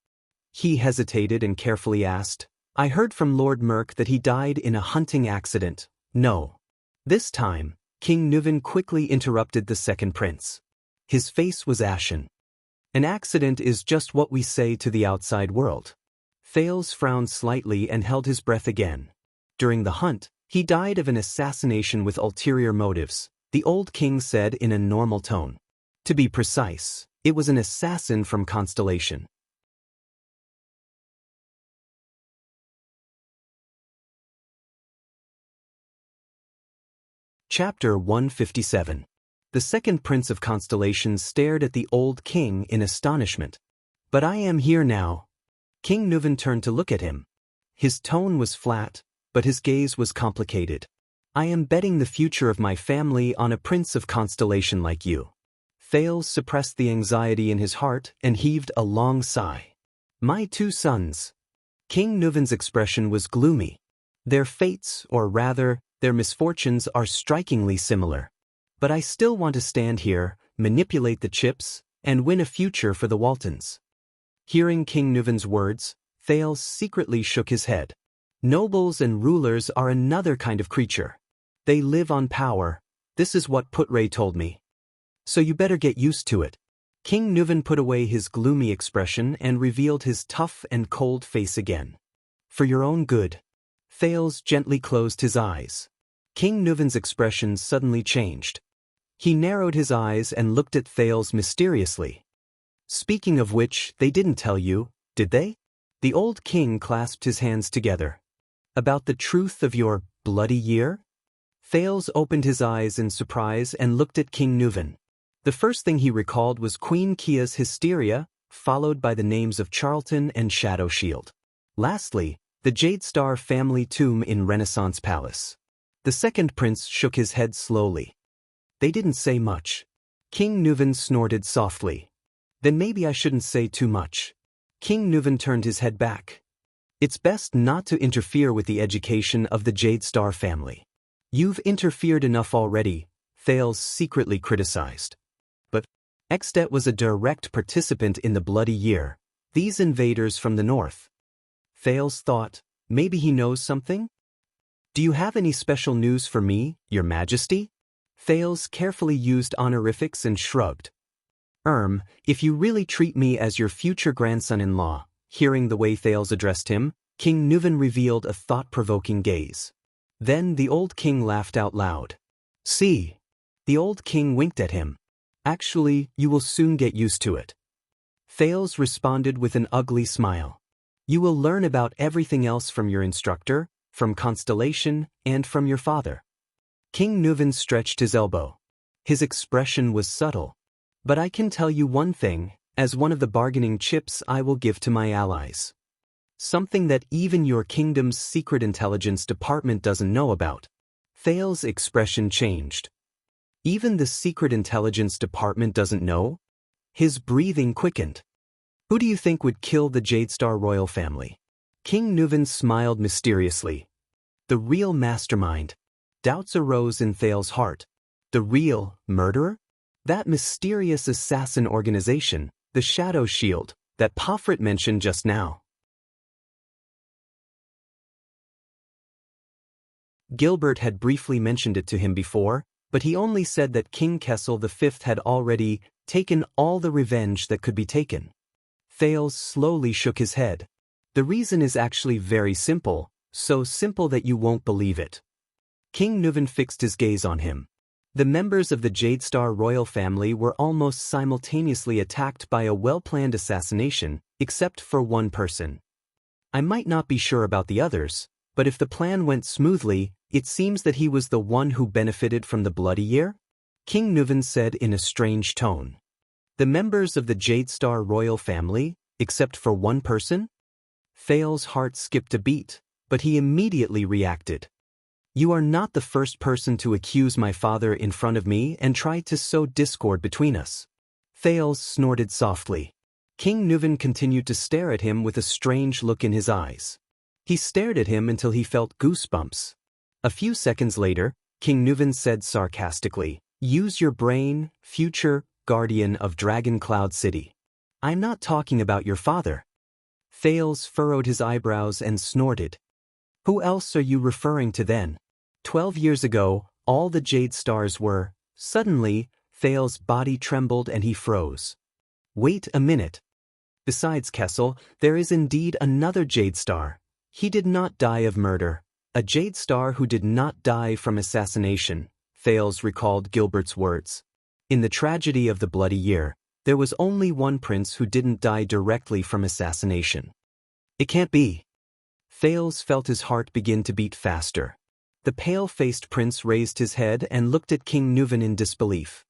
He hesitated and carefully asked, I heard from Lord Merk that he died in a hunting accident. No. This time, King Nuven quickly interrupted the second prince. His face was ashen. An accident is just what we say to the outside world. Thales frowned slightly and held his breath again. During the hunt, he died of an assassination with ulterior motives, the old king said in a normal tone. To be precise, it was an assassin from Constellation. Chapter 157. The second prince of Constellation stared at the old king in astonishment. But I am here now. King Nuven turned to look at him. His tone was flat, but his gaze was complicated. I am betting the future of my family on a prince of Constellation like you. Thales suppressed the anxiety in his heart and heaved a long sigh. My 2 sons. King Nuven's expression was gloomy. Their fates, or rather, their misfortunes are strikingly similar. But I still want to stand here, manipulate the chips, and win a future for the Waltons. Hearing King Nuven's words, Thales secretly shook his head. Nobles and rulers are another kind of creature. They live on power. This is what Putre told me. So you better get used to it. King Nuven put away his gloomy expression and revealed his tough and cold face again. For your own good. Thales gently closed his eyes. King Nuven's expression suddenly changed. He narrowed his eyes and looked at Thales mysteriously. Speaking of which, they didn't tell you, did they? The old king clasped his hands together. About the truth of your bloody year? Thales opened his eyes in surprise and looked at King Nuven. The first thing he recalled was Queen Kia's hysteria, followed by the names of Charlton and Shadow Shield. Lastly, the Jade Star family tomb in Renaissance Palace. The second prince shook his head slowly. They didn't say much. King Nuven snorted softly. Then maybe I shouldn't say too much. King Nuven turned his head back. It's best not to interfere with the education of the Jade Star family. You've interfered enough already, Thales secretly criticized. But Extet was a direct participant in the bloody year, these invaders from the north. Thales thought, maybe he knows something? Do you have any special news for me, Your Majesty? Thales carefully used honorifics and shrugged. If you really treat me as your future grandson-in-law. Hearing the way Thales addressed him, King Nuven revealed a thought-provoking gaze. Then the old king laughed out loud. See? The old king winked at him. Actually, you will soon get used to it. Thales responded with an ugly smile. You will learn about everything else from your instructor, from Constellation, and from your father. King Nuven stretched his elbow. His expression was subtle. But I can tell you one thing, as one of the bargaining chips I will give to my allies. Something that even your kingdom's secret intelligence department doesn't know about. Thales' expression changed. Even the secret intelligence department doesn't know? His breathing quickened. Who do you think would kill the Jade Star royal family? King Nuven smiled mysteriously. The real mastermind. Doubts arose in Thales' heart. The real murderer? That mysterious assassin organization, the Shadow Shield, that Pofrit mentioned just now. Gilbert had briefly mentioned it to him before, but he only said that King Kessel V had already taken all the revenge that could be taken. Thales slowly shook his head. The reason is actually very simple, so simple that you won't believe it. King Nuven fixed his gaze on him. The members of the Jade Star royal family were almost simultaneously attacked by a well-planned assassination, except for one person. I might not be sure about the others, but if the plan went smoothly, it seems that he was the one who benefited from the bloody year? King Nuven said in a strange tone. The members of the Jade Star royal family, except for one person? Thales' heart skipped a beat, but he immediately reacted. You are not the first person to accuse my father in front of me and try to sow discord between us. Thales snorted softly. King Nuven continued to stare at him with a strange look in his eyes. He stared at him until he felt goosebumps. A few seconds later, King Nuven said sarcastically, Use your brain, future guardian of Dragon Cloud City. I'm not talking about your father. Thales furrowed his eyebrows and snorted. Who else are you referring to then? 12 years ago, all the Jade Stars were. Suddenly, Thales' body trembled and he froze. Wait a minute. Besides Kessel, there is indeed another Jade Star. He did not die of murder. A Jade Star who did not die from assassination, Thales recalled Gilbert's words. In the tragedy of the bloody year, there was only one prince who didn't die directly from assassination. It can't be. Thales felt his heart begin to beat faster. The pale-faced prince raised his head and looked at King Nuven in disbelief.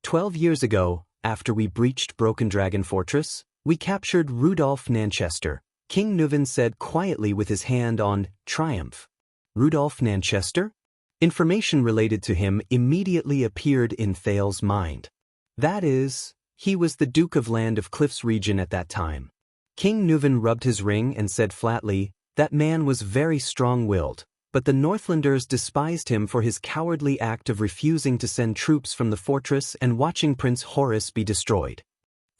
12 years ago, after we breached Broken Dragon Fortress, we captured Rudolph Nanchester, King Nuven said quietly with his hand on triumph. Rudolph Nanchester? Information related to him immediately appeared in Thales' mind. That is, he was the Duke of Land of Cliffs region at that time. King Nuven rubbed his ring and said flatly, that man was very strong-willed, but the Northlanders despised him for his cowardly act of refusing to send troops from the fortress and watching Prince Horus be destroyed.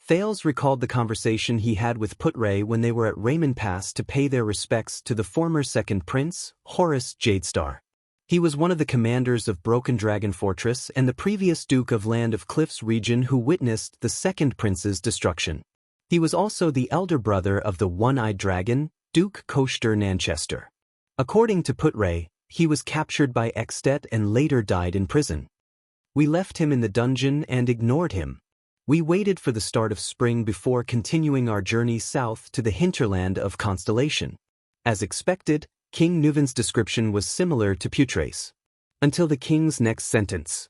Thales recalled the conversation he had with Putray when they were at Raymond Pass to pay their respects to the former second prince, Horus Jadestar. He was one of the commanders of Broken Dragon Fortress and the previous Duke of Land of Cliffs region who witnessed the second prince's destruction. He was also the elder brother of the one-eyed dragon, Duke Koshter Nanchester. According to Putray, he was captured by Extet and later died in prison. We left him in the dungeon and ignored him. We waited for the start of spring before continuing our journey south to the hinterland of Constellation. As expected, King Nuvan's description was similar to Putray's. Until the king's next sentence.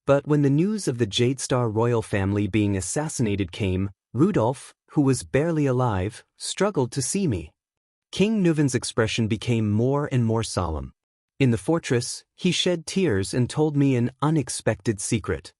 But when the news of the Jadestar royal family being assassinated came, Rudolph, who was barely alive, struggled to see me. King Nuvan's expression became more and more solemn. In the fortress, he shed tears and told me an unexpected secret.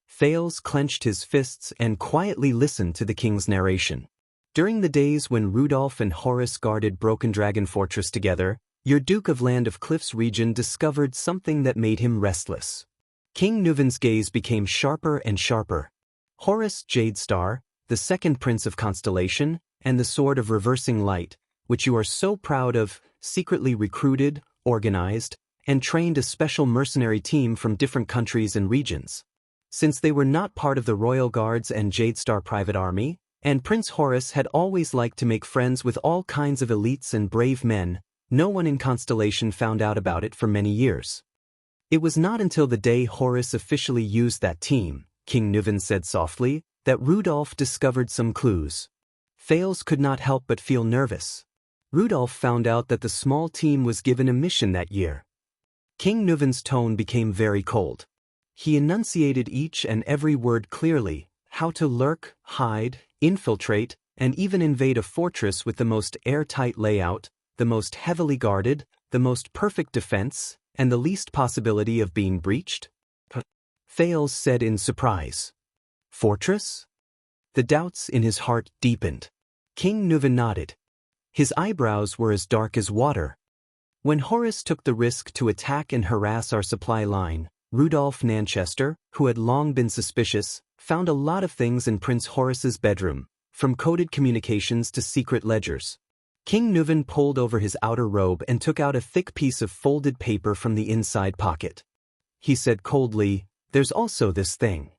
Thales clenched his fists and quietly listened to the king's narration. During the days when Rudolph and Horus guarded Broken Dragon Fortress together, your Duke of Land of Cliffs region discovered something that made him restless. King Nuvan's gaze became sharper and sharper. Horus Jadestar, the second prince of Constellation, and the Sword of Reversing Light, which you are so proud of, secretly recruited, organized, and trained a special mercenary team from different countries and regions. Since they were not part of the Royal Guards and Jadestar private army, and Prince Horus had always liked to make friends with all kinds of elites and brave men, no one in Constellation found out about it for many years. It was not until the day Horus officially used that team, King Nuvan said softly, that Rudolph discovered some clues. Thales could not help but feel nervous. Rudolph found out that the small team was given a mission that year. King Nuvan's tone became very cold. He enunciated each and every word clearly, how to lurk, hide, infiltrate, and even invade a fortress with the most airtight layout, the most heavily guarded, the most perfect defense, and the least possibility of being breached? Thales said in surprise. Fortress? The doubts in his heart deepened. King Nuvan nodded. His eyebrows were as dark as water. When Horus took the risk to attack and harass our supply line, Rudolph Nanchester, who had long been suspicious, found a lot of things in Prince Horus's bedroom, from coded communications to secret ledgers. King Nuvan pulled over his outer robe and took out a thick piece of folded paper from the inside pocket. He said coldly, "There's also this thing."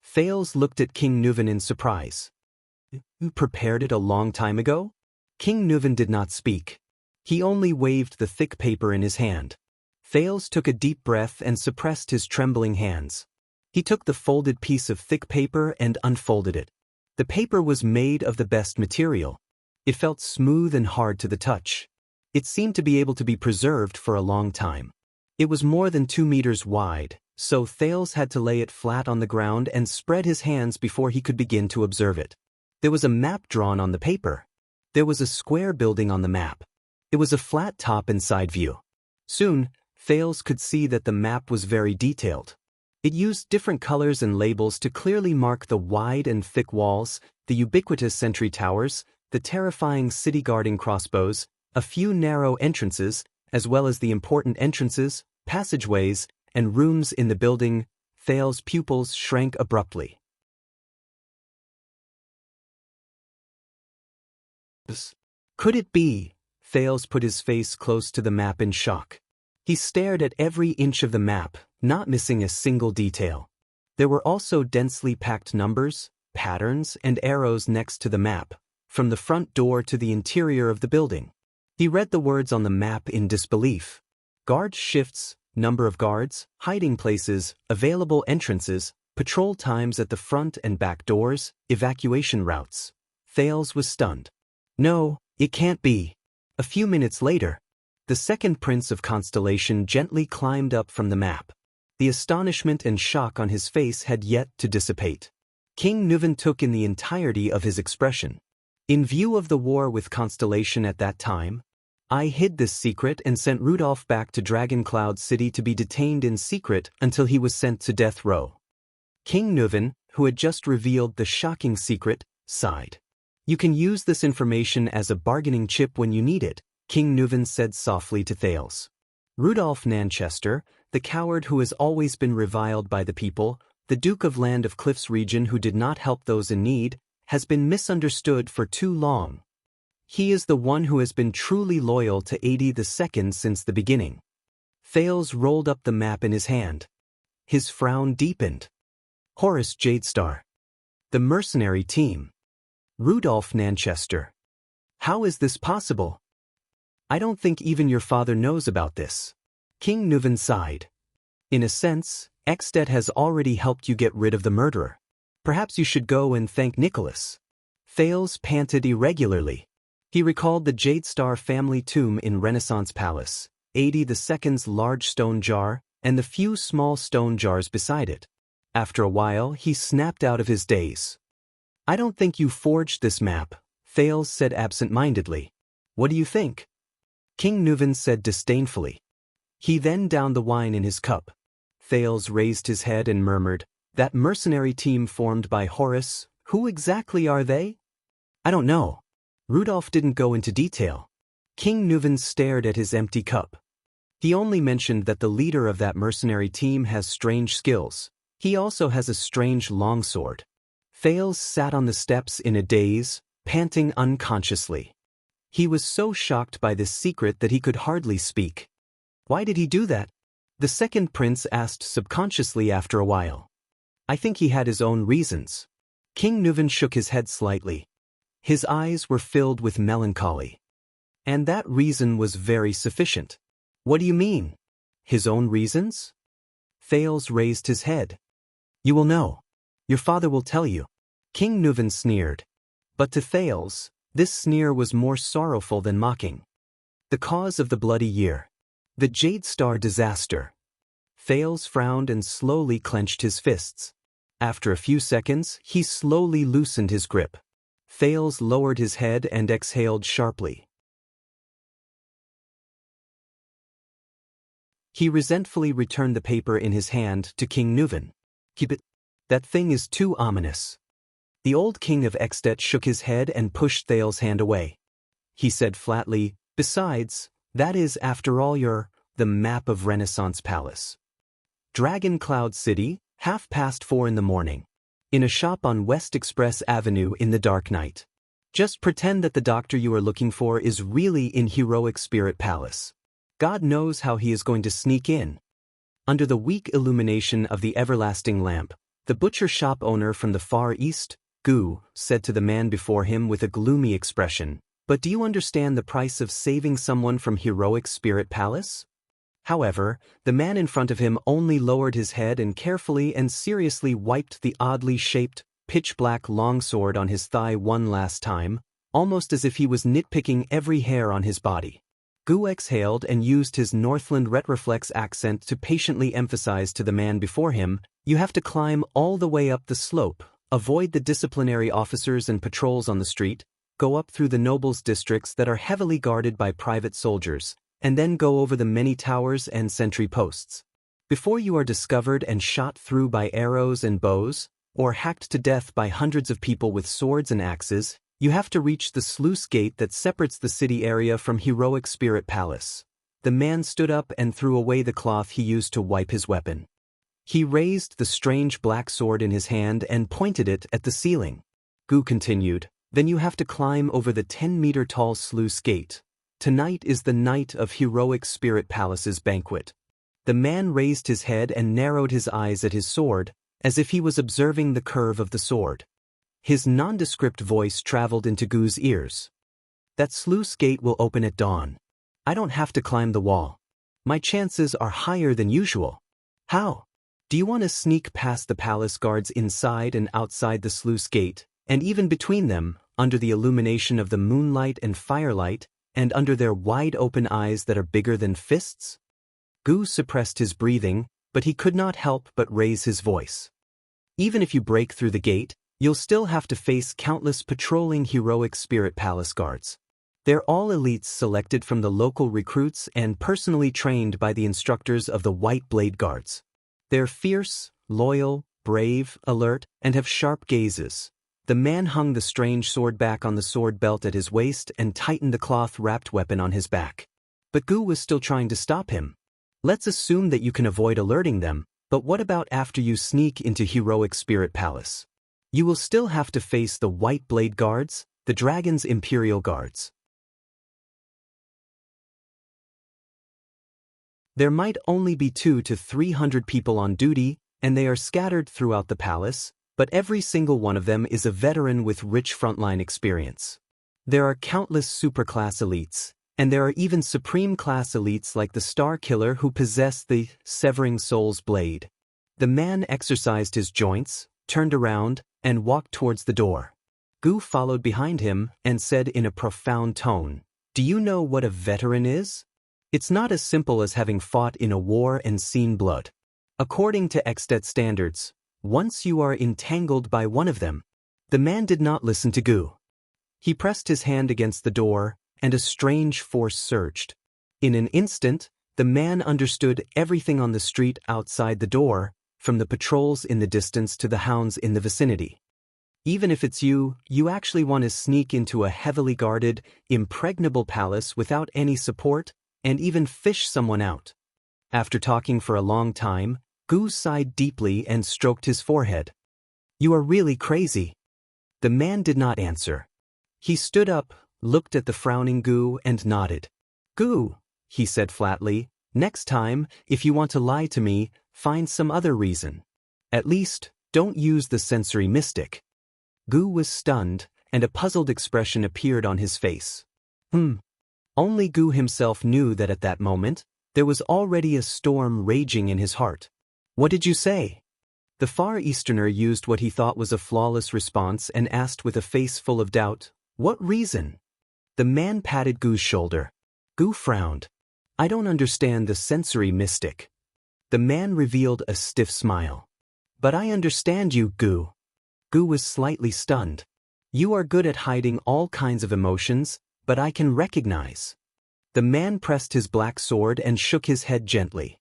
Thales looked at King Nuvan in surprise. "You prepared it a long time ago?" King Nuvan did not speak. He only waved the thick paper in his hand. Thales took a deep breath and suppressed his trembling hands. He took the folded piece of thick paper and unfolded it. The paper was made of the best material. It felt smooth and hard to the touch. It seemed to be able to be preserved for a long time. It was more than 2 meters wide, so Thales had to lay it flat on the ground and spread his hands before he could begin to observe it. There was a map drawn on the paper. There was a square building on the map. It was a flat top and side view. Soon, Thales could see that the map was very detailed. It used different colors and labels to clearly mark the wide and thick walls, the ubiquitous sentry towers, the terrifying city-guarding crossbows, a few narrow entrances, as well as the important entrances, passageways, and rooms in the building. Thales' pupils shrank abruptly. Could it be? Thales put his face close to the map in shock. He stared at every inch of the map, not missing a single detail. There were also densely packed numbers, patterns, and arrows next to the map, from the front door to the interior of the building. He read the words on the map in disbelief. Guard shifts, number of guards, hiding places, available entrances, patrol times at the front and back doors, evacuation routes. Thales was stunned. No, it can't be. A few minutes later, the second prince of Constellation gently climbed up from the map. The astonishment and shock on his face had yet to dissipate. King Nuvan took in the entirety of his expression. In view of the war with Constellation at that time, I hid this secret and sent Rudolph back to Dragon Cloud City to be detained in secret until he was sent to death row. King Nuvan, who had just revealed the shocking secret, sighed. You can use this information as a bargaining chip when you need it, King Nuvan said softly to Thales. Rudolph Nanchester, the coward who has always been reviled by the people, the Duke of Land of Cliffs region who did not help those in need, has been misunderstood for too long. He is the one who has been truly loyal to 82nd since the beginning. Thales rolled up the map in his hand. His frown deepened. Horace Jadestar. The mercenary team. Rudolph Nanchester. How is this possible? I don't think even your father knows about this. King Nuvan sighed. In a sense, Extet has already helped you get rid of the murderer. Perhaps you should go and thank Nicholas. Thales panted irregularly. He recalled the Jadestar family tomb in Renaissance Palace, 82nd's large stone jar, and the few small stone jars beside it. After a while, he snapped out of his daze. I don't think you forged this map, Thales said absent-mindedly. What do you think? King Nuvan said disdainfully. He then downed the wine in his cup. Thales raised his head and murmured, that mercenary team formed by Horace, who exactly are they? I don't know. Rudolph didn't go into detail. King Nuvan stared at his empty cup. He only mentioned that the leader of that mercenary team has strange skills. He also has a strange longsword. Thales sat on the steps in a daze, panting unconsciously. He was so shocked by this secret that he could hardly speak. Why did he do that? The second prince asked subconsciously after a while. I think he had his own reasons. King Nuvan shook his head slightly. His eyes were filled with melancholy. And that reason was very sufficient. What do you mean? His own reasons? Thales raised his head. You will know. Your father will tell you. King Nuvan sneered. But to Thales, this sneer was more sorrowful than mocking. The cause of the bloody year. The Jadestar disaster. Thales frowned and slowly clenched his fists. After a few seconds, he slowly loosened his grip. Thales lowered his head and exhaled sharply. He resentfully returned the paper in his hand to King Nuvan. Keep it. That thing is too ominous. The old king of Extet shook his head and pushed Thales' hand away. He said flatly, besides, that is, after all, the map of Renaissance Palace. Dragon Cloud City, 4:30 in the morning. In a shop on West Express Avenue in the dark night. Just pretend that the doctor you are looking for is really in Heroic Spirit Palace. God knows how he is going to sneak in. Under the weak illumination of the everlasting lamp, the butcher shop owner from the Far East, Gu, said to the man before him with a gloomy expression, but do you understand the price of saving someone from Heroic Spirit Palace? However, the man in front of him only lowered his head and carefully and seriously wiped the oddly shaped, pitch-black longsword on his thigh one last time, almost as if he was nitpicking every hair on his body. Gu exhaled and used his Northland retroflex accent to patiently emphasize to the man before him, you have to climb all the way up the slope, avoid the disciplinary officers and patrols on the street, go up through the nobles' districts that are heavily guarded by private soldiers, and then go over the many towers and sentry posts. Before you are discovered and shot through by arrows and bows, or hacked to death by hundreds of people with swords and axes, you have to reach the sluice gate that separates the city area from Heroic Spirit Palace. The man stood up and threw away the cloth he used to wipe his weapon. He raised the strange black sword in his hand and pointed it at the ceiling. Gu continued, then you have to climb over the 10-meter-tall sluice gate. Tonight is the night of Heroic Spirit Palace's banquet. The man raised his head and narrowed his eyes at his sword, as if he was observing the curve of the sword. His nondescript voice traveled into Gu's ears. That sluice gate will open at dawn. I don't have to climb the wall. My chances are higher than usual. How? Do you want to sneak past the palace guards inside and outside the sluice gate, and even between them, under the illumination of the moonlight and firelight, and under their wide-open eyes that are bigger than fists? Gu suppressed his breathing, but he could not help but raise his voice. Even if you break through the gate, you'll still have to face countless patrolling Heroic Spirit Palace guards. They're all elites selected from the local recruits and personally trained by the instructors of the White Blade Guards. They're fierce, loyal, brave, alert, and have sharp gazes. The man hung the strange sword back on the sword belt at his waist and tightened the cloth-wrapped weapon on his back. But Gu was still trying to stop him. Let's assume that you can avoid alerting them, but what about after you sneak into Heroic Spirit Palace? You will still have to face the White Blade Guards, the dragon's Imperial Guards. There might only be 200 to 300 people on duty, and they are scattered throughout the palace, but every single one of them is a veteran with rich frontline experience. There are countless superclass elites, and there are even supreme-class elites like the Star Killer who possess the Severing Soul's Blade. The man exercised his joints, turned around, and walked towards the door. Gu followed behind him and said in a profound tone, "Do you know what a veteran is? It's not as simple as having fought in a war and seen blood. According to Extet standards, once you are entangled by one of them." The man did not listen to Gu. He pressed his hand against the door, and a strange force surged. In an instant, the man understood everything on the street outside the door, from the patrols in the distance to the hounds in the vicinity. Even if it's you, you actually want to sneak into a heavily guarded, impregnable palace without any support, and even fish someone out. After talking for a long time, Gu sighed deeply and stroked his forehead. "You are really crazy." The man did not answer. He stood up, looked at the frowning Gu and nodded. "Gu," he said flatly, "next time, if you want to lie to me, find some other reason. At least, don't use the sensory mystic." Gu was stunned, and a puzzled expression appeared on his face. Only Gu himself knew that at that moment, there was already a storm raging in his heart. "What did you say?" The Far Easterner used what he thought was a flawless response and asked with a face full of doubt, "What reason?" The man patted Gu's shoulder. Gu frowned. "I don't understand the sensory mystic." The man revealed a stiff smile. "But I understand you, Gu." Gu was slightly stunned. "You are good at hiding all kinds of emotions, but I can recognize." The man pressed his black sword and shook his head gently.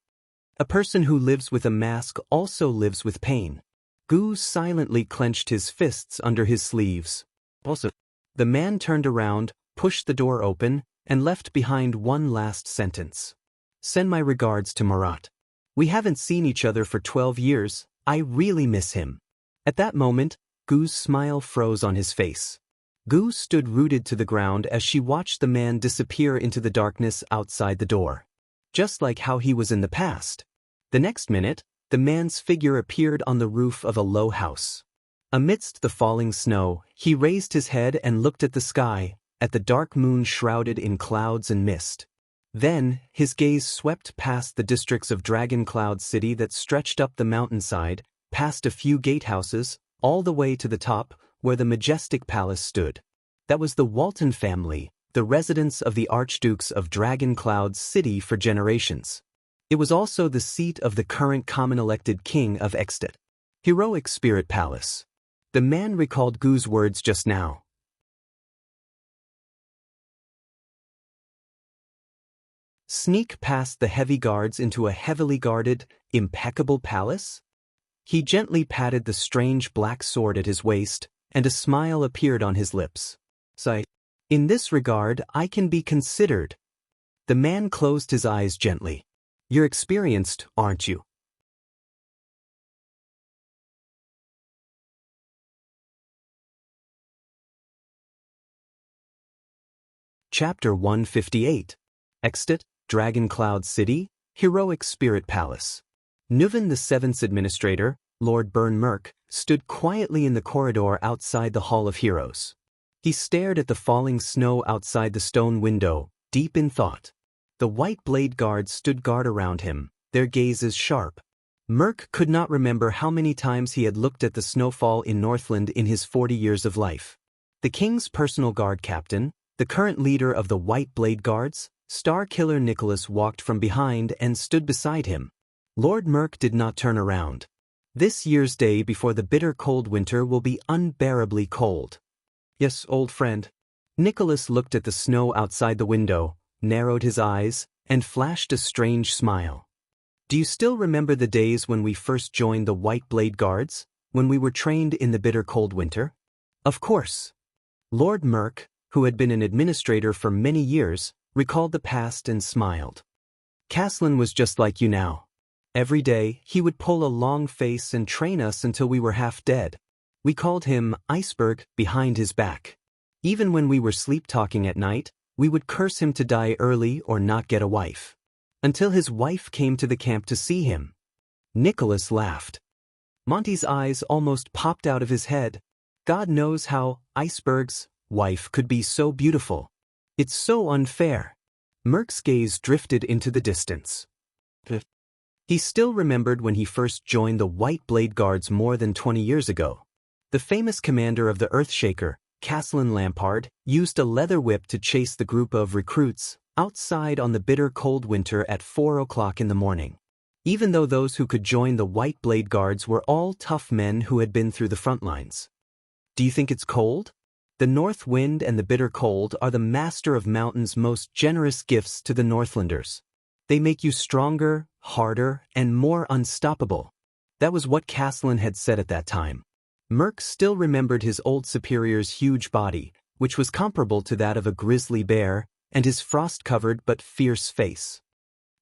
"A person who lives with a mask also lives with pain." Gu silently clenched his fists under his sleeves. "Also." The man turned around, pushed the door open, and left behind one last sentence. "Send my regards to Marat. We haven't seen each other for 12 years, I really miss him." At that moment, Gu's smile froze on his face. Gu stood rooted to the ground as she watched the man disappear into the darkness outside the door. Just like how he was in the past. The next minute, the man's figure appeared on the roof of a low house. Amidst the falling snow, he raised his head and looked at the sky, at the dark moon shrouded in clouds and mist. Then, his gaze swept past the districts of Dragon Cloud City that stretched up the mountainside, past a few gatehouses, all the way to the top, where the majestic palace stood. That was the Walton family, the residence of the Archdukes of Dragon Cloud City for generations. It was also the seat of the current common-elected king of Extet. Heroic Spirit Palace. The man recalled Gu's words just now. Sneak past the heavy guards into a heavily guarded, impeccable palace? He gently patted the strange black sword at his waist, and a smile appeared on his lips. "Sigh. In this regard, I can be considered." The man closed his eyes gently. "You're experienced, aren't you?" Chapter 158. Extet, Dragon Cloud City, Heroic Spirit Palace. Nuven the Seventh's administrator, Lord Burn Merk, stood quietly in the corridor outside the Hall of Heroes. He stared at the falling snow outside the stone window, deep in thought. The White Blade Guards stood guard around him, their gazes sharp. Merk could not remember how many times he had looked at the snowfall in Northland in his 40 years of life. The king's personal guard captain, the current leader of the White Blade Guards, Star Killer Nicholas walked from behind and stood beside him. Lord Merk did not turn around. This year's day before the bitter cold winter will be unbearably cold. "Yes, old friend." Nicholas looked at the snow outside the window, narrowed his eyes, and flashed a strange smile. "Do you still remember the days when we first joined the White Blade Guards, when we were trained in the bitter cold winter?" Of course. Lord Merk, who had been an administrator for many years, recalled the past and smiled. Caslin was just like you now. Every day, he would pull a long face and train us until we were half dead. We called him Iceberg behind his back. Even when we were sleep-talking at night, we would curse him to die early or not get a wife. Until his wife came to the camp to see him. Nicholas laughed. Monty's eyes almost popped out of his head. God knows how Iceberg's wife could be so beautiful. It's so unfair. Merk's gaze drifted into the distance. He still remembered when he first joined the White Blade Guards more than 20 years ago. The famous commander of the Earthshaker, Caslin Lampard, used a leather whip to chase the group of recruits outside on the bitter cold winter at 4 o'clock in the morning. Even though those who could join the White Blade Guards were all tough men who had been through the front lines. Do you think it's cold? The north wind and the bitter cold are the master of mountain's most generous gifts to the Northlanders. They make you stronger, harder, and more unstoppable. That was what Caslin had said at that time. Merk still remembered his old superior's huge body, which was comparable to that of a grizzly bear, and his frost-covered but fierce face.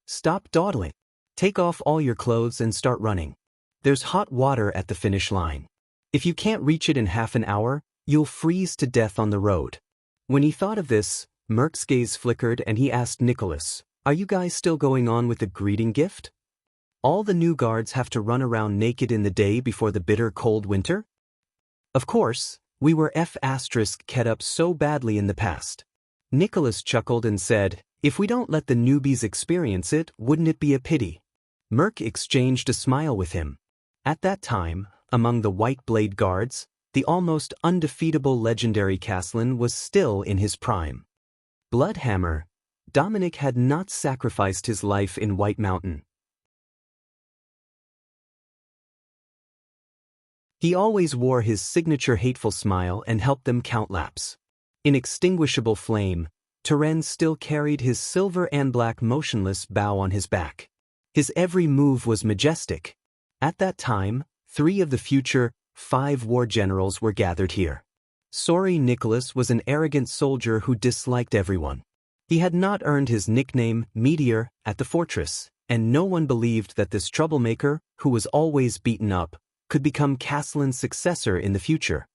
Stop dawdling. Take off all your clothes and start running. There's hot water at the finish line. If you can't reach it in half an hour, you'll freeze to death on the road. When he thought of this, Merk's gaze flickered and he asked Nicholas, "Are you guys still going on with the greeting gift? All the new guards have to run around naked in the day before the bitter cold winter?" Of course, we were kept up so badly in the past. Nicholas chuckled and said, "If we don't let the newbies experience it, wouldn't it be a pity?" Merk exchanged a smile with him. At that time, among the White Blade Guards, the almost undefeatable legendary Caslin was still in his prime. Bloodhammer, Dominic had not sacrificed his life in White Mountain. He always wore his signature hateful smile and helped them count laps. Inextinguishable flame, Turen still carried his silver and black motionless bow on his back. His every move was majestic. At that time, 3 of the future 5 war generals were gathered here. Sorry Nicholas was an arrogant soldier who disliked everyone. He had not earned his nickname, Meteor, at the fortress, and no one believed that this troublemaker, who was always beaten up, could become Caslin's successor in the future.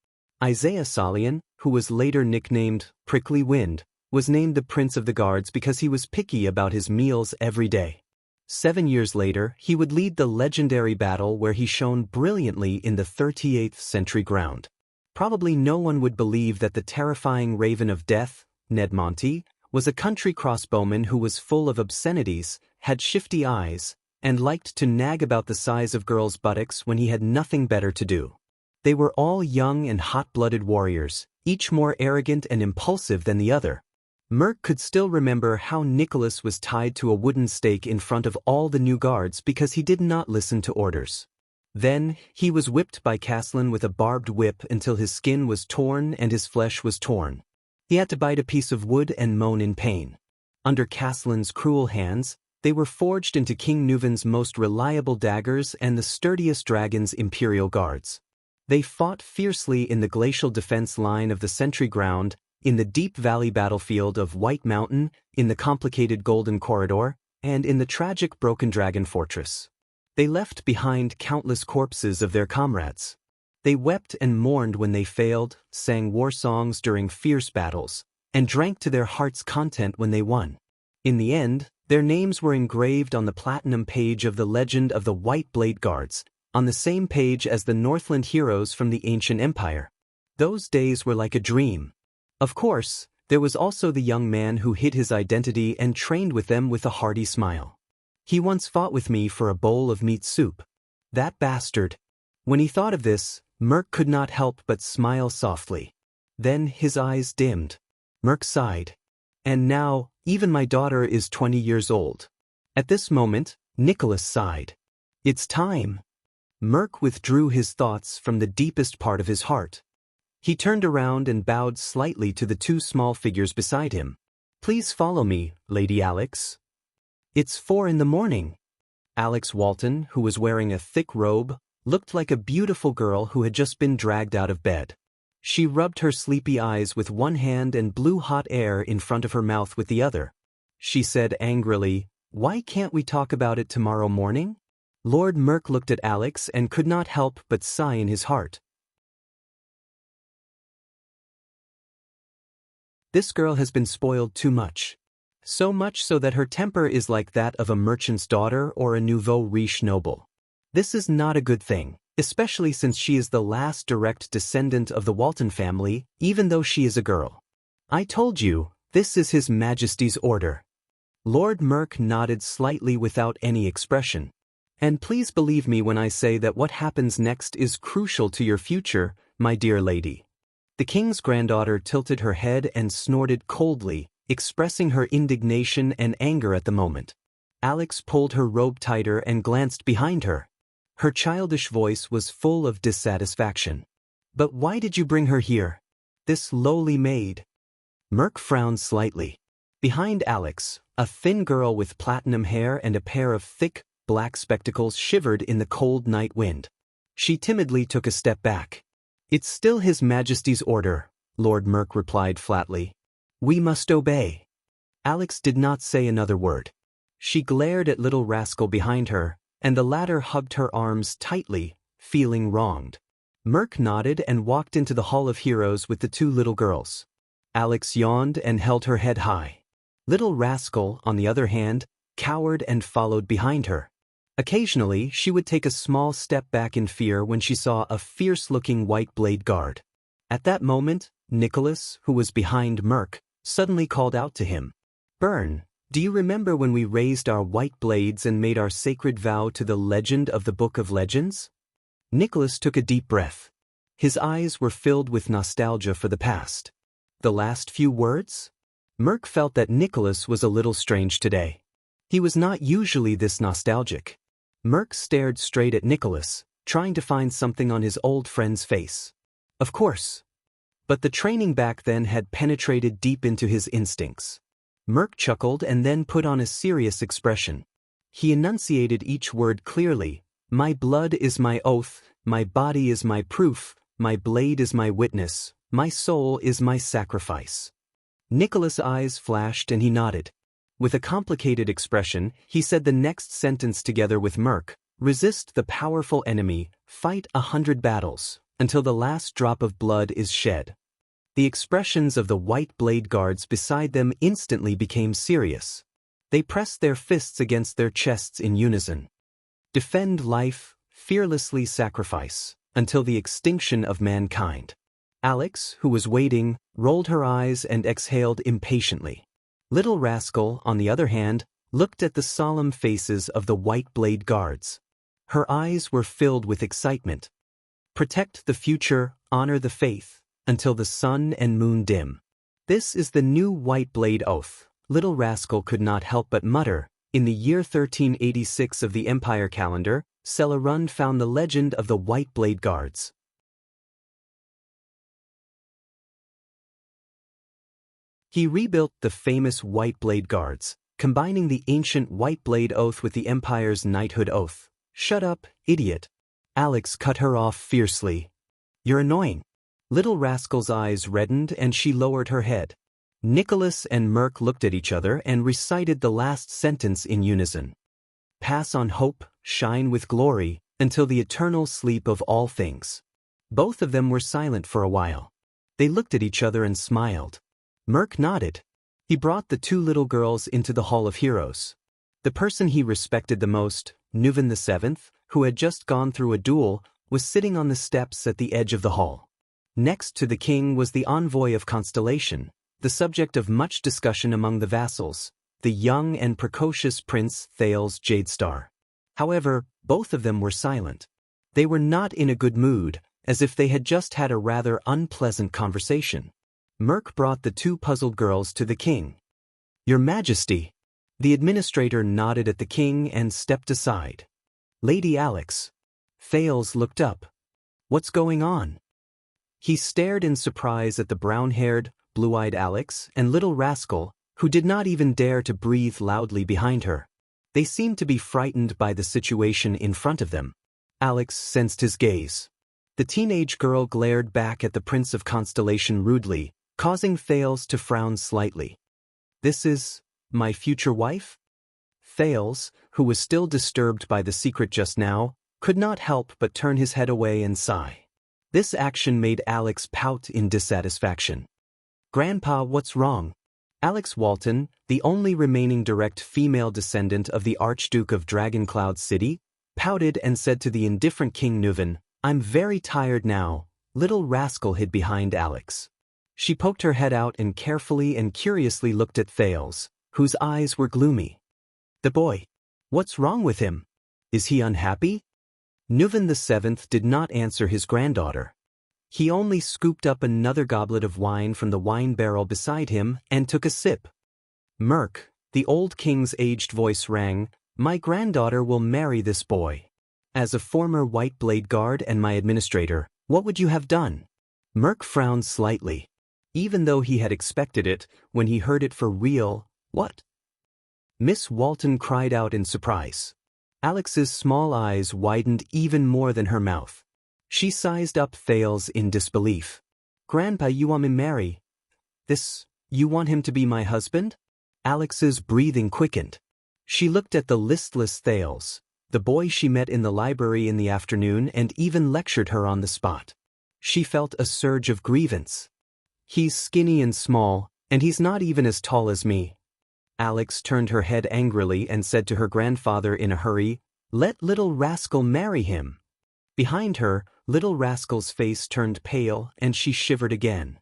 Isaiah Salian, who was later nicknamed Prickly Wind, was named the Prince of the Guards because he was picky about his meals every day. 7 years later, he would lead the legendary battle where he shone brilliantly in the 38th century ground. Probably no one would believe that the terrifying Raven of Death, Ned Monty, was a country crossbowman who was full of obscenities, had shifty eyes, and liked to nag about the size of girls' buttocks when he had nothing better to do. They were all young and hot-blooded warriors, each more arrogant and impulsive than the other. Merk could still remember how Nicholas was tied to a wooden stake in front of all the new guards because he did not listen to orders. Then, he was whipped by Caslin with a barbed whip until his skin was torn and his flesh was torn. He had to bite a piece of wood and moan in pain. Under Caslin's cruel hands, they were forged into King Nuven's most reliable daggers and the sturdiest dragon's imperial guards. They fought fiercely in the glacial defense line of the Sentry Ground, in the deep valley battlefield of White Mountain, in the complicated Golden Corridor, and in the tragic Broken Dragon Fortress. They left behind countless corpses of their comrades. They wept and mourned when they failed, sang war songs during fierce battles, and drank to their heart's content when they won. In the end, their names were engraved on the platinum page of the legend of the White Blade Guards, on the same page as the Northland heroes from the ancient empire. Those days were like a dream. Of course, there was also the young man who hid his identity and trained with them with a hearty smile. He once fought with me for a bowl of meat soup. That bastard. When he thought of this, Merk could not help but smile softly. Then his eyes dimmed. Merk sighed. And now, even my daughter is 20 years old. At this moment, Nicholas sighed. It's time. Merk withdrew his thoughts from the deepest part of his heart. He turned around and bowed slightly to the 2 small figures beside him. Please follow me, Lady Alex. It's 4 in the morning. Alex Walton, who was wearing a thick robe, looked like a beautiful girl who had just been dragged out of bed. She rubbed her sleepy eyes with one hand and blew hot air in front of her mouth with the other. She said angrily, "Why can't we talk about it tomorrow morning?" Lord Merk looked at Alex and could not help but sigh in his heart. This girl has been spoiled too much. So much so that her temper is like that of a merchant's daughter or a nouveau riche noble. This is not a good thing, especially since she is the last direct descendant of the Walton family, even though she is a girl. I told you, this is His Majesty's order. Lord Merk nodded slightly without any expression. And please believe me when I say that what happens next is crucial to your future, my dear lady. The king's granddaughter tilted her head and snorted coldly, expressing her indignation and anger at the moment. Alex pulled her robe tighter and glanced behind her. Her childish voice was full of dissatisfaction. But why did you bring her here? This lowly maid? Merk frowned slightly. Behind Alex, a thin girl with platinum hair and a pair of thick, black spectacles shivered in the cold night wind. She timidly took a step back. It's still His Majesty's order, Lord Merk replied flatly. We must obey. Alex did not say another word. She glared at little rascal behind her, and the latter hugged her arms tightly, feeling wronged. Merk nodded and walked into the Hall of Heroes with the two little girls. Alex yawned and held her head high. Little rascal, on the other hand, cowered and followed behind her. Occasionally, she would take a small step back in fear when she saw a fierce-looking white blade guard. At that moment, Nicholas, who was behind Merk, suddenly called out to him. "Byrne, do you remember when we raised our white blades and made our sacred vow to the legend of the Book of Legends?" Nicholas took a deep breath. His eyes were filled with nostalgia for the past. The last few words? Merk felt that Nicholas was a little strange today. He was not usually this nostalgic. Merk stared straight at Nicholas, trying to find something on his old friend's face. Of course. But the training back then had penetrated deep into his instincts. Merk chuckled and then put on a serious expression. He enunciated each word clearly. My blood is my oath, my body is my proof, my blade is my witness, my soul is my sacrifice. Nicholas' eyes flashed and he nodded. With a complicated expression, he said the next sentence together with Merk. Resist the powerful enemy, fight 100 battles, until the last drop of blood is shed. The expressions of the white blade guards beside them instantly became serious. They pressed their fists against their chests in unison. Defend life, fearlessly sacrifice, until the extinction of mankind. Alex, who was waiting, rolled her eyes and exhaled impatiently. Little rascal, on the other hand, looked at the solemn faces of the white blade guards. Her eyes were filled with excitement. Protect the future, honor the faith, until the sun and moon dim. This is the new white blade oath, little rascal could not help but mutter. In the year 1386 of the Empire calendar, Celarund found the legend of the white blade guards. He rebuilt the famous White Blade Guards, combining the ancient White Blade Oath with the Empire's Knighthood Oath. Shut up, idiot. Alex cut her off fiercely. You're annoying. Little rascal's eyes reddened and she lowered her head. Nicholas and Merk looked at each other and recited the last sentence in unison. Pass on hope, shine with glory, until the eternal sleep of all things. Both of them were silent for a while. They looked at each other and smiled. Merk nodded. He brought the two little girls into the Hall of Heroes. The person he respected the most, Nuvan VII, who had just gone through a duel, was sitting on the steps at the edge of the hall. Next to the king was the envoy of Constellation, the subject of much discussion among the vassals, the young and precocious Prince Thales Jadestar. However, both of them were silent. They were not in a good mood, as if they had just had a rather unpleasant conversation. Merk brought the two puzzled girls to the king. Your Majesty. The administrator nodded at the king and stepped aside. Lady Alex. Thales looked up. What's going on? He stared in surprise at the brown-haired, blue-eyed Alex and little rascal, who did not even dare to breathe loudly behind her. They seemed to be frightened by the situation in front of them. Alex sensed his gaze. The teenage girl glared back at the Prince of Constellation rudely, causing Thales to frown slightly. "This is my future wife?" Thales, who was still disturbed by the secret just now, could not help but turn his head away and sigh. This action made Alex pout in dissatisfaction. "Grandpa, what's wrong?" Alex Walton, the only remaining direct female descendant of the Archduke of Dragoncloud City, pouted and said to the indifferent King Nuven, "I'm very tired now." Little rascal hid behind Alex. She poked her head out and carefully and curiously looked at Thales, whose eyes were gloomy. "The boy. What's wrong with him? Is he unhappy?" Nuven VII did not answer his granddaughter. He only scooped up another goblet of wine from the wine barrel beside him and took a sip. "Merk," the old king's aged voice rang, "my granddaughter will marry this boy. As a former White Blade Guard and my administrator, what would you have done?" Merk frowned slightly. Even though he had expected it, when he heard it for real, "What?" Miss Walton cried out in surprise. Alex's small eyes widened even more than her mouth. She sized up Thales in disbelief. "Grandpa, you want me to marry this? You want him to be my husband?" Alex's breathing quickened. She looked at the listless Thales, the boy she met in the library in the afternoon and even lectured her on the spot. She felt a surge of grievance. "He's skinny and small, and he's not even as tall as me." Alex turned her head angrily and said to her grandfather in a hurry, "Let little rascal marry him." Behind her, little rascal's face turned pale and she shivered again.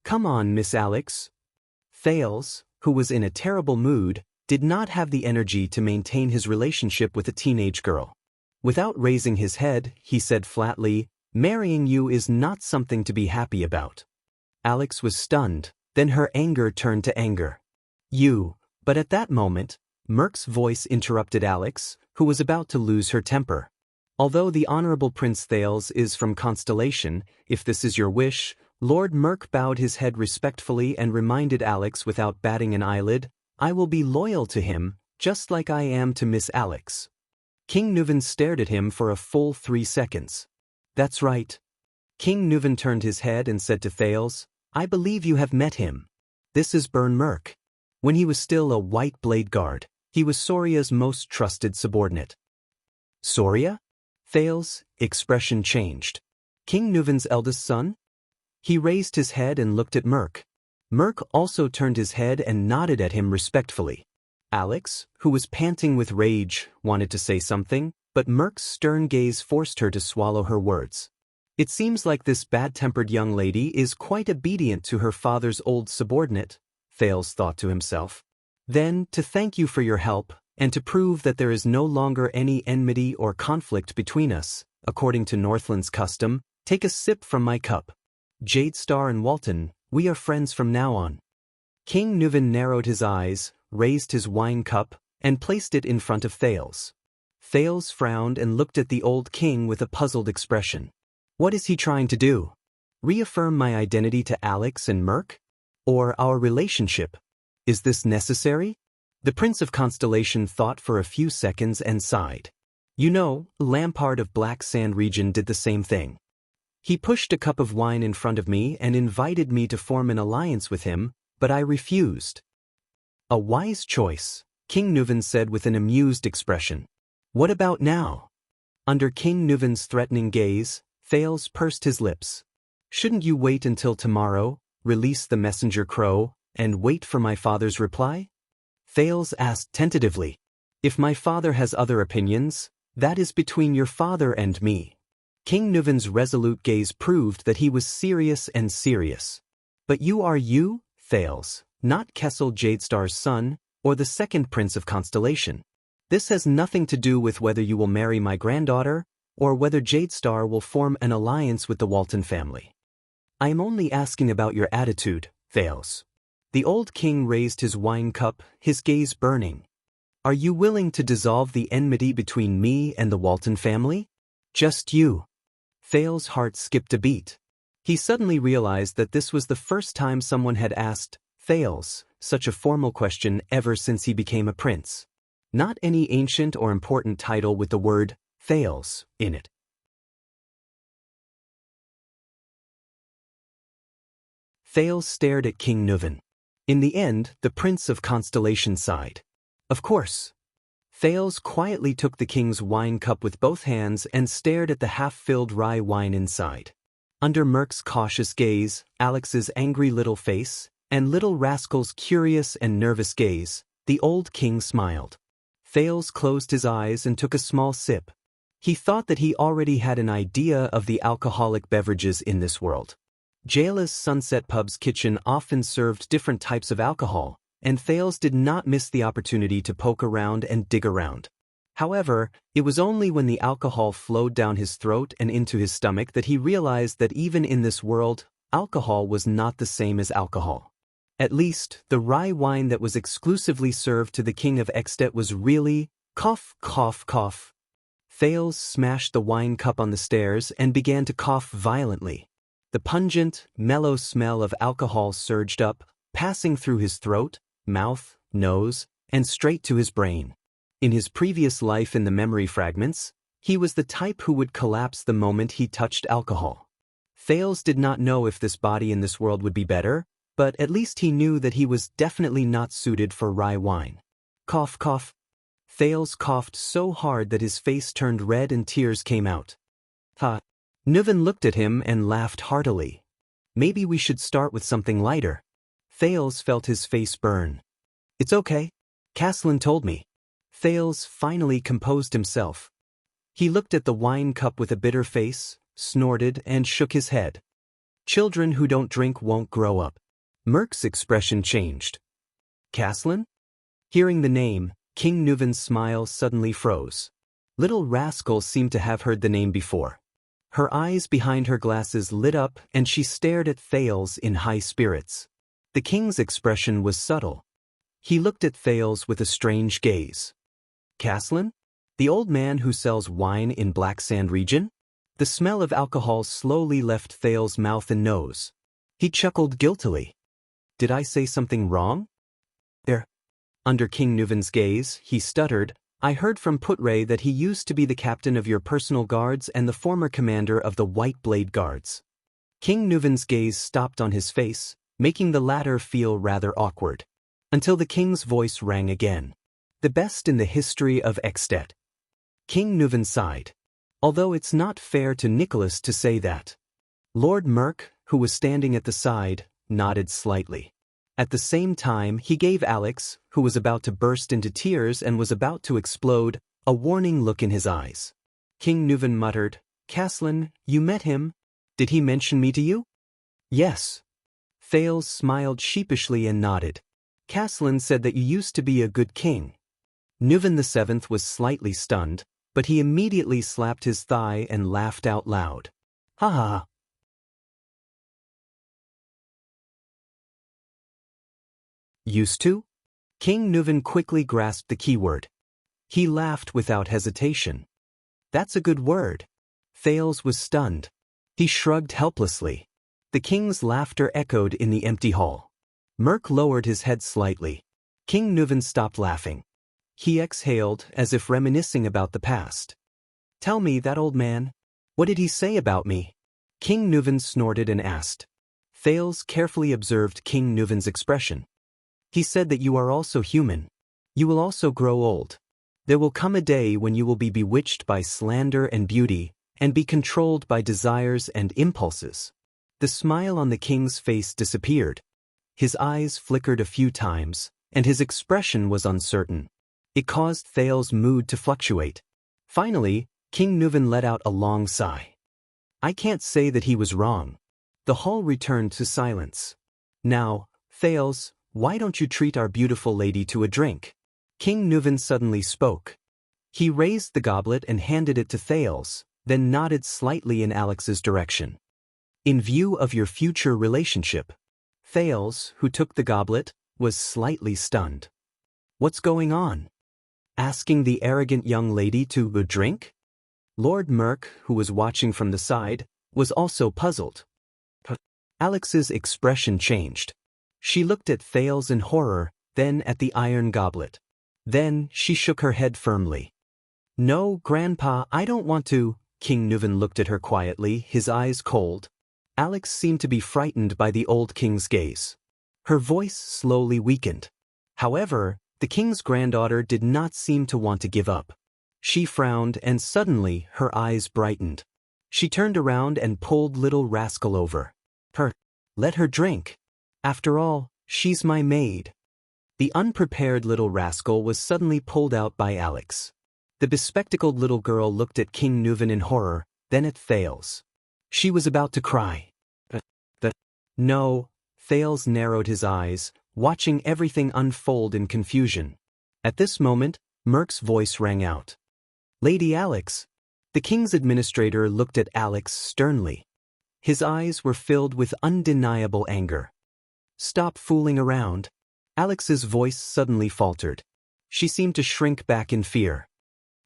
"Come on, Miss Alex." Thales, who was in a terrible mood, did not have the energy to maintain his relationship with a teenage girl. Without raising his head, he said flatly, "Marrying you is not something to be happy about." Alex was stunned, then her anger turned to anger. "You," but at that moment, Merk's voice interrupted Alex, who was about to lose her temper. "Although the Honorable Prince Thales is from Constellation, if this is your wish," Lord Merk bowed his head respectfully and reminded Alex without batting an eyelid, "I will be loyal to him, just like I am to Miss Alex." King Nuven stared at him for a full 3 seconds. "That's right." King Nuven turned his head and said to Thales, "I believe you have met him. This is Burn Merk. When he was still a White Blade Guard, he was Soria's most trusted subordinate." "Soria?" Thales' expression changed. "King Nuven's eldest son?" He raised his head and looked at Merk. Merk also turned his head and nodded at him respectfully. Alex, who was panting with rage, wanted to say something, but Merk's stern gaze forced her to swallow her words. "It seems like this bad-tempered young lady is quite obedient to her father's old subordinate," Thales thought to himself. "Then, to thank you for your help, and to prove that there is no longer any enmity or conflict between us, according to Northland's custom, take a sip from my cup. Jadestar and Walton, we are friends from now on." King Nuven narrowed his eyes, raised his wine cup, and placed it in front of Thales. Thales frowned and looked at the old king with a puzzled expression. What is he trying to do? Reaffirm my identity to Alex and Merk? Or our relationship? Is this necessary? The Prince of Constellation thought for a few seconds and sighed. "You know, Lampard of Black Sand region did the same thing. He pushed a cup of wine in front of me and invited me to form an alliance with him, but I refused." "A wise choice," King Nuven said with an amused expression. "What about now?" Under King Nuven's threatening gaze, Thales pursed his lips. "Shouldn't you wait until tomorrow, release the messenger crow, and wait for my father's reply?" Thales asked tentatively. "If my father has other opinions, that is between your father and me." King Nuven's resolute gaze proved that he was serious and serious. "But you are you, Thales, not Kessel Jadestar's son, or the second Prince of Constellation. This has nothing to do with whether you will marry my granddaughter, or whether Jadestar will form an alliance with the Walton family. I am only asking about your attitude, Thales." The old king raised his wine cup, his gaze burning. "Are you willing to dissolve the enmity between me and the Walton family? Just you?" Thales' heart skipped a beat. He suddenly realized that this was the first time someone had asked Thales such a formal question ever since he became a prince. Not any ancient or important title with the word Thales in it. Thales stared at King Nuven. In the end, the Prince of Constellation sighed. Of course. Thales quietly took the king's wine cup with both hands and stared at the half-filled rye wine inside. Under Merc's cautious gaze, Alex's angry little face, and little rascal's curious and nervous gaze, the old king smiled. Thales closed his eyes and took a small sip. He thought that he already had an idea of the alcoholic beverages in this world. Jayla's Sunset Pub's kitchen often served different types of alcohol, and Thales did not miss the opportunity to poke around and dig around. However, it was only when the alcohol flowed down his throat and into his stomach that he realized that even in this world, alcohol was not the same as alcohol. At least, the rye wine that was exclusively served to the king of Extet was really, cough, cough, cough. Thales smashed the wine cup on the stairs and began to cough violently. The pungent, mellow smell of alcohol surged up, passing through his throat, mouth, nose, and straight to his brain. In his previous life in the memory fragments, he was the type who would collapse the moment he touched alcohol. Thales did not know if this body in this world would be better, but at least he knew that he was definitely not suited for rye wine. Cough, cough. Thales coughed so hard that his face turned red and tears came out. Ha! Nuven looked at him and laughed heartily. Maybe we should start with something lighter. Thales felt his face burn. It's okay. Caslin told me. Thales finally composed himself. He looked at the wine cup with a bitter face, snorted, and shook his head. Children who don't drink won't grow up. Merc's expression changed. Caslin? Hearing the name, King Nuven's smile suddenly froze. Little rascal seemed to have heard the name before. Her eyes behind her glasses lit up and she stared at Thales in high spirits. The king's expression was subtle. He looked at Thales with a strange gaze. Caslin? The old man who sells wine in Black Sand region? The smell of alcohol slowly left Thales' mouth and nose. He chuckled guiltily. Did I say something wrong? There. Under King Nuven's gaze, he stuttered, I heard from Putre that he used to be the captain of your personal guards and the former commander of the White Blade Guards. King Nuven's gaze stopped on his face, making the latter feel rather awkward. Until the king's voice rang again. The best in the history of Extet. King Nuven sighed. Although it's not fair to Nicholas to say that. Lord Merc, who was standing at the side, nodded slightly. At the same time, he gave Alex, who was about to burst into tears and was about to explode, a warning look in his eyes. King Nuven muttered, Caslin, you met him? Did he mention me to you? Yes. Thales smiled sheepishly and nodded. Caslin said that you used to be a good king. Nuven VII was slightly stunned, but he immediately slapped his thigh and laughed out loud. Ha ha. Used to? King Nuven quickly grasped the keyword. He laughed without hesitation. That's a good word. Thales was stunned. He shrugged helplessly. The king's laughter echoed in the empty hall. Merc lowered his head slightly. King Nuven stopped laughing. He exhaled as if reminiscing about the past. Tell me, that old man. What did he say about me? King Nuven snorted and asked. Thales carefully observed King Nuven's expression. He said that you are also human. You will also grow old. There will come a day when you will be bewitched by slander and beauty, and be controlled by desires and impulses. The smile on the king's face disappeared. His eyes flickered a few times, and his expression was uncertain. It caused Thales' mood to fluctuate. Finally, King Nuven let out a long sigh. I can't say that he was wrong. The hall returned to silence. Now, Thales, why don't you treat our beautiful lady to a drink? King Nuven suddenly spoke. He raised the goblet and handed it to Thales, then nodded slightly in Alex's direction. In view of your future relationship. Thales, who took the goblet, was slightly stunned. What's going on? Asking the arrogant young lady to a drink? Lord Merc, who was watching from the side, was also puzzled. Alex's expression changed. She looked at Thales in horror, then at the iron goblet. Then she shook her head firmly. No, Grandpa, I don't want to. King Nuven looked at her quietly, his eyes cold. Alex seemed to be frightened by the old king's gaze. Her voice slowly weakened. However, the king's granddaughter did not seem to want to give up. She frowned and suddenly her eyes brightened. She turned around and pulled little rascal over. Let her drink. After all, she's my maid. The unprepared little rascal was suddenly pulled out by Alex. The bespectacled little girl looked at King Nuven in horror, then at Thales. She was about to cry. No, Thales narrowed his eyes, watching everything unfold in confusion. At this moment, Merc's voice rang out. Lady Alex. The king's administrator looked at Alex sternly. His eyes were filled with undeniable anger. Stop fooling around. Alex's voice suddenly faltered. She seemed to shrink back in fear.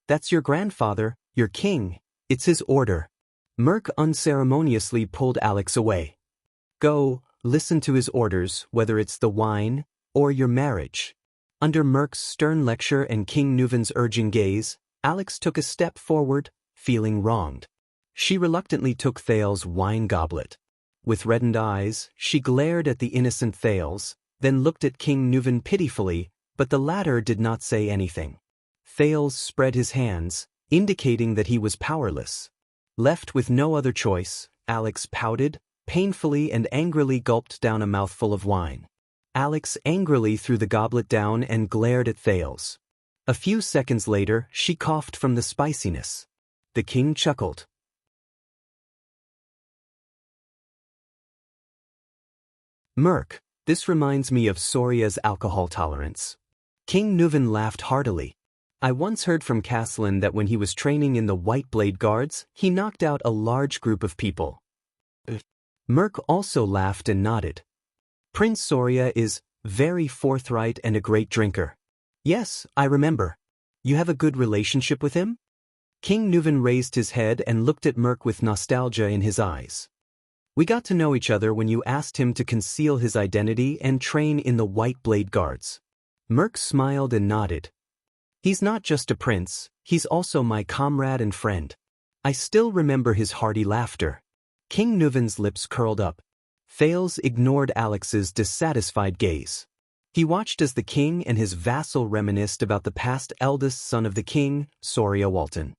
That's your grandfather, your king. It's his order. Merc unceremoniously pulled Alex away. Go, listen to his orders, whether it's the wine or your marriage. Under Merc's stern lecture and King Nuven's urging gaze, Alex took a step forward, feeling wronged. She reluctantly took Thales' wine goblet. With reddened eyes, she glared at the innocent Thales, then looked at King Nuven pitifully, but the latter did not say anything. Thales spread his hands, indicating that he was powerless. Left with no other choice, Alex pouted, painfully and angrily gulped down a mouthful of wine. Alex angrily threw the goblet down and glared at Thales. A few seconds later, she coughed from the spiciness. The king chuckled. Merc, this reminds me of Soria's alcohol tolerance. King Nuven laughed heartily. I once heard from Caslin that when he was training in the White Blade Guards, he knocked out a large group of people. Merc also laughed and nodded. Prince Soria is very forthright and a great drinker. Yes, I remember. You have a good relationship with him? King Nuven raised his head and looked at Merc with nostalgia in his eyes. We got to know each other when you asked him to conceal his identity and train in the White Blade Guards. Merc smiled and nodded. He's not just a prince, he's also my comrade and friend. I still remember his hearty laughter. King Nuven's lips curled up. Thales ignored Alex's dissatisfied gaze. He watched as the king and his vassal reminisced about the past eldest son of the king, Soria Walton.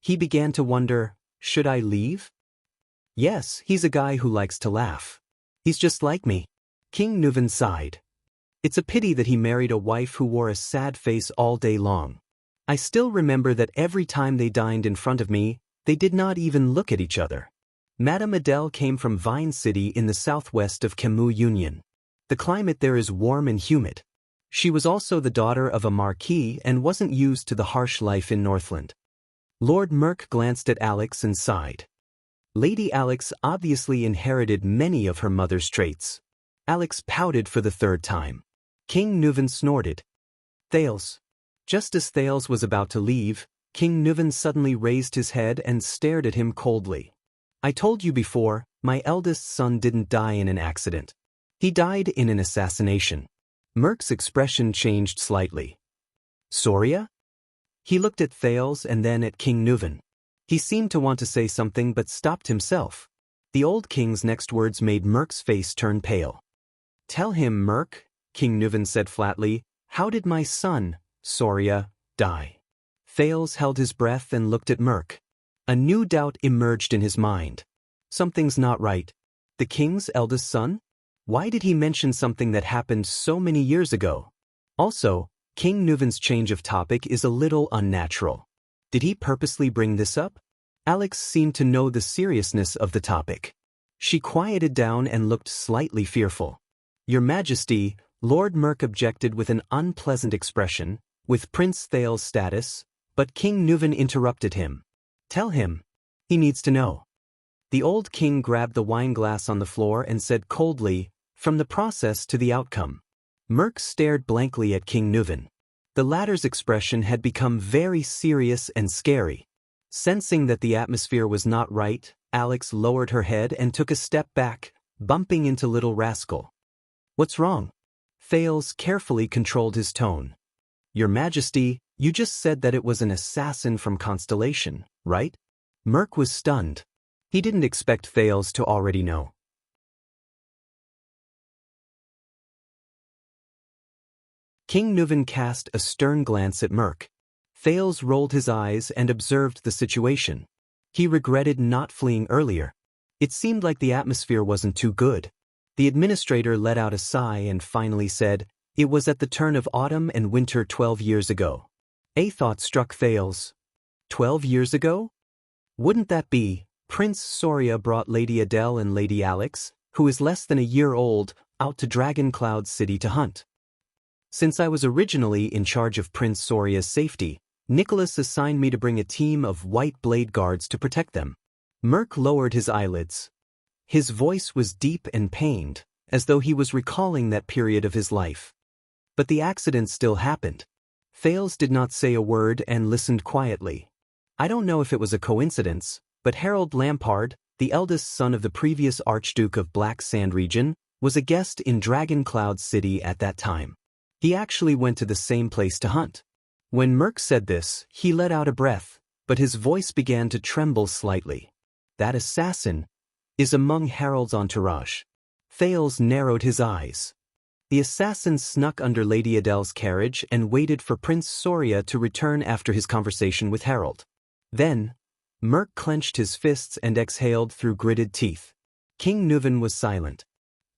He began to wonder, should I leave? Yes, he's a guy who likes to laugh. He's just like me. King Nuven sighed. It's a pity that he married a wife who wore a sad face all day long. I still remember that every time they dined in front of me, they did not even look at each other. Madame Adele came from Vine City in the southwest of Camus Union. The climate there is warm and humid. She was also the daughter of a marquis and wasn't used to the harsh life in Northland. Lord Merc glanced at Alex and sighed. Lady Alex obviously inherited many of her mother's traits. Alex pouted for the third time. King Nuven snorted. Thales. Just as Thales was about to leave, King Nuven suddenly raised his head and stared at him coldly. I told you before, my eldest son didn't die in an accident. He died in an assassination. Merc's expression changed slightly. Soria? He looked at Thales and then at King Nuven. He seemed to want to say something but stopped himself. The old king's next words made Merc's face turn pale. Tell him, Merc, King Nuven said flatly, how did my son, Soria, die? Thales held his breath and looked at Merc. A new doubt emerged in his mind. Something's not right. The king's eldest son? Why did he mention something that happened so many years ago? Also, King Nuven's change of topic is a little unnatural. Did he purposely bring this up? Alex seemed to know the seriousness of the topic. She quieted down and looked slightly fearful. Your Majesty, Lord Merc objected with an unpleasant expression, with Prince Thales' status, but King Nuven interrupted him. Tell him. He needs to know. The old king grabbed the wine glass on the floor and said coldly, from the process to the outcome. Merc stared blankly at King Nuven. The latter's expression had become very serious and scary. Sensing that the atmosphere was not right, Alex lowered her head and took a step back, bumping into little rascal. What's wrong? Thales carefully controlled his tone. Your Majesty, you just said that it was an assassin from Constellation, right? Merc was stunned. He didn't expect Thales to already know. King Nuven cast a stern glance at Merc. Thales rolled his eyes and observed the situation. He regretted not fleeing earlier. It seemed like the atmosphere wasn't too good. The administrator let out a sigh and finally said, "It was at the turn of autumn and winter 12 years ago." A thought struck Thales. 12 years ago? Wouldn't that be, Prince Soria brought Lady Adele and Lady Alex, who is less than a year old, out to Dragon Cloud City to hunt. Since I was originally in charge of Prince Soria's safety, Nicholas assigned me to bring a team of white blade guards to protect them. Merc lowered his eyelids. His voice was deep and pained, as though he was recalling that period of his life. But the accident still happened. Thales did not say a word and listened quietly. I don't know if it was a coincidence, but Harold Lampard, the eldest son of the previous Archduke of Black Sand region, was a guest in Dragon Cloud City at that time. He actually went to the same place to hunt. When Merc said this, he let out a breath, but his voice began to tremble slightly. That assassin is among Harold's entourage. Thales narrowed his eyes. The assassin snuck under Lady Adele's carriage and waited for Prince Soria to return after his conversation with Harold. Then, Merc clenched his fists and exhaled through gritted teeth. King Nuven was silent.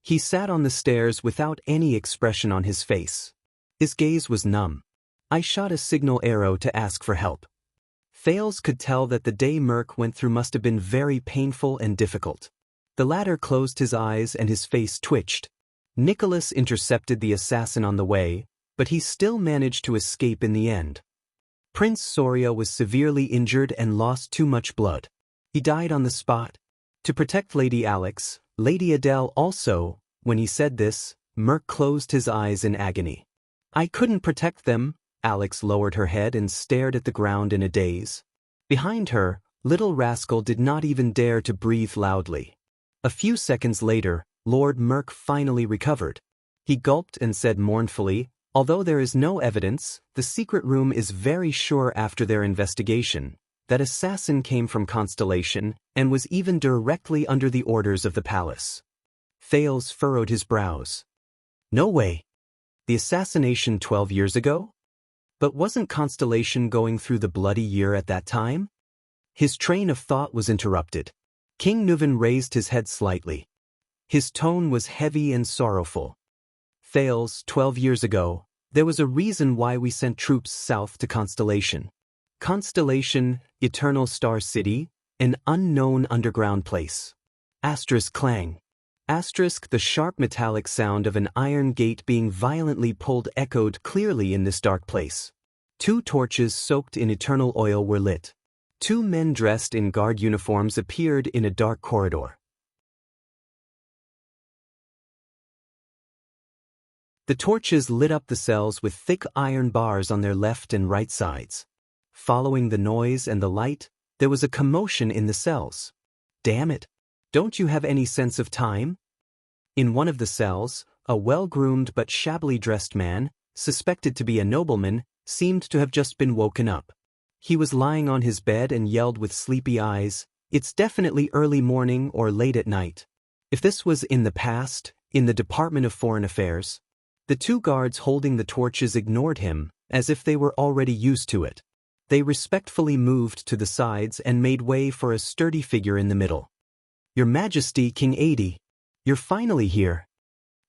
He sat on the stairs without any expression on his face. His gaze was numb. I shot a signal arrow to ask for help. Thales could tell that the day Merc went through must have been very painful and difficult. The latter closed his eyes and his face twitched. Nicholas intercepted the assassin on the way, but he still managed to escape in the end. Prince Soria was severely injured and lost too much blood. He died on the spot. To protect Lady Alex, Lady Adele also, when he said this, Merc closed his eyes in agony. I couldn't protect them. Alex lowered her head and stared at the ground in a daze. Behind her, little rascal did not even dare to breathe loudly. A few seconds later, Lord Merc finally recovered. He gulped and said mournfully, "Although there is no evidence, the secret room is very sure after their investigation that assassin came from Constellation and was even directly under the orders of the palace." Thales furrowed his brows. No way. The assassination 12 years ago? But wasn't Constellation going through the bloody year at that time? His train of thought was interrupted. King Nuven raised his head slightly. His tone was heavy and sorrowful. Thales, 12 years ago, there was a reason why we sent troops south to Constellation. Constellation, Eternal Star City, an unknown underground place. Asterisk clang. Asterisk the sharp metallic sound of an iron gate being violently pulled echoed clearly in this dark place. 2 torches soaked in eternal oil were lit. 2 men dressed in guard uniforms appeared in a dark corridor. The torches lit up the cells with thick iron bars on their left and right sides. Following the noise and the light, there was a commotion in the cells. Damn it! Don't you have any sense of time? In one of the cells, a well-groomed but shabbily dressed man, suspected to be a nobleman, seemed to have just been woken up. He was lying on his bed and yelled with sleepy eyes, "It's definitely early morning or late at night." If this was in the past, in the Department of Foreign Affairs, the 2 guards holding the torches ignored him, as if they were already used to it. They respectfully moved to the sides and made way for a sturdy figure in the middle. "Your Majesty, King Adi, you're finally here."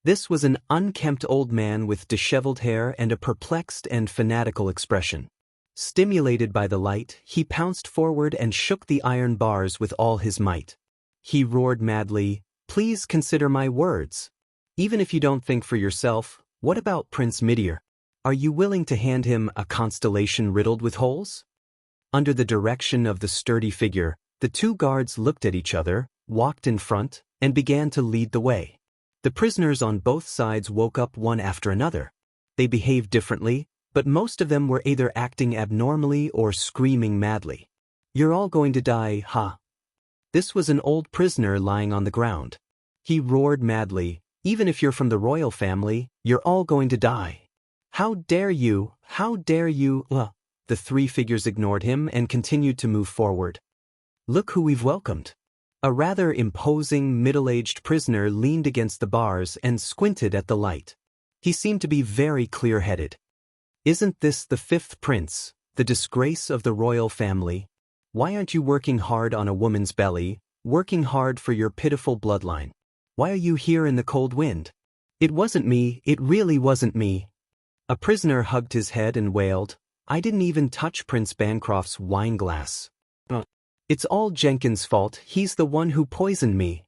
This was an unkempt old man with disheveled hair and a perplexed and fanatical expression. Stimulated by the light, he pounced forward and shook the iron bars with all his might. He roared madly, "Please consider my words. Even if you don't think for yourself, what about Prince Midir? Are you willing to hand him a constellation riddled with holes?" Under the direction of the sturdy figure, the 2 guards looked at each other, walked in front, and began to lead the way. The prisoners on both sides woke up one after another. They behaved differently, but most of them were either acting abnormally or screaming madly. "You're all going to die, huh?" This was an old prisoner lying on the ground. He roared madly, "Even if you're from the royal family, you're all going to die." How dare you? How dare you? The three figures ignored him and continued to move forward. Look who we've welcomed. A rather imposing, middle-aged prisoner leaned against the bars and squinted at the light. He seemed to be very clear-headed. Isn't this the fifth prince, the disgrace of the royal family? Why aren't you working hard on a woman's belly, working hard for your pitiful bloodline? Why are you here in the cold wind? It wasn't me, it really wasn't me. A prisoner hugged his head and wailed, I didn't even touch Prince Bancroft's wine glass. It's all Jenkins' fault, he's the one who poisoned me.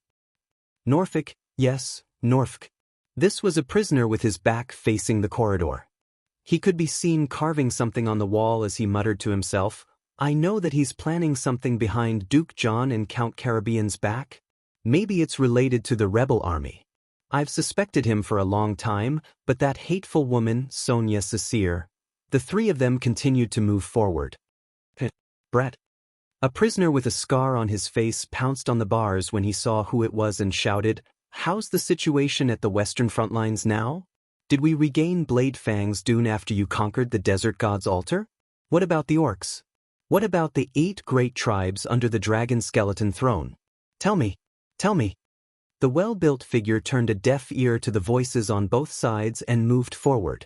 Norfolk, yes, Norfolk. This was a prisoner with his back facing the corridor. He could be seen carving something on the wall as he muttered to himself, I know that he's planning something behind Duke John and Count Caribbean's back. Maybe it's related to the rebel army. I've suspected him for a long time, but that hateful woman, Sonia Cecere. The three of them continued to move forward. Brett. A prisoner with a scar on his face pounced on the bars when he saw who it was and shouted, How's the situation at the western front lines now? Did we regain Blade Fang's dune after you conquered the desert god's altar? What about the orcs? What about the 8 great tribes under the dragon skeleton throne? Tell me, tell me. The well-built figure turned a deaf ear to the voices on both sides and moved forward.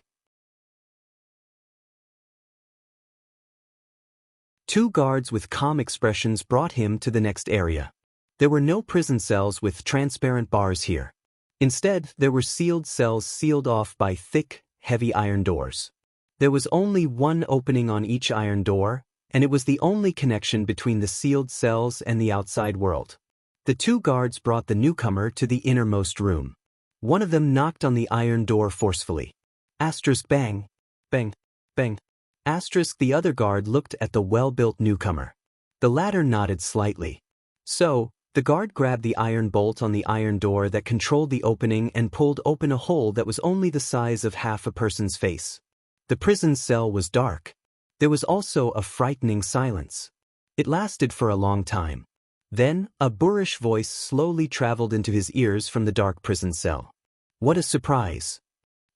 2 guards with calm expressions brought him to the next area. There were no prison cells with transparent bars here. Instead, there were sealed cells sealed off by thick, heavy iron doors. There was only one opening on each iron door, and it was the only connection between the sealed cells and the outside world. The 2 guards brought the newcomer to the innermost room. One of them knocked on the iron door forcefully. Asterisk bang, bang, bang. Asterisk the other guard looked at the well-built newcomer. The latter nodded slightly. So, the guard grabbed the iron bolt on the iron door that controlled the opening and pulled open a hole that was only the size of half a person's face. The prison cell was dark. There was also a frightening silence. It lasted for a long time. Then, a boorish voice slowly traveled into his ears from the dark prison cell. What a surprise!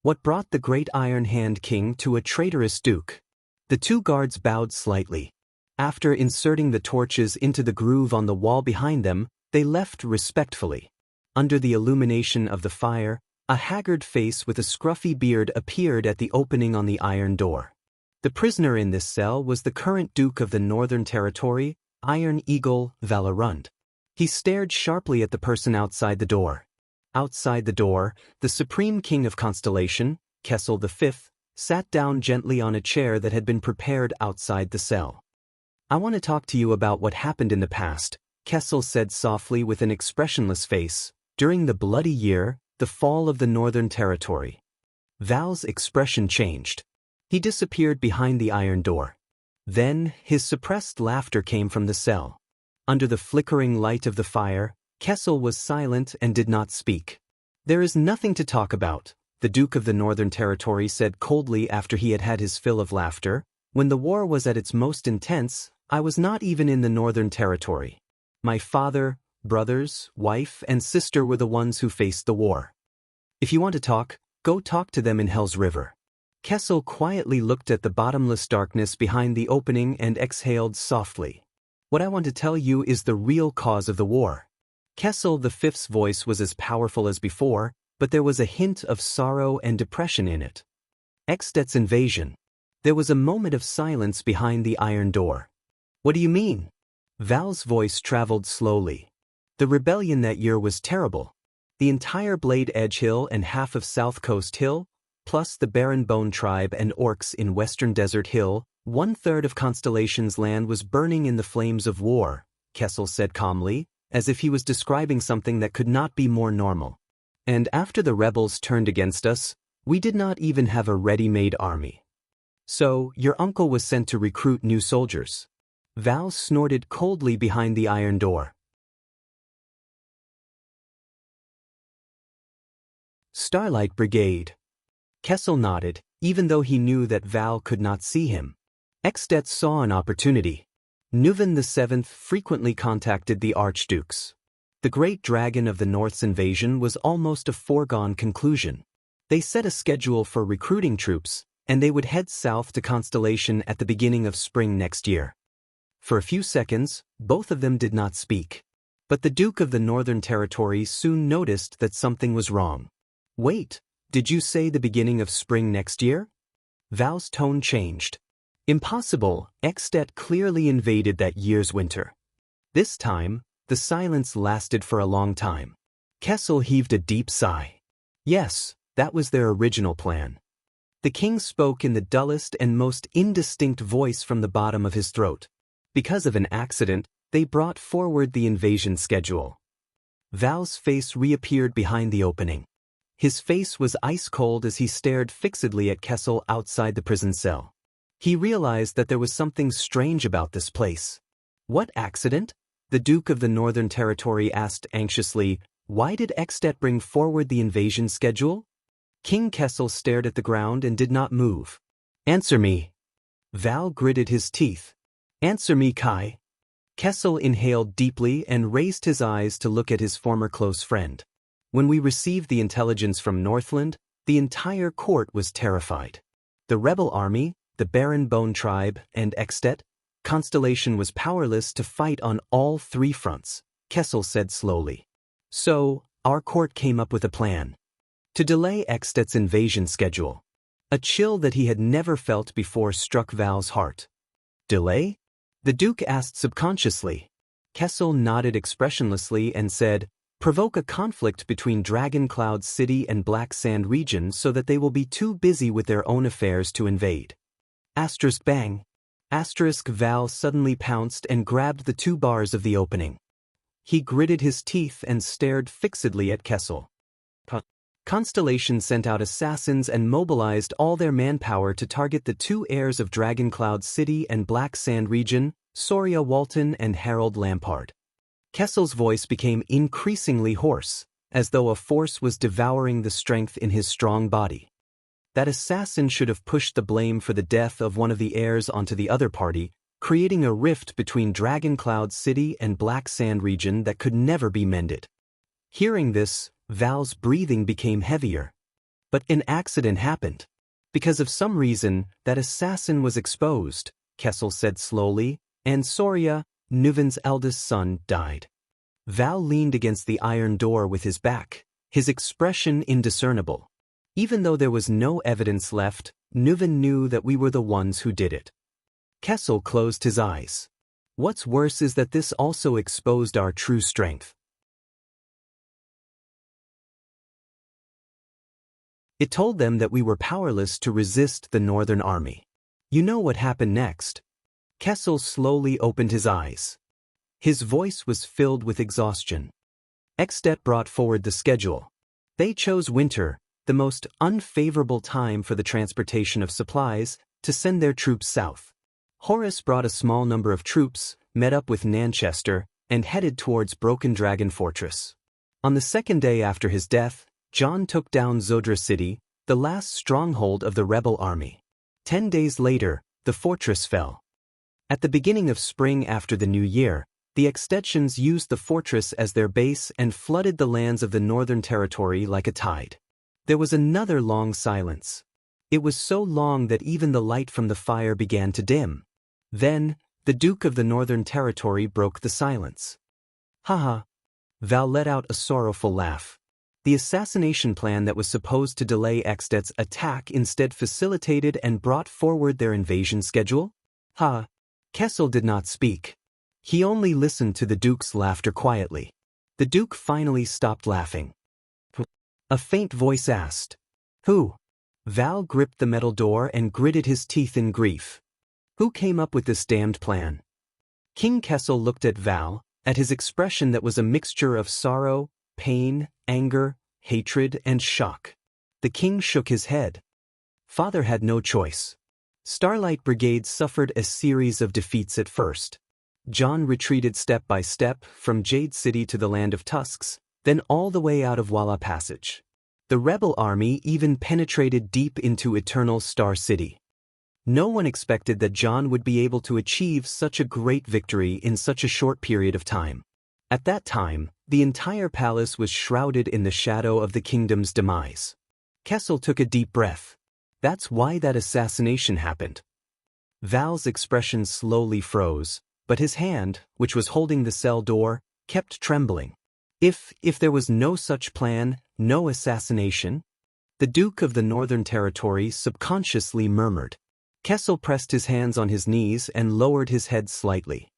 What brought the great Iron Hand King to a traitorous duke? The 2 guards bowed slightly. After inserting the torches into the groove on the wall behind them, they left respectfully. Under the illumination of the fire, a haggard face with a scruffy beard appeared at the opening on the iron door. The prisoner in this cell was the current Duke of the Northern Territory, Iron Eagle Valorund. He stared sharply at the person outside the door. Outside the door, the Supreme King of Constellation, Kessel V, sat down gently on a chair that had been prepared outside the cell. I want to talk to you about what happened in the past, Kessel said softly with an expressionless face, during the bloody year, the fall of the Northern Territory. Val's expression changed. He disappeared behind the iron door. Then, his suppressed laughter came from the cell. Under the flickering light of the fire, Kessel was silent and did not speak. There is nothing to talk about, the Duke of the Northern Territory said coldly after he had had his fill of laughter. When the war was at its most intense, I was not even in the Northern Territory. My father, brothers, wife, and sister were the ones who faced the war. If you want to talk, go talk to them in Hell's River. Kessel quietly looked at the bottomless darkness behind the opening and exhaled softly. What I want to tell you is the real cause of the war. Kessel V's voice was as powerful as before, but there was a hint of sorrow and depression in it. Extet's invasion. There was a moment of silence behind the iron door. What do you mean? Val's voice traveled slowly. The rebellion that year was terrible. The entire Blade Edge Hill and half of South Coast Hill, plus the Barren Bone tribe and orcs in Western Desert Hill, 1/3 of Constellation's land was burning in the flames of war, Kessel said calmly, as if he was describing something that could not be more normal. And after the rebels turned against us, we did not even have a ready-made army. So, your uncle was sent to recruit new soldiers. Val snorted coldly behind the iron door. Starlight Brigade. Kessel nodded, even though he knew that Val could not see him. Extet saw an opportunity. Nuvan VII frequently contacted the archdukes. The great dragon of the North's invasion was almost a foregone conclusion. They set a schedule for recruiting troops, and they would head south to Constellation at the beginning of spring next year. For a few seconds, both of them did not speak. But the Duke of the Northern Territory soon noticed that something was wrong. Wait, did you say the beginning of spring next year? Val's tone changed. Impossible, Extet clearly invaded that year's winter. This time, the silence lasted for a long time. Kessel heaved a deep sigh. Yes, that was their original plan. The king spoke in the dullest and most indistinct voice from the bottom of his throat. Because of an accident, they brought forward the invasion schedule. Val's face reappeared behind the opening. His face was ice-cold as he stared fixedly at Kessel outside the prison cell. He realized that there was something strange about this place. What accident? The Duke of the Northern Territory asked anxiously. Why did Extet bring forward the invasion schedule? King Kessel stared at the ground and did not move. Answer me. Val gritted his teeth. Answer me, Kai. Kessel inhaled deeply and raised his eyes to look at his former close friend. When we received the intelligence from Northland, the entire court was terrified. The rebel army, the Baron Bone tribe, and Extet, Constellation was powerless to fight on all three fronts, Kessel said slowly. So, our court came up with a plan. To delay Extet's invasion schedule. A chill that he had never felt before struck Val's heart. Delay? The Duke asked subconsciously. Kessel nodded expressionlessly and said, provoke a conflict between Dragon Cloud City and Black Sand region so that they will be too busy with their own affairs to invade. Asterisk bang. Asterisk Val suddenly pounced and grabbed the 2 bars of the opening. He gritted his teeth and stared fixedly at Kessel. Constellation sent out assassins and mobilized all their manpower to target the 2 heirs of Dragon Cloud City and Black Sand region, Soria Walton and Harold Lampard. Kessel's voice became increasingly hoarse, as though a force was devouring the strength in his strong body. That assassin should have pushed the blame for the death of one of the heirs onto the other party, creating a rift between Dragon Cloud City and Black Sand region that could never be mended. Hearing this, Val's breathing became heavier. But an accident happened. Because of some reason, that assassin was exposed, Kessel said slowly, and Soria, Nuven's eldest son, died. Val leaned against the iron door with his back, his expression indiscernible. Even though there was no evidence left, Nuven knew that we were the ones who did it. Kessel closed his eyes. What's worse is that this also exposed our true strength. It told them that we were powerless to resist the Northern Army. You know what happened next? Kessel slowly opened his eyes. His voice was filled with exhaustion. Extet brought forward the schedule. They chose winter, the most unfavorable time for the transportation of supplies, to send their troops south. Horace brought a small number of troops, met up with Nanchester, and headed towards Broken Dragon Fortress. On the 2nd day after his death, John took down Zodra City, the last stronghold of the rebel army. 10 days later, the fortress fell. At the beginning of spring after the new year, the Extensions used the fortress as their base and flooded the lands of the Northern Territory like a tide. There was another long silence. It was so long that even the light from the fire began to dim. Then, the Duke of the Northern Territory broke the silence. Haha. Val let out a sorrowful laugh. The assassination plan that was supposed to delay Extet's attack instead facilitated and brought forward their invasion schedule? Ha! Kessel did not speak. He only listened to the Duke's laughter quietly. The Duke finally stopped laughing. A faint voice asked, Who? Val gripped the metal door and gritted his teeth in grief. Who came up with this damned plan? King Kessel looked at Val, at his expression that was a mixture of sorrow, pain, anger, hatred, and shock. The king shook his head. Father had no choice. Starlight Brigade suffered a series of defeats at first. John retreated step by step from Jade City to the Land of Tusks, then all the way out of Walla Passage. The rebel army even penetrated deep into Eternal Star City. No one expected that John would be able to achieve such a great victory in such a short period of time. At that time, the entire palace was shrouded in the shadow of the kingdom's demise. Kessel took a deep breath. That's why that assassination happened. Val's expression slowly froze, but his hand, which was holding the cell door, kept trembling. If there was no such plan, no assassination? The Duke of the Northern Territory subconsciously murmured. Kessel pressed his hands on his knees and lowered his head slightly.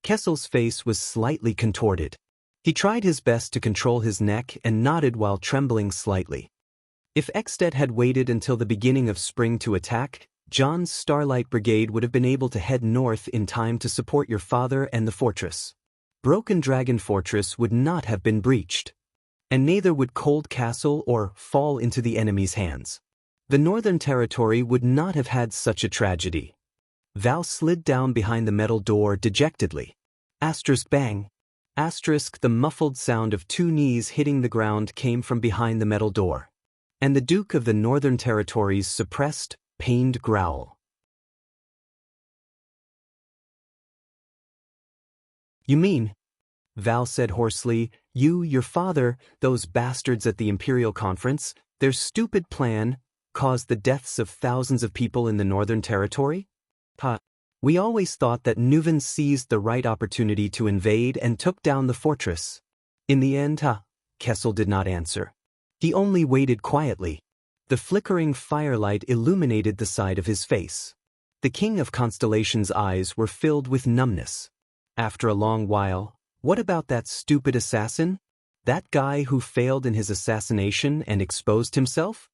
Kessel's face was slightly contorted. He tried his best to control his neck and nodded while trembling slightly. If Ekstedt had waited until the beginning of spring to attack, John's Starlight Brigade would have been able to head north in time to support your father and the fortress. Broken Dragon Fortress would not have been breached. And neither would Cold Castle or fall into the enemy's hands. The Northern Territory would not have had such a tragedy. Val slid down behind the metal door dejectedly. Asterisk bang. Asterisk, the muffled sound of two knees hitting the ground came from behind the metal door. And the Duke of the Northern Territory's suppressed, pained growl. You mean, Val said hoarsely, your father, those bastards at the Imperial Conference, their stupid plan, caused the deaths of thousands of people in the Northern Territory? We always thought that Nuven seized the right opportunity to invade and took down the fortress. In the end, Kessel did not answer. He only waited quietly. The flickering firelight illuminated the side of his face. The King of Constellation's eyes were filled with numbness. After a long while, what about that stupid assassin? That guy who failed in his assassination and exposed himself?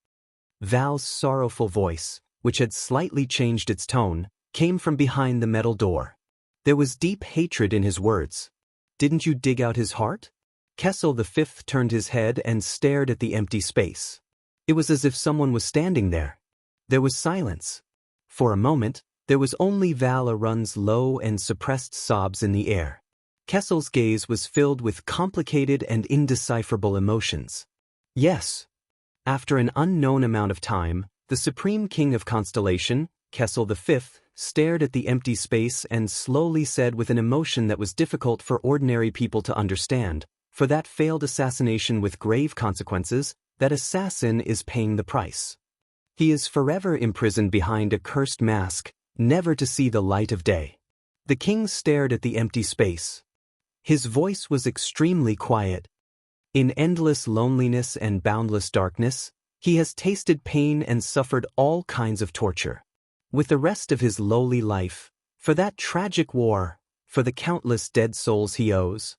Val's sorrowful voice, which had slightly changed its tone, came from behind the metal door. There was deep hatred in his words. Didn't you dig out his heart? Kessel V turned his head and stared at the empty space. It was as if someone was standing there. There was silence. For a moment, there was only Val Arun's low and suppressed sobs in the air. Kessel's gaze was filled with complicated and indecipherable emotions. Yes. After an unknown amount of time, the Supreme King of Constellation, Kessel V, stared at the empty space and slowly said with an emotion that was difficult for ordinary people to understand, for that failed assassination with grave consequences, that assassin is paying the price. He is forever imprisoned behind a cursed mask, never to see the light of day. The king stared at the empty space. His voice was extremely quiet. In endless loneliness and boundless darkness, he has tasted pain and suffered all kinds of torture. With the rest of his lowly life, for that tragic war, for the countless dead souls he owes.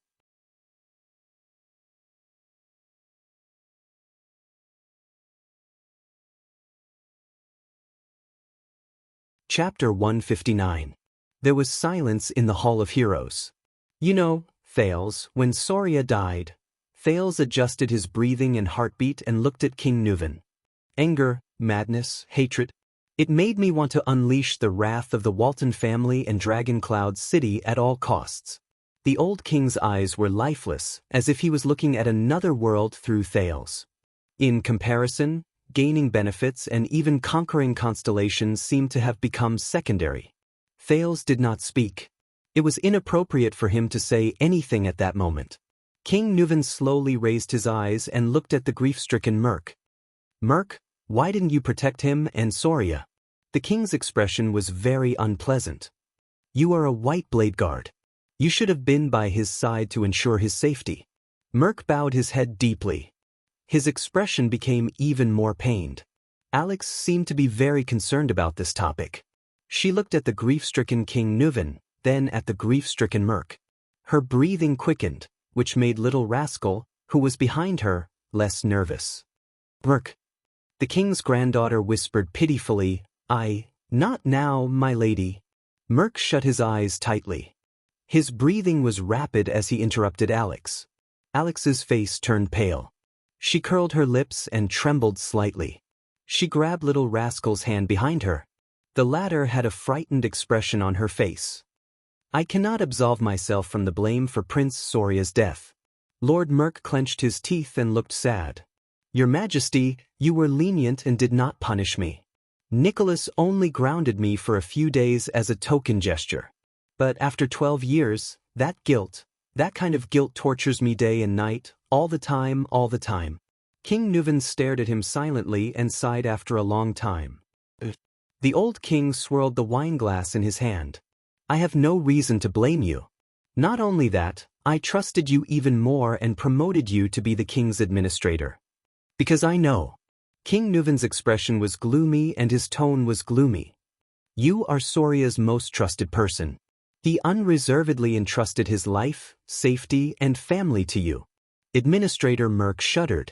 Chapter 159. There was silence in the Hall of Heroes. You know, Thales, when Soria died, Thales adjusted his breathing and heartbeat and looked at King Nuven. Anger, madness, hatred. It made me want to unleash the wrath of the Walton family and Dragoncloud City at all costs. The old king's eyes were lifeless, as if he was looking at another world through Thales. In comparison, gaining benefits and even conquering constellations seemed to have become secondary. Thales did not speak. It was inappropriate for him to say anything at that moment. King Nuven slowly raised his eyes and looked at the grief-stricken Merc. Merc, why didn't you protect him and Soria? The king's expression was very unpleasant. You are a white blade guard. You should have been by his side to ensure his safety. Merc bowed his head deeply. His expression became even more pained. Alex seemed to be very concerned about this topic. She looked at the grief-stricken King Nuven, then at the grief-stricken Merc. Her breathing quickened, which made little Rascal, who was behind her, less nervous. Merc. The king's granddaughter whispered pitifully, Not now, my lady. Merc shut his eyes tightly. His breathing was rapid as he interrupted Alex. Alex's face turned pale. She curled her lips and trembled slightly. She grabbed little Rascal's hand behind her. The latter had a frightened expression on her face. I cannot absolve myself from the blame for Prince Soria's death. Lord Merc clenched his teeth and looked sad. Your Majesty, you were lenient and did not punish me. Nicholas only grounded me for a few days as a token gesture. But after 12 years, that kind of guilt tortures me day and night, all the time. King Nuven stared at him silently and sighed after a long time. The old king swirled the wineglass in his hand. I have no reason to blame you. Not only that, I trusted you even more and promoted you to be the king's administrator. Because I know. King Nuven's expression was gloomy and his tone was gloomy. You are Soria's most trusted person. He unreservedly entrusted his life, safety, and family to you. Administrator Merk shuddered.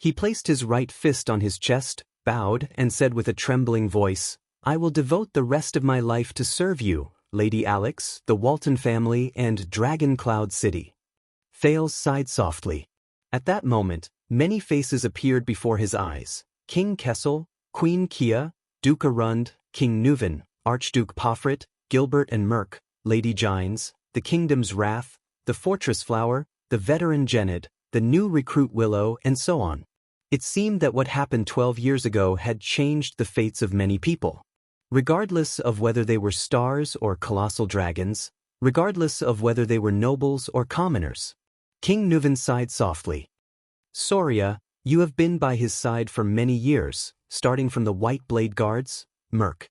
He placed his right fist on his chest, bowed, and said with a trembling voice, I will devote the rest of my life to serve you, Lady Alex, the Walton family, and Dragon Cloud City. Thales sighed softly. At that moment, many faces appeared before his eyes. King Kessel, Queen Kia, Duke Arund, King Nuven, Archduke Pofrit, Gilbert and Merk, Lady Gines, the Kingdom's Wrath, the Fortress Flower, the veteran Genid, the new recruit Willow, and so on. It seemed that what happened 12 years ago had changed the fates of many people. Regardless of whether they were stars or colossal dragons, regardless of whether they were nobles or commoners. King Nuven sighed softly. Soria, you have been by his side for many years, starting from the White Blade Guards, Merk.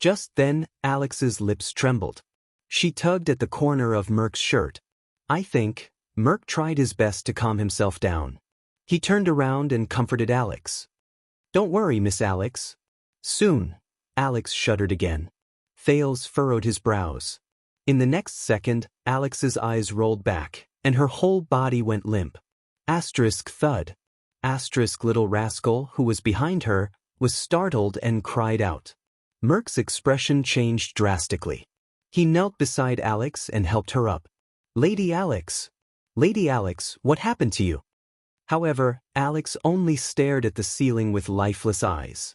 Just then, Alex's lips trembled. She tugged at the corner of Merk's shirt. I think, Merk tried his best to calm himself down. He turned around and comforted Alex. Don't worry, Miss Alex. Soon. Alex shuddered again. Thales furrowed his brows. In the next second, Alex's eyes rolled back, and her whole body went limp. Asterisk thud. Asterisk little rascal, who was behind her, was startled and cried out. Merk's expression changed drastically. He knelt beside Alex and helped her up. Lady Alex, what happened to you? However, Alex only stared at the ceiling with lifeless eyes.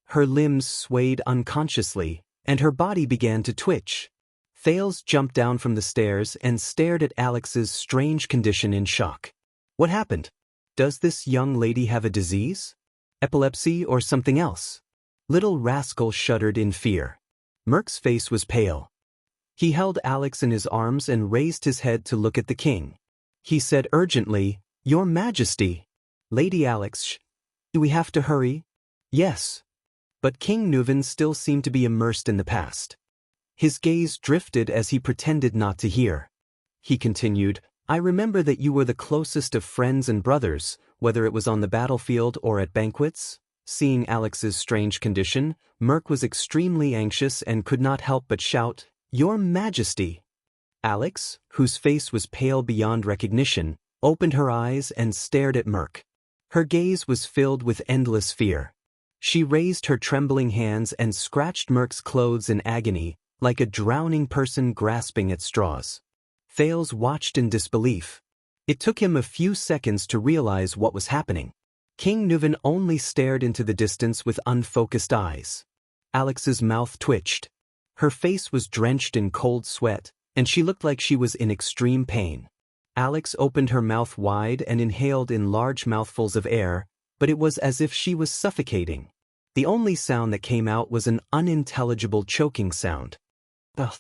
Her limbs swayed unconsciously, and her body began to twitch. Thales jumped down from the stairs and stared at Alex's strange condition in shock. What happened? Does this young lady have a disease? Epilepsy or something else? Little rascal shuddered in fear. Merk's face was pale. He held Alex in his arms and raised his head to look at the king. He said urgently, Your Majesty. Lady Alex, do we have to hurry? Yes. But King Nuven still seemed to be immersed in the past. His gaze drifted as he pretended not to hear. He continued, I remember that you were the closest of friends and brothers, whether it was on the battlefield or at banquets. Seeing Alex's strange condition, Merk was extremely anxious and could not help but shout, Your Majesty. Alex, whose face was pale beyond recognition, opened her eyes and stared at Merk. Her gaze was filled with endless fear. She raised her trembling hands and scratched Merk's clothes in agony, like a drowning person grasping at straws. Thales watched in disbelief. It took him a few seconds to realize what was happening. King Nuven only stared into the distance with unfocused eyes. Alex's mouth twitched. Her face was drenched in cold sweat, and she looked like she was in extreme pain. Alex opened her mouth wide and inhaled in large mouthfuls of air, but it was as if she was suffocating. The only sound that came out was an unintelligible choking sound. Ugh.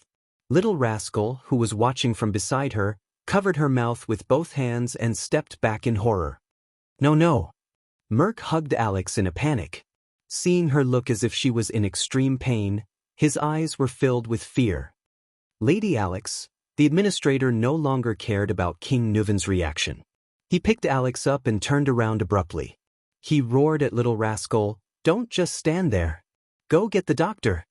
Little rascal, who was watching from beside her, covered her mouth with both hands and stepped back in horror. No. Merk hugged Alex in a panic. Seeing her look as if she was in extreme pain, his eyes were filled with fear. Lady Alex, the administrator no longer cared about King Nuven's reaction. He picked Alex up and turned around abruptly. He roared at Little Rascal, Don't just stand there. Go get the doctor.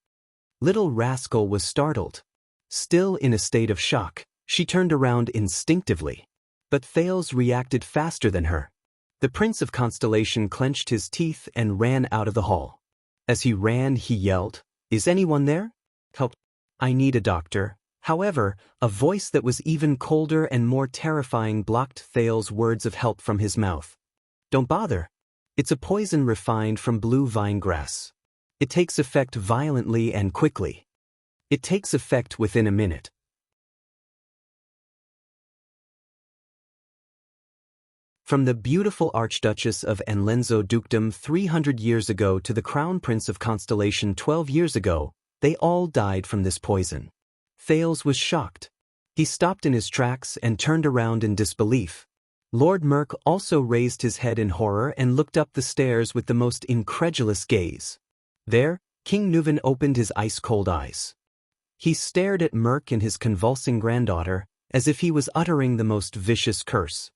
Little Rascal was startled. Still in a state of shock, she turned around instinctively. But Thales reacted faster than her. The Prince of Constellation clenched his teeth and ran out of the hall. As he ran, he yelled, Is anyone there? Help. I need a doctor. However, a voice that was even colder and more terrifying blocked Thales' words of help from his mouth. Don't bother. It's a poison refined from blue vine grass. It takes effect violently and quickly. It takes effect within a minute. From the beautiful Archduchess of Enlenzo Dukedom 300 years ago to the Crown Prince of Constellation 12 years ago, they all died from this poison. Thales was shocked. He stopped in his tracks and turned around in disbelief. Lord Merk also raised his head in horror and looked up the stairs with the most incredulous gaze. There, King Nuven opened his ice-cold eyes. He stared at Merk and his convulsing granddaughter, as if he was uttering the most vicious curse.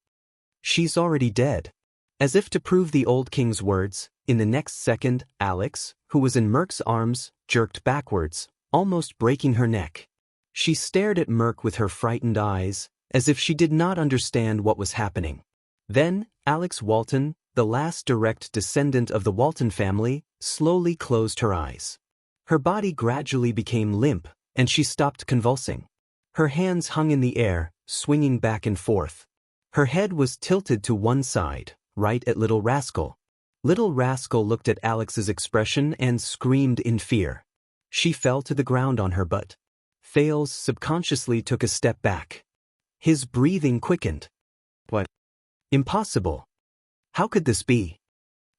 "She's already dead." As if to prove the old king's words, in the next second, Alex, who was in Merk's arms, jerked backwards, almost breaking her neck. She stared at Merk with her frightened eyes, as if she did not understand what was happening. Then, Alex Walton, the last direct descendant of the Walton family, slowly closed her eyes. Her body gradually became limp, and she stopped convulsing. Her hands hung in the air, swinging back and forth. Her head was tilted to one side, right at Little Rascal. Little Rascal looked at Alex's expression and screamed in fear. She fell to the ground on her butt. Thales subconsciously took a step back. His breathing quickened. What? Impossible. How could this be?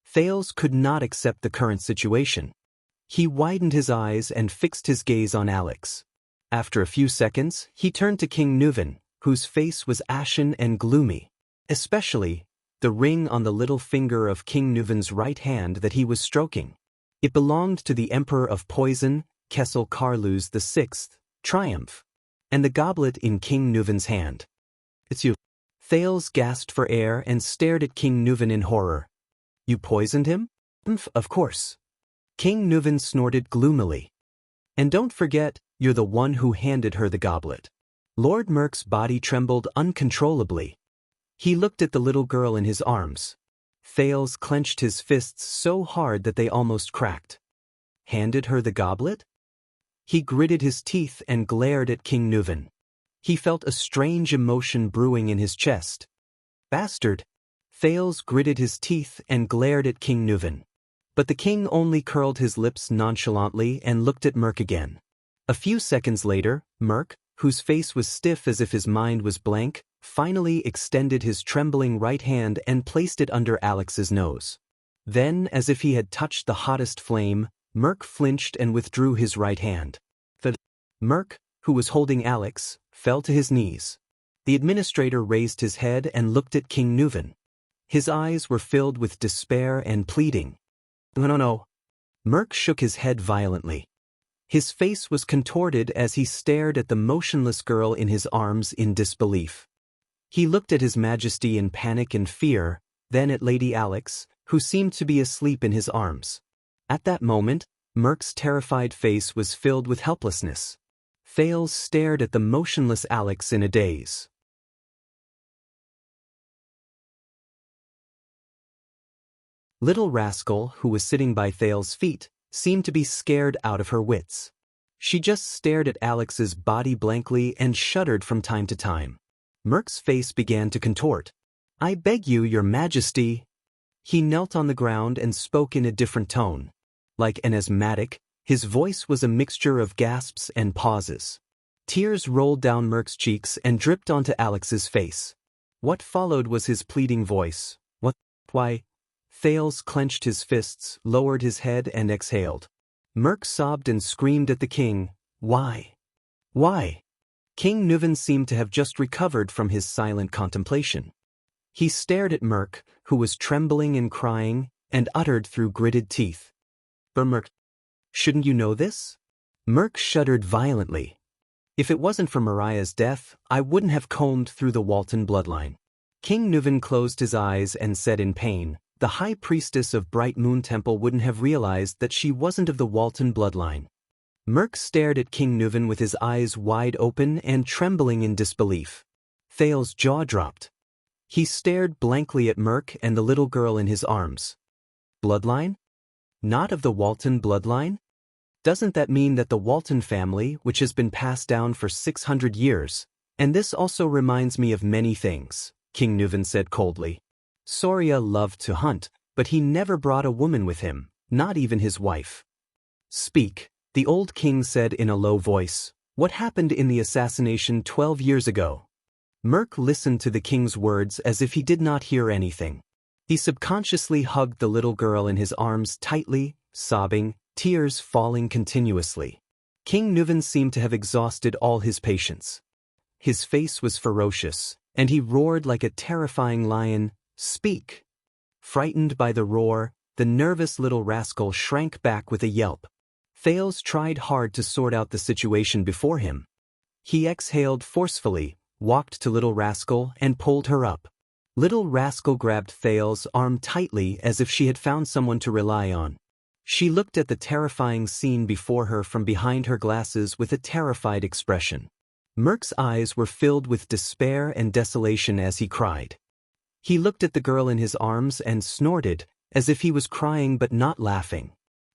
Thales could not accept the current situation. He widened his eyes and fixed his gaze on Alex. After a few seconds, he turned to King Nuven, whose face was ashen and gloomy. Especially, the ring on the little finger of King Nuven's right hand that he was stroking. It belonged to the Emperor of Poison, Kessel Carluz VI, Triumph. And the goblet in King Nuven's hand. "It's you." Thales gasped for air and stared at King Nuven in horror. "You poisoned him?" "Of course." King Nuven snorted gloomily. "And don't forget, you're the one who handed her the goblet." Lord Merk's body trembled uncontrollably. He looked at the little girl in his arms. Thales clenched his fists so hard that they almost cracked. Handed her the goblet? He gritted his teeth and glared at King Nuven. He felt a strange emotion brewing in his chest. "Bastard!" Thales gritted his teeth and glared at King Nuven. But the king only curled his lips nonchalantly and looked at Merk again. A few seconds later, Merk, whose face was stiff as if his mind was blank, finally extended his trembling right hand and placed it under Alex's nose. Then, as if he had touched the hottest flame, Merk flinched and withdrew his right hand. Merk, who was holding Alex, fell to his knees. The administrator raised his head and looked at King Nuven. His eyes were filled with despair and pleading. No. Merk shook his head violently. His face was contorted as he stared at the motionless girl in his arms in disbelief. He looked at His Majesty in panic and fear, then at Lady Alex, who seemed to be asleep in his arms. At that moment, Merk's terrified face was filled with helplessness. Thales stared at the motionless Alex in a daze. Little Rascal, who was sitting by Thales' feet, seemed to be scared out of her wits. She just stared at Alex's body blankly and shuddered from time to time. Merk's face began to contort. "I beg you, Your Majesty." He knelt on the ground and spoke in a different tone. Like an asthmatic, his voice was a mixture of gasps and pauses. Tears rolled down Merk's cheeks and dripped onto Alex's face. What followed was his pleading voice. "What? Why?" Thales clenched his fists, lowered his head and exhaled. Merk sobbed and screamed at the king. "Why? Why?" King Nuven seemed to have just recovered from his silent contemplation. He stared at Merk, who was trembling and crying, and uttered through gritted teeth. "But Merk, shouldn't you know this?" Merk shuddered violently. "If it wasn't for Mariah's death, I wouldn't have combed through the Walton bloodline." King Nuven closed his eyes and said in pain, "The High Priestess of Bright Moon Temple wouldn't have realized that she wasn't of the Walton bloodline." Merk stared at King Nuven with his eyes wide open and trembling in disbelief. Thales' jaw dropped. He stared blankly at Merk and the little girl in his arms. "Bloodline? Not of the Walton bloodline? Doesn't that mean that the Walton family, which has been passed down for 600 years, and this also reminds me of many things," King Nuven said coldly. "Soria loved to hunt, but he never brought a woman with him, not even his wife." "Speak," the old king said in a low voice. "What happened in the assassination 12 years ago?" Merk listened to the king's words as if he did not hear anything. He subconsciously hugged the little girl in his arms tightly, sobbing, tears falling continuously. King Nuven seemed to have exhausted all his patience. His face was ferocious, and he roared like a terrifying lion, "Speak!" Frightened by the roar, the nervous little rascal shrank back with a yelp. Thales tried hard to sort out the situation before him. He exhaled forcefully, walked to Little Rascal, and pulled her up. Little Rascal grabbed Thales' arm tightly as if she had found someone to rely on. She looked at the terrifying scene before her from behind her glasses with a terrified expression. Merc's eyes were filled with despair and desolation as he cried. He looked at the girl in his arms and snorted, as if he was crying but not laughing.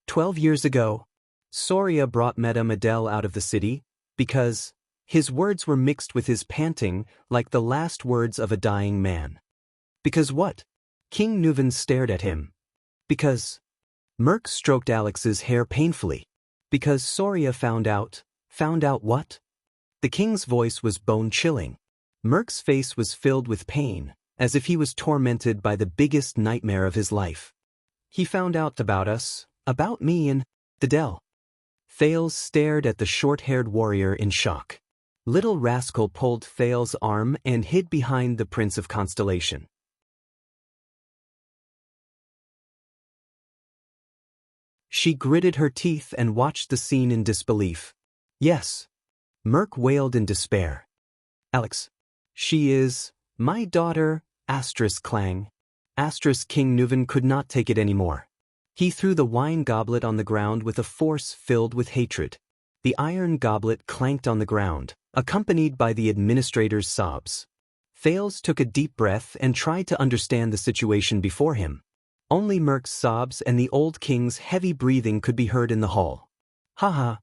12 years ago, Soria brought Madame Adele out of the city, because his words were mixed with his panting, like the last words of a dying man. Because what? King Nuven stared at him. Because Merc stroked Alex's hair painfully. Because Soria found out what? The king's voice was bone-chilling. Merc's face was filled with pain, as if he was tormented by the biggest nightmare of his life. He found out about us, about me and Adele. Thales stared at the short-haired warrior in shock. Little Rascal pulled Thales' arm and hid behind the Prince of Constellation. She gritted her teeth and watched the scene in disbelief. Yes. Merc wailed in despair. Alex. She is my daughter, Clang. King Nuven could not take it anymore. He threw the wine goblet on the ground with a force filled with hatred. The iron goblet clanked on the ground, accompanied by the administrator's sobs. Thales took a deep breath and tried to understand the situation before him. Only Merc's sobs and the old king's heavy breathing could be heard in the hall. Ha!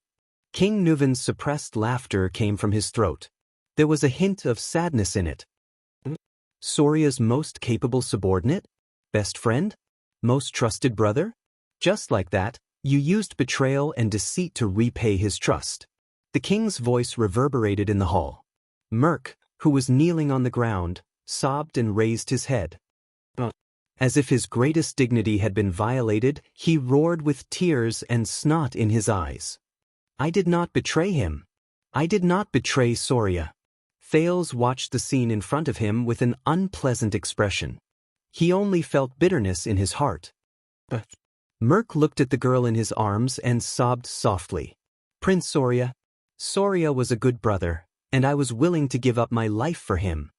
King Nuven's suppressed laughter came from his throat. There was a hint of sadness in it. Soria's most capable subordinate? Best friend? Most trusted brother? Just like that, you used betrayal and deceit to repay his trust. The king's voice reverberated in the hall. Merc, who was kneeling on the ground, sobbed and raised his head. As if his greatest dignity had been violated, he roared with tears and snot in his eyes. I did not betray him. I did not betray Soria. Thales watched the scene in front of him with an unpleasant expression. He only felt bitterness in his heart. Merc looked at the girl in his arms and sobbed softly. Prince Soria. Soria was a good brother, and I was willing to give up my life for him.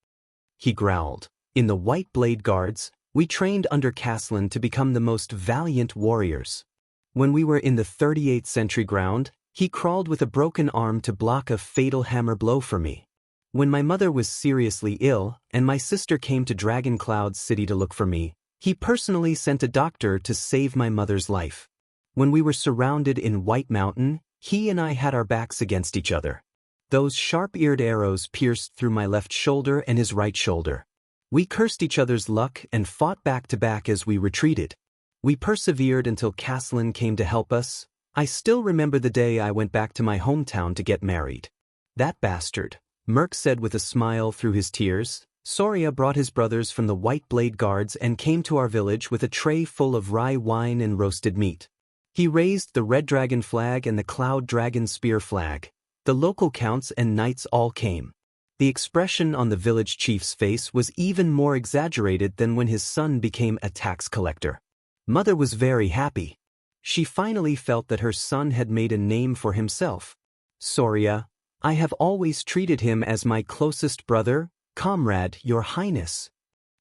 He growled. In the White Blade Guards, we trained under Caslin to become the most valiant warriors. When we were in the 38th century ground, he crawled with a broken arm to block a fatal hammer blow for me. When my mother was seriously ill and my sister came to Dragon Cloud City to look for me, he personally sent a doctor to save my mother's life. When we were surrounded in White Mountain, he and I had our backs against each other. Those sharp-eared arrows pierced through my left shoulder and his right shoulder. We cursed each other's luck and fought back to back as we retreated. We persevered until Caslin came to help us. I still remember the day I went back to my hometown to get married. That bastard, Merc said with a smile through his tears. Soria brought his brothers from the White Blade Guards and came to our village with a tray full of rye wine and roasted meat. He raised the Red Dragon flag and the Cloud Dragon spear flag. The local counts and knights all came. The expression on the village chief's face was even more exaggerated than when his son became a tax collector. Mother was very happy. She finally felt that her son had made a name for himself. Soria, I have always treated him as my closest brother, comrade, your highness.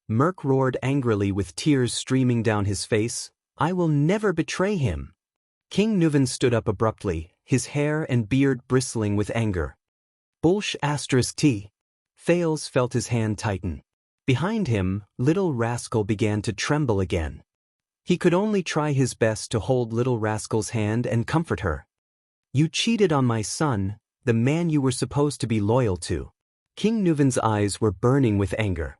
Merc roared angrily with tears streaming down his face. I will never betray him. King Nuven stood up abruptly, his hair and beard bristling with anger. Bullsh *T. Thales felt his hand tighten. Behind him, Little Rascal began to tremble again. He could only try his best to hold Little Rascal's hand and comfort her. You cheated on my son, the man you were supposed to be loyal to. King Nuven's eyes were burning with anger.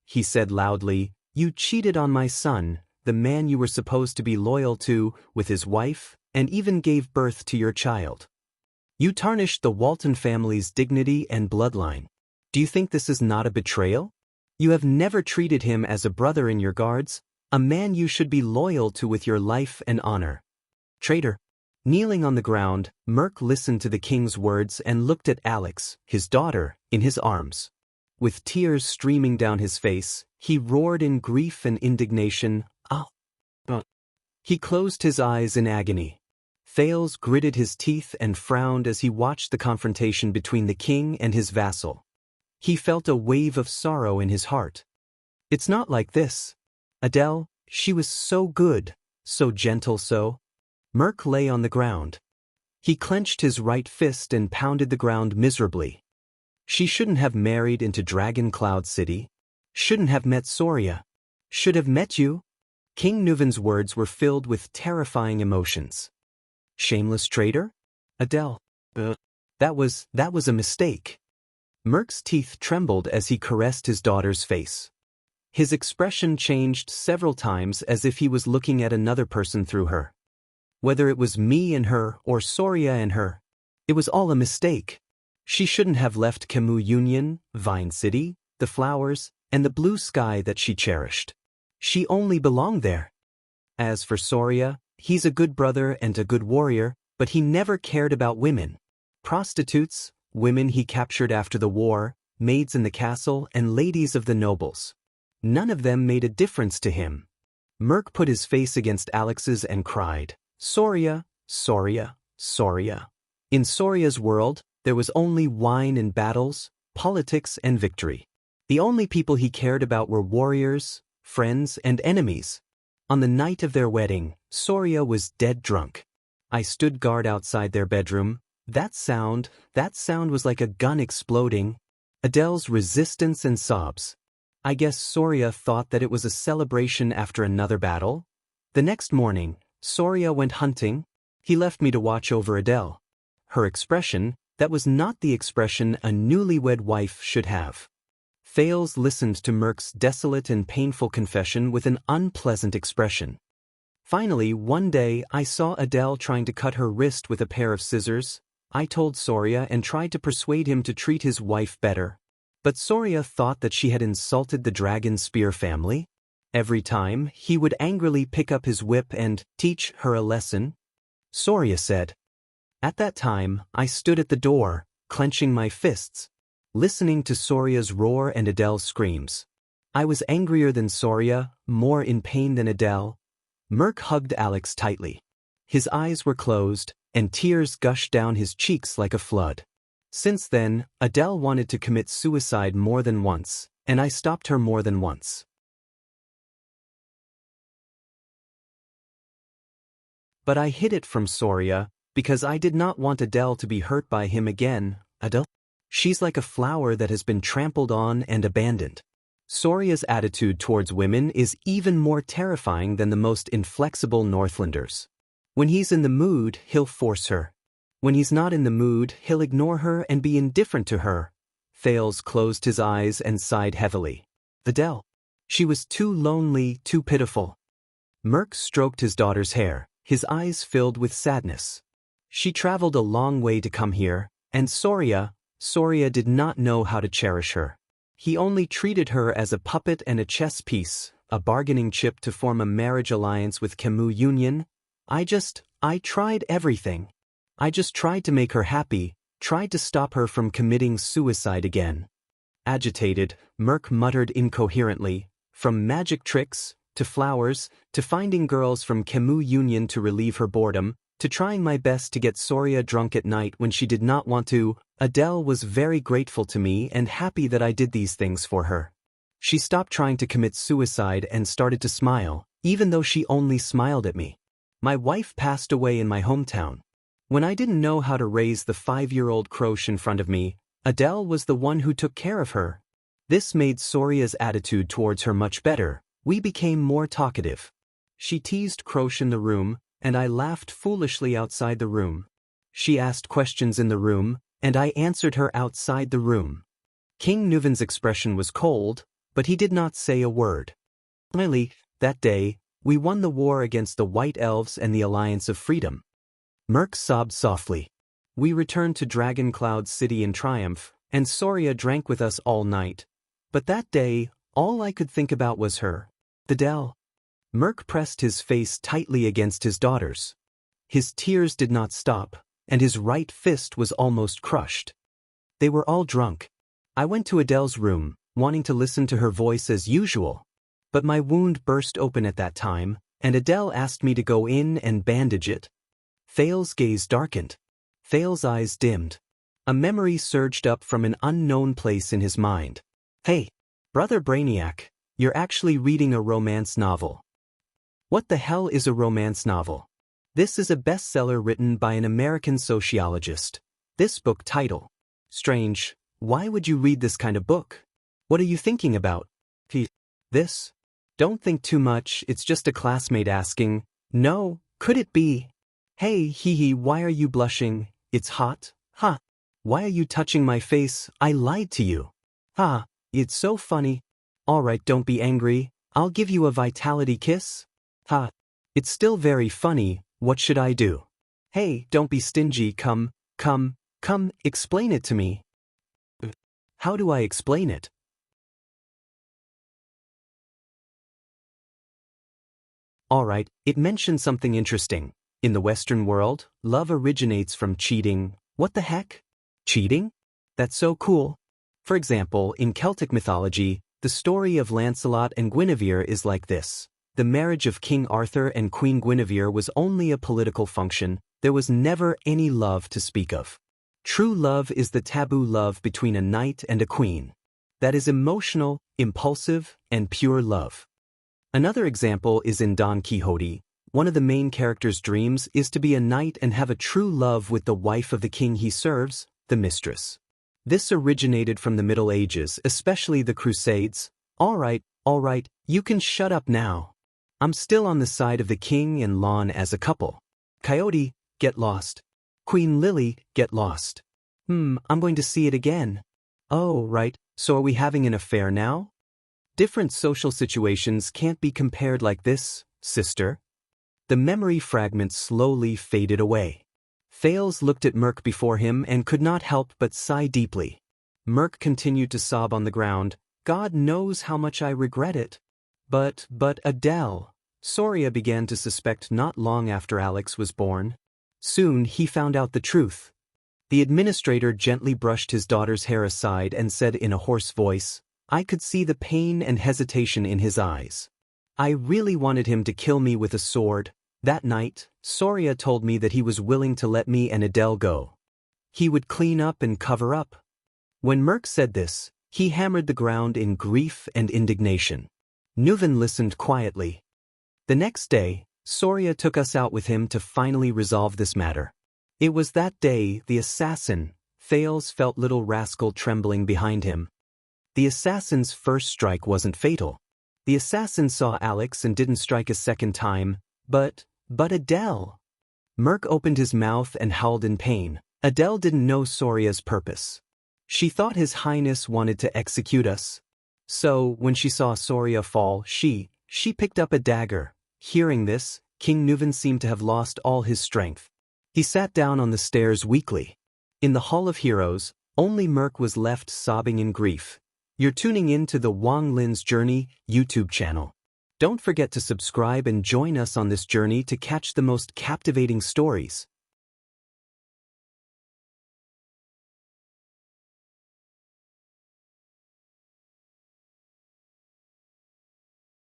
He said loudly, you cheated on my son, the man you were supposed to be loyal to, with his wife, and even gave birth to your child. You tarnished the Walton family's dignity and bloodline. Do you think this is not a betrayal? You have never treated him as a brother in your guards, a man you should be loyal to with your life and honor. Traitor! Kneeling on the ground, Merk listened to the king's words and looked at Alex, his daughter, in his arms. With tears streaming down his face, he roared in grief and indignation, "Ah!" He closed his eyes in agony. Thales gritted his teeth and frowned as he watched the confrontation between the king and his vassal. He felt a wave of sorrow in his heart. It's not like this. Adele, she was so good, so gentle, so. Merk lay on the ground. He clenched his right fist and pounded the ground miserably. She shouldn't have married into Dragon Cloud City. Shouldn't have met Soria. Should have met you. King Nuven's words were filled with terrifying emotions. Shameless traitor? Adele. That was a mistake. Merk's teeth trembled as he caressed his daughter's face. His expression changed several times as if he was looking at another person through her. Whether it was me and her or Soria and her, it was all a mistake. She shouldn't have left Camus Union, Vine City, the flowers, and the blue sky that she cherished. She only belonged there. As for Soria, he's a good brother and a good warrior, but he never cared about women. Prostitutes, women he captured after the war, maids in the castle, and ladies of the nobles. None of them made a difference to him. Merk put his face against Alex's and cried, "Soria, Soria, Soria." In Soria's world, there was only wine and battles, politics and victory. The only people he cared about were warriors, friends, and enemies. On the night of their wedding, Soria was dead drunk. I stood guard outside their bedroom. That sound was like a gun exploding. Adele's resistance and sobs. I guess Soria thought that it was a celebration after another battle. The next morning, Soria went hunting. He left me to watch over Adele. Her expression, that was not the expression a newlywed wife should have. Thales listened to Merk's desolate and painful confession with an unpleasant expression. Finally, one day I saw Adele trying to cut her wrist with a pair of scissors. I told Soria and tried to persuade him to treat his wife better. But Soria thought that she had insulted the Dragon Spear family. Every time, he would angrily pick up his whip and teach her a lesson. Soria said. At that time, I stood at the door, clenching my fists, listening to Soria's roar and Adele's screams. I was angrier than Soria, more in pain than Adele. Merk hugged Alex tightly. His eyes were closed, and tears gushed down his cheeks like a flood. Since then, Adele wanted to commit suicide more than once, and I stopped her more than once. But I hid it from Soria, because I did not want Adele to be hurt by him again. Adele? She's like a flower that has been trampled on and abandoned. Soria's attitude towards women is even more terrifying than the most inflexible Northlanders. When he's in the mood, he'll force her. When he's not in the mood, he'll ignore her and be indifferent to her. Thales closed his eyes and sighed heavily. Adele. She was too lonely, too pitiful. Merk stroked his daughter's hair, his eyes filled with sadness. She traveled a long way to come here, and Soria did not know how to cherish her. He only treated her as a puppet and a chess piece, a bargaining chip to form a marriage alliance with Camus Union. I tried everything. I just tried to make her happy, tried to stop her from committing suicide again. Agitated, Merk muttered incoherently, from magic tricks, to flowers, to finding girls from Camus Union to relieve her boredom, to trying my best to get Soria drunk at night when she did not want to. Adele was very grateful to me and happy that I did these things for her. She stopped trying to commit suicide and started to smile, even though she only smiled at me. My wife passed away in my hometown. When I didn't know how to raise the 5-year-old Croche in front of me, Adele was the one who took care of her. This made Soria's attitude towards her much better. We became more talkative. She teased Croche in the room, and I laughed foolishly outside the room. She asked questions in the room, and I answered her outside the room. King Nuven's expression was cold, but he did not say a word. Finally, that day, we won the war against the White Elves and the Alliance of Freedom. Merk sobbed softly. We returned to Dragon Cloud City in triumph, and Soria drank with us all night. But that day, all I could think about was her. Adele. Merk pressed his face tightly against his daughter's. His tears did not stop, and his right fist was almost crushed. They were all drunk. I went to Adele's room, wanting to listen to her voice as usual. But my wound burst open at that time, and Adele asked me to go in and bandage it. Thale's gaze darkened. Thale's eyes dimmed. A memory surged up from an unknown place in his mind. Hey, Brother Brainiac, you're actually reading a romance novel. What the hell is a romance novel? This is a bestseller written by an American sociologist. This book title. Strange, why would you read this kind of book? What are you thinking about? This? Don't think too much, it's just a classmate asking. No, could it be? Hey, hee, why are you blushing? It's hot? Huh. Why are you touching my face? I lied to you. Ha, it's so funny. Alright, don't be angry. I'll give you a vitality kiss. Ha. It's still very funny. What should I do? Hey, don't be stingy. Come, explain it to me. How do I explain it? Alright, it mentions something interesting. In the Western world, love originates from cheating. What the heck? Cheating? That's so cool. For example, in Celtic mythology, the story of Lancelot and Guinevere is like this. The marriage of King Arthur and Queen Guinevere was only a political function. There was never any love to speak of. True love is the taboo love between a knight and a queen. That is emotional, impulsive, and pure love. Another example is in Don Quixote. One of the main character's dreams is to be a knight and have a true love with the wife of the king he serves, the mistress. This originated from the Middle Ages, especially the Crusades. Alright, you can shut up now. I'm still on the side of the king and Lon as a couple. Coyote, get lost. Queen Lily, get lost. I'm going to see it again. Oh, right, so are we having an affair now? Different social situations can't be compared like this, sister. The memory fragments slowly faded away. Thales looked at Merc before him and could not help but sigh deeply. Merc continued to sob on the ground. God knows how much I regret it. But Adele. Soria began to suspect not long after Alex was born. Soon he found out the truth. The administrator gently brushed his daughter's hair aside and said in a hoarse voice, I could see the pain and hesitation in his eyes. I really wanted him to kill me with a sword. That night, Soria told me that he was willing to let me and Adele go. He would clean up and cover up. When Merc said this, he hammered the ground in grief and indignation. Nuven listened quietly. The next day, Soria took us out with him to finally resolve this matter. It was that day the assassin, Thales, felt little rascal trembling behind him. The assassin's first strike wasn't fatal. The assassin saw Alex and didn't strike a second time, but Adele. Merc opened his mouth and howled in pain. Adele didn't know Soria's purpose. She thought His Highness wanted to execute us. So, when she saw Soria fall, she picked up a dagger. Hearing this, King Nuven seemed to have lost all his strength. He sat down on the stairs weakly. In the Hall of Heroes, only Merc was left sobbing in grief. You're tuning in to the Wang Lin's Journey YouTube channel. Don't forget to subscribe and join us on this journey to catch the most captivating stories.